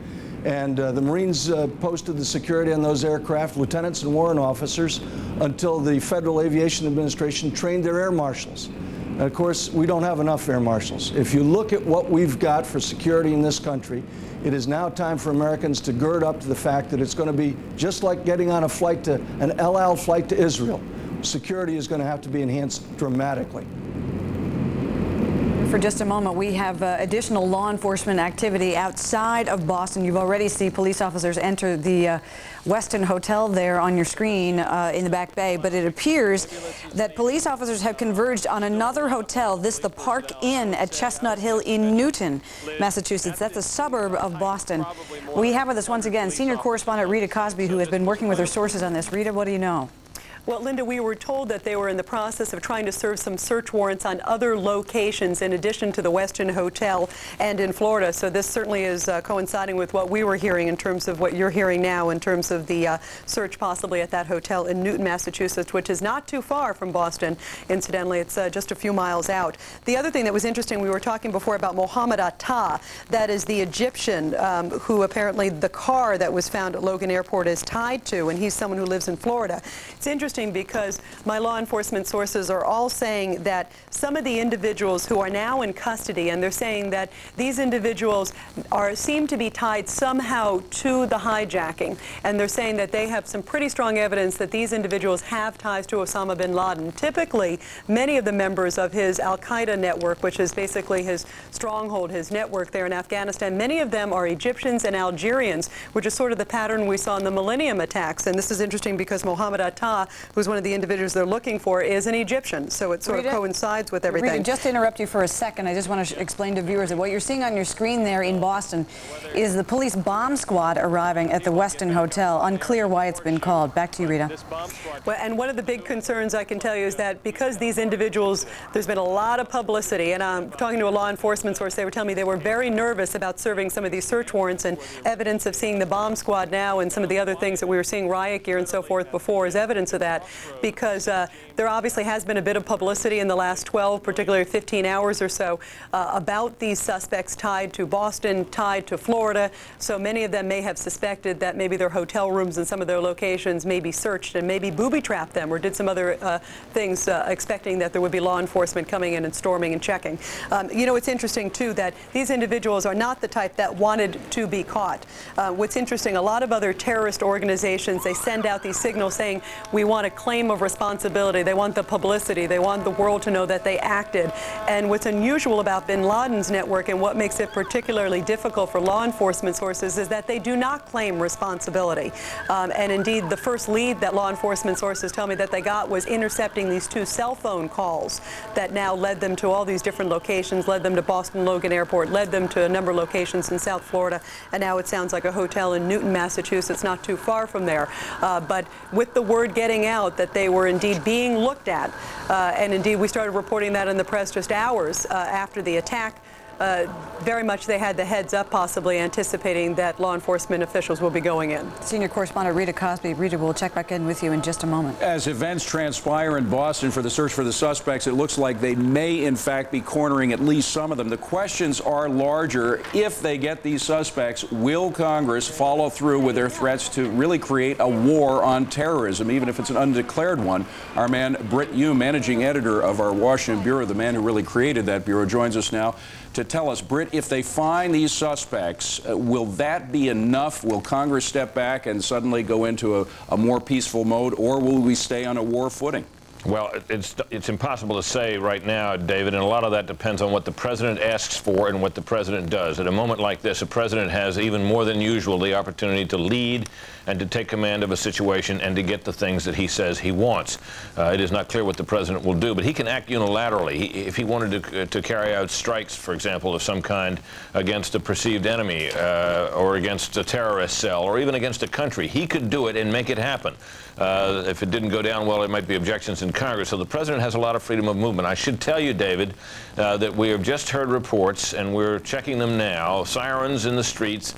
And the Marines posted the security on those aircraft, lieutenants and warrant officers, until the Federal Aviation Administration trained their air marshals. And of course, we don't have enough air marshals. If you look at what we've got for security in this country, it is now time for Americans to gird up to the fact that it's going to be just like getting on a flight to an El Al flight to Israel. Security is going to have to be enhanced dramatically. For just a moment, we have additional law enforcement activity outside of Boston. You've already seen police officers enter the Westin Hotel there on your screen in the Back Bay, but it appears that police officers have converged on another hotel, the Park Inn at Chestnut Hill in Newton, Massachusetts. That's a suburb of Boston. We have with us once again senior correspondent Rita Cosby, who has been working with her sources on this. Rita, what do you know? Well, Linda, we were told that they were in the process of trying to serve some search warrants on other locations in addition to the Westin Hotel and in Florida. So this certainly is coinciding with what we were hearing in terms of what you're hearing now in terms of the search possibly at that hotel in Newton, Massachusetts, which is not too far from Boston. Incidentally, it's just a few miles out. The other thing that was interesting, we were talking before about Mohammed Atta. That is the Egyptian who apparently the car that was found at Logan Airport is tied to, and he's someone who lives in Florida. It's interesting because my law enforcement sources are all saying that some of the individuals who are now in custody, and they're saying that these individuals seem to be tied somehow to the hijacking, and they're saying that they have some pretty strong evidence that these individuals have ties to Osama bin Laden. Typically, many of the members of his Al-Qaeda network, which is basically his stronghold, his network there in Afghanistan, many of them are Egyptians and Algerians, which is sort of the pattern we saw in the Millennium attacks. And this is interesting because Mohammed Atta, who's one of the individuals they're looking for, is an Egyptian. So it sort of coincides with everything. Rita, just to interrupt you for a second, I just want to explain to viewers that what you're seeing on your screen there in Boston is the police bomb squad arriving at the Westin Hotel. Unclear why it's been called. Back to you, Rita. Well, and one of the big concerns I can tell you is that because these individuals, there's been a lot of publicity, and I'm talking to a law enforcement source, they were telling me they were very nervous about serving some of these search warrants, and evidence of seeing the bomb squad now and some of the other things that we were seeing, riot gear and so forth before, is evidence of that. Because there obviously has been a bit of publicity in the last 12, particularly 15 hours or so, about these suspects tied to Boston, tied to Florida. So many of them may have suspected that maybe their hotel rooms and some of their locations may be searched and maybe booby-trapped them or did some other things expecting that there would be law enforcement coming in and storming and checking. You know, it's interesting, too, that these individuals are not the type that wanted to be caught. What's interesting, a lot of other terrorist organizations, they send out these signals saying, we want want a claim of responsibility. They want the publicity. They want the world to know that they acted. And what's unusual about bin Laden's network and what makes it particularly difficult for law enforcement sources is that they do not claim responsibility. And indeed, the first lead that law enforcement sources tell me that they got was intercepting these 2 cell phone calls that now led them to all these different locations, led them to Boston Logan Airport, led them to a number of locations in South Florida, and now it sounds like a hotel in Newton, Massachusetts, not too far from there. But with the word getting out that they were indeed being looked at, and indeed we started reporting that in the press just hours after the attack, very much they had the heads up, possibly anticipating that law enforcement officials will be going in. Senior correspondent Rita Cosby. Rita, we'll check back in with you in just a moment. As events transpire in Boston for the search for the suspects, it looks like they may in fact be cornering at least some of them. The questions are larger. If they get these suspects, will Congress follow through with their threats to really create a war on terrorism, even if it's an undeclared one? Our man Britt Hume, managing editor of our Washington bureau, the man who really created that bureau, joins us now to tell us, Britt, if they find these suspects, will that be enough? Will Congress step back and suddenly go into a more peaceful mode, or will we stay on a war footing? Well, it's impossible to say right now, David, and a lot of that depends on what the president asks for and what the president does. At a moment like this, a president has even more than usual the opportunity to lead and to take command of a situation and to get the things that he says he wants. It is not clear what the president will do, but he can act unilaterally. If he wanted to carry out strikes, for example, of some kind against a perceived enemy or against a terrorist cell or even against a country, he could do it and make it happen. If it didn't go down well, there might be objections in Congress. So the president has a lot of freedom of movement. I should tell you, David, that we have just heard reports, and we're checking them now, sirens in the streets,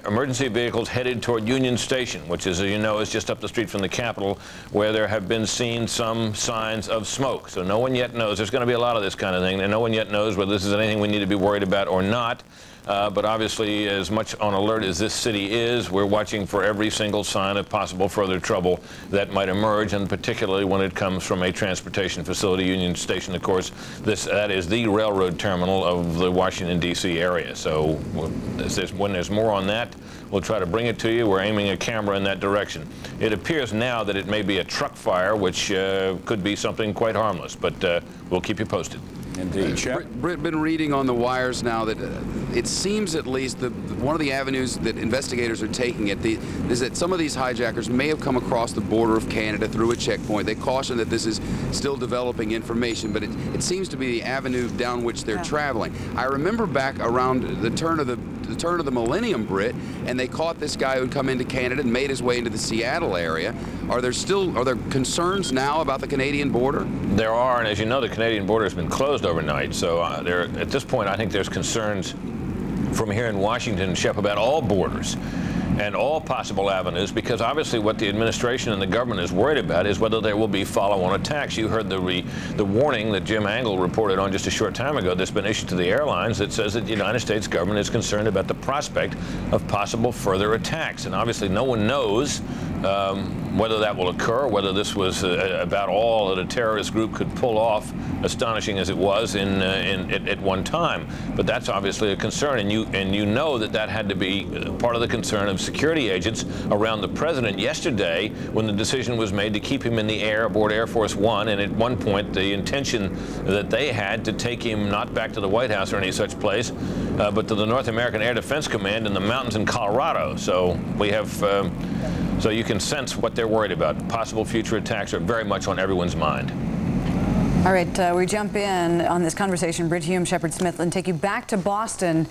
emergency vehicles headed toward Union Station, which, as you know, is just up the street from the Capitol, where there have been seen some signs of smoke. So no one yet knows. There's going to be a lot of this kind of thing, and no one yet knows whether this is anything we need to be worried about or not. But obviously, as much on alert as this city is, we're watching for every single sign of possible further trouble that might emerge, and particularly when it comes from a transportation facility. Union Station, of course, that is the railroad terminal of the Washington, D.C. area. So when there's more on that, we'll try to bring it to you. We're aiming a camera in that direction. It appears now that it may be a truck fire, which could be something quite harmless, but we'll keep you posted. Indeed. Britt, been reading on the wires now that it seems at least that one of the avenues that investigators are taking is that some of these hijackers may have come across the border of Canada through a checkpoint. They caution that this is still developing information, but it seems to be the avenue down which they're traveling. I remember back around the turn of the millennium, Britt, and they caught this guy who'd come into Canada and made his way into the Seattle area. Are there concerns now about the Canadian border? There are, and as you know, the Canadian border has been closed overnight. So at this point, I think there's concerns from here in Washington, Shep, about all borders and all possible avenues, because obviously what the administration and the government is worried about is whether there will be follow-on attacks. You heard the warning that Jim Angle reported on just a short time ago that's been issued to the airlines that says that the United States government is concerned about the prospect of possible further attacks. And obviously no one knows whether that will occur, whether this was about all that a terrorist group could pull off, astonishing as it was at one time. But that's obviously a concern, and you know that had to be part of the concern of security agents around the president yesterday when the decision was made to keep him in the air aboard Air Force One, and at one point the intention that they had to take him not back to the White House or any such place, but to the North American Air Defense Command in the mountains in Colorado. So we have so you can sense what they're worried about. Possible future attacks are very much on everyone's mind. All right, we jump in on this conversation, Britt Hume, Shepard Smith, and take you back to Boston,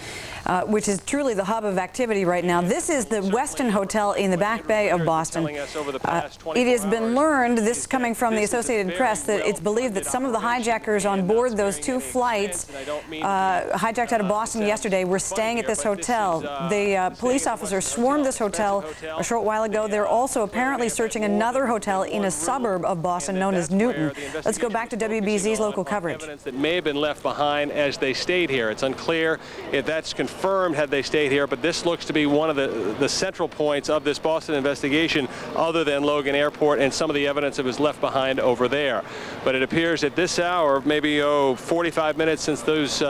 which is truly the hub of activity right now. This is the Westin Hotel in the Back Bay of Boston. It has been learned, this coming from the Associated Press, that it's believed that some of the hijackers on board those 2 flights hijacked out of Boston yesterday were staying at this hotel. The police officers swarmed this hotel a short while ago. They're also apparently searching another hotel in a suburb of Boston known as Newton. Let's go back to WBZ's local coverage. Evidence that may have been left behind as they stayed here. It's unclear if that's confirmed had they stayed here, but this looks to be one of the central points of this Boston investigation, other than Logan Airport and some of the evidence that was left behind over there. But it appears at this hour, maybe 45 minutes since those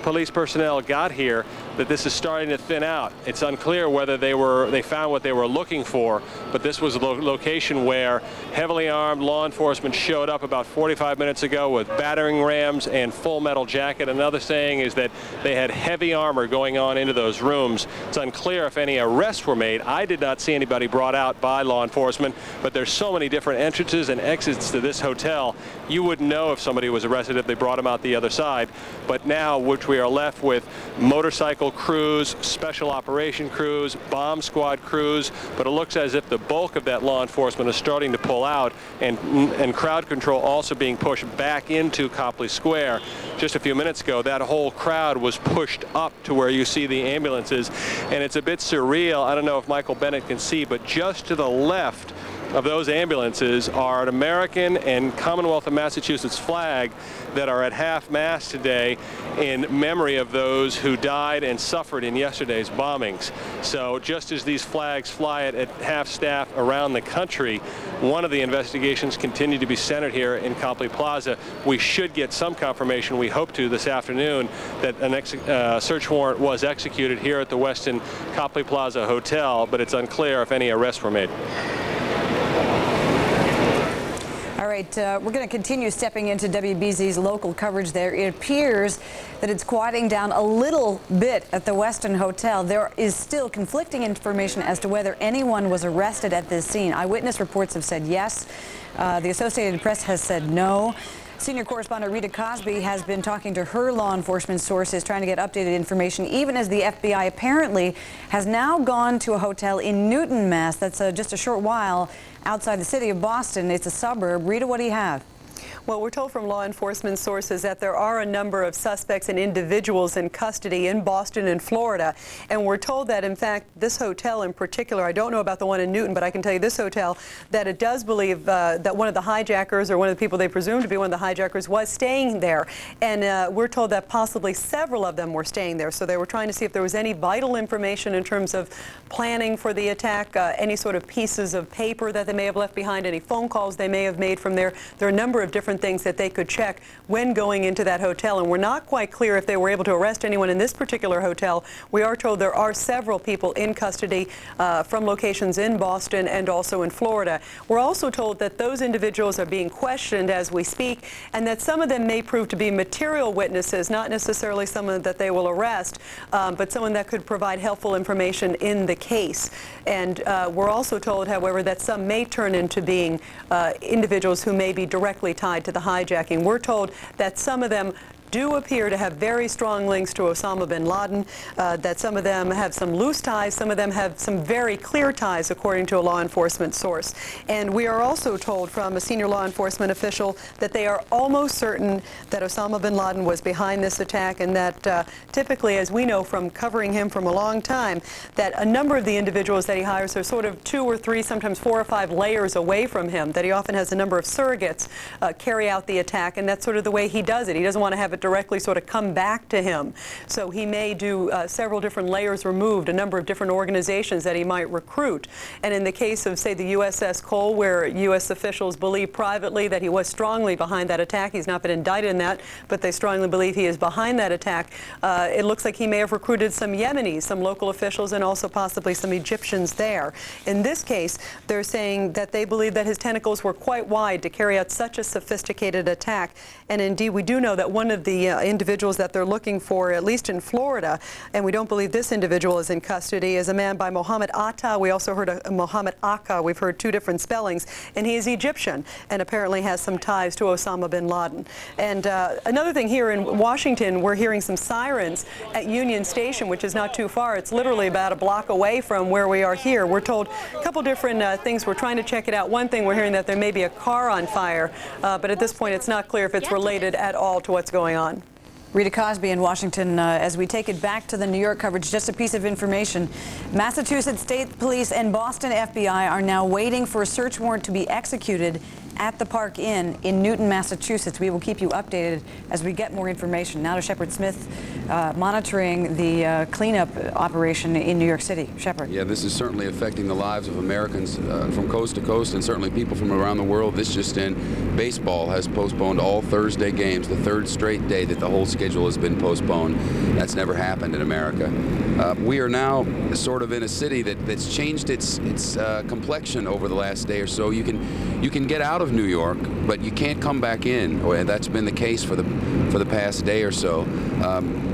police personnel got here that this is starting to thin out. It's unclear whether they found what they were looking for, but this was a location where heavily armed law enforcement showed up about 45 minutes ago with battering rams and full metal jacket. Another saying is that they had heavy armor going on into those rooms. It's unclear if any arrests were made. I did not see anybody brought out by law enforcement, but there's so many different entrances and exits to this hotel, you wouldn't know if somebody was arrested if they brought them out the other side. But now, which we are left with motorcycle crews, special operation crews, bomb squad crews, but it looks as if the bulk of that law enforcement is starting to pull out, and crowd control also being pushed back into Copley Square. Just a few minutes ago, that whole crowd was pushed up to where you see the ambulances, and it's a bit surreal. I don't know if Michael Bennett can see, but just to the left of those ambulances are an American and Commonwealth of Massachusetts flag that are at half-mast today in memory of those who died and suffered in yesterday's bombings. So just as these flags fly at half-staff around the country, one of the investigations continue to be centered here in Copley Plaza. We should get some confirmation, we hope to this afternoon, that a search warrant was executed here at the Westin Copley Plaza Hotel, but it's unclear if any arrests were made. All right, we're going to continue stepping into WBZ's local coverage there. It appears that it's quieting down a little bit at the Westin Hotel. There is still conflicting information as to whether anyone was arrested at this scene. Eyewitness reports have said yes. The Associated Press has said no. Senior correspondent Rita Cosby has been talking to her law enforcement sources, trying to get updated information, even as the FBI apparently has now gone to a hotel in Newton, Mass. That's just a short while outside the city of Boston. It's a suburb. Rita, what do you have? Well, we're told from law enforcement sources that there are a number of suspects and individuals in custody in Boston and Florida. And we're told that, in fact, this hotel in particular, I don't know about the one in Newton, but I can tell you this hotel, that it does believe that one of the hijackers, or one of the people they presume to be one of the hijackers, was staying there. And we're told that possibly several of them were staying there. So they were trying to see if there was any vital information in terms of planning for the attack, any sort of pieces of paper that they may have left behind, any phone calls they may have made from there. There are a number of different things that they could check when going into that hotel, and we're not quite clear if they were able to arrest anyone in this particular hotel. We are told there are several people in custody from locations in Boston and also in Florida. We're also told that those individuals are being questioned as we speak, and that some of them may prove to be material witnesses, not necessarily someone that they will arrest, but someone that could provide helpful information in the case. And we're also told, however, that some may turn into being individuals who may be directly tied to the hijacking. We're told that some of them do appear to have very strong links to Osama bin Laden, that some of them have some loose ties, some of them have some very clear ties, according to a law enforcement source. And we are also told from a senior law enforcement official that they are almost certain that Osama bin Laden was behind this attack, and that typically, as we know from covering him from a long time, that a number of the individuals that he hires are sort of 2 or 3, sometimes 4 or 5 layers away from him, that he often has a number of surrogates carry out the attack, and that's sort of the way he does it. He doesn't want to have it directly sort of come back to him. So he may do several different layers removed, a number of different organizations that he might recruit. And in the case of, say, the USS Cole, where U.S. officials believe privately that he was strongly behind that attack, he's not been indicted in that, but they strongly believe he is behind that attack, it looks like he may have recruited some Yemenis, some local officials, and also possibly some Egyptians there. In this case, they're saying that they believe that his tentacles were quite wide to carry out such a sophisticated attack. And indeed, we do know that one of the individuals that they're looking for, at least in Florida, and we don't believe this individual is in custody, is a man by Mohammed Atta. We also heard a Mohammed Akka. We've heard 2 different spellings, and he is Egyptian and apparently has some ties to Osama bin Laden. And another thing, here in Washington, we're hearing some sirens at Union Station, which is not too far. It's literally about a block away from where we are here. We're told a couple different things. We're trying to check it out. One thing, we're hearing that there may be a car on fire, but at this point it's not clear if it's related at all to what's going on. Rita Cosby in Washington. As we take it back to the New York coverage, just a piece of information. Massachusetts State Police and Boston FBI are now waiting for a search warrant to be executed at the Park Inn in Newton, Massachusetts. We will keep you updated as we get more information. Now to Shepard Smith, monitoring the cleanup operation in New York City. Shepard. Yeah, this is certainly affecting the lives of Americans from coast to coast, and certainly people from around the world. This just in, baseball has postponed all Thursday games, the third straight day that the whole schedule has been postponed. That's never happened in America. We are now sort of in a city that's changed its complexion over the last day or so. You can get out of New York, but you can't come back in. That's been the case for the past day or so,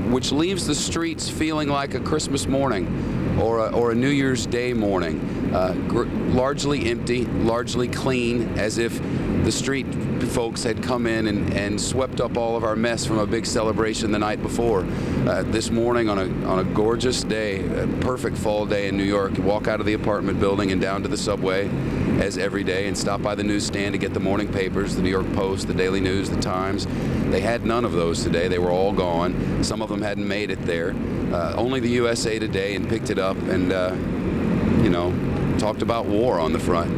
which leaves the streets feeling like a Christmas morning or a New Year's Day morning, largely empty, largely clean, as if the street folks had come in and swept up all of our mess from a big celebration the night before. This morning on a gorgeous day, a perfect fall day in New York, you walk out of the apartment building and down to the subway as every day and stop by the newsstand to get the morning papers, the New York Post, the Daily News, the Times. They had none of those today. They were all gone. Some of them hadn't made it there. Only the USA Today and picked it up and, talked about war on the front.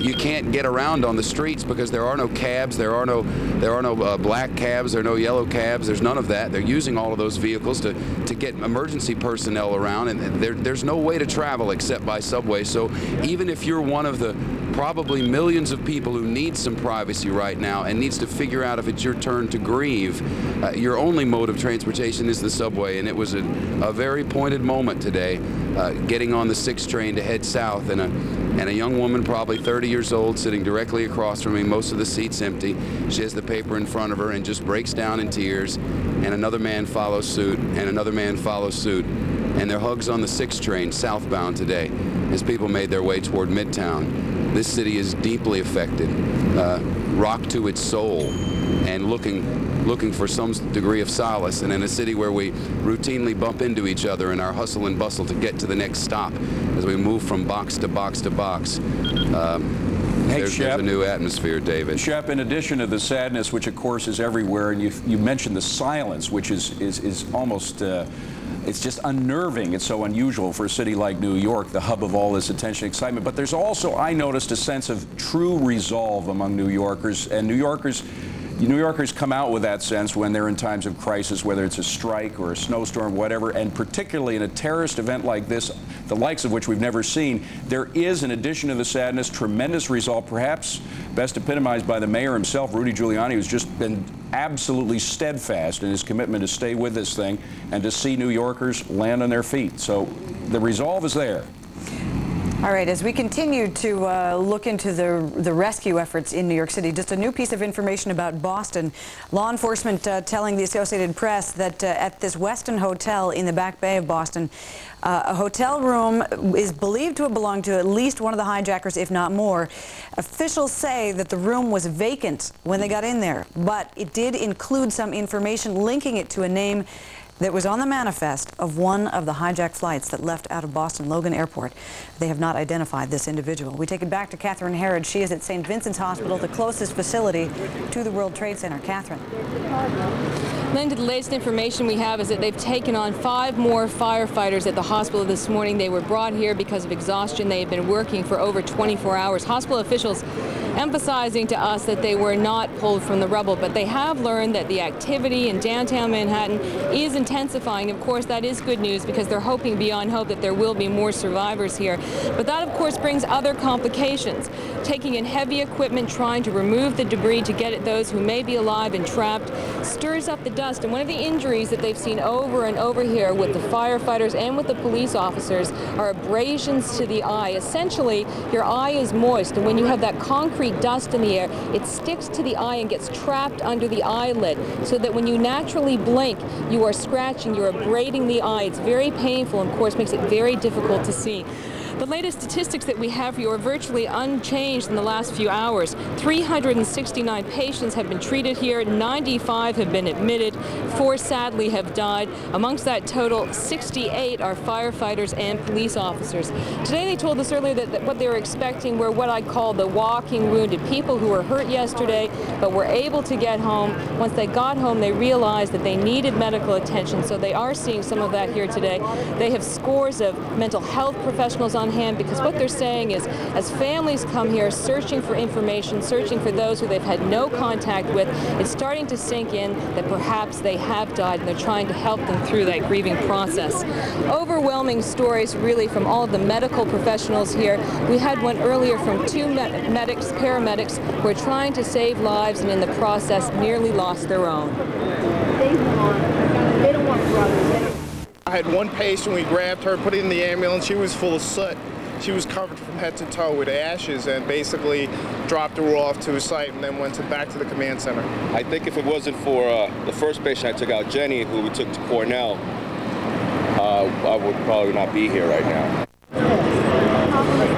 You can't get around on the streets because there are no cabs, there are no black cabs, there are no yellow cabs, there's none of that. They're using all of those vehicles to get emergency personnel around, and there's no way to travel except by subway. So even if you're one of the probably millions of people who need some privacy right now and needs to figure out if it's your turn to grieve, your only mode of transportation is the subway. And it was a very pointed moment today, getting on the 6 train to head south, and a young woman, probably 30 years old, sitting directly across from me, most of the seats empty. She has the paper in front of her and just breaks down in tears, and another man follows suit, and another man follows suit. And their hugs on the 6 train southbound today as people made their way toward Midtown. This city is deeply affected, rocked to its soul, and looking for some degree of solace. And in a city where we routinely bump into each other in our hustle and bustle to get to the next stop as we move from box to box to box, there's a new atmosphere, David. Shep, in addition to the sadness, which of course is everywhere, and you mentioned the silence, which is almost it's just unnerving. It's so unusual for a city like New York, the hub of all this attention and excitement. But there's also, I noticed, a sense of true resolve among New Yorkers. And New Yorkers come out with that sense when they're in times of crisis, whether it's a strike or a snowstorm, whatever. And particularly in a terrorist event like this, the likes of which we've never seen, there is, in addition to the sadness, tremendous resolve, perhaps best epitomized by the mayor himself, Rudy Giuliani, who's just been absolutely steadfast in his commitment to stay with this thing and to see New Yorkers land on their feet. So the resolve is there. All right, as we continue to look into the rescue efforts in New York City, just a new piece of information about Boston. Law enforcement telling the Associated Press that at this Westin Hotel in the Back Bay of Boston, a hotel room is believed to have belonged to at least one of the hijackers, if not more. Officials say that the room was vacant when they got in there, but it did include some information linking it to a name that was on the manifest of one of the hijacked flights that left out of Boston Logan Airport. They have not identified this individual. We take it back to Catherine Herod. She is at St. Vincent's Hospital, the closest facility to the World Trade Center. Catherine. Linda, the latest information we have is that they've taken on 5 more firefighters at the hospital this morning. They were brought here because of exhaustion. They had been working for over 24 hours. Hospital officials emphasizing to us that they were not pulled from the rubble, but they have learned that the activity in downtown Manhattan is intensifying. Of course, that is good news because they're hoping beyond hope that there will be more survivors here. But that, of course, brings other complications. Taking in heavy equipment, trying to remove the debris to get at those who may be alive and trapped, stirs up the dust. And one of the injuries that they've seen over and over here with the firefighters and with the police officers are abrasions to the eye. Essentially, your eye is moist, and when you have that concrete dust in the air, it sticks to the eye and gets trapped under the eyelid, so that when you naturally blink, you are scratching, you're abrading the eye. It's very painful and, of course, makes it very difficult to see. The latest statistics that we have for you are virtually unchanged in the last few hours. 369 patients have been treated here, 95 have been admitted, 4 sadly have died. Amongst that total, 68 are firefighters and police officers. Today they told us earlier that what they were expecting were what I call the walking wounded, people who were hurt yesterday but were able to get home. Once they got home, they realized that they needed medical attention, so they are seeing some of that here today. They have scores of mental health professionals on on hand, because what they're saying is, as families come here searching for information, searching for those who they've had no contact with, it's starting to sink in that perhaps they have died, and they're trying to help them through that grieving process. Overwhelming stories really from all of the medical professionals here. We had one earlier from two paramedics who are trying to save lives and in the process nearly lost their own. They don't want brothers. I had one patient, we grabbed her, put her in the ambulance. She was full of soot. She was covered from head to toe with ashes, and basically dropped her off to a site and then went back to the command center. I think if it wasn't for the first patient I took out, Jenny, who we took to Cornell, I would probably not be here right now.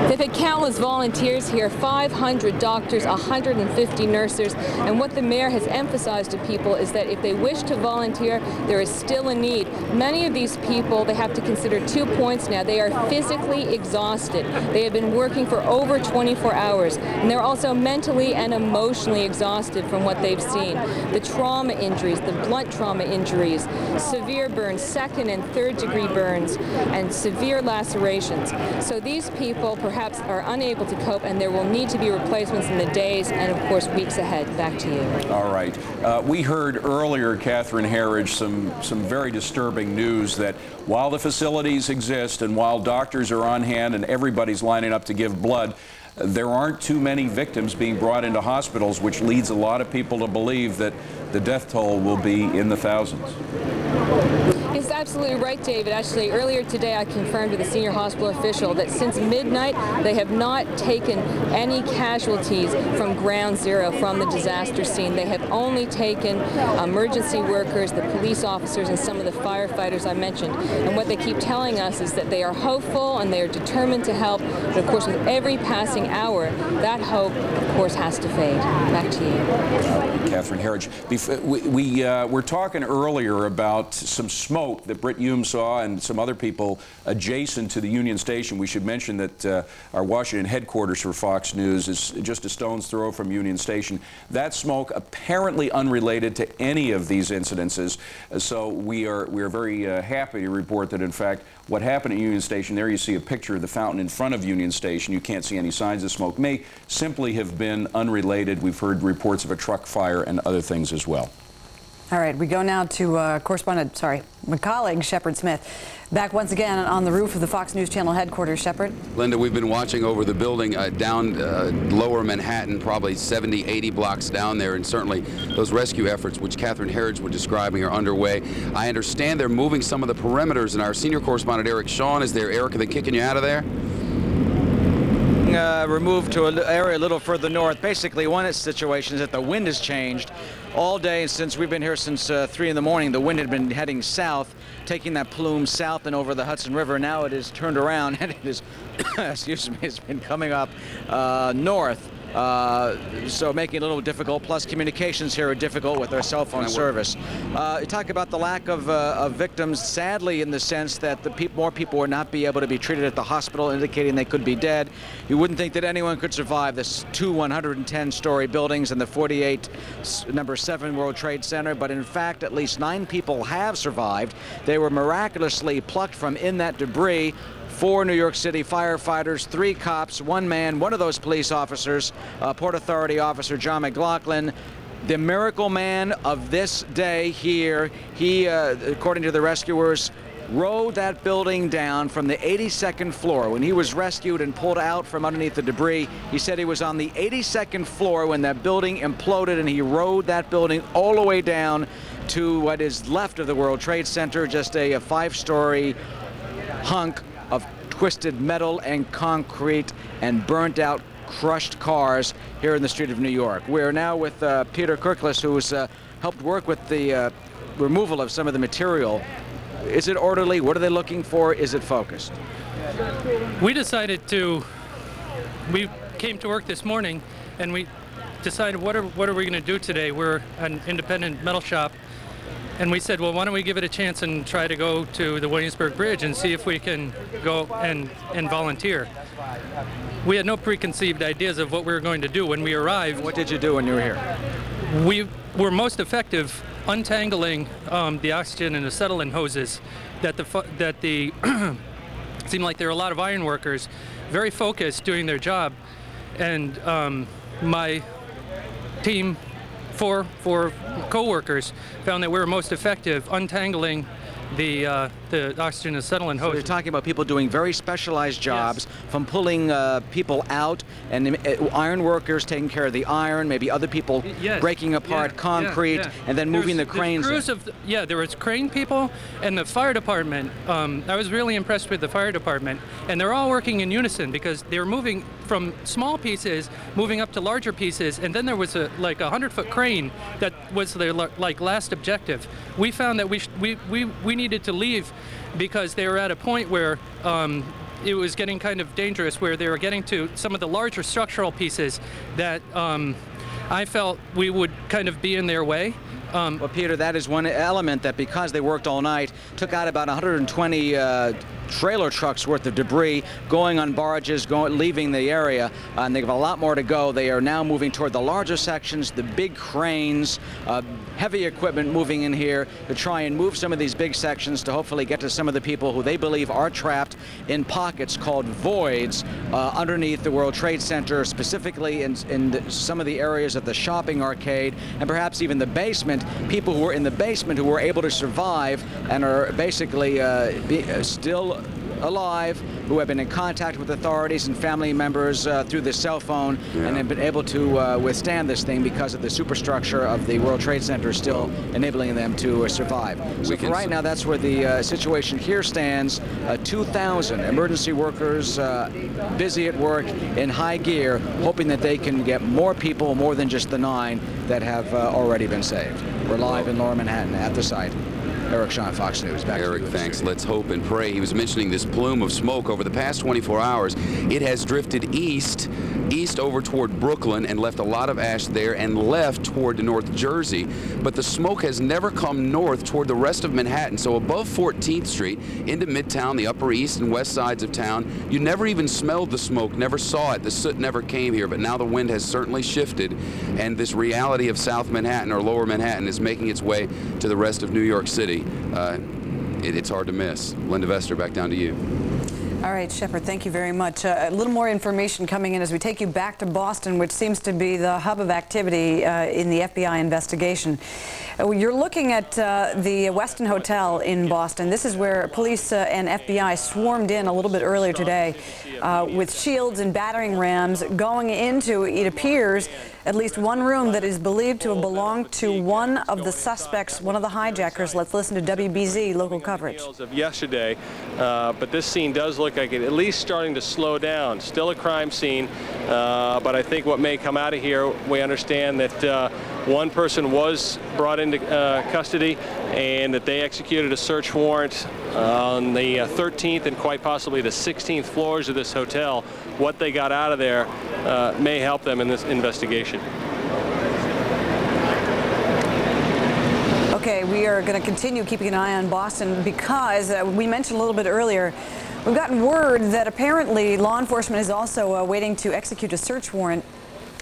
They've had countless volunteers here, 500 doctors, 150 nurses, and what the mayor has emphasized to people is that if they wish to volunteer, there is still a need. Many of these people, they have to consider 2 points now. They are physically exhausted. They have been working for over 24 hours, and they're also mentally and emotionally exhausted from what they've seen. The trauma injuries, the blunt trauma injuries, severe burns, second and third degree burns, and severe lacerations. So these people perhaps are unable to cope, and there will need to be replacements in the days and, of course, weeks ahead. Back to you. All right. We heard earlier, Catherine Herridge, some very disturbing news that while the facilities exist and while doctors are on hand and everybody's lining up to give blood, there aren't too many victims being brought into hospitals, which leads a lot of people to believe that the death toll will be in the thousands. It's absolutely right, David. Actually, earlier today I confirmed with a senior hospital official that since midnight they have not taken any casualties from ground zero, from the disaster scene. They have only taken emergency workers, the police officers, and some of the firefighters I mentioned. And what they keep telling us is that they are hopeful and they are determined to help. But of course, with every passing hour, that hope, of course, has to fade. Back to you. Catherine Herridge, we were talking earlier about some smoke that Britt Hume saw and some other people adjacent to the Union Station. We should mention that our Washington headquarters for Fox News is just a stone's throw from Union Station. That smoke apparently unrelated to any of these incidences. So we are very happy to report that, in fact, what happened at Union Station, there you see a picture of the fountain in front of Union Station. You can't see any signs of smoke. May simply have been unrelated. We've heard reports of a truck fire and other things as well. All right, we go now to my colleague, Shepard Smith. Back once again on the roof of the Fox News Channel headquarters. Shepard? Linda, we've been watching over the building down lower Manhattan, probably 70, 80 blocks down there, and certainly those rescue efforts, which Catherine Herridge was describing, are underway. I understand they're moving some of the perimeters, and our senior correspondent, Eric Shawn, is there. Eric, are they kicking you out of there? Removed to an area a little further north. Basically, one of the situations is that the wind has changed all day since we've been here since 3 in the morning. The wind had been heading south, taking that plume south and over the Hudson River. Now it is turned around and it is, excuse me, it's been coming up north. So making it a little difficult, plus communications here are difficult with our cell phone service. You talk about the lack of victims, sadly, in the sense that more people will not be able to be treated at the hospital, indicating they could be dead. You wouldn't think that anyone could survive this 2 110-story buildings and the 48 number 7 World Trade Center, but in fact at least 9 people have survived. They were miraculously plucked from in that debris. 4 New York City firefighters, 3 cops, 1 man, one of those police officers, Port Authority officer John McLaughlin, the miracle man of this day here. He, according to the rescuers, rode that building down from the 82nd floor. When he was rescued and pulled out from underneath the debris, he said he was on the 82nd floor when that building imploded, and he rode that building all the way down to what is left of the World Trade Center, just a 5-story hunk of twisted metal and concrete and burnt out, crushed cars here in the street of New York. We're now with Peter Kirklis, who's helped work with the removal of some of the material. Is it orderly? What are they looking for? Is it focused? We came to work this morning and we decided what are we going to do today? We're an independent metal shop. And we said, well, why don't we give it a chance and try to go to the Williamsburg Bridge and see if we can go and volunteer. We had no preconceived ideas of what we were going to do when we arrived. What did you do when you were here? We were most effective untangling the oxygen and acetylene hoses that the It seemed like there were a lot of iron workers, very focused, doing their job. And my team, four co-workers, found that we were most effective untangling the oxygen acetylene hose. So you're talking about people doing very specialized jobs, from pulling people out, and iron workers taking care of the iron, maybe other people breaking apart concrete, and then moving the cranes. There was crane people and the fire department. I was really impressed with the fire department, and they're all working in unison because they were moving from small pieces, moving up to larger pieces, and then there was like a 100-foot crane that was their last objective. We found that we needed to leave because they were at a point where it was getting kind of dangerous, where they were getting to some of the larger structural pieces that I felt we would kind of be in their way. Well, Peter, that is one element that, because they worked all night, took out about 120 trailer trucks worth of debris going on barges, leaving the area, and they have a lot more to go. They are now moving toward the larger sections, the big cranes, heavy equipment moving in here to try and move some of these big sections to hopefully get to some of the people who they believe are trapped in pockets called voids underneath the World Trade Center, specifically in some of the areas of the shopping arcade and perhaps even the basement. People who were in the basement who were able to survive and are basically still alive, who have been in contact with authorities and family members through the cell phone, and have been able to withstand this thing because of the superstructure of the World Trade Center still enabling them to survive. So for right now, that's where the situation here stands. 2,000 emergency workers busy at work in high gear, hoping that they can get more people, more than just the 9 that have already been saved. We're live in Lower Manhattan at the site. Eric Shaw, Fox News. Back Eric, to you. thanks. Let's hope and pray. He was mentioning this plume of smoke over the past 24 hours. It has drifted east over toward Brooklyn and left a lot of ash there, and left toward North Jersey. But the smoke has never come north toward the rest of Manhattan. So above 14th Street into Midtown, the Upper East and West sides of town, you never even smelled the smoke, never saw it. The soot never came here. But now the wind has certainly shifted, and this reality of South Manhattan or Lower Manhattan is making its way to the rest of New York City. It's hard to miss. Linda Vester, back down to you. All right, Shepard, thank you very much. A little more information coming in as we take you back to Boston, which seems to be the hub of activity in the FBI investigation. You're looking at the Westin Hotel in Boston. This is where police and FBI swarmed in a little bit earlier today with shields and battering rams, going into, it appears, at least one room that is believed to have belonged to one of the suspects, one of the hijackers. Let's listen to WBZ local coverage. Of yesterday, but this scene does look like it at least starting to slow down. Still a crime scene, but I think what may come out of here, we understand that one person was brought into custody and that they executed a search warrant on the 13th and quite possibly the 16th floors of this hotel. What they got out of there may help them in this investigation. Okay, we are going to continue keeping an eye on Boston because we mentioned a little bit earlier, we've gotten word that apparently law enforcement is also waiting to execute a search warrant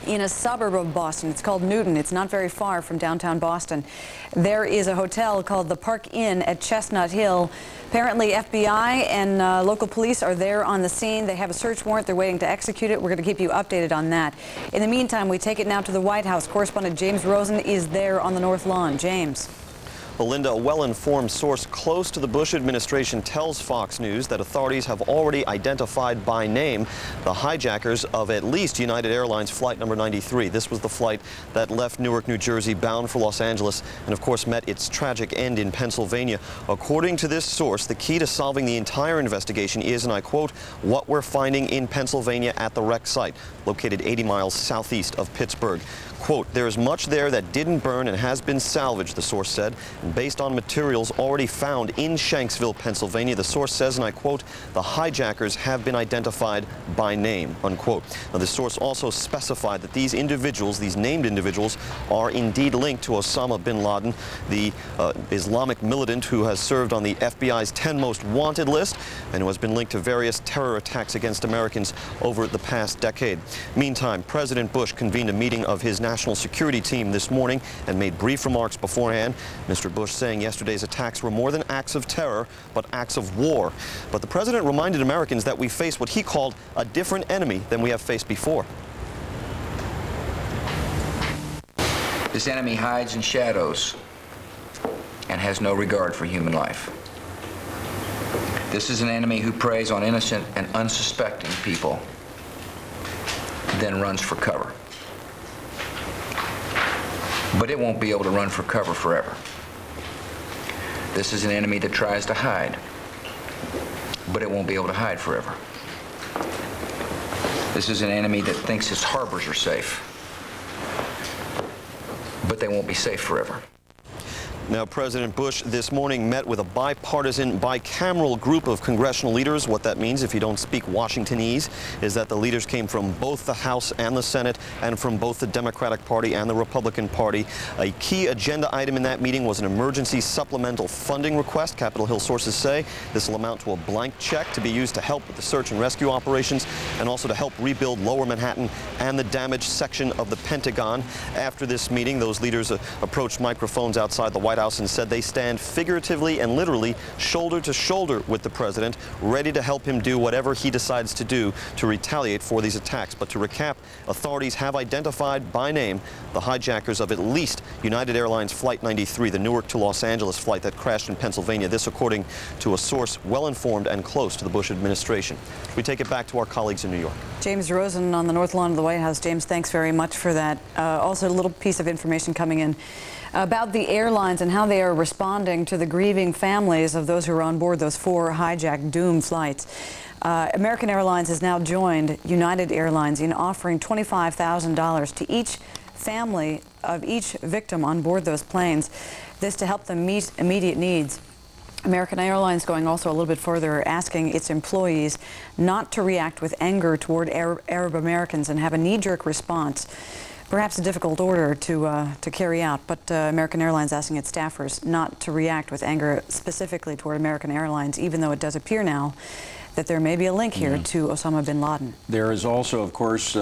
in a suburb of Boston. It's called Newton. It's not very far from downtown Boston. There is a hotel called the Park Inn at Chestnut Hill. Apparently FBI and local police are there on the scene. They have a search warrant. They're waiting to execute it. We're going to keep you updated on that. In the meantime, we take it now to the White House. Correspondent James Rosen is there on the North Lawn. James. Well, Linda, a well-informed source close to the Bush administration tells Fox News that authorities have already identified by name the hijackers of at least United Airlines flight number 93. This was the flight that left Newark, New Jersey, bound for Los Angeles, and of course met its tragic end in Pennsylvania. According to this source, the key to solving the entire investigation is, and I quote, what we're finding in Pennsylvania at the wreck site, located 80 miles southeast of Pittsburgh. Quote, there is much there that didn't burn and has been salvaged, the source said. And based on materials already found in Shanksville, Pennsylvania, the source says, and I quote, the hijackers have been identified by name, unquote. Now, the source also specified that these individuals, these named individuals, are indeed linked to Osama bin Laden, the Islamic militant who has served on the FBI's 10 most wanted list and who has been linked to various terror attacks against Americans over the past decade. Meantime, President Bush convened a meeting of his national national security team this morning and made brief remarks beforehand. Mr. Bush saying yesterday's attacks were more than acts of terror, but acts of war. But the president reminded Americans that we face what he called a different enemy than we have faced before. This enemy hides in shadows and has no regard for human life. This is an enemy who preys on innocent and unsuspecting people, then runs for cover. But it won't be able to run for cover forever. This is an enemy that tries to hide, but it won't be able to hide forever. This is an enemy that thinks its harbors are safe, but they won't be safe forever. Now, President Bush this morning met with a bipartisan, bicameral group of congressional leaders. What that means, if you don't speak Washingtonese, is that the leaders came from both the House and the Senate and from both the Democratic Party and the Republican Party. A key agenda item in that meeting was an emergency supplemental funding request. Capitol Hill sources say this will amount to a blank check to be used to help with the search and rescue operations and also to help rebuild Lower Manhattan and the damaged section of the Pentagon. After this meeting, those leaders approached microphones outside the White House and said they stand figuratively and literally shoulder to shoulder with the president, ready to help him do whatever he decides to do to retaliate for these attacks. But to recap, authorities have identified by name the hijackers of at least United Airlines Flight 93, the Newark to Los Angeles flight that crashed in Pennsylvania. This according to a source well-informed and close to the Bush administration. We take it back to our colleagues in New York. James Rosen on the North Lawn of the White House. James, thanks very much for that. Also, a little piece of information coming in about the airlines and how they are responding to the grieving families of those who are on board those 4 hijacked doomed flights. American Airlines has now joined United Airlines in offering $25,000 to each family of each victim on board those planes, this to help them meet immediate needs. American Airlines going also a little bit further, asking its employees not to react with anger toward Arab Americans and have a knee-jerk response. Perhaps a difficult order to carry out, but American Airlines asking its staffers not to react with anger specifically toward American Airlines, even though it does appear now that there may be a link here to Osama bin Laden. There is also, of course,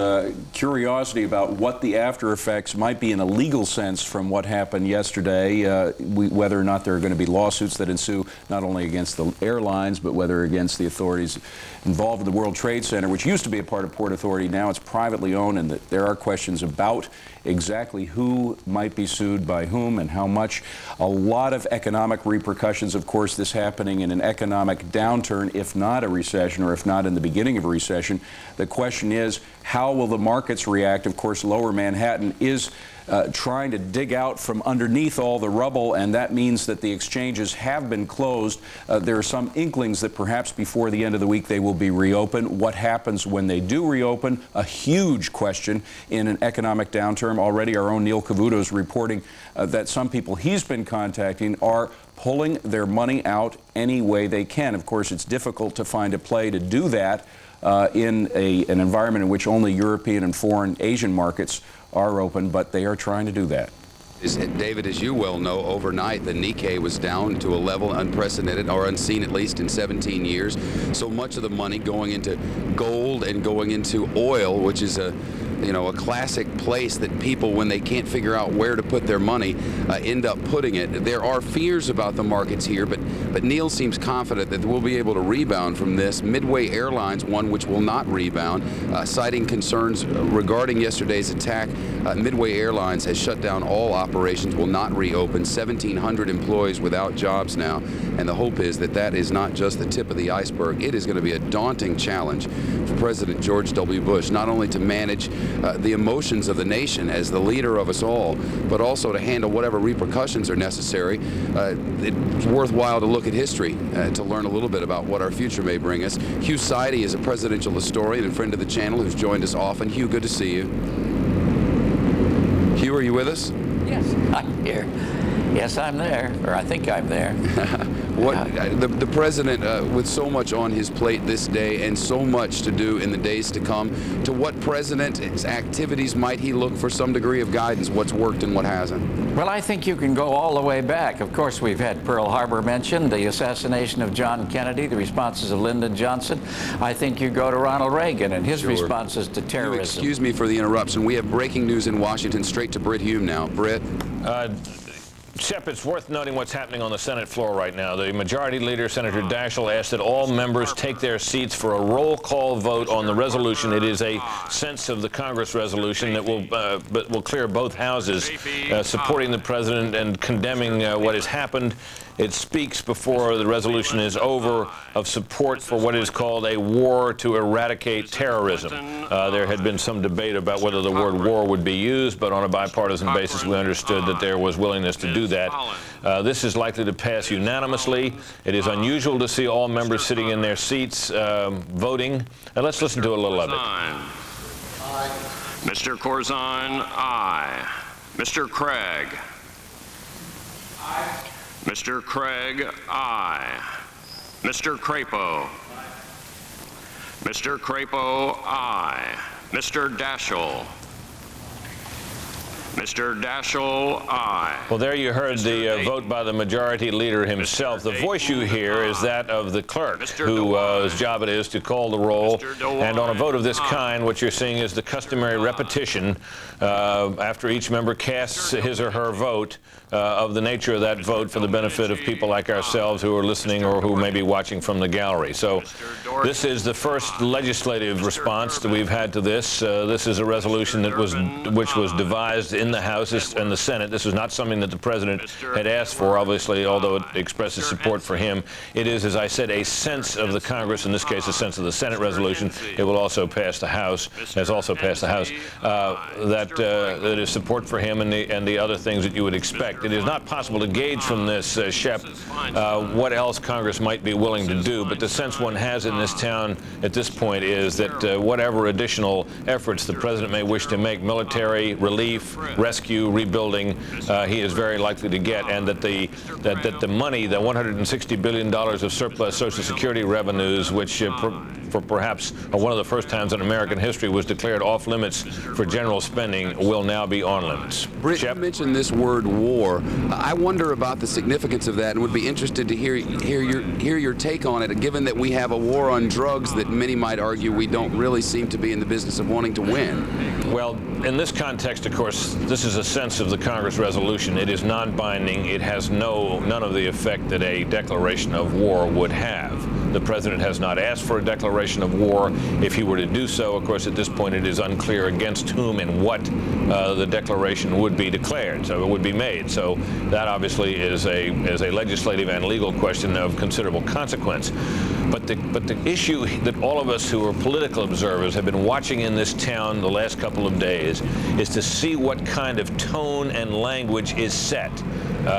curiosity about what the after effects might be in a legal sense from what happened yesterday, whether or not there are going to be lawsuits that ensue not only against the airlines, but whether against the authorities involved in the World Trade Center, which used to be a part of Port Authority. Now it's privately owned, and that there are questions about exactly who might be sued by whom and how much. A lot of economic repercussions, of course, this happening in an economic downturn, if not a recession, or if not in the beginning of a recession. The question is, how will the markets react? Of course, Lower Manhattan is trying to dig out from underneath all the rubble, and that means that the exchanges have been closed. There are some inklings that perhaps before the end of the week they will be reopened. What happens when they do reopen? A huge question in an economic downturn. Already our own Neil Cavuto is reporting that some people he's been contacting are pulling their money out any way they can. Of course, it's difficult to find a play to do that in an environment in which only European and foreign Asian markets are open, but they are trying to do that. David, as you well know, overnight the Nikkei was down to a level unprecedented, or unseen at least in 17 years. So much of the money going into gold and going into oil, which is a classic place that people, when they can't figure out where to put their money, end up putting it. There are fears about the markets here, but Neil seems confident that we'll be able to rebound from this. Midway Airlines, one which will not rebound, citing concerns regarding yesterday's attack. Midway Airlines has shut down all operations, will not reopen. 1,700 employees without jobs now, and the hope is that that is not just the tip of the iceberg. It is going to be a daunting challenge for President George W. Bush, not only to manage the emotions of the nation as the leader of us all, but also to handle whatever repercussions are necessary. It's worthwhile to look at history to learn a little bit about what our future may bring us. Hugh Sidey is a presidential historian and friend of the channel who's joined us often. Hugh, good to see you. Hugh, are you with us? Yes, I'm here. Yes, I'm there, or I think I'm there. The president, with so much on his plate this day and so much to do in the days to come, to what president's activities might he look for some degree of guidance? What's worked and what hasn't? Well, I think you can go all the way back. Of course, we've had Pearl Harbor mentioned, the assassination of John Kennedy, the responses of Lyndon Johnson. I think you go to Ronald Reagan and his responses to terrorism. Excuse me for the interruption. We have breaking news in Washington. Straight to Britt Hume now. Britt? Shep, it's worth noting what's happening on the Senate floor right now. The Majority Leader, Senator Daschle, asked that all members take their seats for a roll call vote on the resolution. It is a sense of the Congress resolution that will clear both houses, supporting the president and condemning what has happened. It speaks, before the resolution is over, of support for what is called a war to eradicate terrorism. There had been some debate about whether the word war would be used, but on a bipartisan basis, we understood that there was willingness to do that. This is likely to pass unanimously. It is unusual to see all members sitting in their seats voting. And let's listen to a little of it. Aye. Mr. Corzine, aye. Mr. Craig. Aye. Mr. Craig, aye. Mr. Crapo. Mr. Crapo, aye. Mr. Daschle. Mr. Daschle, aye. Well, there you heard the vote by the Majority Leader himself. The voice you hear is that of the clerk, whose job it is to call the roll. And on a vote of this kind, what you're seeing is the customary repetition after each member casts his or her vote of the nature of that vote for the benefit of people like ourselves who are listening or who may be watching from the gallery. So this is the first legislative response that we've had to this. This is a resolution that which was devised in the House and the Senate. This is not something that the president had asked for, obviously, although it expresses support for him. It is, as I said, a sense of the Congress, in this case a sense of the Senate resolution. It will also pass the House, has also passed the House, that is support for him and the other things that you would expect. It is not possible to gauge from this, Shep, what else Congress might be willing to do, but the sense one has in this town at this point is that whatever additional efforts the president may wish to make, military, relief, rescue, rebuilding, he is very likely to get, and that the money, the $160 billion of surplus Social Security revenues, which for perhaps one of the first times in American history was declared off limits for general spending, will now be on limits. Britt, you mentioned this word war. I wonder about the significance of that and would be interested to hear your take on it, given that we have a war on drugs that many might argue we don't really seem to be in the business of wanting to win. Well, in this context, of course, this is a sense of the Congress resolution. It is non-binding. It has none of the effect that a declaration of war would have. The president has not asked for a declaration of war. If he were to do so, of course, at this point it is unclear against whom and what the declaration would be declared. So it would be made. So that obviously is a legislative and legal question of considerable consequence. But the issue that all of us who are political observers have been watching in this town the last couple of days is to see what kind of tone and language is set.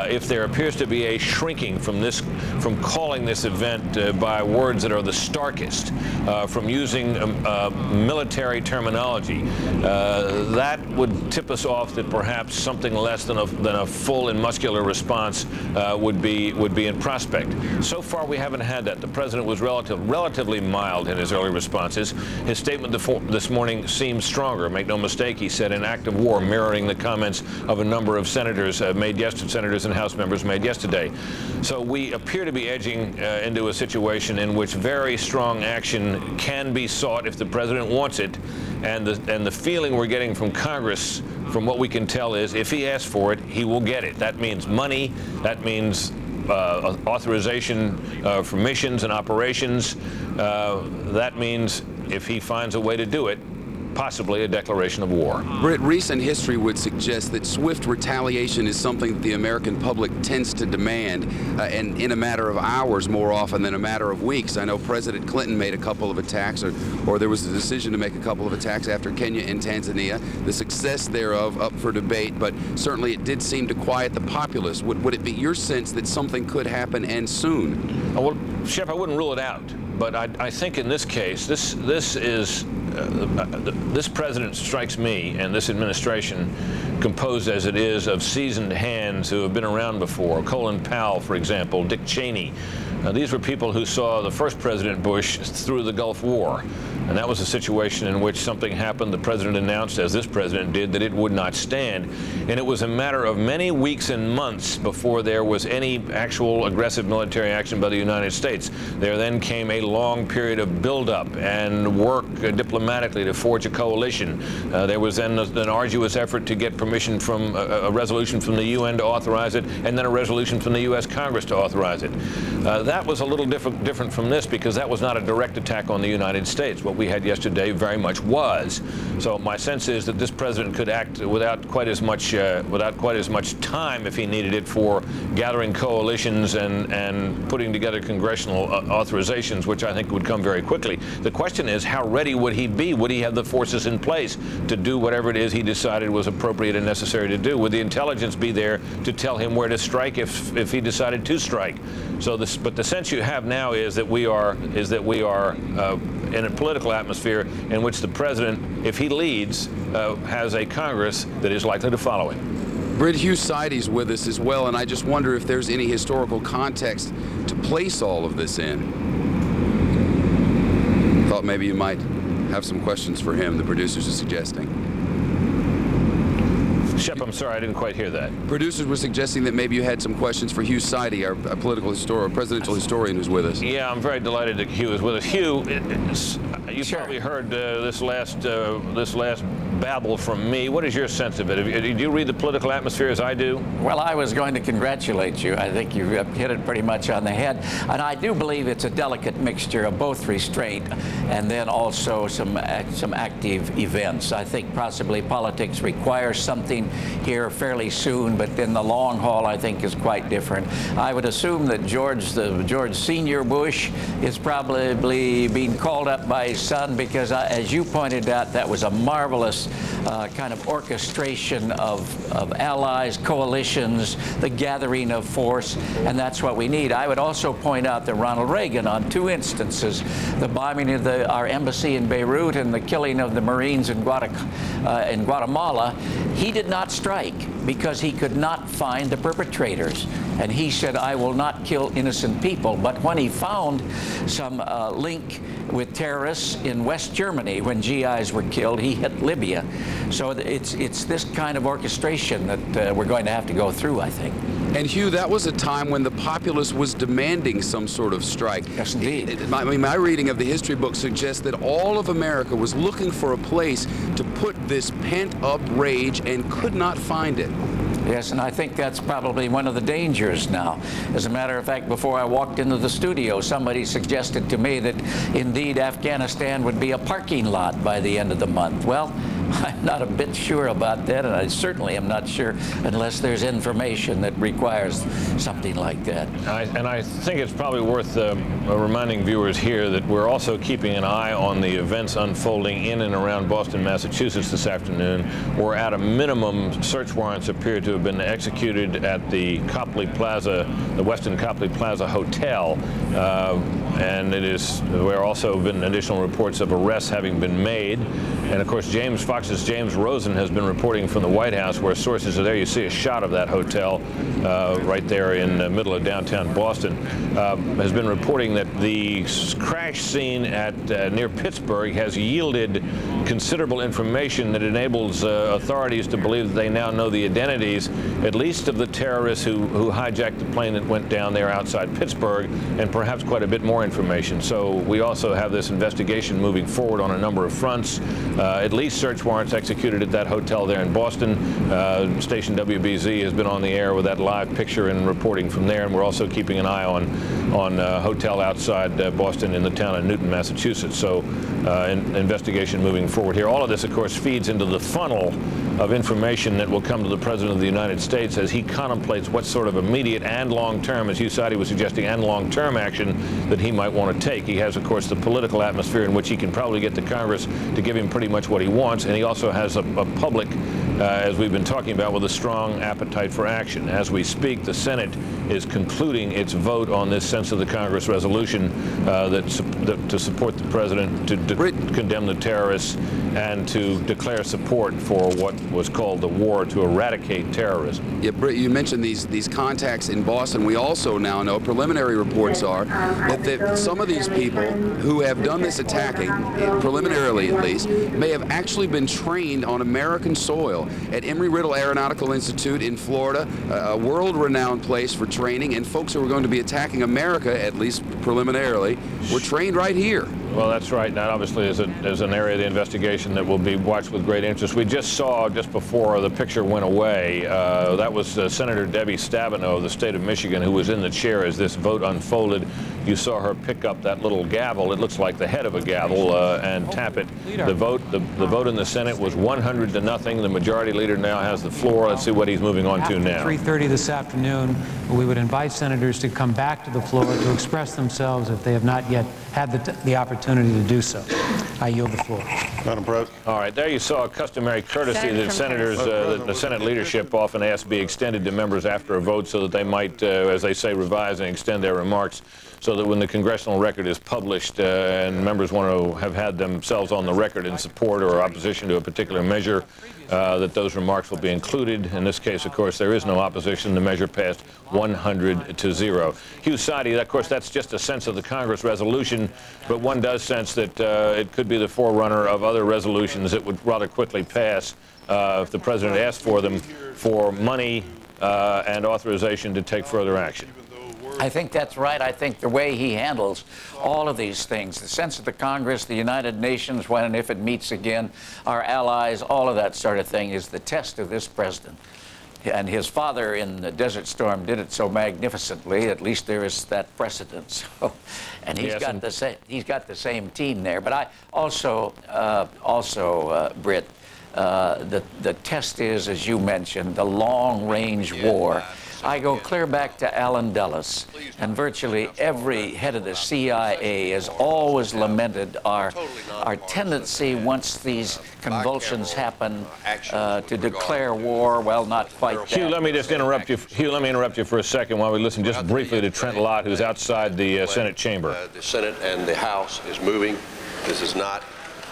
If there appears to be a shrinking from calling this event by words that are the starkest, from using military terminology, that would tip us off that perhaps something less than a full and muscular response would be in prospect. So far, we haven't had that. The president was relatively mild in his early responses. His statement this morning seems stronger. Make no mistake, he said an act of war, mirroring the comments of a number of senators senators and House members made yesterday. So we appear to be edging into a situation in which very strong action can be sought if the president wants it, and the feeling we're getting from Congress, from what we can tell, is if he asks for it, he will get it. That means money. That means authorization for missions and operations. That means, if he finds a way to do it, possibly a declaration of war. Britt, recent history would suggest that swift retaliation is something that the American public tends to demand, and in a matter of hours more often than a matter of weeks. I know President Clinton made a couple of attacks, or there was a decision to make a couple of attacks after Kenya and Tanzania. The success thereof up for debate, but certainly it did seem to quiet the populace. Would it be your sense that something could happen, and soon? Well, Shep, I wouldn't rule it out. But I think in this case, this president strikes me, and this administration, composed as it is of seasoned hands who have been around before. Colin Powell, for example, Dick Cheney. These were people who saw the first President Bush through the Gulf War. And that was a situation in which something happened. The president announced, as this president did, that it would not stand. And it was a matter of many weeks and months before there was any actual aggressive military action by the United States. There then came a long period of buildup and work diplomatically to forge a coalition. There was then an arduous effort to get permission from a resolution from the UN to authorize it, and then a resolution from the U.S. Congress to authorize it. That was a little different from this, because that was not a direct attack on the United States. What we had yesterday very much was. So my sense is that this president could act without quite as much time, if he needed it, for gathering coalitions and putting together congressional authorizations, which I think would come very quickly. The question is, how ready would he be? Would he have the forces in place to do whatever it is he decided was appropriate and necessary to do? Would the intelligence be there to tell him where to strike if he decided to strike? But the sense you have now is that we are in a political atmosphere in which the president, if he leads, has a Congress that is likely to follow him. Britt, Hugh Sidey's with us as well, and I just wonder if there's any historical context to place all of this in. Thought maybe you might have some questions for him, the producers are suggesting. Shep, I'm sorry, I didn't quite hear that. Producers were suggesting that maybe you had some questions for Hugh Sidey, our political historian, presidential historian who's with us. Yeah, I'm very delighted that Hugh is with us. Hugh, you probably heard this last babble from me. What is your sense of it? Did you read the political atmosphere as I do? Well, I was going to congratulate you. I think you hit it pretty much on the head. And I do believe it's a delicate mixture of both restraint and then also some active events. I think possibly politics requires something here fairly soon, but in the long haul, I think is quite different. I would assume that George Senior Bush is probably being called up by his son, because as you pointed out, that was a marvelous kind of orchestration of allies, coalitions, the gathering of force, and that's what we need. I would also point out that Ronald Reagan, on two instances, the bombing of our embassy in Beirut and the killing of the Marines in Guatemala, he did not strike because he could not find the perpetrators. And he said, I will not kill innocent people. But when he found some link with terrorists in West Germany when GIs were killed, he hit Libya. So it's this kind of orchestration that we're going to have to go through, I think. And Hugh, that was a time when the populace was demanding some sort of strike. Yes, indeed. My reading of the history book suggests that all of America was looking for a place to put this pent-up rage and could not find it. Yes, and I think that's probably one of the dangers now. As a matter of fact, before I walked into the studio, somebody suggested to me that indeed Afghanistan would be a parking lot by the end of the month. Well, I'm not a bit sure about that, and I certainly am not sure unless there's information that requires something like that. And I think it's probably worth reminding viewers here that we're also keeping an eye on the events unfolding in and around Boston, Massachusetts this afternoon, where at a minimum search warrants appear to have been executed at the Copley Plaza, the Westin Copley Plaza Hotel, and there are also been additional reports of arrests having been made. And of course, Fox's James Rosen has been reporting from the White House, where sources are there. You see a shot of that hotel right there in the middle of downtown Boston. Has been reporting that the crash scene at near Pittsburgh has yielded considerable information that enables authorities to believe that they now know the identities, at least of the terrorists who hijacked the plane that went down there outside Pittsburgh, and perhaps quite a bit more information. So we also have this investigation moving forward on a number of fronts. At least search warrants executed at that hotel there in Boston. Station WBZ has been on the air with that live picture and reporting from there, and we're also keeping an eye on a hotel outside Boston in the town of Newton, Massachusetts. So investigation moving forward here. All of this, of course, feeds into the funnel of information that will come to the President of the United States as he contemplates what sort of immediate and long-term, as Hugh Sidey was suggesting, and long-term action that he might want to take. He has, of course, the political atmosphere in which he can probably get the Congress to give him pretty much what he wants, and he also has a public, as we've been talking about, with a strong appetite for action. As we speak, the Senate is concluding its vote on this sense of the Congress resolution to support the President to condemn the terrorists and to declare support for what was called the war to eradicate terrorism. Yeah, Britt, you mentioned these contacts in Boston. We also now know, preliminary reports are, that some of these people who have done this attacking, preliminarily at least, may have actually been trained on American soil at Embry-Riddle Aeronautical Institute in Florida, a world-renowned place for training, and folks who are going to be attacking America, at least preliminarily, were trained right here. Well, that's right. That obviously is an area of the investigation that will be watched with great interest. We just saw, just before the picture went away, that was Senator Debbie Stabenow of the state of Michigan, who was in the chair as this vote unfolded. You saw her pick up that little gavel. It looks like the head of a gavel, and tap it. The vote in the Senate was 100-0. The majority leader now has the floor. Let's see what he's moving on to now. 3:30 this afternoon, we would invite senators to come back to the floor to express themselves if they have not yet had the opportunity to do so. I yield the floor. Madam President. All right, there you saw a customary courtesy that senators, the Senate leadership often asks be extended to members after a vote so that they might, as they say, revise and extend their remarks, so that when the congressional record is published and members want to have had themselves on the record in support or opposition to a particular measure, that those remarks will be included. In this case, of course, there is no opposition. The measure passed 100-0. Hugh Sidey, of course, that's just a sense of the Congress resolution, but one does sense that it could be the forerunner of other resolutions that would rather quickly pass if the president asked for them, for money and authorization to take further action. I think that's right. I think the way he handles all of these things, the sense of the Congress, the United Nations, when and if it meets again, our allies, all of that sort of thing is the test of this president. And his father in the Desert Storm did it so magnificently. At least there is that precedent. So, and he's got the same team there. But I also, Britt, the test is, as you mentioned, the long-range war. I go clear back to Allen Dulles, and virtually every head of the CIA has always lamented our tendency, once these convulsions happen, to declare war. Well, not quite that. Hugh, let me just interrupt you. Hugh, let me interrupt you for a second while we listen just briefly to Trent Lott, who's outside the Senate chamber. The Senate and the House is moving. This is not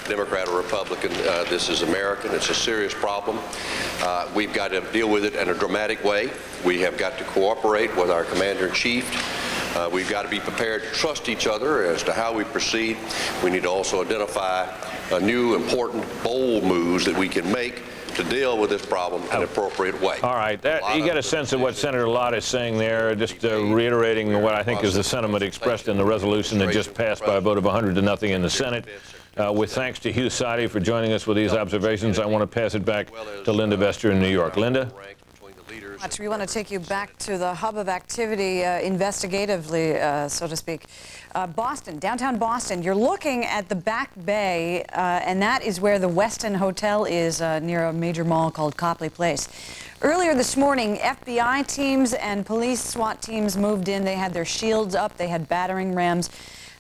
Democrat or Republican. This is American. It's a serious problem. We've got to deal with it in a dramatic way. We have got to cooperate with our Commander-in-Chief. We've got to be prepared to trust each other as to how we proceed. We need to also identify new, important, bold moves that we can make to deal with this problem in an appropriate way. All right. You get a sense of what Senator Lott is saying there, just reiterating what I think is the sentiment expressed in the resolution that just passed by a vote of 100-0 in the Senate. With thanks to Hugh Sidey for joining us with these observations, I want to pass it back to Linda Vester in New York. Linda? We want to take you back to the hub of activity investigatively, so to speak. Boston, downtown Boston. You're looking at the Back Bay, and that is where the Westin Hotel is, near a major mall called Copley Place. Earlier this morning, FBI teams and police SWAT teams moved in. They had their shields up. They had battering rams.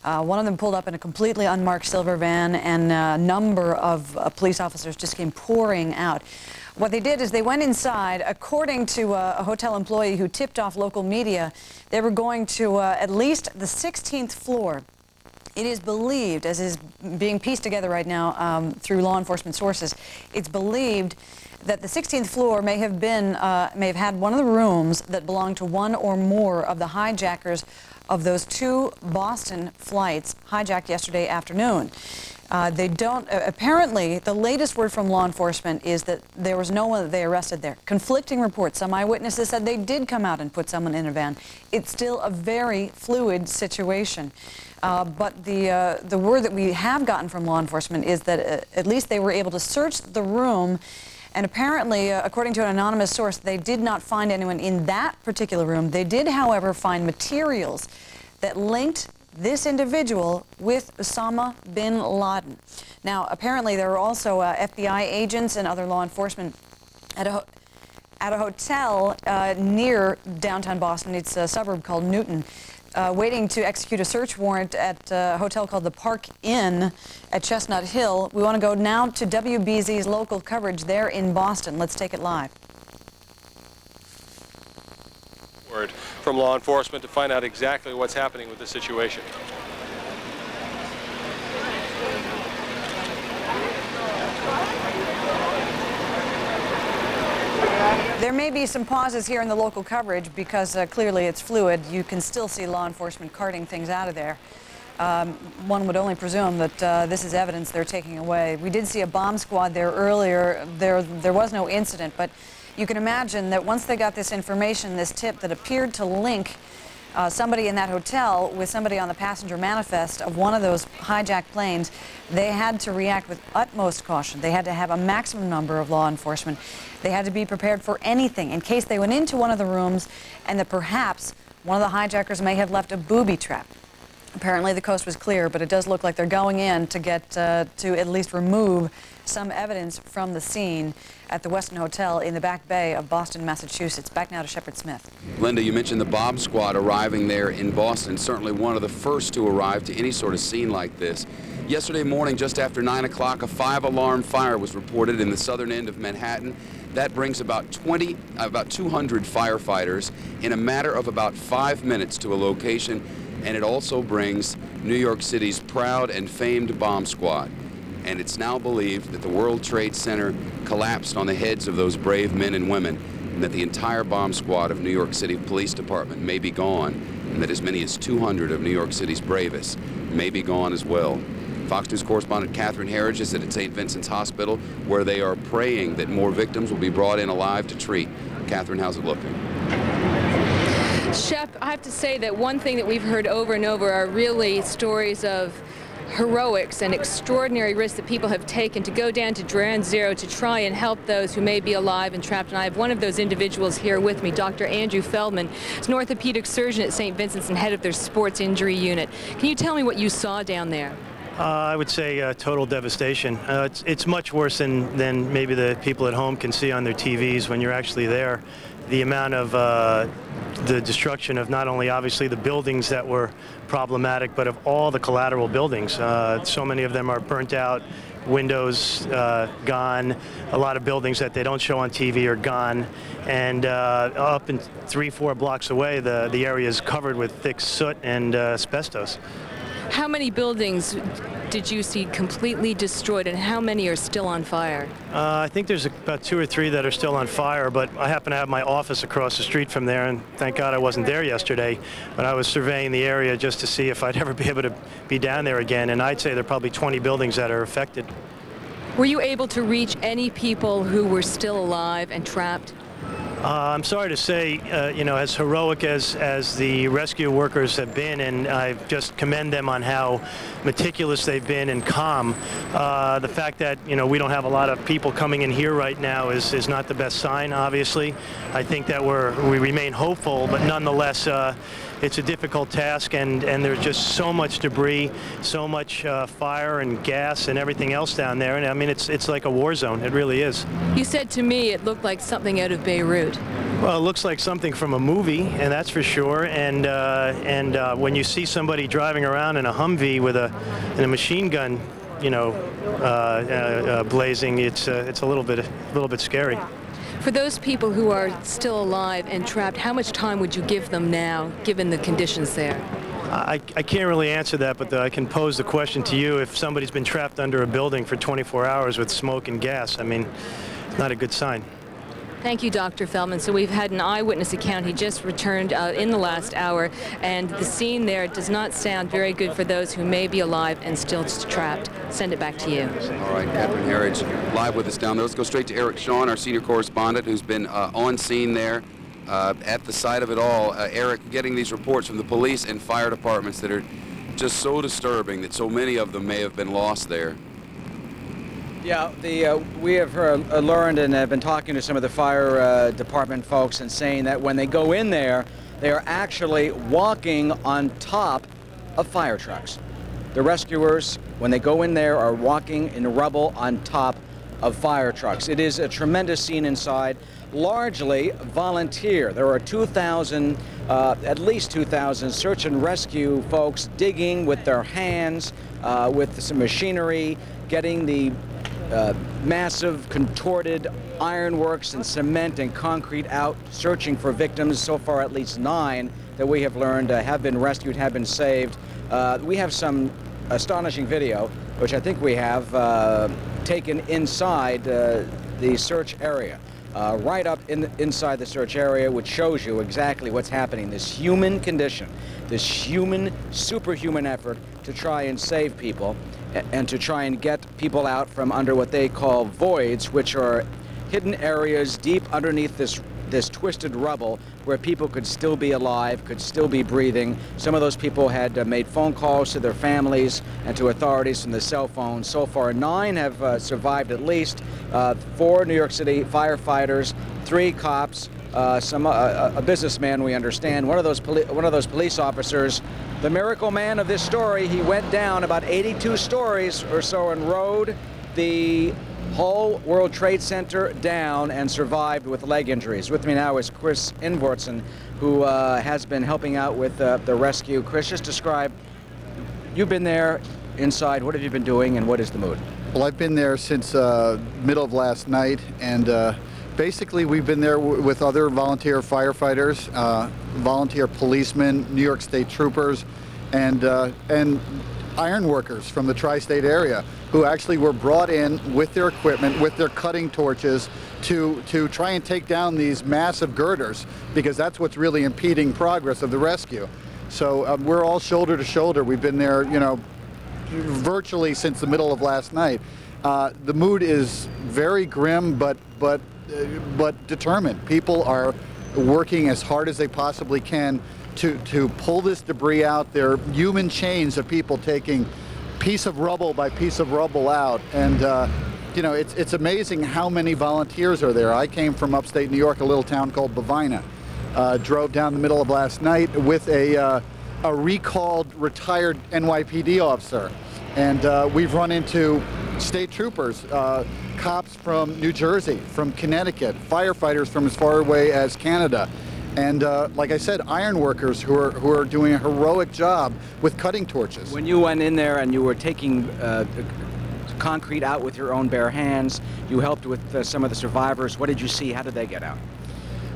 One of them pulled up in a completely unmarked silver van, and a number of police officers just came pouring out. What they did is they went inside. According to a hotel employee who tipped off local media, they were going to at least the 16th floor. It is believed, as is being pieced together right now through law enforcement sources, it's believed that the 16th floor may have had one of the rooms that belonged to one or more of the hijackers of those two Boston flights hijacked yesterday afternoon. Apparently, the latest word from law enforcement is that there was no one that they arrested there. Conflicting reports. Some eyewitnesses said they did come out and put someone in a van. It's still a very fluid situation. But the word that we have gotten from law enforcement is that at least they were able to search the room, and apparently, according to an anonymous source, they did not find anyone in that particular room. They did, however, find materials that linked this individual with Osama bin Laden. Now, apparently, there are also FBI agents and other law enforcement at a hotel near downtown Boston. It's a suburb called Newton, waiting to execute a search warrant at a hotel called the Park Inn at Chestnut Hill. We want to go now to WBZ's local coverage there in Boston. Let's take it live. From law enforcement to find out exactly what's happening with the situation. There may be some pauses here in the local coverage because clearly it's fluid. You can still see law enforcement carting things out of there. One would only presume that this is evidence they're taking away. We did see a bomb squad there earlier. There was no incident, but you can imagine that once they got this information, this tip that appeared to link somebody in that hotel with somebody on the passenger manifest of one of those hijacked planes, they had to react with utmost caution. They had to have a maximum number of law enforcement. They had to be prepared for anything in case they went into one of the rooms and that perhaps one of the hijackers may have left a booby trap. Apparently the coast was clear, but it does look like they're going in to get to at least remove some evidence from the scene at the Westin Hotel in the Back Bay of Boston, Massachusetts. Back now to Shepard Smith. Linda, you mentioned the bomb squad arriving there in Boston, certainly one of the first to arrive to any sort of scene like this. Yesterday morning, just after 9 o'clock, a 5-alarm fire was reported in the southern end of Manhattan. That brings about 200 firefighters in a matter of about 5 minutes to a location, and it also brings New York City's proud and famed bomb squad. And it's now believed that the World Trade Center collapsed on the heads of those brave men and women, and that the entire bomb squad of New York City Police Department may be gone, and that as many as 200 of New York City's bravest may be gone as well. Fox News correspondent Catherine Herridge is at St. Vincent's Hospital, where they are praying that more victims will be brought in alive to treat. Catherine, how's it looking? Shep, I have to say that one thing that we've heard over and over are really stories of heroics and extraordinary risks that people have taken to go down to Ground Zero to try and help those who may be alive and trapped. And I have one of those individuals here with me, Dr. Andrew Feldman. He's an orthopedic surgeon at St. Vincent's and head of their sports injury unit. Can you tell me what you saw down there? I would say total devastation. It's much worse than maybe the people at home can see on their TVs when you're actually there. The amount of the destruction of not only obviously the buildings that were problematic, but of all the collateral buildings. So many of them are burnt out, windows gone, a lot of buildings that they don't show on TV are gone, and up in 3-4 blocks away the area is covered with thick soot and asbestos. How many buildings did you see completely destroyed, and how many are still on fire? I think there's about 2 or 3 that are still on fire, but I happen to have my office across the street from there, and thank God I wasn't there yesterday, but I was surveying the area just to see if I'd ever be able to be down there again, and I'd say there are probably 20 buildings that are affected. Were you able to reach any people who were still alive and trapped? I'm sorry to say, as heroic as the rescue workers have been, and I just commend them on how meticulous they've been and calm, the fact that, we don't have a lot of people coming in here right now is not the best sign, obviously. I think that we remain hopeful, but nonetheless, it's a difficult task, and there's just so much debris, so much fire and gas and everything else down there. And I mean, it's like a war zone. It really is. You said to me it looked like something out of Beirut. Well, it looks like something from a movie, and that's for sure. And when you see somebody driving around in a Humvee with a machine gun, blazing, it's a little bit scary. For those people who are still alive and trapped, how much time would you give them now, given the conditions there? I can't really answer that, but I can pose the question to you. If somebody's been trapped under a building for 24 hours with smoke and gas, I mean, it's not a good sign. Thank you, Dr. Feldman. So we've had an eyewitness account. He just returned in the last hour, and the scene there does not sound very good for those who may be alive and still trapped. Send it back to you. All right, Catherine Herridge, live with us down there. Let's go straight to Eric Shawn, our senior correspondent, who's been on scene there at the site of it all. Eric, getting these reports from the police and fire departments that are just so disturbing that so many of them may have been lost there. Yeah, we have learned and have been talking to some of the fire department folks and saying that when they go in there, they are actually walking on top of fire trucks. The rescuers, when they go in there, are walking in rubble on top of fire trucks. It is a tremendous scene inside, largely volunteer. There are 2,000, at least 2,000 search and rescue folks digging with their hands, with some machinery, getting the massive contorted ironworks and cement and concrete out, searching for victims. So far, at least 9 that we have learned have been rescued, have been saved. We have some astonishing video, which I think we have taken inside the search area. right up inside the search area, which shows you exactly what's happening. This human condition, this human, superhuman effort to try and save people and to try and get people out from under what they call voids, which are hidden areas deep underneath this twisted rubble where people could still be alive, could still be breathing. Some of those people had made phone calls to their families and to authorities from the cell phones. So far, 9 have survived at least. 4 New York City firefighters, 3 cops, a businessman, we understand. One of those police officers, the miracle man of this story, he went down about 82 stories or so and rode the whole World Trade Center down and survived with leg injuries. With me now is Chris Ingvortsen, who has been helping out with the rescue. Chris, just describe, you've been there inside. What have you been doing and what is the mood? Well, I've been there since middle of last night, and basically we've been there with other volunteer firefighters, volunteer policemen, New York State troopers, and iron workers from the tri-state area who actually were brought in with their equipment, with their cutting torches to try and take down these massive girders, because that's what's really impeding progress of the rescue. So we're all shoulder to shoulder. We've been there, you know, virtually since the middle of last night. The mood is very grim, but determined. People are working as hard as they possibly can to pull this debris out. There are human chains of people taking piece of rubble by piece of rubble out, and you know, it's amazing how many volunteers are there. I came from upstate New York, a little town called Bovina. Drove down the middle of last night with a recalled retired NYPD officer, and we've run into state troopers, cops from New Jersey, from Connecticut, firefighters from as far away as Canada. And like I said, iron workers who are doing a heroic job with cutting torches. When you went in there and you were taking concrete out with your own bare hands, you helped with some of the survivors. What did you see? How did they get out?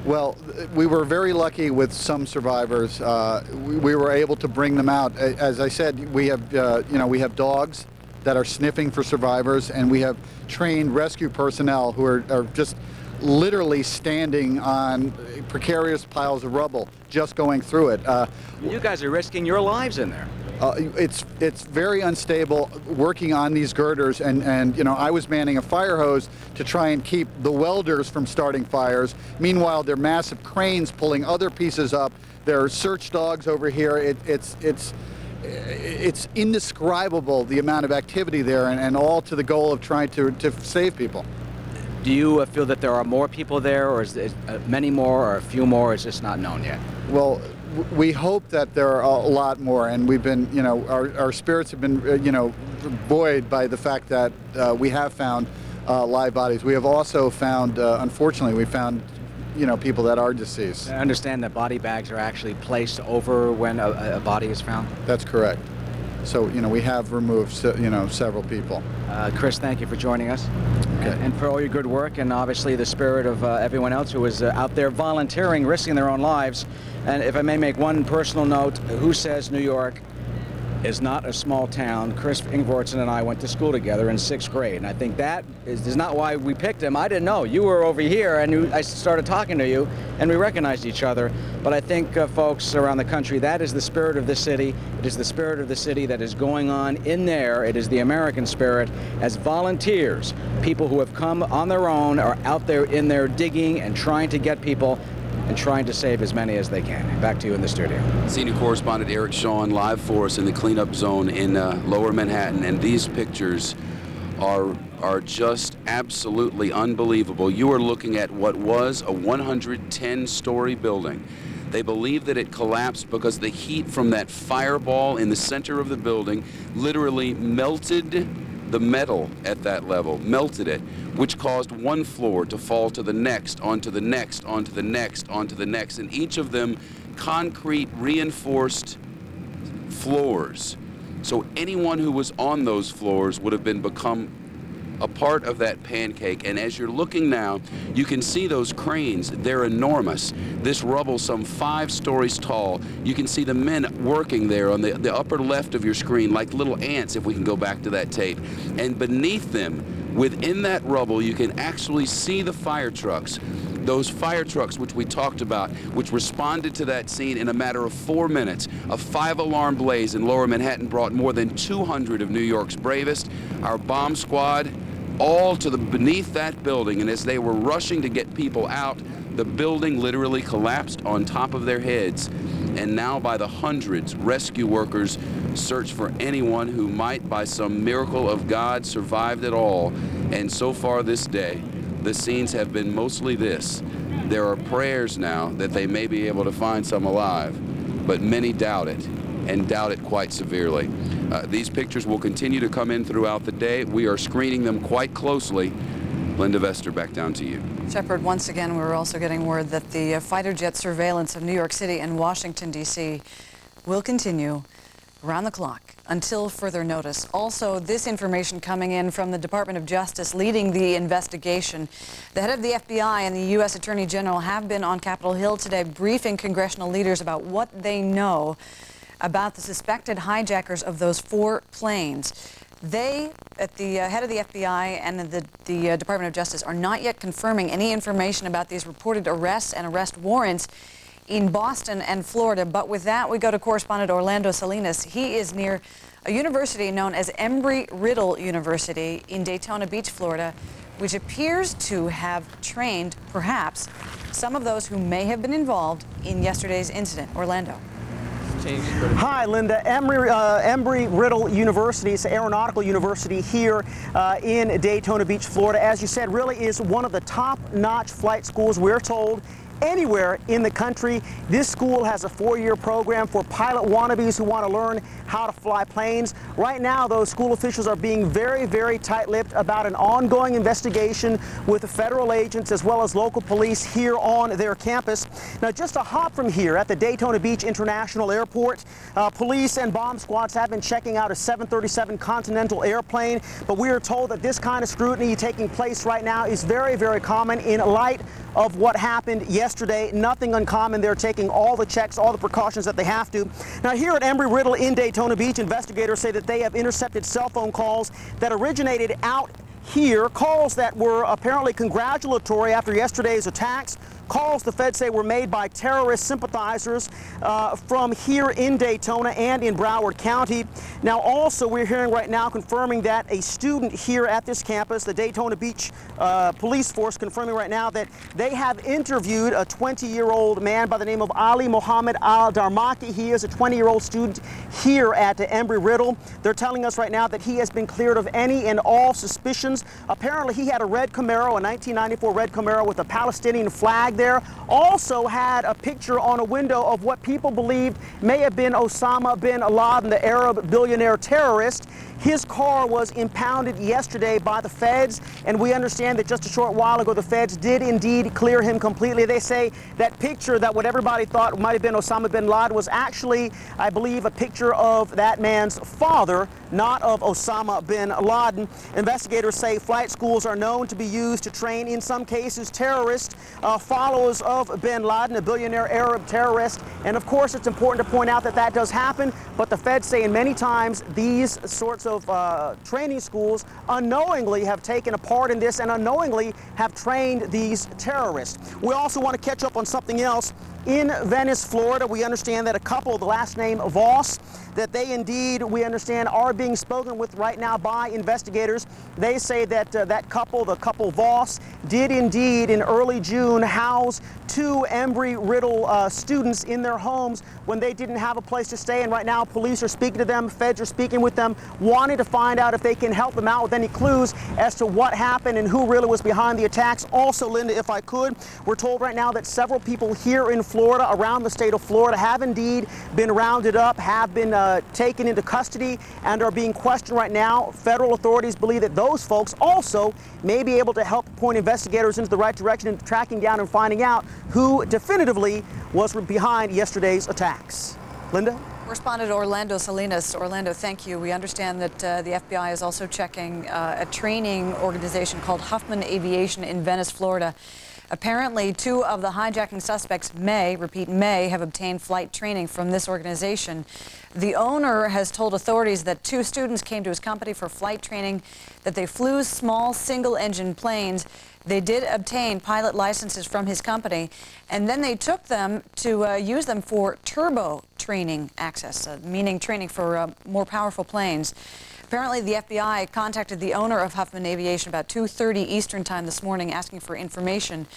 Well, we were very lucky with some survivors. We were able to bring them out. As I said, we have we have dogs that are sniffing for survivors, and we have trained rescue personnel who are just literally standing on precarious piles of rubble, just going through it. You guys are risking your lives in there. It's very unstable working on these girders, and you know, I was manning a fire hose to try and keep the welders from starting fires. Meanwhile, there are massive cranes pulling other pieces up. There are search dogs over here. It's indescribable the amount of activity there, and all to the goal of trying to save people. Do you feel that there are more people there, or is it many more, or a few more? Is this not known yet? Well, we hope that there are a lot more, and we've been, you know, our spirits have been, you know, buoyed by the fact that we have found live bodies. We have also found, unfortunately, we found, you know, people that are deceased. I understand that body bags are actually placed over when a body is found? That's correct. So, you know, we have removed, you know, several people. Chris, thank you for joining us. Okay. And for all your good work, and obviously the spirit of everyone else who is out there volunteering, risking their own lives. And if I may make one personal note, who says New York is not a small town? Chris Ingvortsen and I went to school together in 6th grade, and I think that is not why we picked him. I didn't know. You were over here, and I started talking to you, and we recognized each other. But I think, folks around the country, that is the spirit of the city. It is the spirit of the city that is going on in there. It is the American spirit. As volunteers, people who have come on their own are out there in there digging and trying to get people and trying to save as many as they can. Back to you in the studio. Senior correspondent Eric Shawn live for us in the cleanup zone in Lower Manhattan, and these pictures are just absolutely unbelievable. You are looking at what was a 110-story building. They believe that it collapsed because the heat from that fireball in the center of the building literally melted the metal at that level, melted it, which caused one floor to fall to the next, onto the next, onto the next, onto the next, and each of them concrete reinforced floors. So anyone who was on those floors would have become a part of that pancake. And as you're looking now, you can see those cranes. They're enormous. This rubble, some 5 stories tall. You can see the men working there on the upper left of your screen like little ants, if we can go back to that tape. And beneath them, Within that rubble, you can actually see the fire trucks. Those fire trucks, which we talked about, which responded to that scene in a matter of 4 minutes. A 5-alarm blaze in Lower Manhattan brought more than 200 of New York's bravest, our bomb squad, all to beneath that building. And as they were rushing to get people out, the building literally collapsed on top of their heads. And now by the hundreds, rescue workers search for anyone who might, by some miracle of God, survived it all. And so far this day, the scenes have been mostly this. There are prayers now that they may be able to find some alive, but many doubt it, and doubt it quite severely. These pictures will continue to come in throughout the day. We are screening them quite closely. Linda Vester, back down to you. Shepard, once again, we're also getting word that the fighter jet surveillance of New York City and Washington, D.C. will continue around the clock until further notice. Also, this information coming in from the Department of Justice leading the investigation. The head of the FBI and the U.S. Attorney General have been on Capitol Hill today briefing congressional leaders about what they know about the suspected hijackers of those 4 planes. They, at the head of the FBI and the Department of Justice, are not yet confirming any information about these reported arrests and arrest warrants in Boston and Florida. But with that, we go to correspondent Orlando Salinas. He is near a university known as Embry-Riddle University in Daytona Beach, Florida, which appears to have trained, perhaps, some of those who may have been involved in yesterday's incident. Orlando. Hi, Linda. Embry-Riddle University, it's an aeronautical university here in Daytona Beach, Florida. As you said, really is one of the top-notch flight schools, we're told, anywhere in the country. This school has a 4-year program for pilot wannabes who want to learn how to fly planes. Right now, those school officials are being very, very tight-lipped about an ongoing investigation with the federal agents as well as local police here on their campus. Now, just a hop from here at the Daytona Beach International Airport, police and bomb squads have been checking out a 737 Continental airplane, but we are told that this kind of scrutiny taking place right now is very, very common in light of what happened yesterday. Nothing uncommon. They're taking all the checks, all the precautions that they have to. Now, here at Embry-Riddle in Daytona Beach, investigators say that they have intercepted cell phone calls that originated out here, calls that were apparently congratulatory after yesterday's attacks. Calls the feds say were made by terrorist sympathizers from here in Daytona and in Broward County. Now, also, we're hearing right now confirming that a student here at this campus, the Daytona Beach Police Force, confirming right now that they have interviewed a 20-year-old man by the name of Ali Mohammed Al-Darmaki. He is a 20-year-old student here at Embry-Riddle. They're telling us right now that he has been cleared of any and all suspicions. Apparently, he had a red Camaro, a 1994 red Camaro with a Palestinian flag there. Also had a picture on a window of what people believed may have been Osama bin Laden, the Arab billionaire terrorist. His car was impounded yesterday by the feds, and we understand that just a short while ago the feds did indeed clear him completely. They say that picture that what everybody thought might have been Osama bin Laden was actually, I believe, a picture of that man's father, not of Osama bin Laden. Investigators say flight schools are known to be used to train, in some cases, terrorists, followers of bin Laden, a billionaire Arab terrorist. And of course, it's important to point out that that does happen, but the feds say in many times these sorts of training schools unknowingly have taken a part in this and unknowingly have trained these terrorists. We also want to catch up on something else. In Venice, Florida, we understand that a couple, the last name Voss, that they indeed, we understand, are being spoken with right now by investigators. They say that that couple, the couple Voss, did indeed in early June house 2 Embry-Riddle students in their homes when they didn't have a place to stay. And right now, police are speaking to them, feds are speaking with them, wanting to find out if they can help them out with any clues as to what happened and who really was behind the attacks. Also, Linda, if I could, we're told right now that several people here in Florida, around the state of Florida, have indeed been rounded up, have been taken into custody, and are being questioned right now. Federal authorities believe that those folks also may be able to help point investigators into the right direction in tracking down and finding out who definitively was behind yesterday's attacks. Linda? Correspondent Orlando Salinas. Orlando, thank you. We understand that the FBI is also checking a training organization called Huffman Aviation in Venice, Florida. Apparently, 2 of the hijacking suspects may have obtained flight training from this organization. The owner has told authorities that 2 students came to his company for flight training, that they flew small single-engine planes. They did obtain pilot licenses from his company, and then they took them to use them for turbo training access, meaning training for more powerful planes. Apparently, the FBI contacted the owner of Huffman Aviation about 2:30 Eastern Time this morning asking for information.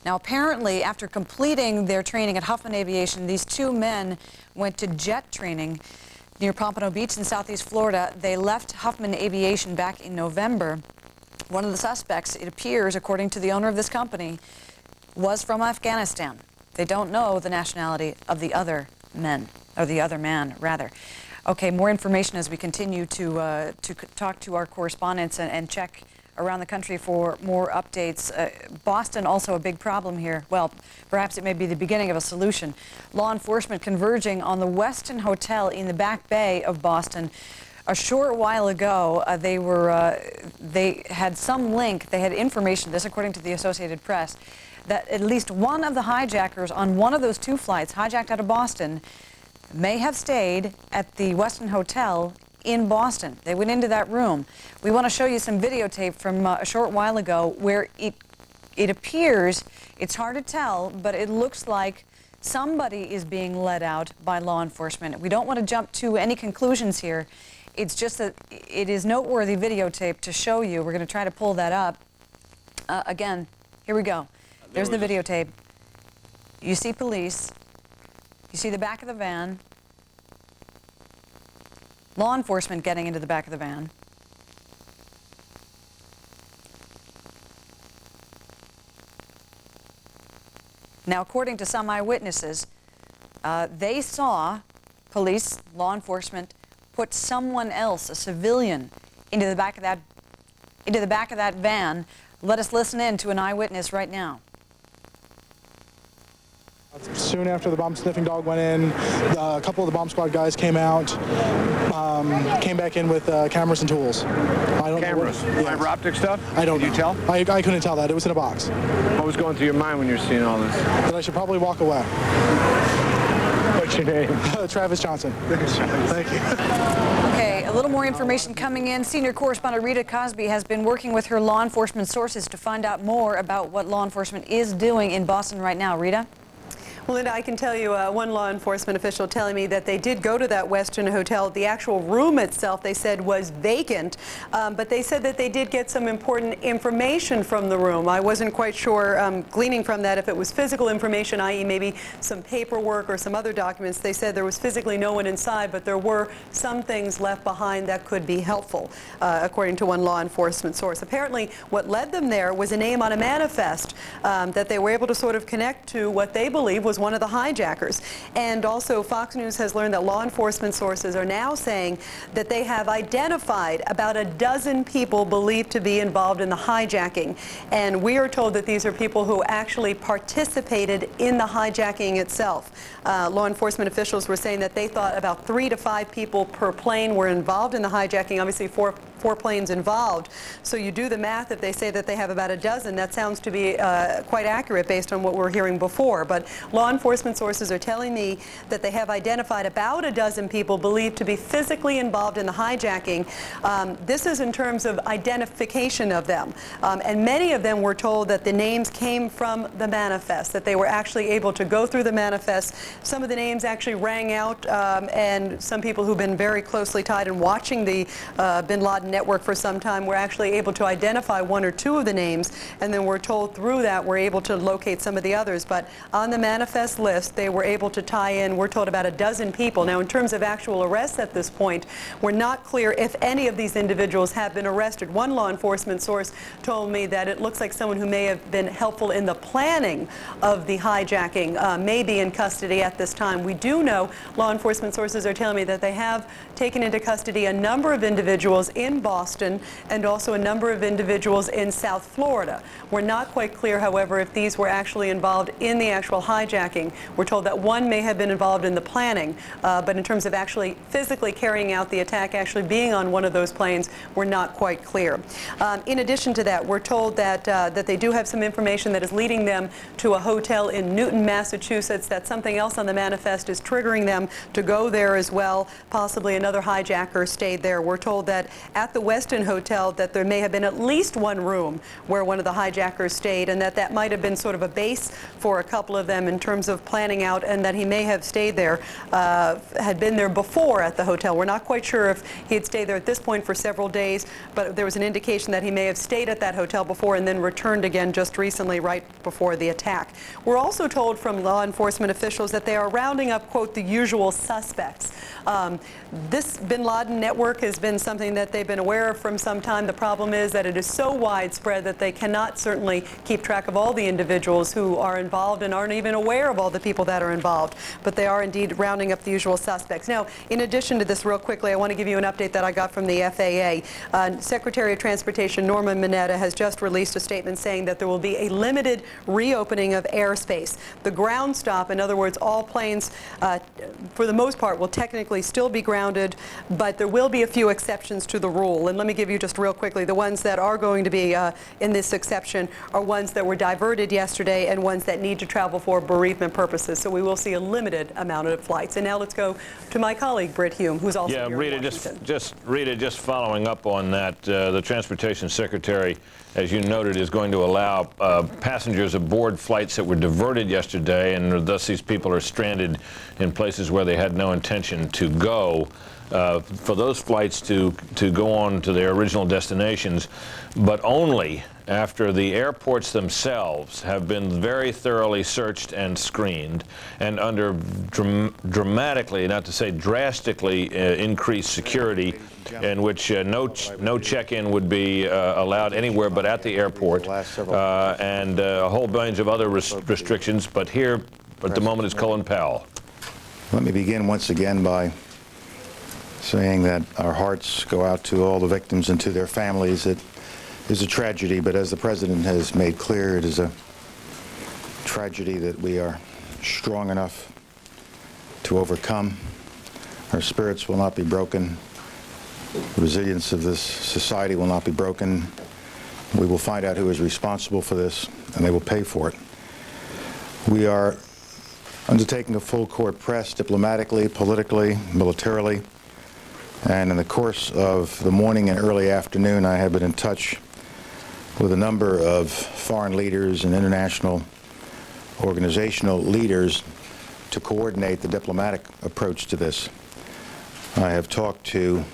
Now, apparently, after completing their training at Huffman Aviation, these 2 men went to jet training near Pompano Beach in southeast Florida. They left Huffman Aviation back in November. One of the suspects, it appears, according to the owner of this company, was from Afghanistan. They don't know the nationality of the other men, or the other man, rather. Okay, more information as we continue to talk to our correspondents and check around the country for more updates. Boston, also a big problem here. Well, perhaps it may be the beginning of a solution. Law enforcement converging on the Westin Hotel in the Back Bay of Boston. A short while ago, they had some link, they had information, this according to the Associated Press, that at least one of the hijackers on one of those 2 flights hijacked out of Boston may have stayed at the Westin Hotel in Boston. They went into that room. We want to show you some videotape from a short while ago where it appears, it's hard to tell, but it looks like somebody is being let out by law enforcement. We don't want to jump to any conclusions here. It's just that it is noteworthy videotape to show you. We're going to try to pull that up. Again, here we go. There's the videotape. You see police. You see the back of the van. Law enforcement getting into the back of the van. Now, according to some eyewitnesses, they saw police, law enforcement, put someone else, a civilian, into the back of that van. Let us listen in to an eyewitness right now. Soon after the bomb sniffing dog went in, a couple of the bomb squad guys came out, came back in with cameras and tools. I don't Cameras? know. Fiber optic stuff? I don't know. Can you tell? I couldn't tell that. It was in a box. What was going through your mind when you were seeing all this? That I should probably walk away. What's your name? Travis Johnson. Thank you. Okay, a little more information coming in. Senior correspondent Rita Cosby has been working with her law enforcement sources to find out more about what law enforcement is doing in Boston right now. Rita? Well, Linda, I can tell you one law enforcement official telling me that they did go to that Westin Hotel. The actual room itself, they said, was vacant, but they said that they did get some important information from the room. I wasn't quite sure, gleaning from that, if it was physical information, i.e. maybe some paperwork or some other documents. They said there was physically no one inside, but there were some things left behind that could be helpful, according to one law enforcement source. Apparently, what led them there was a name on a manifest that they were able to sort of connect to what they believe was one of the hijackers. And also, Fox News has learned that law enforcement sources are now saying that they have identified about a dozen people believed to be involved in the hijacking. And we are told that these are people who actually participated in the hijacking itself. Law enforcement officials were saying that they thought about 3 to 5 people per plane were involved in the hijacking. Obviously, four planes involved. So you do the math. If they say that they have about a dozen, that sounds to be quite accurate based on what we're hearing before. But law enforcement sources are telling me that they have identified about a dozen people believed to be physically involved in the hijacking. This is in terms of identification of them. And many of them were told that the names came from the manifest, that they were actually able to go through the manifest. Some of the names actually rang out, and some people who've been very closely tied and watching the bin Laden network for some time were actually able to identify 1 or 2 of the names, and then we're told through that we're able to locate some of the others. But on the manifest list, they were able to tie in, we're told, about a dozen people. Now, in terms of actual arrests at this point, we're not clear if any of these individuals have been arrested. One law enforcement source told me that it looks like someone who may have been helpful in the planning of the hijacking may be in custody at this time. We do know, law enforcement sources are telling me that they have taken into custody a number of individuals in Boston and also a number of individuals in South Florida. We're not quite clear, however, if these were actually involved in the actual hijacking. We're told that one may have been involved in the planning, but in terms of actually physically carrying out the attack, actually being on one of those planes, we're not quite clear. In addition to that, we're told that that they do have some information that is leading them to a hotel in Newton, Massachusetts. That something else on the manifest is triggering them to go there as well. Possibly another hijacker stayed there. We're told that at the Westin Hotel that there may have been at least one room where one of the hijackers stayed, and that that might have been sort of a base for a couple of them in terms of planning out, and that he may have stayed there, had been there before at the hotel. We're not quite sure if he had stayed there at this point for several days, but there was an indication that he may have stayed at that hotel before and then returned again just recently, right before the attack. We're also told from law enforcement officials that they are rounding up, quote, the usual suspects. This bin Laden network has been something that they've been aware of from some time. The problem is that it is so widespread that they cannot certainly keep track of all the individuals who are involved and aren't even aware of all the people that are involved. But they are indeed rounding up the usual suspects. Now, in addition to this, real quickly, I want to give you an update that I got from the FAA. Secretary of Transportation Norman Mineta has just released a statement saying that there will be a limited reopening of airspace. The ground stop, in other words, all planes, for the most part, will technically still be grounded, but there will be a few exceptions to the rule. And let me give you just real quickly, the ones that are going to be in this exception are ones that were diverted yesterday and ones that need to travel for bereavement purposes. So we will see a limited amount of flights. And now let's go to my colleague, Britt Hume, who's also here Rita, in Washington. Rita, just following up on that, the Transportation Secretary, as you noted, is going to allow passengers aboard flights that were diverted yesterday, and thus these people are stranded in places where they had no intention to go, for those flights to go on to their original destinations, but only after the airports themselves have been very thoroughly searched and screened, and under dramatically, not to say drastically, increased security, in which no check-in would be allowed anywhere but at the airport, and a whole bunch of other restrictions. But here, at the moment, is Colin Powell. Let me begin once again by saying that our hearts go out to all the victims and to their families. It is a tragedy, but as the President has made clear, it is a tragedy that we are strong enough to overcome. Our spirits will not be broken. The resilience of this society will not be broken. We will find out who is responsible for this, and they will pay for it. We are undertaking a full court press diplomatically, politically, militarily, and in the course of the morning and early afternoon, I have been in touch with a number of foreign leaders and international organizational leaders to coordinate the diplomatic approach to this. I have talked to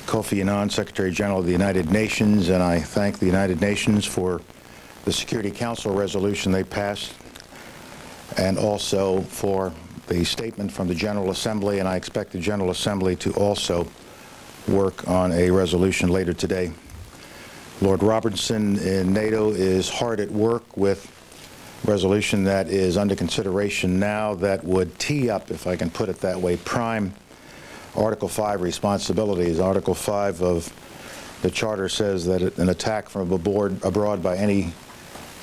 Kofi Annan, Secretary General of the United Nations, and I thank the United Nations for the Security Council resolution they passed, and also for the statement from the General Assembly, and I expect the General Assembly to also work on a resolution later today. Lord Robertson in NATO is hard at work with a resolution that is under consideration now that would tee up, if I can put it that way, prime Article 5 responsibilities. Article 5 of the Charter says that an attack from abroad by any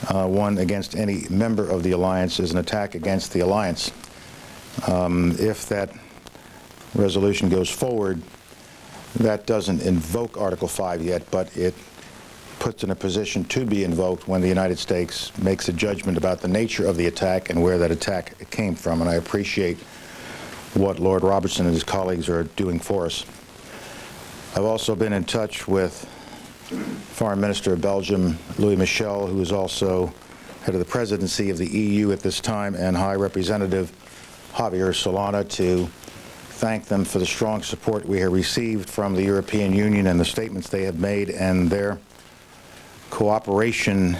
one against any member of the alliance is an attack against the alliance. If that resolution goes forward, that doesn't invoke Article 5 yet, but it puts in a position to be invoked when the United States makes a judgment about the nature of the attack and where that attack came from. And I appreciate what Lord Robertson and his colleagues are doing for us. I've also been in touch with Foreign Minister of Belgium, Louis Michel, who is also head of the presidency of the EU at this time, and High Representative Javier Solana, to thank them for the strong support we have received from the European Union and the statements they have made and their cooperation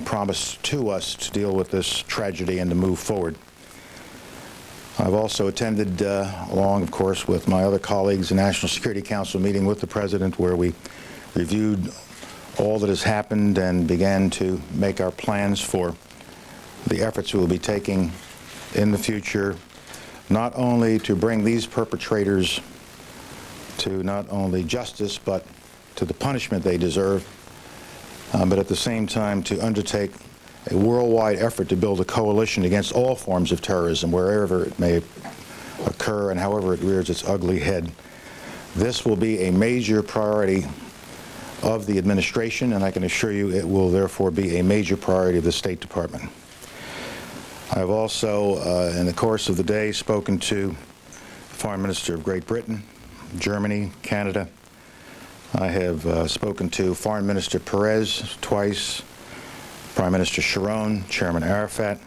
promise to us to deal with this tragedy and to move forward. I've also attended, along, of course, with my other colleagues, a National Security Council meeting with the President where we reviewed all that has happened and began to make our plans for the efforts we will be taking in the future, not only to bring these perpetrators to not only justice, but to the punishment they deserve, but at the same time to undertake a worldwide effort to build a coalition against all forms of terrorism, wherever it may occur and however it rears its ugly head. This will be a major priority of the administration, and I can assure you it will therefore be a major priority of the State Department. I've also, in the course of the day, spoken to the Foreign Minister of Great Britain, Germany, Canada. I have spoken to Foreign Minister Perez twice, Prime Minister Sharon, Chairman Arafat,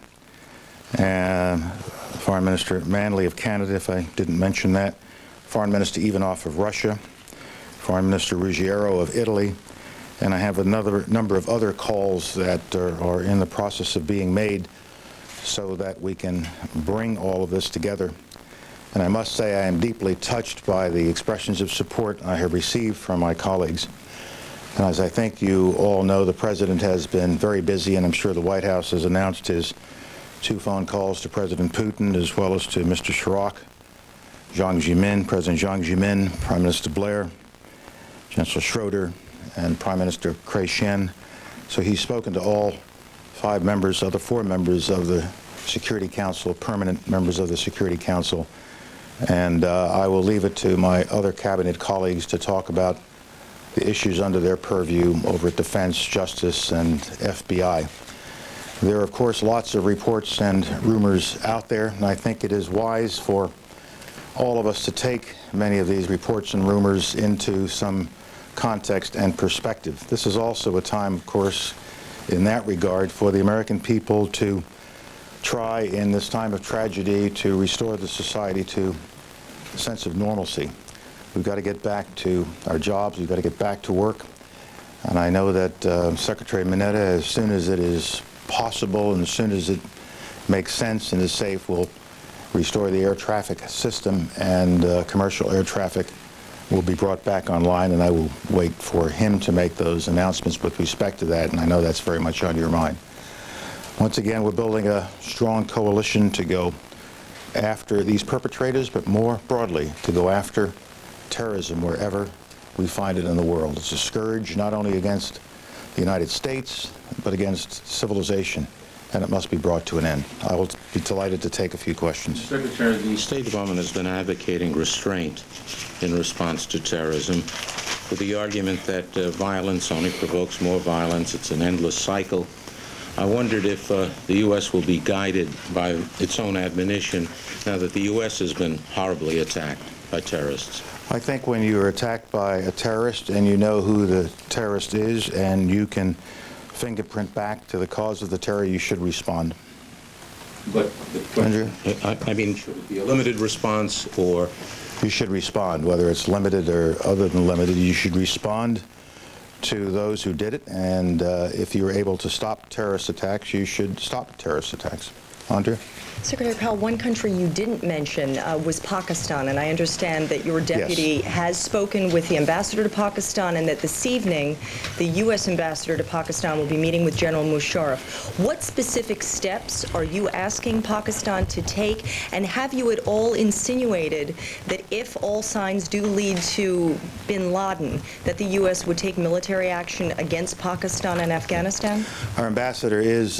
and Foreign Minister Manley of Canada, if I didn't mention that, Foreign Minister Ivanov of Russia, Foreign Minister Ruggiero of Italy, and I have another number of other calls that are in the process of being made so that we can bring all of this together. And I must say I am deeply touched by the expressions of support I have received from my colleagues. And as I think you all know, the President has been very busy, and I'm sure the White House has announced his 2 phone calls to President Putin as well as to Mr. Chirac, Jiang Zemin, President Jiang Zemin, Prime Minister Blair, Chancellor Schroeder, and Prime Minister Chrétien. So he's spoken to all 5 members, other 4 members of the Security Council, permanent members of the Security Council. And I will leave it to my other cabinet colleagues to talk about the issues under their purview over at Defense, Justice, and FBI. There are, of course, lots of reports and rumors out there, and I think it is wise for all of us to take many of these reports and rumors into some context and perspective. This is also a time, of course, in that regard, for the American people to try, in this time of tragedy, to restore the society to a sense of normalcy. We've got to get back to our jobs. We've got to get back to work. And I know that Secretary Mineta, as soon as it is possible and as soon as it makes sense and is safe, will restore the air traffic system, and commercial air traffic will be brought back online, and I will wait for him to make those announcements with respect to that, and I know that's very much on your mind. Once again, we're building a strong coalition to go after these perpetrators, but more broadly, to go after terrorism wherever we find it in the world. It's a scourge not only against the United States, but against civilization, and it must be brought to an end. I will be delighted to take a few questions. Secretary, the State Department has been advocating restraint in response to terrorism with the argument that violence only provokes more violence. It's an endless cycle. I wondered if the U.S. will be guided by its own admonition now that the U.S. has been horribly attacked by terrorists. I think when you are attacked by a terrorist and you know who the terrorist is and you can fingerprint back to the cause of the terror, you should respond. But Andrew? I mean, should it be a limited response, or? You should respond, whether it's limited or other than limited. You should respond to those who did it, and if you were able to stop terrorist attacks, you should stop terrorist attacks. Andrea? Secretary Powell, one country you didn't mention was Pakistan, and I understand that your deputy has spoken with the ambassador to Pakistan, and that this evening the U.S. ambassador to Pakistan will be meeting with General Musharraf. What specific steps are you asking Pakistan to take, and have you at all insinuated that if all signs do lead to bin Laden, that the U.S. would take military action against Pakistan and Afghanistan? Our ambassador is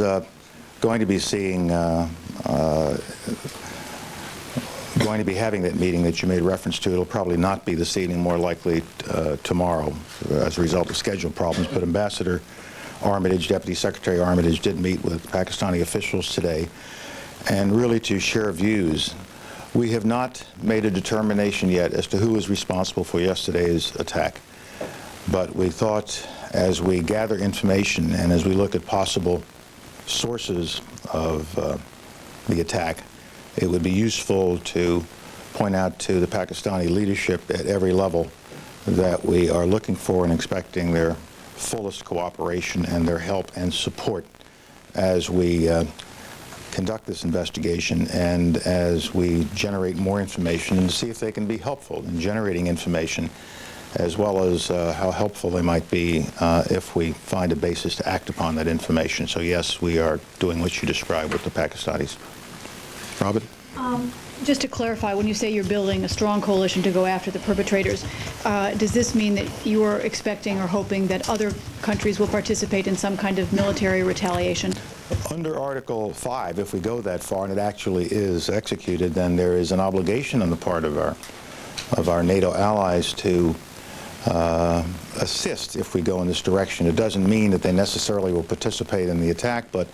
going to be seeing, going to be having that meeting that you made reference to. It'll probably not be this evening, more likely tomorrow as a result of schedule problems. But Ambassador Armitage, Deputy Secretary Armitage, did meet with Pakistani officials today, and really to share views. We have not made a determination yet as to who is responsible for yesterday's attack. But we thought, as we gather information and as we look at possible sources of the attack, it would be useful to point out to the Pakistani leadership at every level that we are looking for and expecting their fullest cooperation and their help and support as we conduct this investigation and as we generate more information, and to see if they can be helpful in generating information, as well as how helpful they might be if we find a basis to act upon that information. So yes, we are doing what you described with the Pakistanis. Robert? Just to clarify, when you say you're building a strong coalition to go after the perpetrators, does this mean that you are expecting or hoping that other countries will participate in some kind of military retaliation? Under Article 5, if we go that far and it actually is executed, then there is an obligation on the part of our NATO allies to assist if we go in this direction. It doesn't mean that they necessarily will participate in the attack, but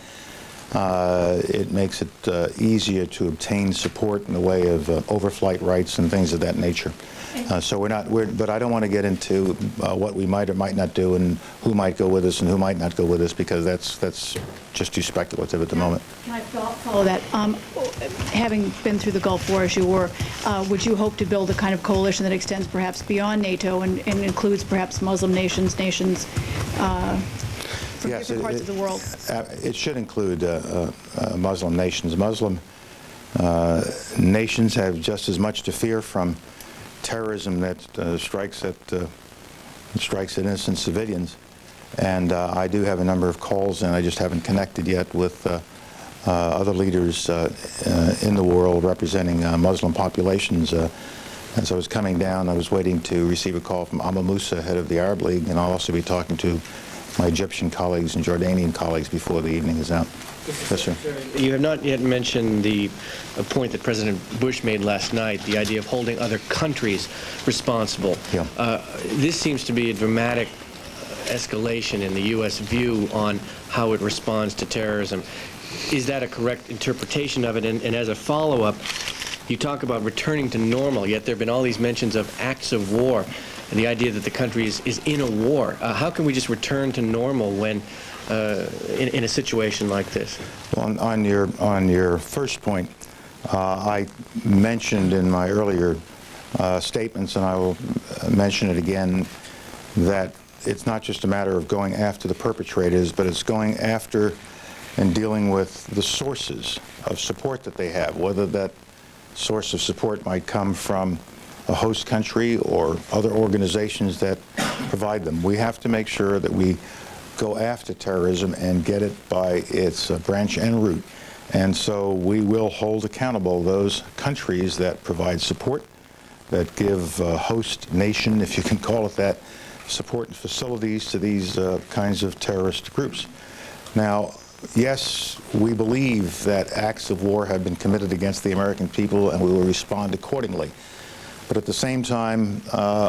it makes it easier to obtain support in the way of overflight rights and things of that nature. So but I don't want to get into what we might or might not do and who might go with us and who might not go with us, because that's just too speculative at the moment. Can I follow that? Having been through the Gulf War as you were, would you hope to build a kind of coalition that extends perhaps beyond NATO and includes perhaps Muslim nations from different parts of the world? It should include Muslim nations. Muslim nations have just as much to fear from terrorism that strikes at innocent civilians. And I do have a number of calls, and I just haven't connected yet with other leaders in the world representing Muslim populations. As I was coming down, I was waiting to receive a call from Amma Musa, head of the Arab League, and I'll also be talking to my Egyptian colleagues and Jordanian colleagues before the evening is out. Yes, sir. You have not yet mentioned the point that President Bush made last night, the idea of holding other countries responsible. Yeah. This seems to be a dramatic escalation in the U.S. view on how it responds to terrorism. Is that a correct interpretation of it? And as a follow-up, you talk about returning to normal, yet there have been all these mentions of acts of war, and the idea that the country is in a war. How can we just return to normal when in a situation like this? Well, on your first point, I mentioned in my earlier statements, and I will mention it again, that it's not just a matter of going after the perpetrators, but it's going after and dealing with the sources of support that they have, whether that source of support might come from a host country or other organizations that provide them. We have to make sure that we go after terrorism and get it by its branch and root. And so we will hold accountable those countries that provide support, that give host nation, if you can call it that, support and facilities to these kinds of terrorist groups. Now, yes, we believe that acts of war have been committed against the American people, and we will respond accordingly. But at the same time,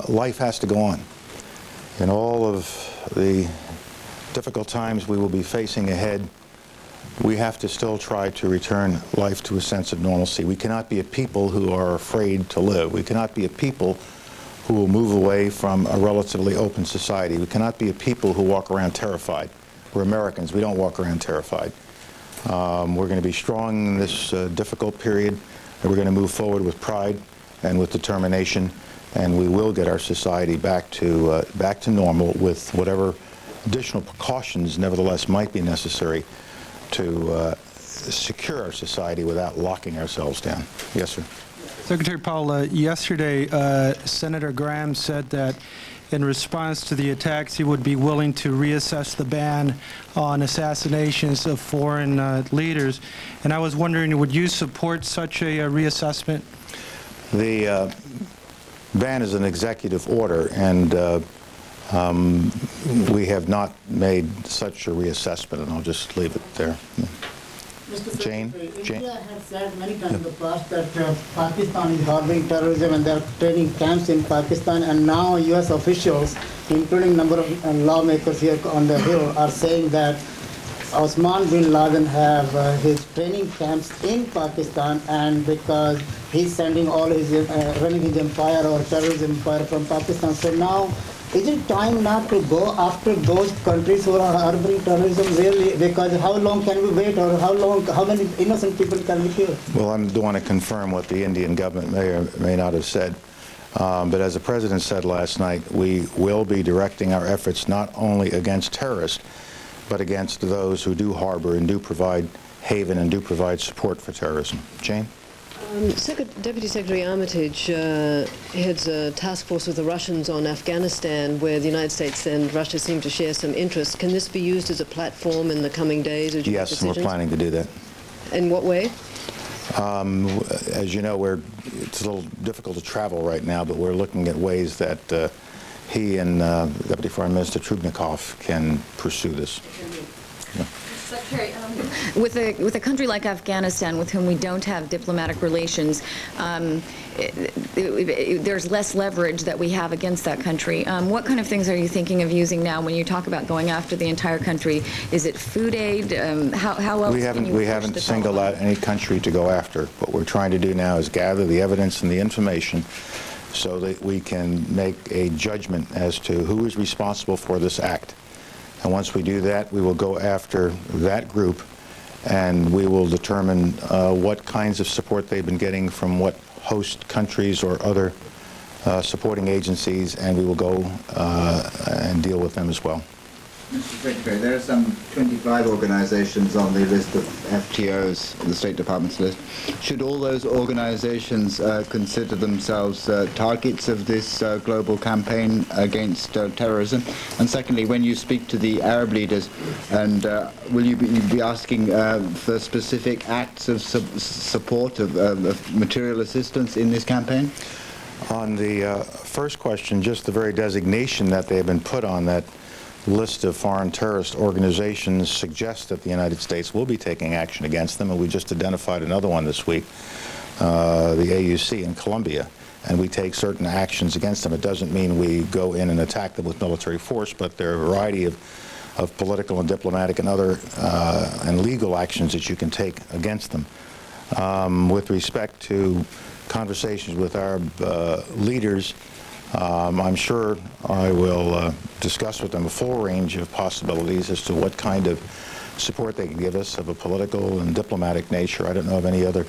life has to go on. In all of the difficult times we will be facing ahead, we have to still try to return life to a sense of normalcy. We cannot be a people who are afraid to live. We cannot be a people who will move away from a relatively open society. We cannot be a people who walk around terrified. We're Americans. We don't walk around terrified. We're going to be strong in this difficult period, and we're going to move forward with pride and with determination, and we will get our society back to normal with whatever additional precautions nevertheless might be necessary to secure our society without locking ourselves down. Yes, sir. Secretary Powell, yesterday Senator Graham said that in response to the attacks he would be willing to reassess the ban on assassinations of foreign leaders. And I was wondering, would you support such a reassessment? The ban is an executive order, and we have not made such a reassessment, and I'll just leave it there. Jane? India has said many times in the past that Pakistan is harboring terrorism and there are training camps in Pakistan, and now U.S. officials, including a number of lawmakers here on the Hill, are saying that Osman bin Laden have his training camps in Pakistan, and because he's sending all his, running his empire or terrorism empire from Pakistan. So now, is it time now to go after those countries who are harboring terrorism really? Because how long can we wait, or how many innocent people can we kill? Well, I don't want to confirm what the Indian government may or may not have said. But as the President said last night, we will be directing our efforts not only against terrorists, but against those who do harbor and do provide haven and do provide support for terrorism. Jane? Deputy Secretary Armitage heads a task force with the Russians on Afghanistan, where the United States and Russia seem to share some interest. Can this be used as a platform in the coming days? Yes, and we're planning to do that. In what way? As you know, it's a little difficult to travel right now, but we're looking at ways that he and Deputy Foreign Minister Trubnikov can pursue this. Yeah. Secretary, with a country like Afghanistan, with whom we don't have diplomatic relations, there's less leverage that we have against that country. What kind of things are you thinking of using now when you talk about going after the entire country? Is it food aid? How else? We haven't singled out any country to go after. What we're trying to do now is gather the evidence and the information so that we can make a judgment as to who is responsible for this act. And once we do that, we will go after that group, and we will determine what kinds of support they've been getting from what host countries or other supporting agencies, and we will go and deal with them as well. Mr. Secretary, there are some 25 organizations on the list of FTOs, the State Department's list. Should all those organizations consider themselves targets of this global campaign against terrorism? And secondly, when you speak to the Arab leaders, and will you be asking for specific acts of support, of material assistance in this campaign? On the first question, just the very designation that they have been put on that list of foreign terrorist organizations suggests that the United States will be taking action against them, and we just identified another one this week, the AUC in Colombia, and we take certain actions against them. It doesn't mean we go in and attack them with military force, but there are a variety of political and diplomatic and other and legal actions that you can take against them. With respect to conversations with Arab leaders, I'm sure I will discuss with them a full range of possibilities as to what kind of support they can give us of a political and diplomatic nature. I don't know of any other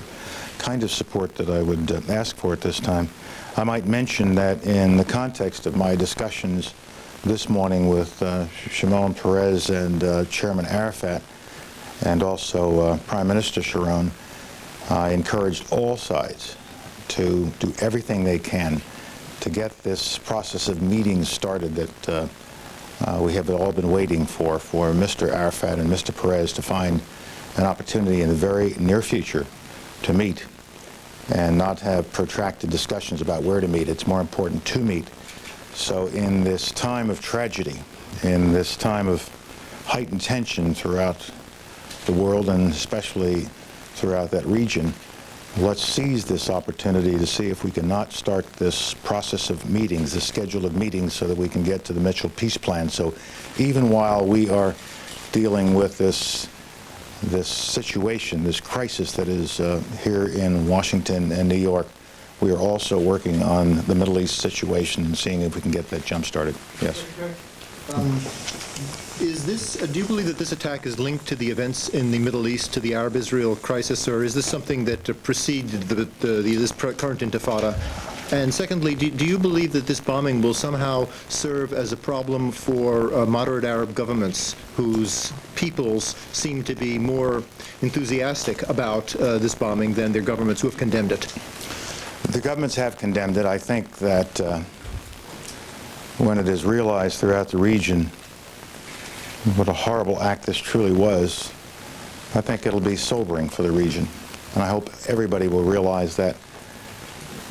kind of support that I would ask for at this time. I might mention that in the context of my discussions this morning with Shimon Peres and Chairman Arafat, and also Prime Minister Sharon, I encouraged all sides to do everything they can to get this process of meetings started that we have all been waiting for Mr. Arafat and Mr. Peres to find an opportunity in the very near future to meet and not have protracted discussions about where to meet. It's more important to meet. So in this time of tragedy, in this time of heightened tension throughout the world and especially throughout that region, let's seize this opportunity to see if we can not start this process of meetings, this schedule of meetings, so that we can get to the Mitchell Peace Plan. So even while we are dealing with this situation, this crisis that is here in Washington and New York, we are also working on the Middle East situation and seeing if we can get that jump started. Yes. Do you believe that this attack is linked to the events in the Middle East, to the Arab-Israel crisis, or is this something that preceded this current intifada? And secondly, do you believe that this bombing will somehow serve as a problem for moderate Arab governments whose peoples seem to be more enthusiastic about this bombing than their governments who have condemned it? The governments have condemned it. I think that when it is realized throughout the region what a horrible act this truly was, I think it'll be sobering for the region. And I hope everybody will realize that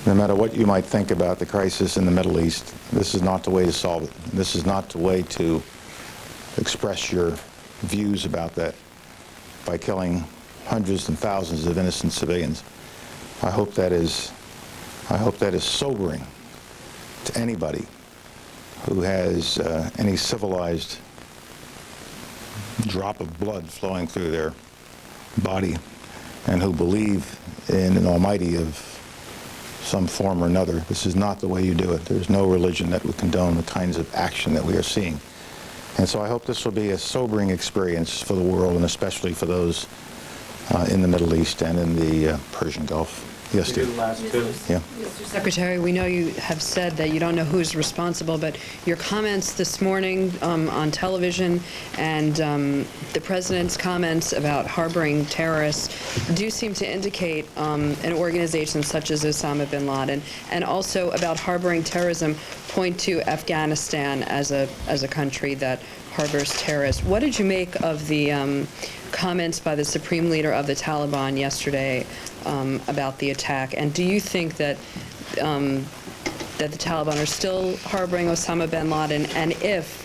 no matter what you might think about the crisis in the Middle East, this is not the way to solve it. This is not the way to express your views about that by killing hundreds and thousands of innocent civilians. I hope that is sobering to anybody who has any civilized drop of blood flowing through their body and who believe in an almighty of some form or another. This is not the way you do it. There's no religion that would condone the kinds of action that we are seeing. And so I hope this will be a sobering experience for the world, and especially for those in the Middle East and in the Persian Gulf. Yes, Steve. Yeah. Mr. Secretary, we know you have said that you don't know who's responsible, but your comments this morning on television and the President's comments about harboring terrorists do seem to indicate an organization such as Osama bin Laden, and also about harboring terrorism point to Afghanistan as a country that harbors terrorists. What did you make of the comments by the Supreme Leader of the Taliban yesterday about the attack? And do you think that that the Taliban are still harboring Osama bin Laden? And if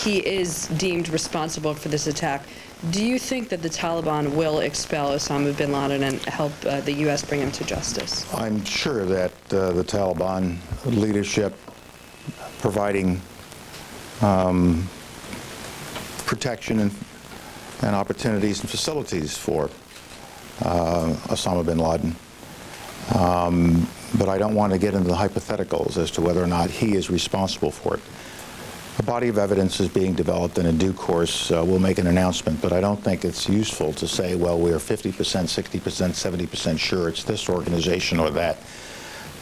he is deemed responsible for this attack, do you think that the Taliban will expel Osama bin Laden and help the U.S. bring him to justice? I'm sure that the Taliban leadership providing protection and opportunities and facilities for Osama bin Laden. But I don't want to get into the hypotheticals as to whether or not he is responsible for it. A body of evidence is being developed, and in due course we'll make an announcement, but I don't think it's useful to say, well, we're 50%, 60%, 70% sure it's this organization or that.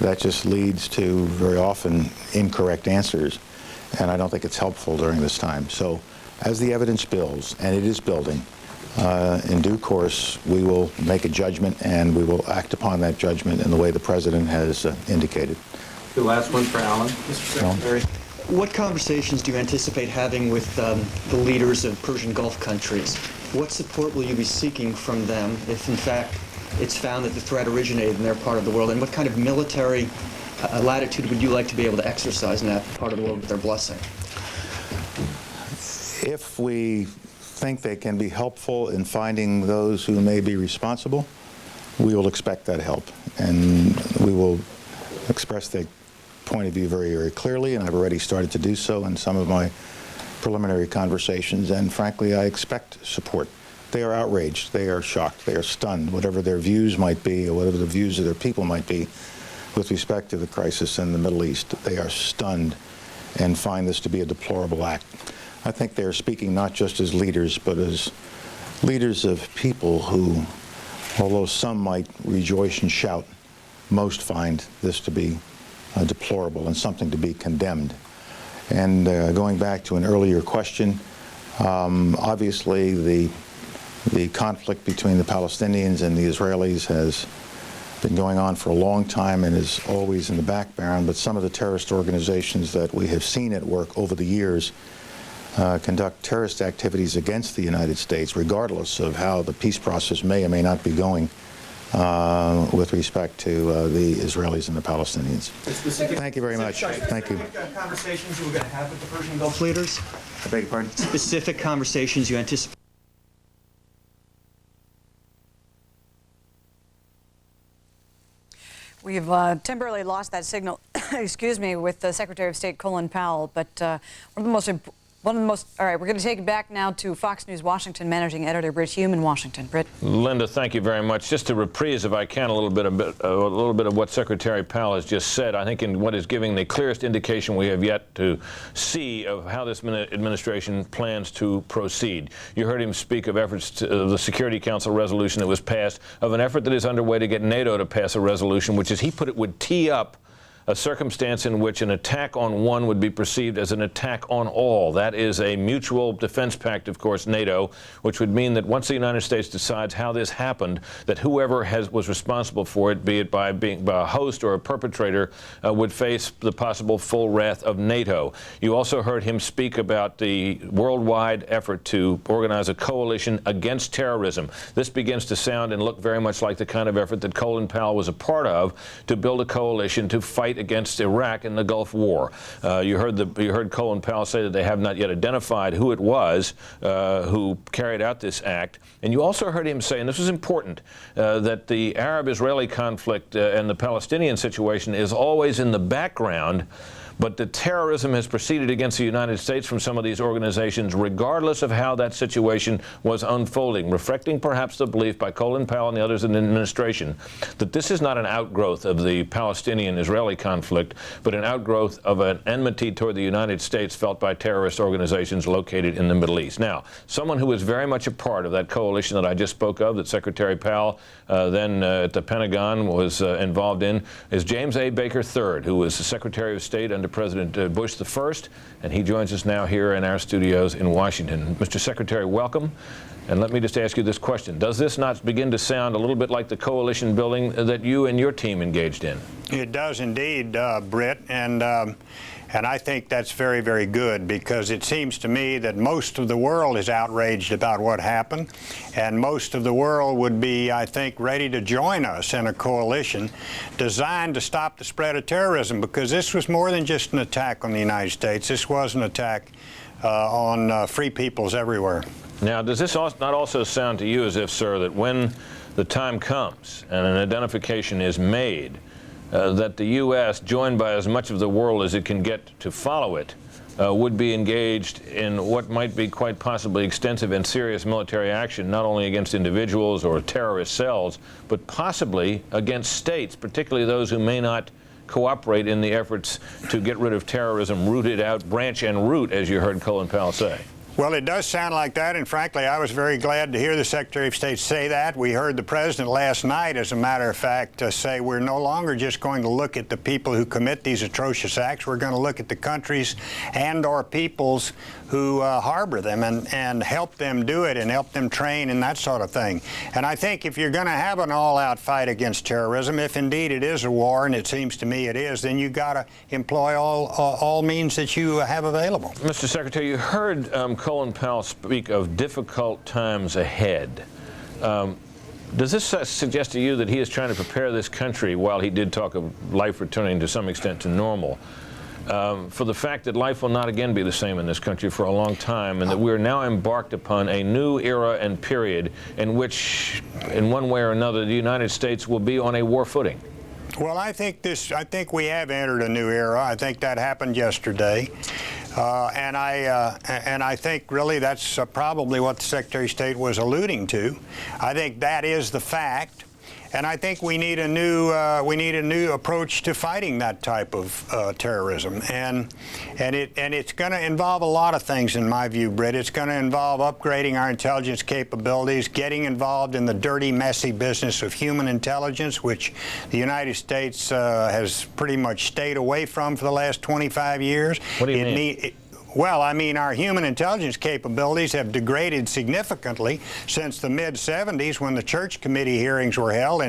That just leads to very often incorrect answers, and I don't think it's helpful during this time. So as the evidence builds, and it is building, in due course we will make a judgment, and we will act upon that judgment in the way the President has indicated. The last one for Alan. Mr. Secretary. What conversations do you anticipate having with the leaders of Persian Gulf countries? What support will you be seeking from them if, in fact, it's found that the threat originated in their part of the world? And what kind of military latitude would you like to be able to exercise in that part of the world with their blessing? If we think they can be helpful in finding those who may be responsible, we will expect that help. And we will express the point of view very, very clearly, and I've already started to do so in some of my preliminary conversations, and frankly, I expect support. They are outraged, they are shocked, they are stunned, whatever their views might be, or whatever the views of their people might be with respect to the crisis in the Middle East. They are stunned and find this to be a deplorable act. I think they are speaking not just as leaders, but as leaders of people who, although some might rejoice and shout, most find this to be deplorable and something to be condemned. And going back to an earlier question, obviously the conflict between the Palestinians and the Israelis has been going on for a long time and is always in the background, but some of the terrorist organizations that we have seen at work over the years conduct terrorist activities against the United States, regardless of how the peace process may or may not be going with respect to the Israelis and the Palestinians. Thank you very much. Thank you. Conversations you were going to have with the Persian Gulf leaders? I beg your pardon? Specific conversations you anticipate? We've temporarily lost that signal, excuse me, with Secretary of State Colin Powell, but one of the most, all right, we're going to take it back now to Fox News Washington Managing Editor Britt Hume in Washington. Britt. Linda, thank you very much. Just to reprise, if I can, a little bit of what Secretary Powell has just said, I think in what is giving the clearest indication we have yet to see of how this administration plans to proceed. You heard him speak of efforts to the Security Council resolution that was passed, of an effort that is underway to get NATO to pass a resolution, which, as he put it, would tee up a circumstance in which an attack on one would be perceived as an attack on all. That is a mutual defense pact, of course, NATO, which would mean that once the United States decides how this happened, that whoever was responsible for it, be it by being a host or a perpetrator, would face the possible full wrath of NATO. You also heard him speak about the worldwide effort to organize a coalition against terrorism. This begins to sound and look very much like the kind of effort that Colin Powell was a part of, to build a coalition to fight against Iraq in the Gulf War. You heard Colin Powell say that they have not yet identified who it was who carried out this act. And you also heard him say, and this is important, that the Arab-Israeli conflict and the Palestinian situation is always in the background, but the terrorism has proceeded against the United States from some of these organizations, regardless of how that situation was unfolding, reflecting perhaps the belief by Colin Powell and the others in the administration that this is not an outgrowth of the Palestinian-Israeli conflict, but an outgrowth of an enmity toward the United States felt by terrorist organizations located in the Middle East. Now, someone who is very much a part of that coalition that I just spoke of, that Secretary Powell then at the Pentagon was involved in, is James A. Baker III, who was the Secretary of State under President Bush I, and he joins us now here in our studios in Washington. Mr. Secretary, welcome. And let me just ask you this question. Does this not begin to sound a little bit like the coalition building that you and your team engaged in? It does indeed, Britt, and I think that's very, very good, because it seems to me that most of the world is outraged about what happened, and most of the world would be, I think, ready to join us in a coalition designed to stop the spread of terrorism, because this was more than just an attack on the United States. This was an attack on free peoples everywhere. Now, does this not also sound to you as if, sir, that when the time comes and an identification is made, that the U.S., joined by as much of the world as it can get to follow it, would be engaged in what might be quite possibly extensive and serious military action, not only against individuals or terrorist cells, but possibly against states, particularly those who may not cooperate in the efforts to get rid of terrorism, root it out, branch and root, as you heard Colin Powell say? Well, it does sound like that, and frankly, I was very glad to hear the Secretary of State say that. We heard the President last night, as a matter of fact, say we're no longer just going to look at the people who commit these atrocious acts. We're going to look at the countries and or peoples who harbor them and help them do it and help them train and that sort of thing. And I think if you're going to have an all-out fight against terrorism, if indeed it is a war, and it seems to me it is, then you've got to employ all means that you have available. Mr. Secretary, you heard Colin Powell speak of difficult times ahead. Does this suggest to you that he is trying to prepare this country, while he did talk of life returning to some extent to normal, for the fact that life will not again be the same in this country for a long time, and that we are now embarked upon a new era and period in which, in one way or another, the United States will be on a war footing? Well, I think we have entered a new era. I think that happened yesterday. And I think really that's probably what the Secretary of State was alluding to. I think that is the fact, and I think we need a new approach to fighting that type of terrorism. And it's going to involve a lot of things, in my view, Britt. It's going to involve upgrading our intelligence capabilities, getting involved in the dirty, messy business of human intelligence, which the United States has pretty much stayed away from for the last 25 years. What do you mean? Well, I mean, our human intelligence capabilities have degraded significantly since the mid-'70s, when the Church Committee hearings were held,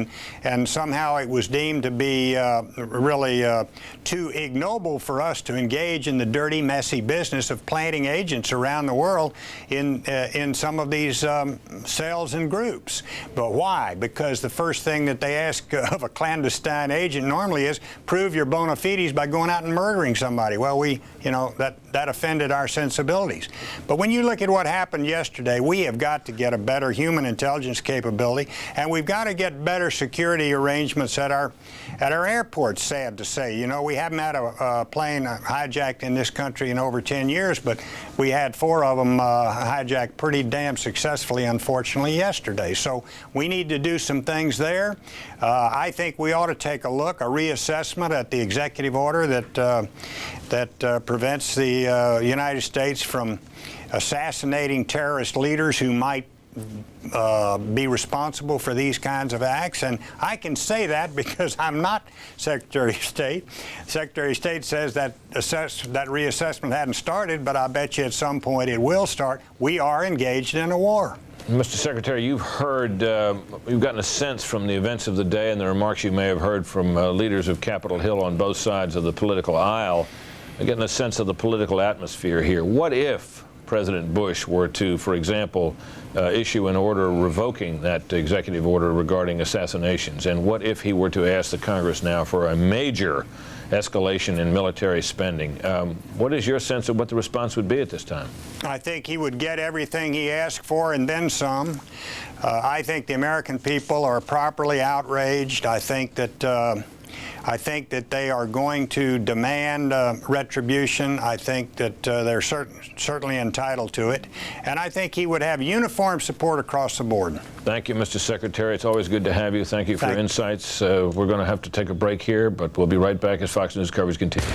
and somehow it was deemed to be really too ignoble for us to engage in the dirty, messy business of planting agents around the world in some of these cells and groups. But why? Because the first thing that they ask of a clandestine agent normally is, prove your bona fides by going out and murdering somebody. Well, that offended our sensibilities. But when you look at what happened yesterday, we have got to get a better human intelligence capability, and we've got to get better security arrangements at our airports, sad to say. You know, we haven't had a plane hijacked in this country in over 10 years, but we had 4 of them hijacked pretty damn successfully, unfortunately, yesterday. So we need to do some things there. I think we ought to take a reassessment at the executive order that prevents the United States from assassinating terrorist leaders who might be responsible for these kinds of acts. And I can say that because I'm not Secretary of State. Secretary of State says that reassessment hadn't started, but I bet you at some point it will start. We are engaged in a war. Mr. Secretary, you've heard, you've gotten a sense from the events of the day and the remarks you may have heard from leaders of Capitol Hill on both sides of the political aisle, getting a sense of the political atmosphere here. What if President Bush were to, for example, issue an order revoking that executive order regarding assassinations? And what if he were to ask the Congress now for a major escalation in military spending? What is your sense of what the response would be at this time? I think he would get everything he asked for and then some. I think the American people are properly outraged. I think that they are going to demand retribution. I think that they're certainly entitled to it. And I think he would have uniform support across the board. Thank you, Mr. Secretary. It's always good to have you. Thank you for your insights. We're going to have to take a break here, but we'll be right back as Fox News coverage continues.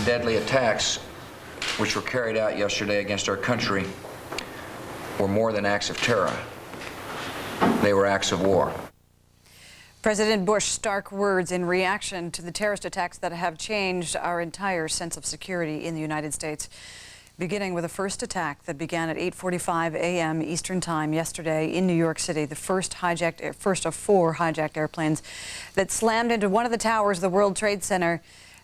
Deadly attacks which were carried out yesterday against our country were more than acts of terror. They were acts of war. President Bush's stark words in reaction to the terrorist attacks that have changed our entire sense of security in the United States, beginning with the first attack that began at 8:45 a.m. Eastern Time yesterday in New York City, the first of 4 hijacked airplanes that slammed into one of the towers of the World Trade Center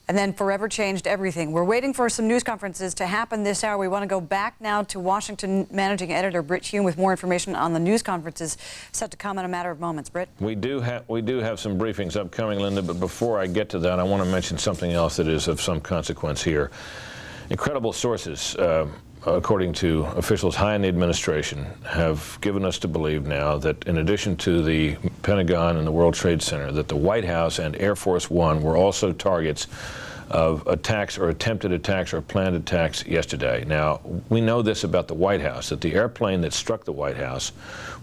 and then forever changed everything. We're waiting for some news conferences to happen this hour. We want to go back now to Washington managing editor Britt Hume with more information on the news conferences set to come in a matter of moments. Britt? We do have some briefings upcoming, Linda, but before I get to that, I want to mention something else that is of some consequence here. Incredible sources, according to officials high in the administration, have given us to believe now that in addition to the Pentagon and the World Trade Center, that the White House and Air Force One were also targets of attacks or attempted attacks or planned attacks yesterday. Now, we know this about the White House, that the airplane that struck the White House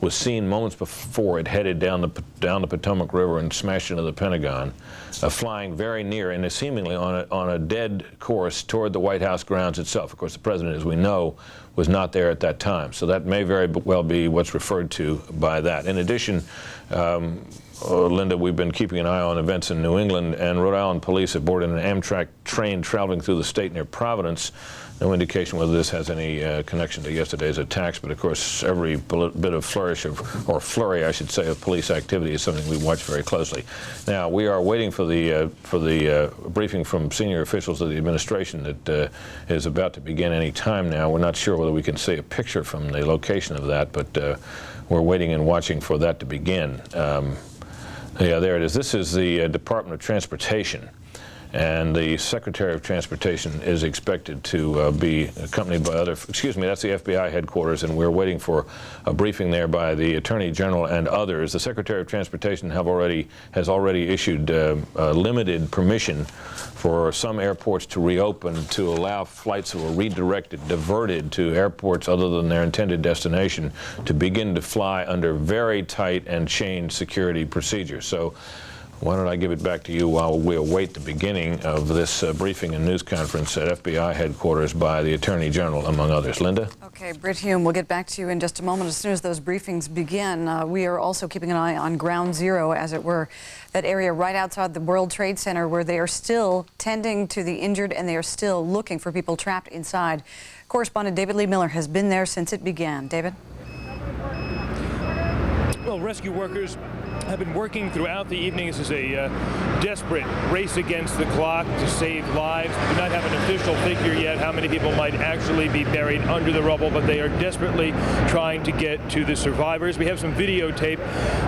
was seen moments before it headed down the Potomac River and smashed into the Pentagon, flying very near and seemingly on a dead course toward the White House grounds itself. Of course, the president, as we know, was not there at that time. So that may very well be what's referred to by that. In addition, Linda, we've been keeping an eye on events in New England, and Rhode Island police have boarded an Amtrak train traveling through the state near Providence. No indication whether this has any connection to yesterday's attacks, but of course every bit of flurry, I should say, of police activity is something we watch very closely. Now, we are waiting for the briefing from senior officials of the administration that is about to begin any time now. We're not sure whether we can see a picture from the location of that, but we're waiting and watching for that to begin. Yeah, there it is. This is the Department of Transportation. And the Secretary of Transportation is expected to be accompanied by that's the FBI headquarters, and we're waiting for a briefing there by the Attorney General and others. The Secretary of Transportation has already issued limited permission for some airports to reopen to allow flights that were diverted to airports other than their intended destination to begin to fly under very tight and changed security procedures. So why don't I give it back to you while we await the beginning of this briefing and news conference at FBI headquarters by the Attorney General, among others. Linda? Okay, Britt Hume, we'll get back to you in just a moment as soon as those briefings begin. We are also keeping an eye on Ground Zero, as it were, that area right outside the World Trade Center where they are still tending to the injured and they are still looking for people trapped inside. Correspondent David Lee Miller has been there since it began. David? Well, rescue workers have been working throughout the evening. This is a desperate race against the clock to save lives. We do not have an official figure yet how many people might actually be buried under the rubble, but they are desperately trying to get to the survivors. We have some videotape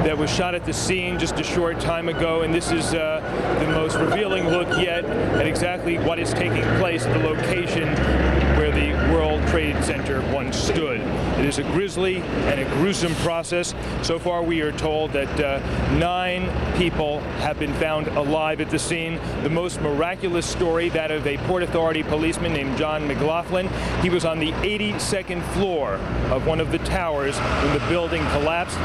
that was shot at the scene just a short time ago, and this is the most revealing look yet at exactly what is taking place at the location where the World Trade Center once stood. It is a grisly and a gruesome process. So far, we are told that 9 people have been found alive at the scene. The most miraculous story, that of a Port Authority policeman named John McLaughlin. He was on the 82nd floor of one of the towers when the building collapsed.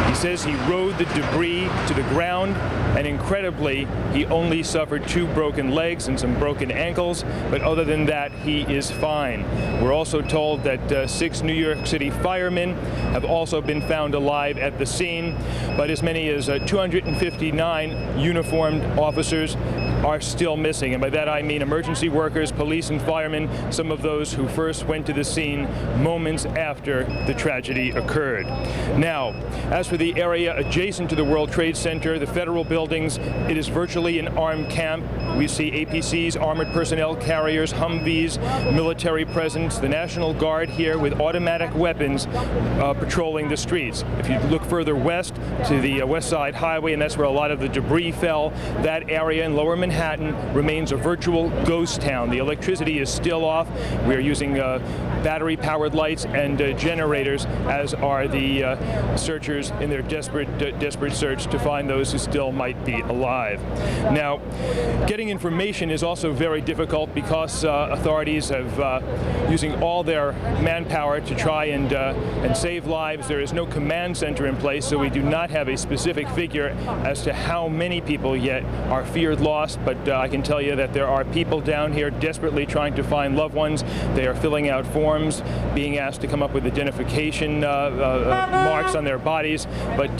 He says he rode the debris to the ground, and incredibly, he only suffered 2 broken legs and some broken ankles, but other than that, he is fine. We're also told that 6 New York City firemen have also been found alive at the scene, but as many as 259 uniformed officers are still missing. And by that I mean emergency workers, police and firemen, some of those who first went to the scene moments after the tragedy occurred. Now, as for the area adjacent to the World Trade Center, the federal buildings, it is virtually an armed camp. We see APCs, armored personnel carriers, Humvees, military presence, the National Guard here with automatic weapons patrolling the streets. If you look further west to the West Side Highway, and that's where a lot of the debris fell, that area in Lower Manhattan remains a virtual ghost town. The electricity is still off. We are using battery-powered lights and generators, as are the searchers in their desperate search to find those who still might be alive. Now, getting information is also very difficult because authorities have using all their manpower to try and save lives. There is no command center in place, so we do not have a specific figure as to how many people yet are feared lost. but I can tell you that there are people down here desperately trying to find loved ones. They are filling out forms, being asked to come up with identification marks on their bodies, but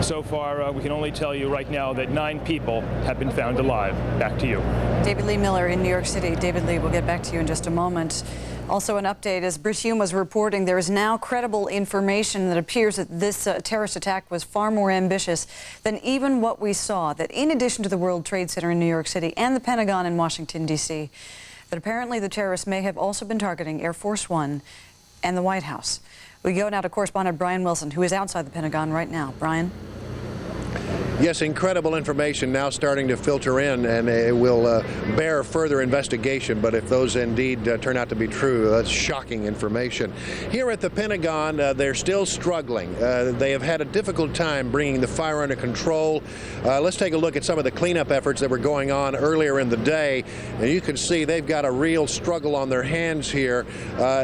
so far we can only tell you right now that 9 people have been found alive. Back to you. David Lee Miller in New York City. David Lee, we'll get back to you in just a moment. Also an update, as Bruce Hume was reporting, there is now credible information that appears that this terrorist attack was far more ambitious than even what we saw, that in addition to the World Trade Center in New York City and the Pentagon in Washington, D.C., that apparently the terrorists may have also been targeting Air Force One and the White House. We go now to correspondent Brian Wilson, who is outside the Pentagon right now. Brian? Yes, incredible information now starting to filter in, and it will bear further investigation. But if those indeed turn out to be true, that's shocking information. Here at the Pentagon, they're still struggling. They have had a difficult time bringing the fire under control. Let's take a look at some of the cleanup efforts that were going on earlier in the day. And you can see they've got a real struggle on their hands here.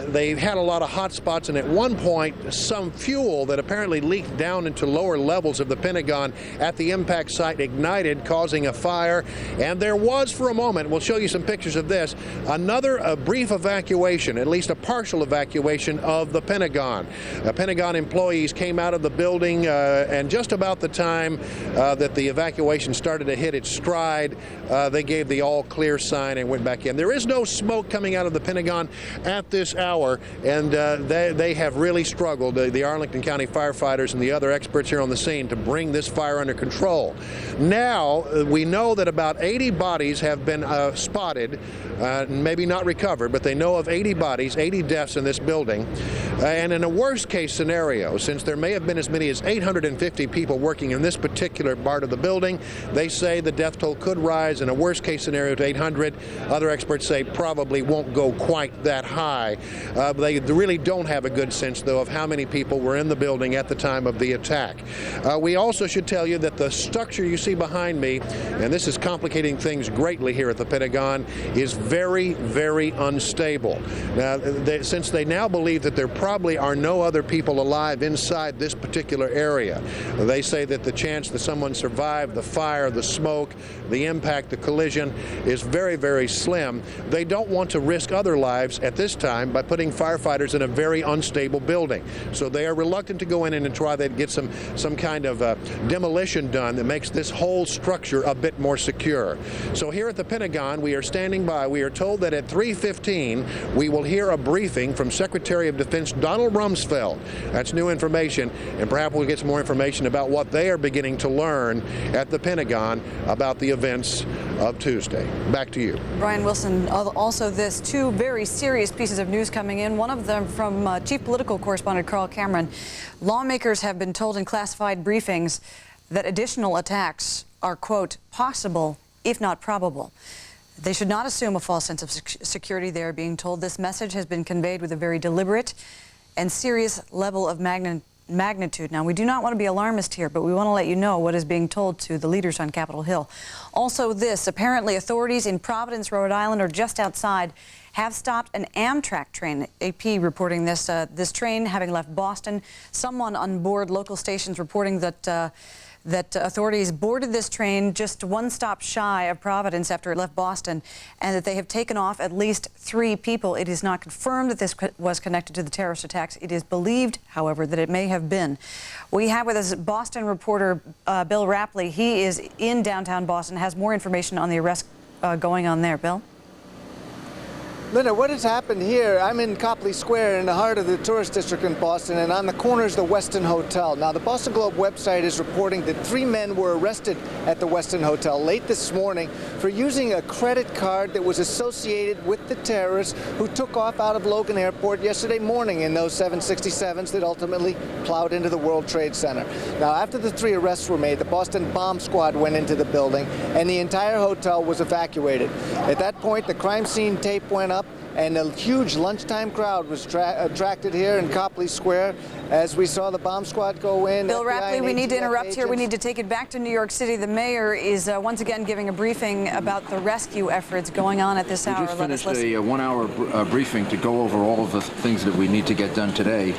They've had a lot of hot spots, and at one point, some fuel that apparently leaked down into lower levels of the Pentagon at the impact site ignited, causing a fire. And there was, for a moment, we'll show you some pictures of this, another brief evacuation, at least a partial evacuation of the Pentagon. Pentagon employees came out of the building, and just about the time that the evacuation started to hit its stride, they gave the all clear sign and went back in. There is no smoke coming out of the Pentagon at this hour, and they have really struggled, the Arlington County firefighters and the other experts here on the scene, to bring this fire under control. Now, we know that about 80 bodies have been spotted, maybe not recovered, but they know of 80 bodies, 80 deaths in this building. And in a worst case scenario, since there may have been as many as 850 people working in this particular part of the building, they say the death toll could rise in a worst case scenario to 800. Other experts say probably won't go quite that high. They really don't have a good sense, though, of how many people were in the building at the time of the attack. We also should tell you that the structure you see behind me, and this is complicating things greatly here at the Pentagon, is very, very unstable. Now, since they now believe that there probably are no other people alive inside this particular area, they say that the chance that someone survived the fire, the smoke, the impact, the collision is very, very slim. They don't want to risk other lives at this time by putting firefighters in a very unstable building. So they are reluctant to go in and try to get some kind of demolition done that makes this whole structure a bit more secure. So here at the Pentagon, we are standing by. We are told that at 3:15 we will hear a briefing from Secretary of Defense Donald Rumsfeld. That's new information, and perhaps we'll get some more information about what they are beginning to learn at the Pentagon about the events of Tuesday. Back to you. Brian Wilson, also this, 2 very serious pieces of news coming in, one of them from Chief Political Correspondent Carl Cameron. Lawmakers have been told in classified briefings that additional attacks are, quote, possible, if not probable. They should not assume a false sense of security, they are being told. This message has been conveyed with a very deliberate and serious level of magnitude. Now, we do not want to be alarmist here, but we want to let you know what is being told to the leaders on Capitol Hill. Also this, apparently authorities in Providence, Rhode Island, or just outside, have stopped an Amtrak train. AP reporting this, this train having left Boston. Someone on board local stations reporting that authorities boarded this train just one stop shy of Providence after it left Boston, and that they have taken off at least 3 people. It is not confirmed that this was connected to the terrorist attacks. It is believed, however, that it may have been. We have with us Boston reporter Bill Rapley. He is in downtown Boston, has more information on the arrest going on there. Bill? Linda, what has happened here? I'm in Copley Square in the heart of the tourist district in Boston, and on the corner is the Westin Hotel. Now, the Boston Globe website is reporting that 3 men were arrested at the Westin Hotel late this morning for using a credit card that was associated with the terrorists who took off out of Logan Airport yesterday morning in those 767s that ultimately plowed into the World Trade Center. Now, after the 3 arrests were made, the Boston bomb squad went into the building, and the entire hotel was evacuated. At that point, the crime scene tape went up. and a huge lunchtime crowd was attracted here in Copley Square as we saw the bomb squad go in. Bill FBI Rapley, and we need to ATF interrupt here. We agents. need to take it back to New York City. The mayor is once again giving a briefing about the rescue efforts going on at this hour. We just finished a one-hour briefing to go over all of the things that we need to get done today,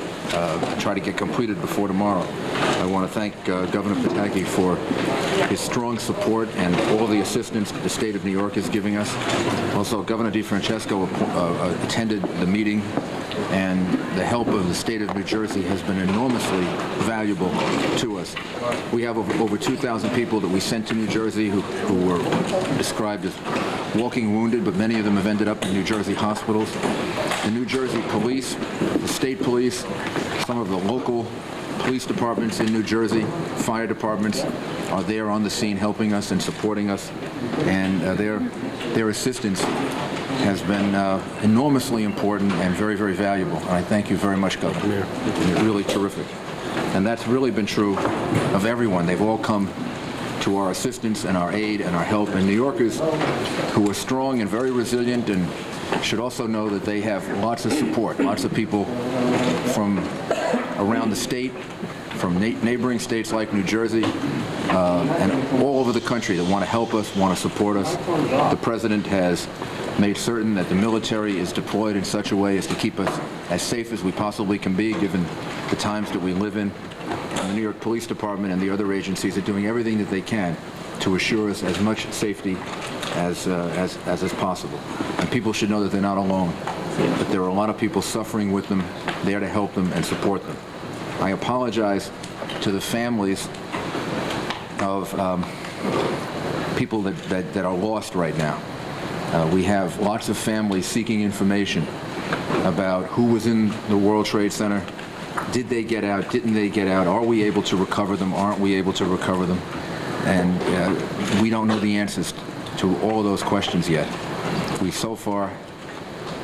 try to get completed before tomorrow. I want to thank Governor Pataki for his strong support and all the assistance that the state of New York is giving us. Also, Governor DeFrancesco attended the meeting, and the help of the state of New Jersey has been enormously valuable to us. We have over 2,000 people that we sent to New Jersey who were described as walking wounded, but many of them have ended up in New Jersey hospitals. The New Jersey police, the state police, some of the local police departments in New Jersey, fire departments are there on the scene helping us and supporting us, and their assistance has been enormously important and very, very valuable. And I thank you very much, Governor. You're really terrific. And that's really been true of everyone. They've all come to our assistance and our aid and our help. And New Yorkers who are strong and very resilient and should also know that they have lots of support, lots of people from around the state, from neighboring states like New Jersey, and all over the country that want to help us, want to support us. The President has made certain that the military is deployed in such a way as to keep us as safe as we possibly can be, given the times that we live in. And the New York Police Department and the other agencies are doing everything that they can to assure us as much safety as is possible. And people should know that they're not alone, that there are a lot of people suffering with them, there to help them and support them. I apologize to the families of people that are lost right now. We have lots of families seeking information about who was in the World Trade Center. Did they get out? Didn't they get out? Are we able to recover them? Aren't we able to recover them? And we don't know the answers to all of those questions yet. We so far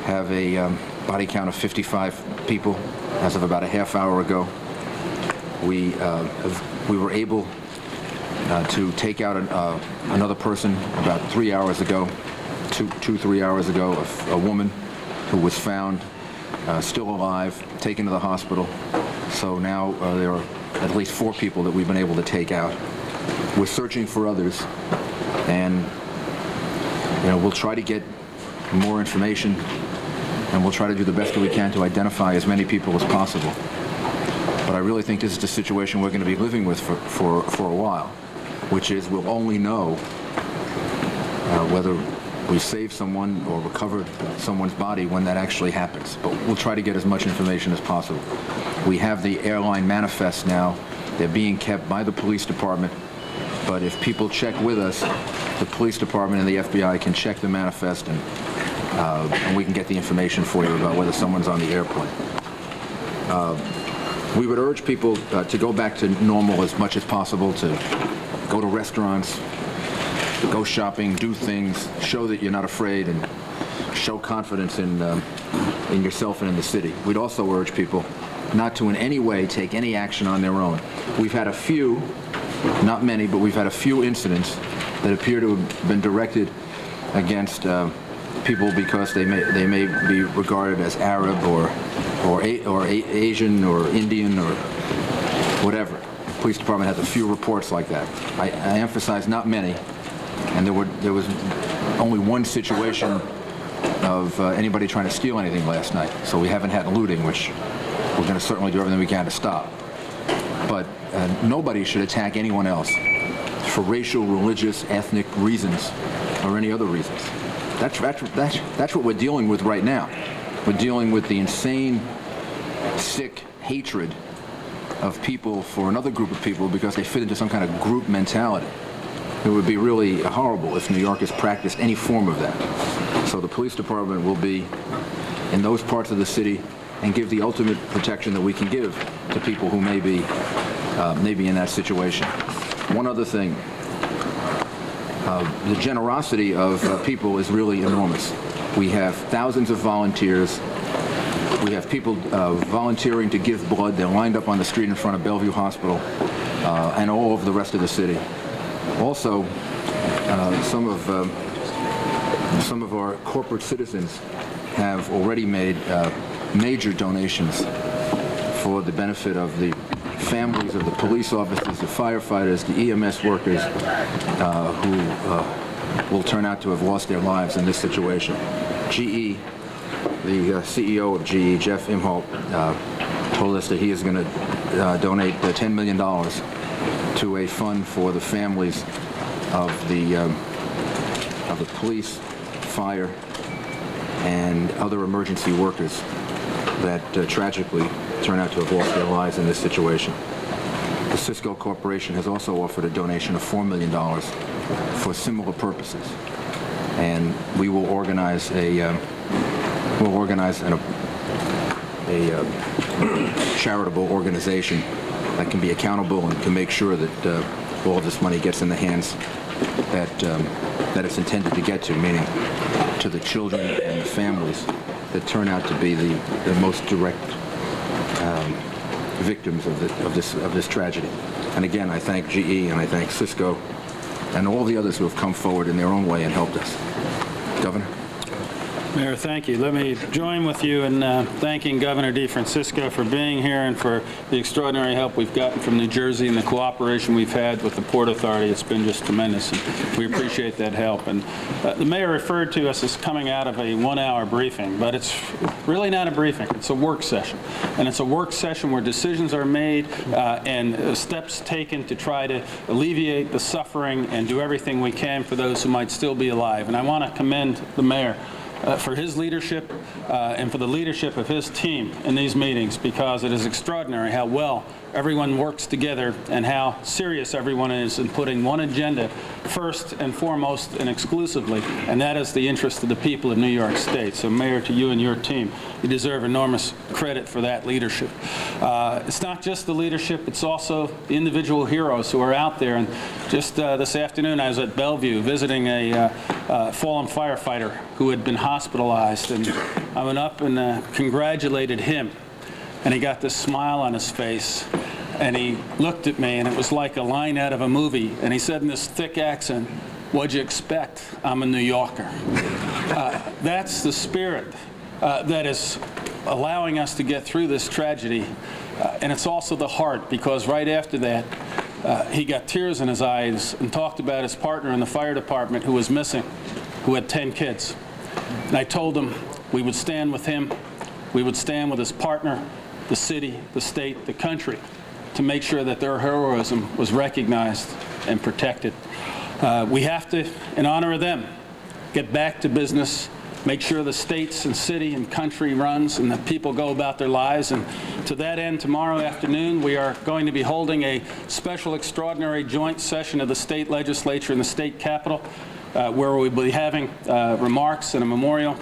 have a body count of 55 people as of about a half hour ago. We were able to take out another person about 3 hours ago, 3 hours ago, a woman who was found still alive, taken to the hospital. So now there are at least 4 people that we've been able to take out. We're searching for others, and we'll try to get more information, and we'll try to do the best that we can to identify as many people as possible. But I really think this is the situation we're going to be living with for a while, which is we'll only know whether we save someone or recover someone's body when that actually happens. But we'll try to get as much information as possible. We have the airline manifests now. They're being kept by the police department. But if people check with us, the police department and the FBI can check the manifest, and we can get the information for you about whether someone's on the airplane. We would urge people to go back to normal as much as possible, to go to restaurants, to go shopping, do things, show that you're not afraid, and show confidence in yourself and in the city. We'd also urge people not to in any way take any action on their own. We've had a few, not many, but we've had a few incidents that appear to have been directed against people because they may be regarded as Arab or Asian or Indian or whatever. The police department has a few reports like that. I emphasize not many, and there was only one situation of anybody trying to steal anything last night. So we haven't had looting, which we're going to certainly do everything we can to stop. But nobody should attack anyone else for racial, religious, ethnic reasons or any other reasons. That's what we're dealing with right now. We're dealing with the insane, sick hatred of people for another group of people because they fit into some kind of group mentality. It would be really horrible if New Yorkers practiced any form of that. So the police department will be in those parts of the city and give the ultimate protection that we can give to people who may be in that situation. One other thing, the generosity of people is really enormous. We have thousands of volunteers. We have people volunteering to give blood. They're lined up on the street in front of Bellevue Hospital and all over the rest of the city. Also, some of our corporate citizens have already made major donations for the benefit of the families of the police officers, the firefighters, the EMS workers who will turn out to have lost their lives in this situation. GE, the CEO of GE, Jeff Imholt, told us that he is going to donate $10 million to a fund for the families of the police, fire, and other emergency workers that tragically turn out to have lost their lives in this situation. The Cisco Corporation has also offered a donation of $4 million for similar purposes, and we will organize a charitable organization that can be accountable and can make sure that all of this money gets in the hands that it's intended to get to, meaning to the children and the families that turn out to be the most direct victims of this tragedy. And again, I thank GE and I thank Cisco and all the others who have come forward in their own way and helped us. Governor? Mayor, thank you. Let me join with you in thanking Governor DeFrancisco for being here and for the extraordinary help we've gotten from New Jersey and the cooperation we've had with the Port Authority. It's been just tremendous, and we appreciate that help. And the mayor referred to us as coming out of a one-hour briefing, but it's really not a briefing. It's a work session. And it's a work session where decisions are made and steps taken to try to alleviate the suffering and do everything we can for those who might still be alive. And I want to commend the mayor for his leadership and for the leadership of his team in these meetings, because it is extraordinary how well everyone works together and how serious everyone is in putting one agenda first and foremost and exclusively, and that is the interest of the people of New York State. So, Mayor, to you and your team, you deserve enormous credit for that leadership. It's not just the leadership, it's also the individual heroes who are out there. And just this afternoon, I was at Bellevue visiting a fallen firefighter who had been hospitalized, and I went up and congratulated him. And he got this smile on his face, and he looked at me, and it was like a line out of a movie, and he said in this thick accent, "What'd you expect? I'm a New Yorker." That's the spirit that is allowing us to get through this tragedy, and it's also the heart, because right after that, he got tears in his eyes and talked about his partner in the fire department who was missing, who had 10 kids. And I told him we would stand with him, we would stand with his partner, the city, the state, the country, to make sure that their heroism was recognized and protected. We have to, in honor of them, get back to business, make sure the states and city and country runs and that people go about their lives. And to that end, tomorrow afternoon, we are going to be holding a special extraordinary joint session of the state legislature in the state capitol, where we'll be having remarks and a memorial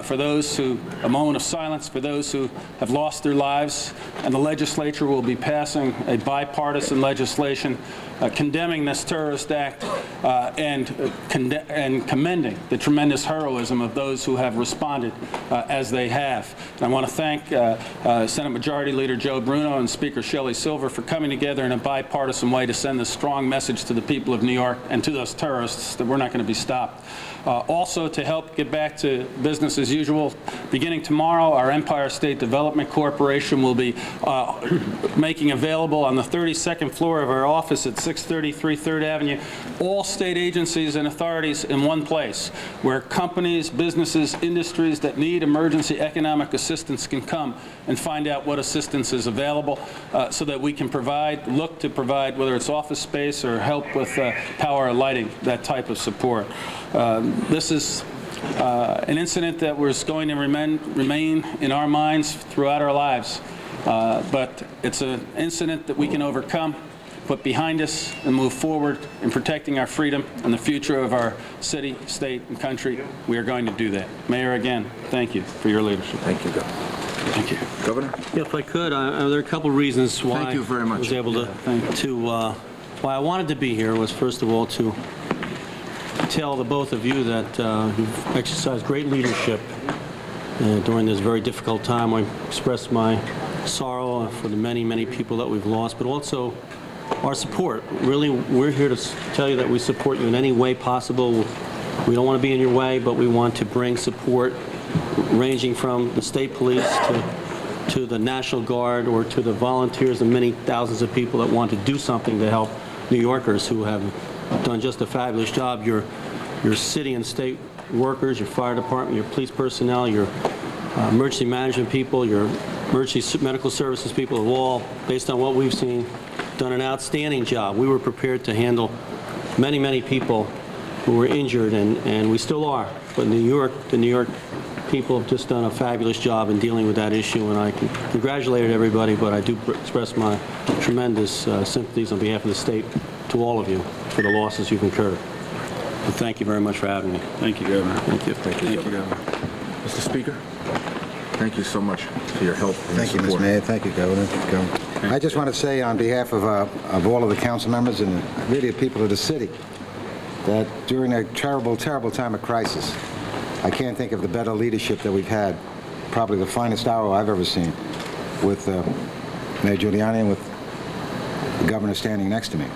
for those who, a moment of silence for those who have lost their lives. And the legislature will be passing a bipartisan legislation condemning this terrorist act and commending the tremendous heroism of those who have responded as they have. And I want to thank Senate Majority Leader Joe Bruno and Speaker Shelley Silver for coming together in a bipartisan way to send this strong message to the people of New York and to those terrorists that we're not going to be stopped. Also, to help get back to business as usual, beginning tomorrow, our Empire State Development Corporation will be making available on the 32nd floor of our office at 633 3rd Avenue all state agencies and authorities in one place, where companies, businesses, industries that need emergency economic assistance can come and find out what assistance is available so that we can look to provide, whether it's office space or help with power or lighting, that type of support. This is an incident that was going to remain in our minds throughout our lives, but it's an incident that we can overcome, put behind us, and move forward in protecting our freedom and the future of our city, state, and country. We are going to do that. Mayor, again, thank you for your leadership. Thank you, Governor. Thank you. Governor? If I could, there are a couple of reasons why Thank you very much. I was able to why I wanted to be here was, first of all, to tell the both of you that you've exercised great leadership during this very difficult time. I express my sorrow for the many, many people that we've lost, but also our support. Really, we're here to tell you that we support you in any way possible. We don't want to be in your way, but we want to bring support ranging from the state police to the National Guard or to the volunteers and many thousands of people that want to do something to help New Yorkers who have done just a fabulous job. Your city and state workers, your fire department, your police personnel, your emergency management people, your emergency medical services people have all, based on what we've seen, done an outstanding job. We were prepared to handle many, many people who were injured, and we still are. But the New York people have just done a fabulous job in dealing with that issue, and I congratulate everybody, but I do express my tremendous sympathies on behalf of the state to all of you for the losses you've incurred. But thank you very much for having me. Thank you, Governor. Thank you. Thank you, Governor. Mr. Speaker, thank you so much for your help and Thank you, support. Mr. Mayor. Thank you, Governor. I just want to say on behalf of all of the council members and really the people of the city that during a terrible, terrible time of crisis, I can't think of the better leadership that we've had, probably the finest hour I've ever seen, with Mayor Giuliani and with the governor standing next to me.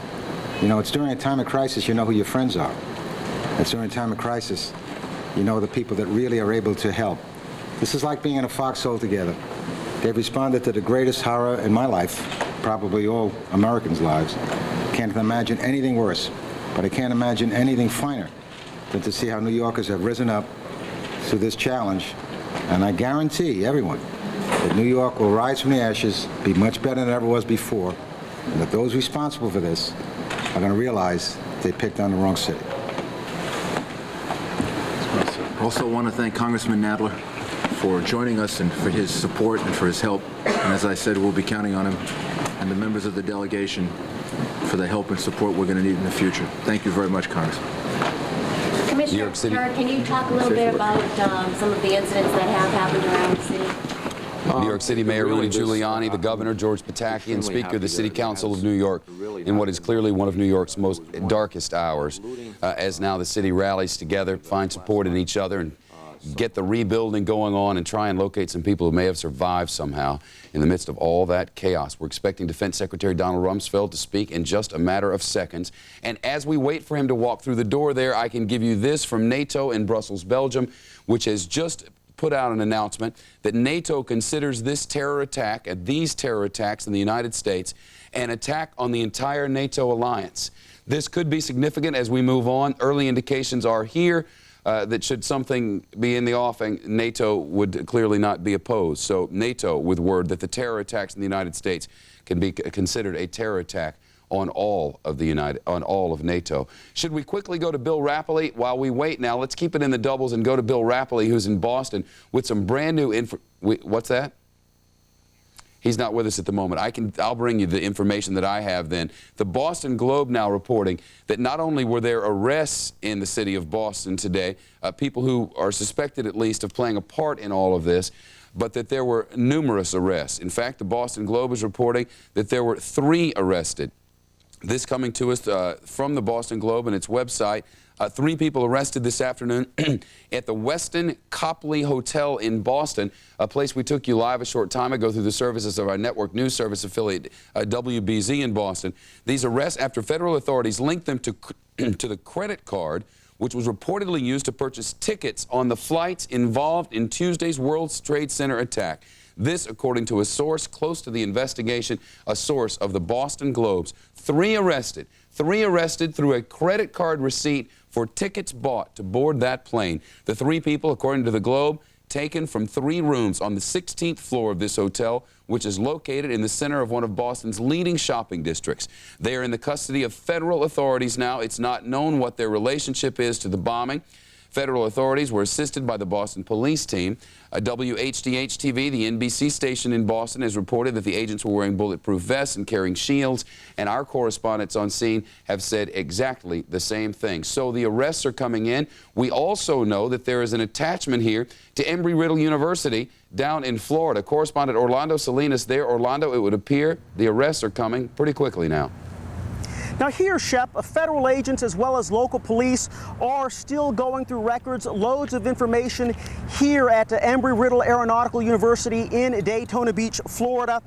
You know, it's during a time of crisis you know who your friends are. It's during a time of crisis you know the people that really are able to help. This is like being in a foxhole together. They've responded to the greatest horror in my life, probably all Americans' lives. Can't imagine anything worse, but I can't imagine anything finer than to see how New Yorkers have risen up to this challenge. And I guarantee everyone that New York will rise from the ashes, be much better than it ever was before, and that those responsible for this are going to realize they picked on the wrong city. Also want to thank Congressman Nadler for joining us and for his support and for his help. And as I said, we'll be counting on him and the members of the delegation for the help and support we're going to need in the future. Thank you very much, Congressman. Commissioner Kerr, can you talk a little bit about some of the incidents that have happened around the city? New York City Mayor Rudy Giuliani, the Governor George Pataki, and Speaker of the City Council of New York in what is clearly one of New York's most darkest hours, as now the city rallies together, find support in each other, and get the rebuilding going on and try and locate some people who may have survived somehow in the midst of all that chaos. We're expecting Defense Secretary Donald Rumsfeld to speak in just a matter of seconds. And as we wait for him to walk through the door there, I can give you this from NATO in Brussels, Belgium, which has just put out an announcement that NATO considers this terror attack and these terror attacks in the United States an attack on the entire NATO alliance. This could be significant as we move on. Early indications are here that should something be in the offing, NATO would clearly not be opposed. So NATO with word that the terror attacks in the United States can be considered a terror attack on all of NATO. Should we quickly go to Bill Rappley while we wait now? Let's keep it in the doubles and go to Bill Rappley, who's in Boston with some brand new info. What's that? He's not with us at the moment. I'll bring you the information that I have then. The Boston Globe now reporting that not only were there arrests in the city of Boston today, people who are suspected at least of playing a part in all of this, but that there were numerous arrests. In fact, the Boston Globe is reporting that there were 3 arrested. This coming to us from the Boston Globe and its website. 3 people arrested this afternoon at the Westin Copley Hotel in Boston, a place we took you live a short time ago through the services of our network news service affiliate WBZ in Boston. These arrests after federal authorities linked them to the credit card which was reportedly used to purchase tickets on the flights involved in Tuesday's World Trade Center attack. This, according to a source close to the investigation, a source of the Boston Globe's. 3 arrested through a credit card receipt for tickets bought to board that plane. The 3 people, according to the Globe, taken from 3 rooms on the 16th floor of this hotel, which is located in the center of one of Boston's leading shopping districts. They are in the custody of federal authorities now. It's not known what their relationship is to the bombing. Federal authorities were assisted by the Boston police team. WHDH-TV, the NBC station in Boston, has reported that the agents were wearing bulletproof vests and carrying shields, and our correspondents on scene have said exactly the same thing. So the arrests are coming in. We also know that there is an attachment here to Embry-Riddle University down in Florida. Correspondent Orlando Salinas there. Orlando, it would appear the arrests are coming pretty quickly now. Now here, Shep, federal agents as well as local police are still going through records, loads of information here at Embry-Riddle Aeronautical University in Daytona Beach, Florida.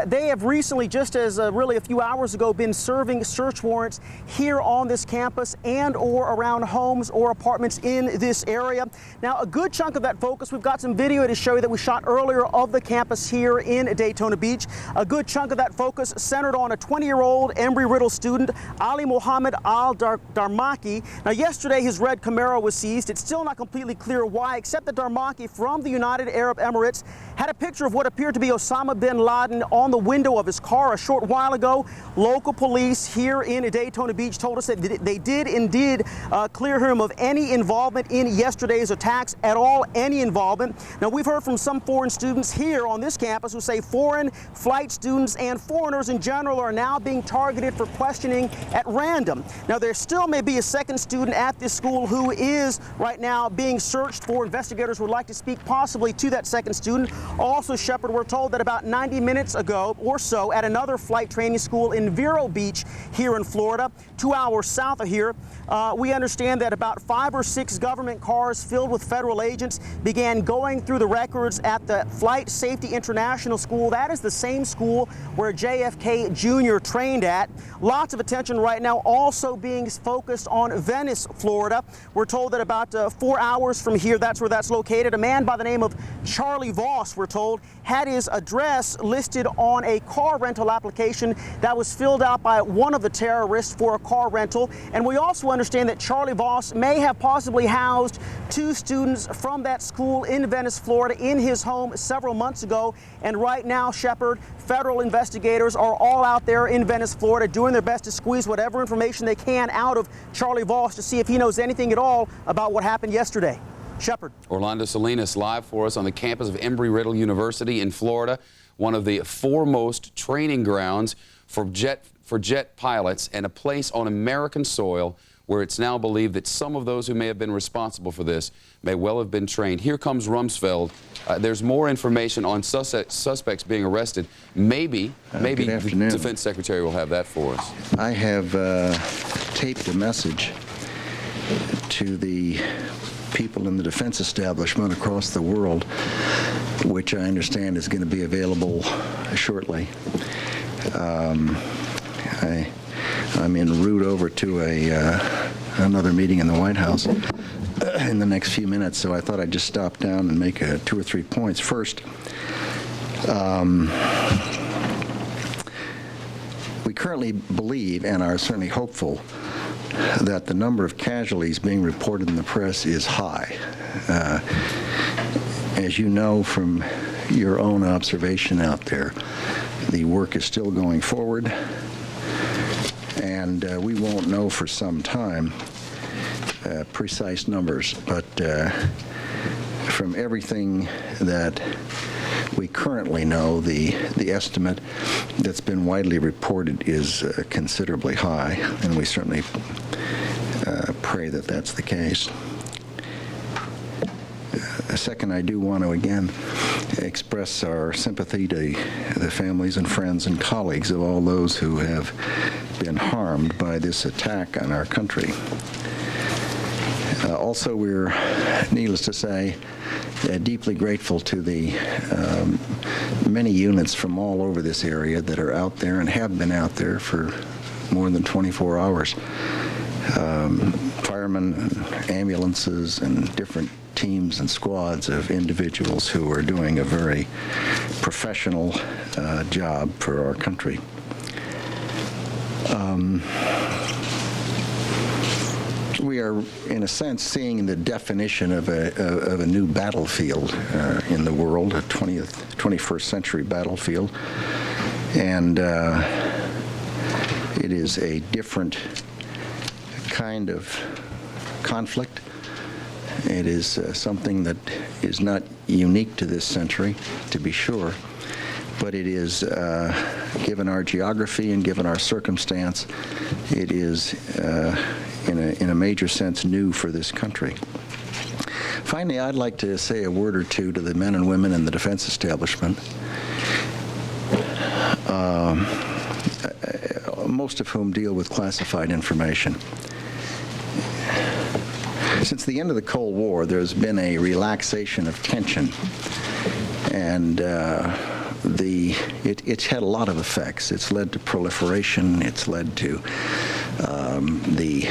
They have recently, just as really a few hours ago, been serving search warrants here on this campus and or around homes or apartments in this area. Now, a good chunk of that focus, we've got some video to show you that we shot earlier of the campus here in Daytona Beach. A good chunk of that focus centered on a 20-year-old Embry-Riddle student, Ali Mohammed Al-Darmaki. Now, yesterday his red Camaro was seized. It's still not completely clear why, except that Darmaki from the United Arab Emirates had a picture of what appeared to be Osama bin Laden on the window of his car a short while ago. Local police here in Daytona Beach told us that they did indeed clear him of any involvement in yesterday's attacks at all, any involvement. Now, we've heard from some foreign students here on this campus who say foreign flight students and foreigners in general are now being targeted for questioning at random. Now, there still may be a second student at this school who is right now being searched for. Investigators would like to speak possibly to that second student. Also, Shepard, we're told that about 90 minutes ago or so at another flight training school in Vero Beach here in Florida, 2 hours south of here, we understand that about 5 or 6 government cars filled with federal agents began going through the records at the Flight Safety International School. That is the same school where JFK Jr. trained at. Lots of attention right now also being focused on Venice, Florida. We're told that about 4 hours from here, that's where that's located. A man by the name of Charlie Voss, we're told, had his address listed on a car rental application that was filled out by one of the terrorists for a car rental. And we also understand that Charlie Voss may have possibly housed 2 students from that school in Venice, Florida, in his home several months ago. And right now, Shepard, federal investigators are all out there in Venice, Florida, doing their best to squeeze whatever information they can out of Charlie Voss to see if he knows anything at all about what happened yesterday. Shepard. Orlando Salinas live for us on the campus of Embry-Riddle University in Florida, one of the foremost training grounds for jet pilots and a place on American soil where it's now believed that some of those who may have been responsible for this may well have been trained. Here comes Rumsfeld. There's more information on suspects being arrested. Maybe the Defense Secretary will have that for us. I have taped a message to the people in the defense establishment across the world, which I understand is going to be available shortly. I'm en route over to another meeting in the White House in the next few minutes, so I thought I'd just stop down and make 2 or 3 points. First, we currently believe and are certainly hopeful that the number of casualties being reported in the press is high. As you know from your own observation out there, the work is still going forward, and we won't know for some time precise numbers, but from everything that we currently know, the estimate that's been widely reported is considerably high, and we certainly pray that that's the case. Second, I do want to again express our sympathy to the families and friends and colleagues of all those who have been harmed by this attack on our country. Also, we're, needless to say, deeply grateful to the many units from all over this area that are out there and have been out there for more than 24 hours. Firemen, and ambulances, and different teams and squads of individuals who are doing a very professional job for our country. We are, in a sense, seeing the definition of a new battlefield in the world, a 21st century battlefield. And it is a different kind of conflict. It is something that is not unique to this century, to be sure, but it is, given our geography and given our circumstance, it is, in a major sense, new for this country. Finally, I'd like to say a word or two to the men and women in the defense establishment. most of whom deal with classified information. Since the end of the Cold War, there's been a relaxation of tension, and it's had a lot of effects. It's led to proliferation. It's led to the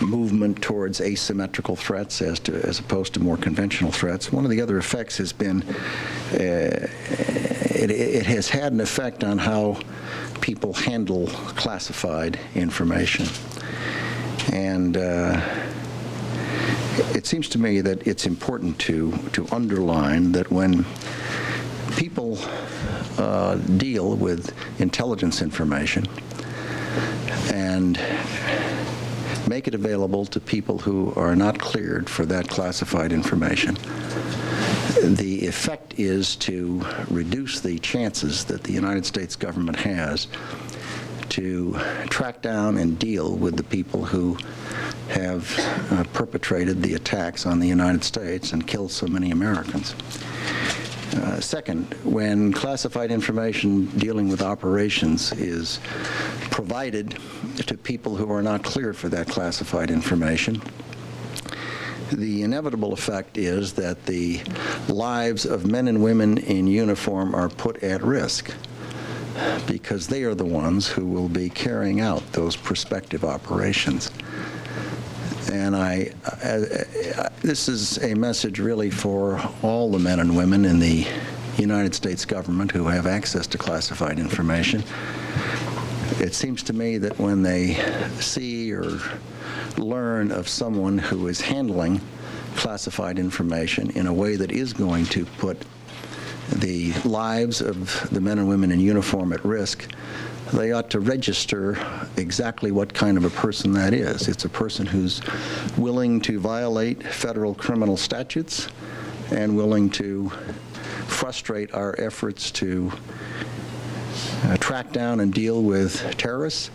movement towards asymmetrical threats as opposed to more conventional threats. One of the other effects has been it has had an effect on how people handle classified information. And it seems to me that it's important to underline that when people deal with intelligence information and make it available to people who are not cleared for that classified information, the effect is to reduce the chances that the United States government has to track down and deal with the people who have perpetrated the attacks on the United States and killed so many Americans. Second, when classified information dealing with operations is provided to people who are not cleared for that classified information, the inevitable effect is that the lives of men and women in uniform are put at risk, because they are the ones who will be carrying out those prospective operations. And this is a message really for all the men and women in the United States government who have access to classified information. It seems to me that when they see or learn of someone who is handling classified information in a way that is going to put the lives of the men and women in uniform at risk, they ought to register exactly what kind of a person that is. It's a person who's willing to violate federal criminal statutes and willing to frustrate our efforts to track down and deal with terrorists,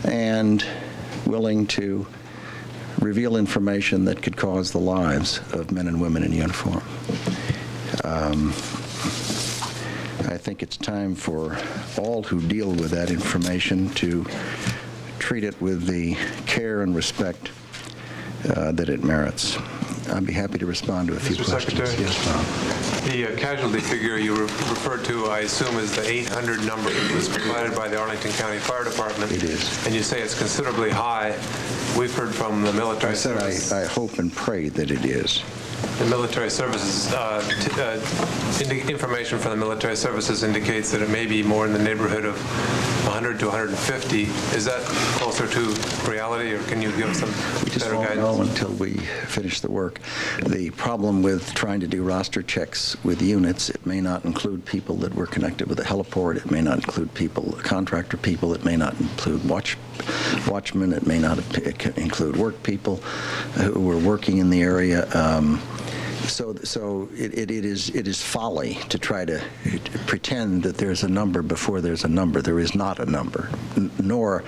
and willing to reveal information that could cause the lives of men and women in uniform. I think it's time for all who deal with that information to treat it with the care and respect that it merits. I'd be happy to respond to a few questions. Secretary, yes, Bob. The casualty figure you referred to, I assume, is the 800 number that was provided by the Arlington County Fire Department. It is. And you say it's considerably high. We've heard from the military service. I hope and pray that it is. The military services, information from the military services indicates that it may be more in the neighborhood of 100 to 150. Is that closer to reality, or can you give some better guidance? We won't know until we finish the work. The problem with trying to do roster checks with units, it may not include people that were connected with the heliport. It may not include contractor people. It may not include watchmen. It may not include work people who were working in the area. So it is folly to try to pretend that there's a number before there's a number. There is not a number, nor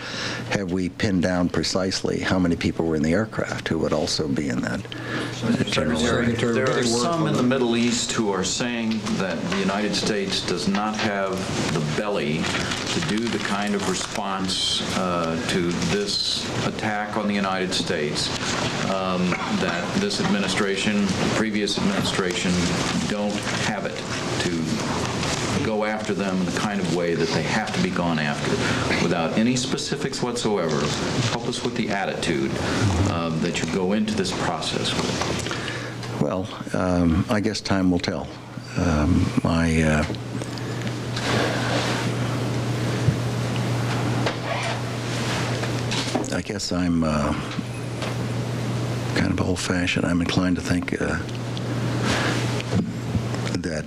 have we pinned down precisely how many people were in the aircraft who would also be in that general area. There are some in the Middle East who are saying that the United States does not have the belly to do the kind of response to this attack on the United States that this administration, the previous administration, don't have it to go after them in the kind of way that they have to be gone after. Without any specifics whatsoever, help us with the attitude that you go into this process with. Well, I guess time will tell. I guess I'm kind of old-fashioned. I'm inclined to think that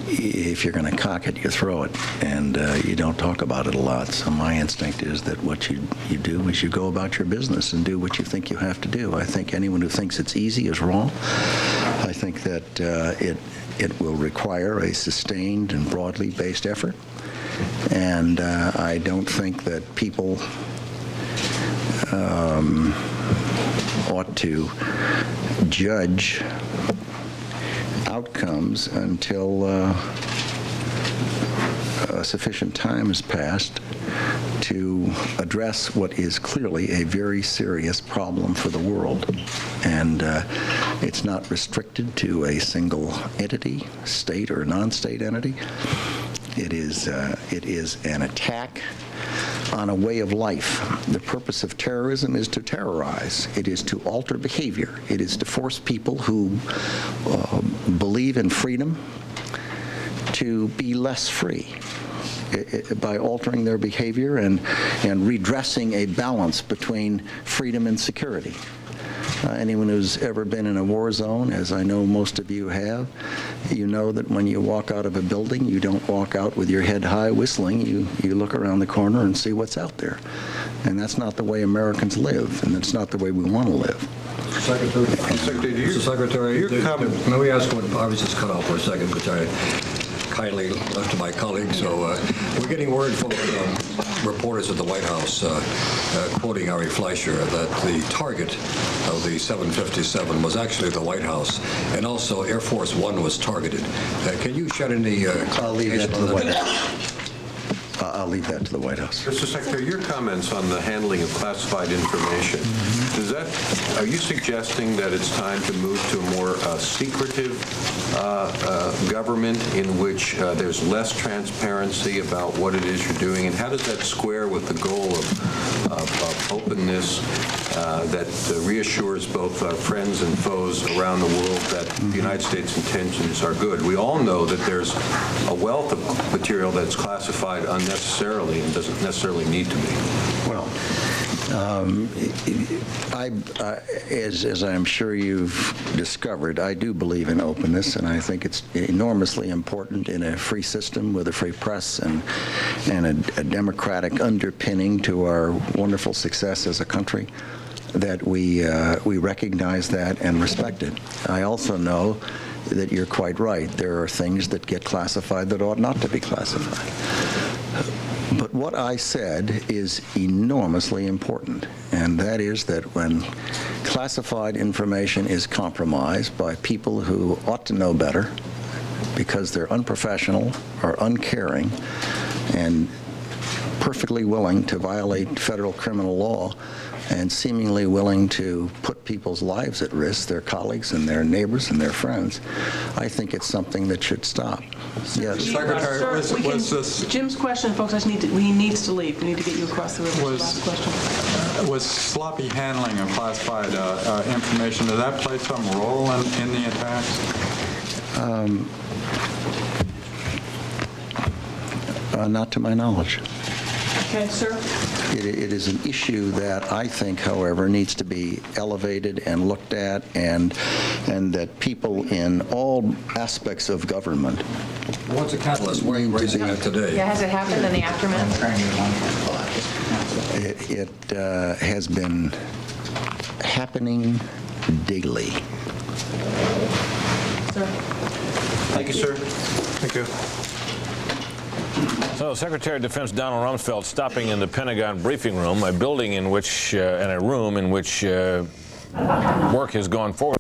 if you're going to cock it, you throw it, and you don't talk about it a lot. So my instinct is that what you do is you go about your business and do what you think you have to do. I think anyone who thinks it's easy is wrong. I think that it will require a sustained and broadly based effort, and I don't think that people ought to judge outcomes until sufficient time has passed to address what is clearly a very serious problem for the world. And it's not restricted to a single entity, state or non-state entity. It is an attack on a way of life. The purpose of terrorism is to terrorize. It is to alter behavior. It is to force people who believe in freedom to be less free by altering their behavior and redressing a balance between freedom and security. Anyone who's ever been in a war zone, as I know most of you have, you know that when you walk out of a building, you don't walk out with your head high whistling. You look around the corner and see what's out there. And that's not the way Americans live, and that's not the way we want to live. Mr. Secretary, may we ask what I was just cut off for a second, which I kindly left to my colleagues. So we're getting word from reporters at the White House, quoting Ari Fleischer, that the target of the 757 was actually the White House, and also Air Force One was targeted. Can you shed any I'll leave that to the White House. I'll leave that to the White House. Mr. Secretary, your comments on the handling of classified information, are you suggesting that it's time to move to a more secretive government in which there's less transparency about what it is you're doing? And how does that square with the goal of openness that reassures both friends and foes around the world that the United States' intentions are good? We all know that there's a wealth of material that's classified unnecessarily and doesn't necessarily need to be. Well, as I'm sure you've discovered, I do believe in openness, and I think it's enormously important in a free system with a free press and a democratic underpinning to our wonderful success as a country that we recognize that and respect it. I also know that you're quite right. There are things that get classified that ought not to be classified. But what I said is enormously important, and that is that when classified information is compromised by people who ought to know better because they're unprofessional or uncaring and perfectly willing to violate federal criminal law and seemingly willing to put people's lives at risk, their colleagues and their neighbors and their friends, I think it's something that should stop. Yes. Secretary, Jim's question, folks, he needs to leave. We need to get you across the river. Last question. Was sloppy handling of classified information, did that play some role in the attacks? Not to my knowledge. Okay, sir. It is an issue that I think, however, needs to be elevated and looked at, and that people in all aspects of government. What's the catalyst? Why are you raising that today? Yeah, has it happened in the aftermath? It has been happening daily. Sir. Thank you, sir. Thank you. So, Secretary of Defense Donald Rumsfeld stopping in the Pentagon briefing room, a building in which, and a room in which work has gone forward.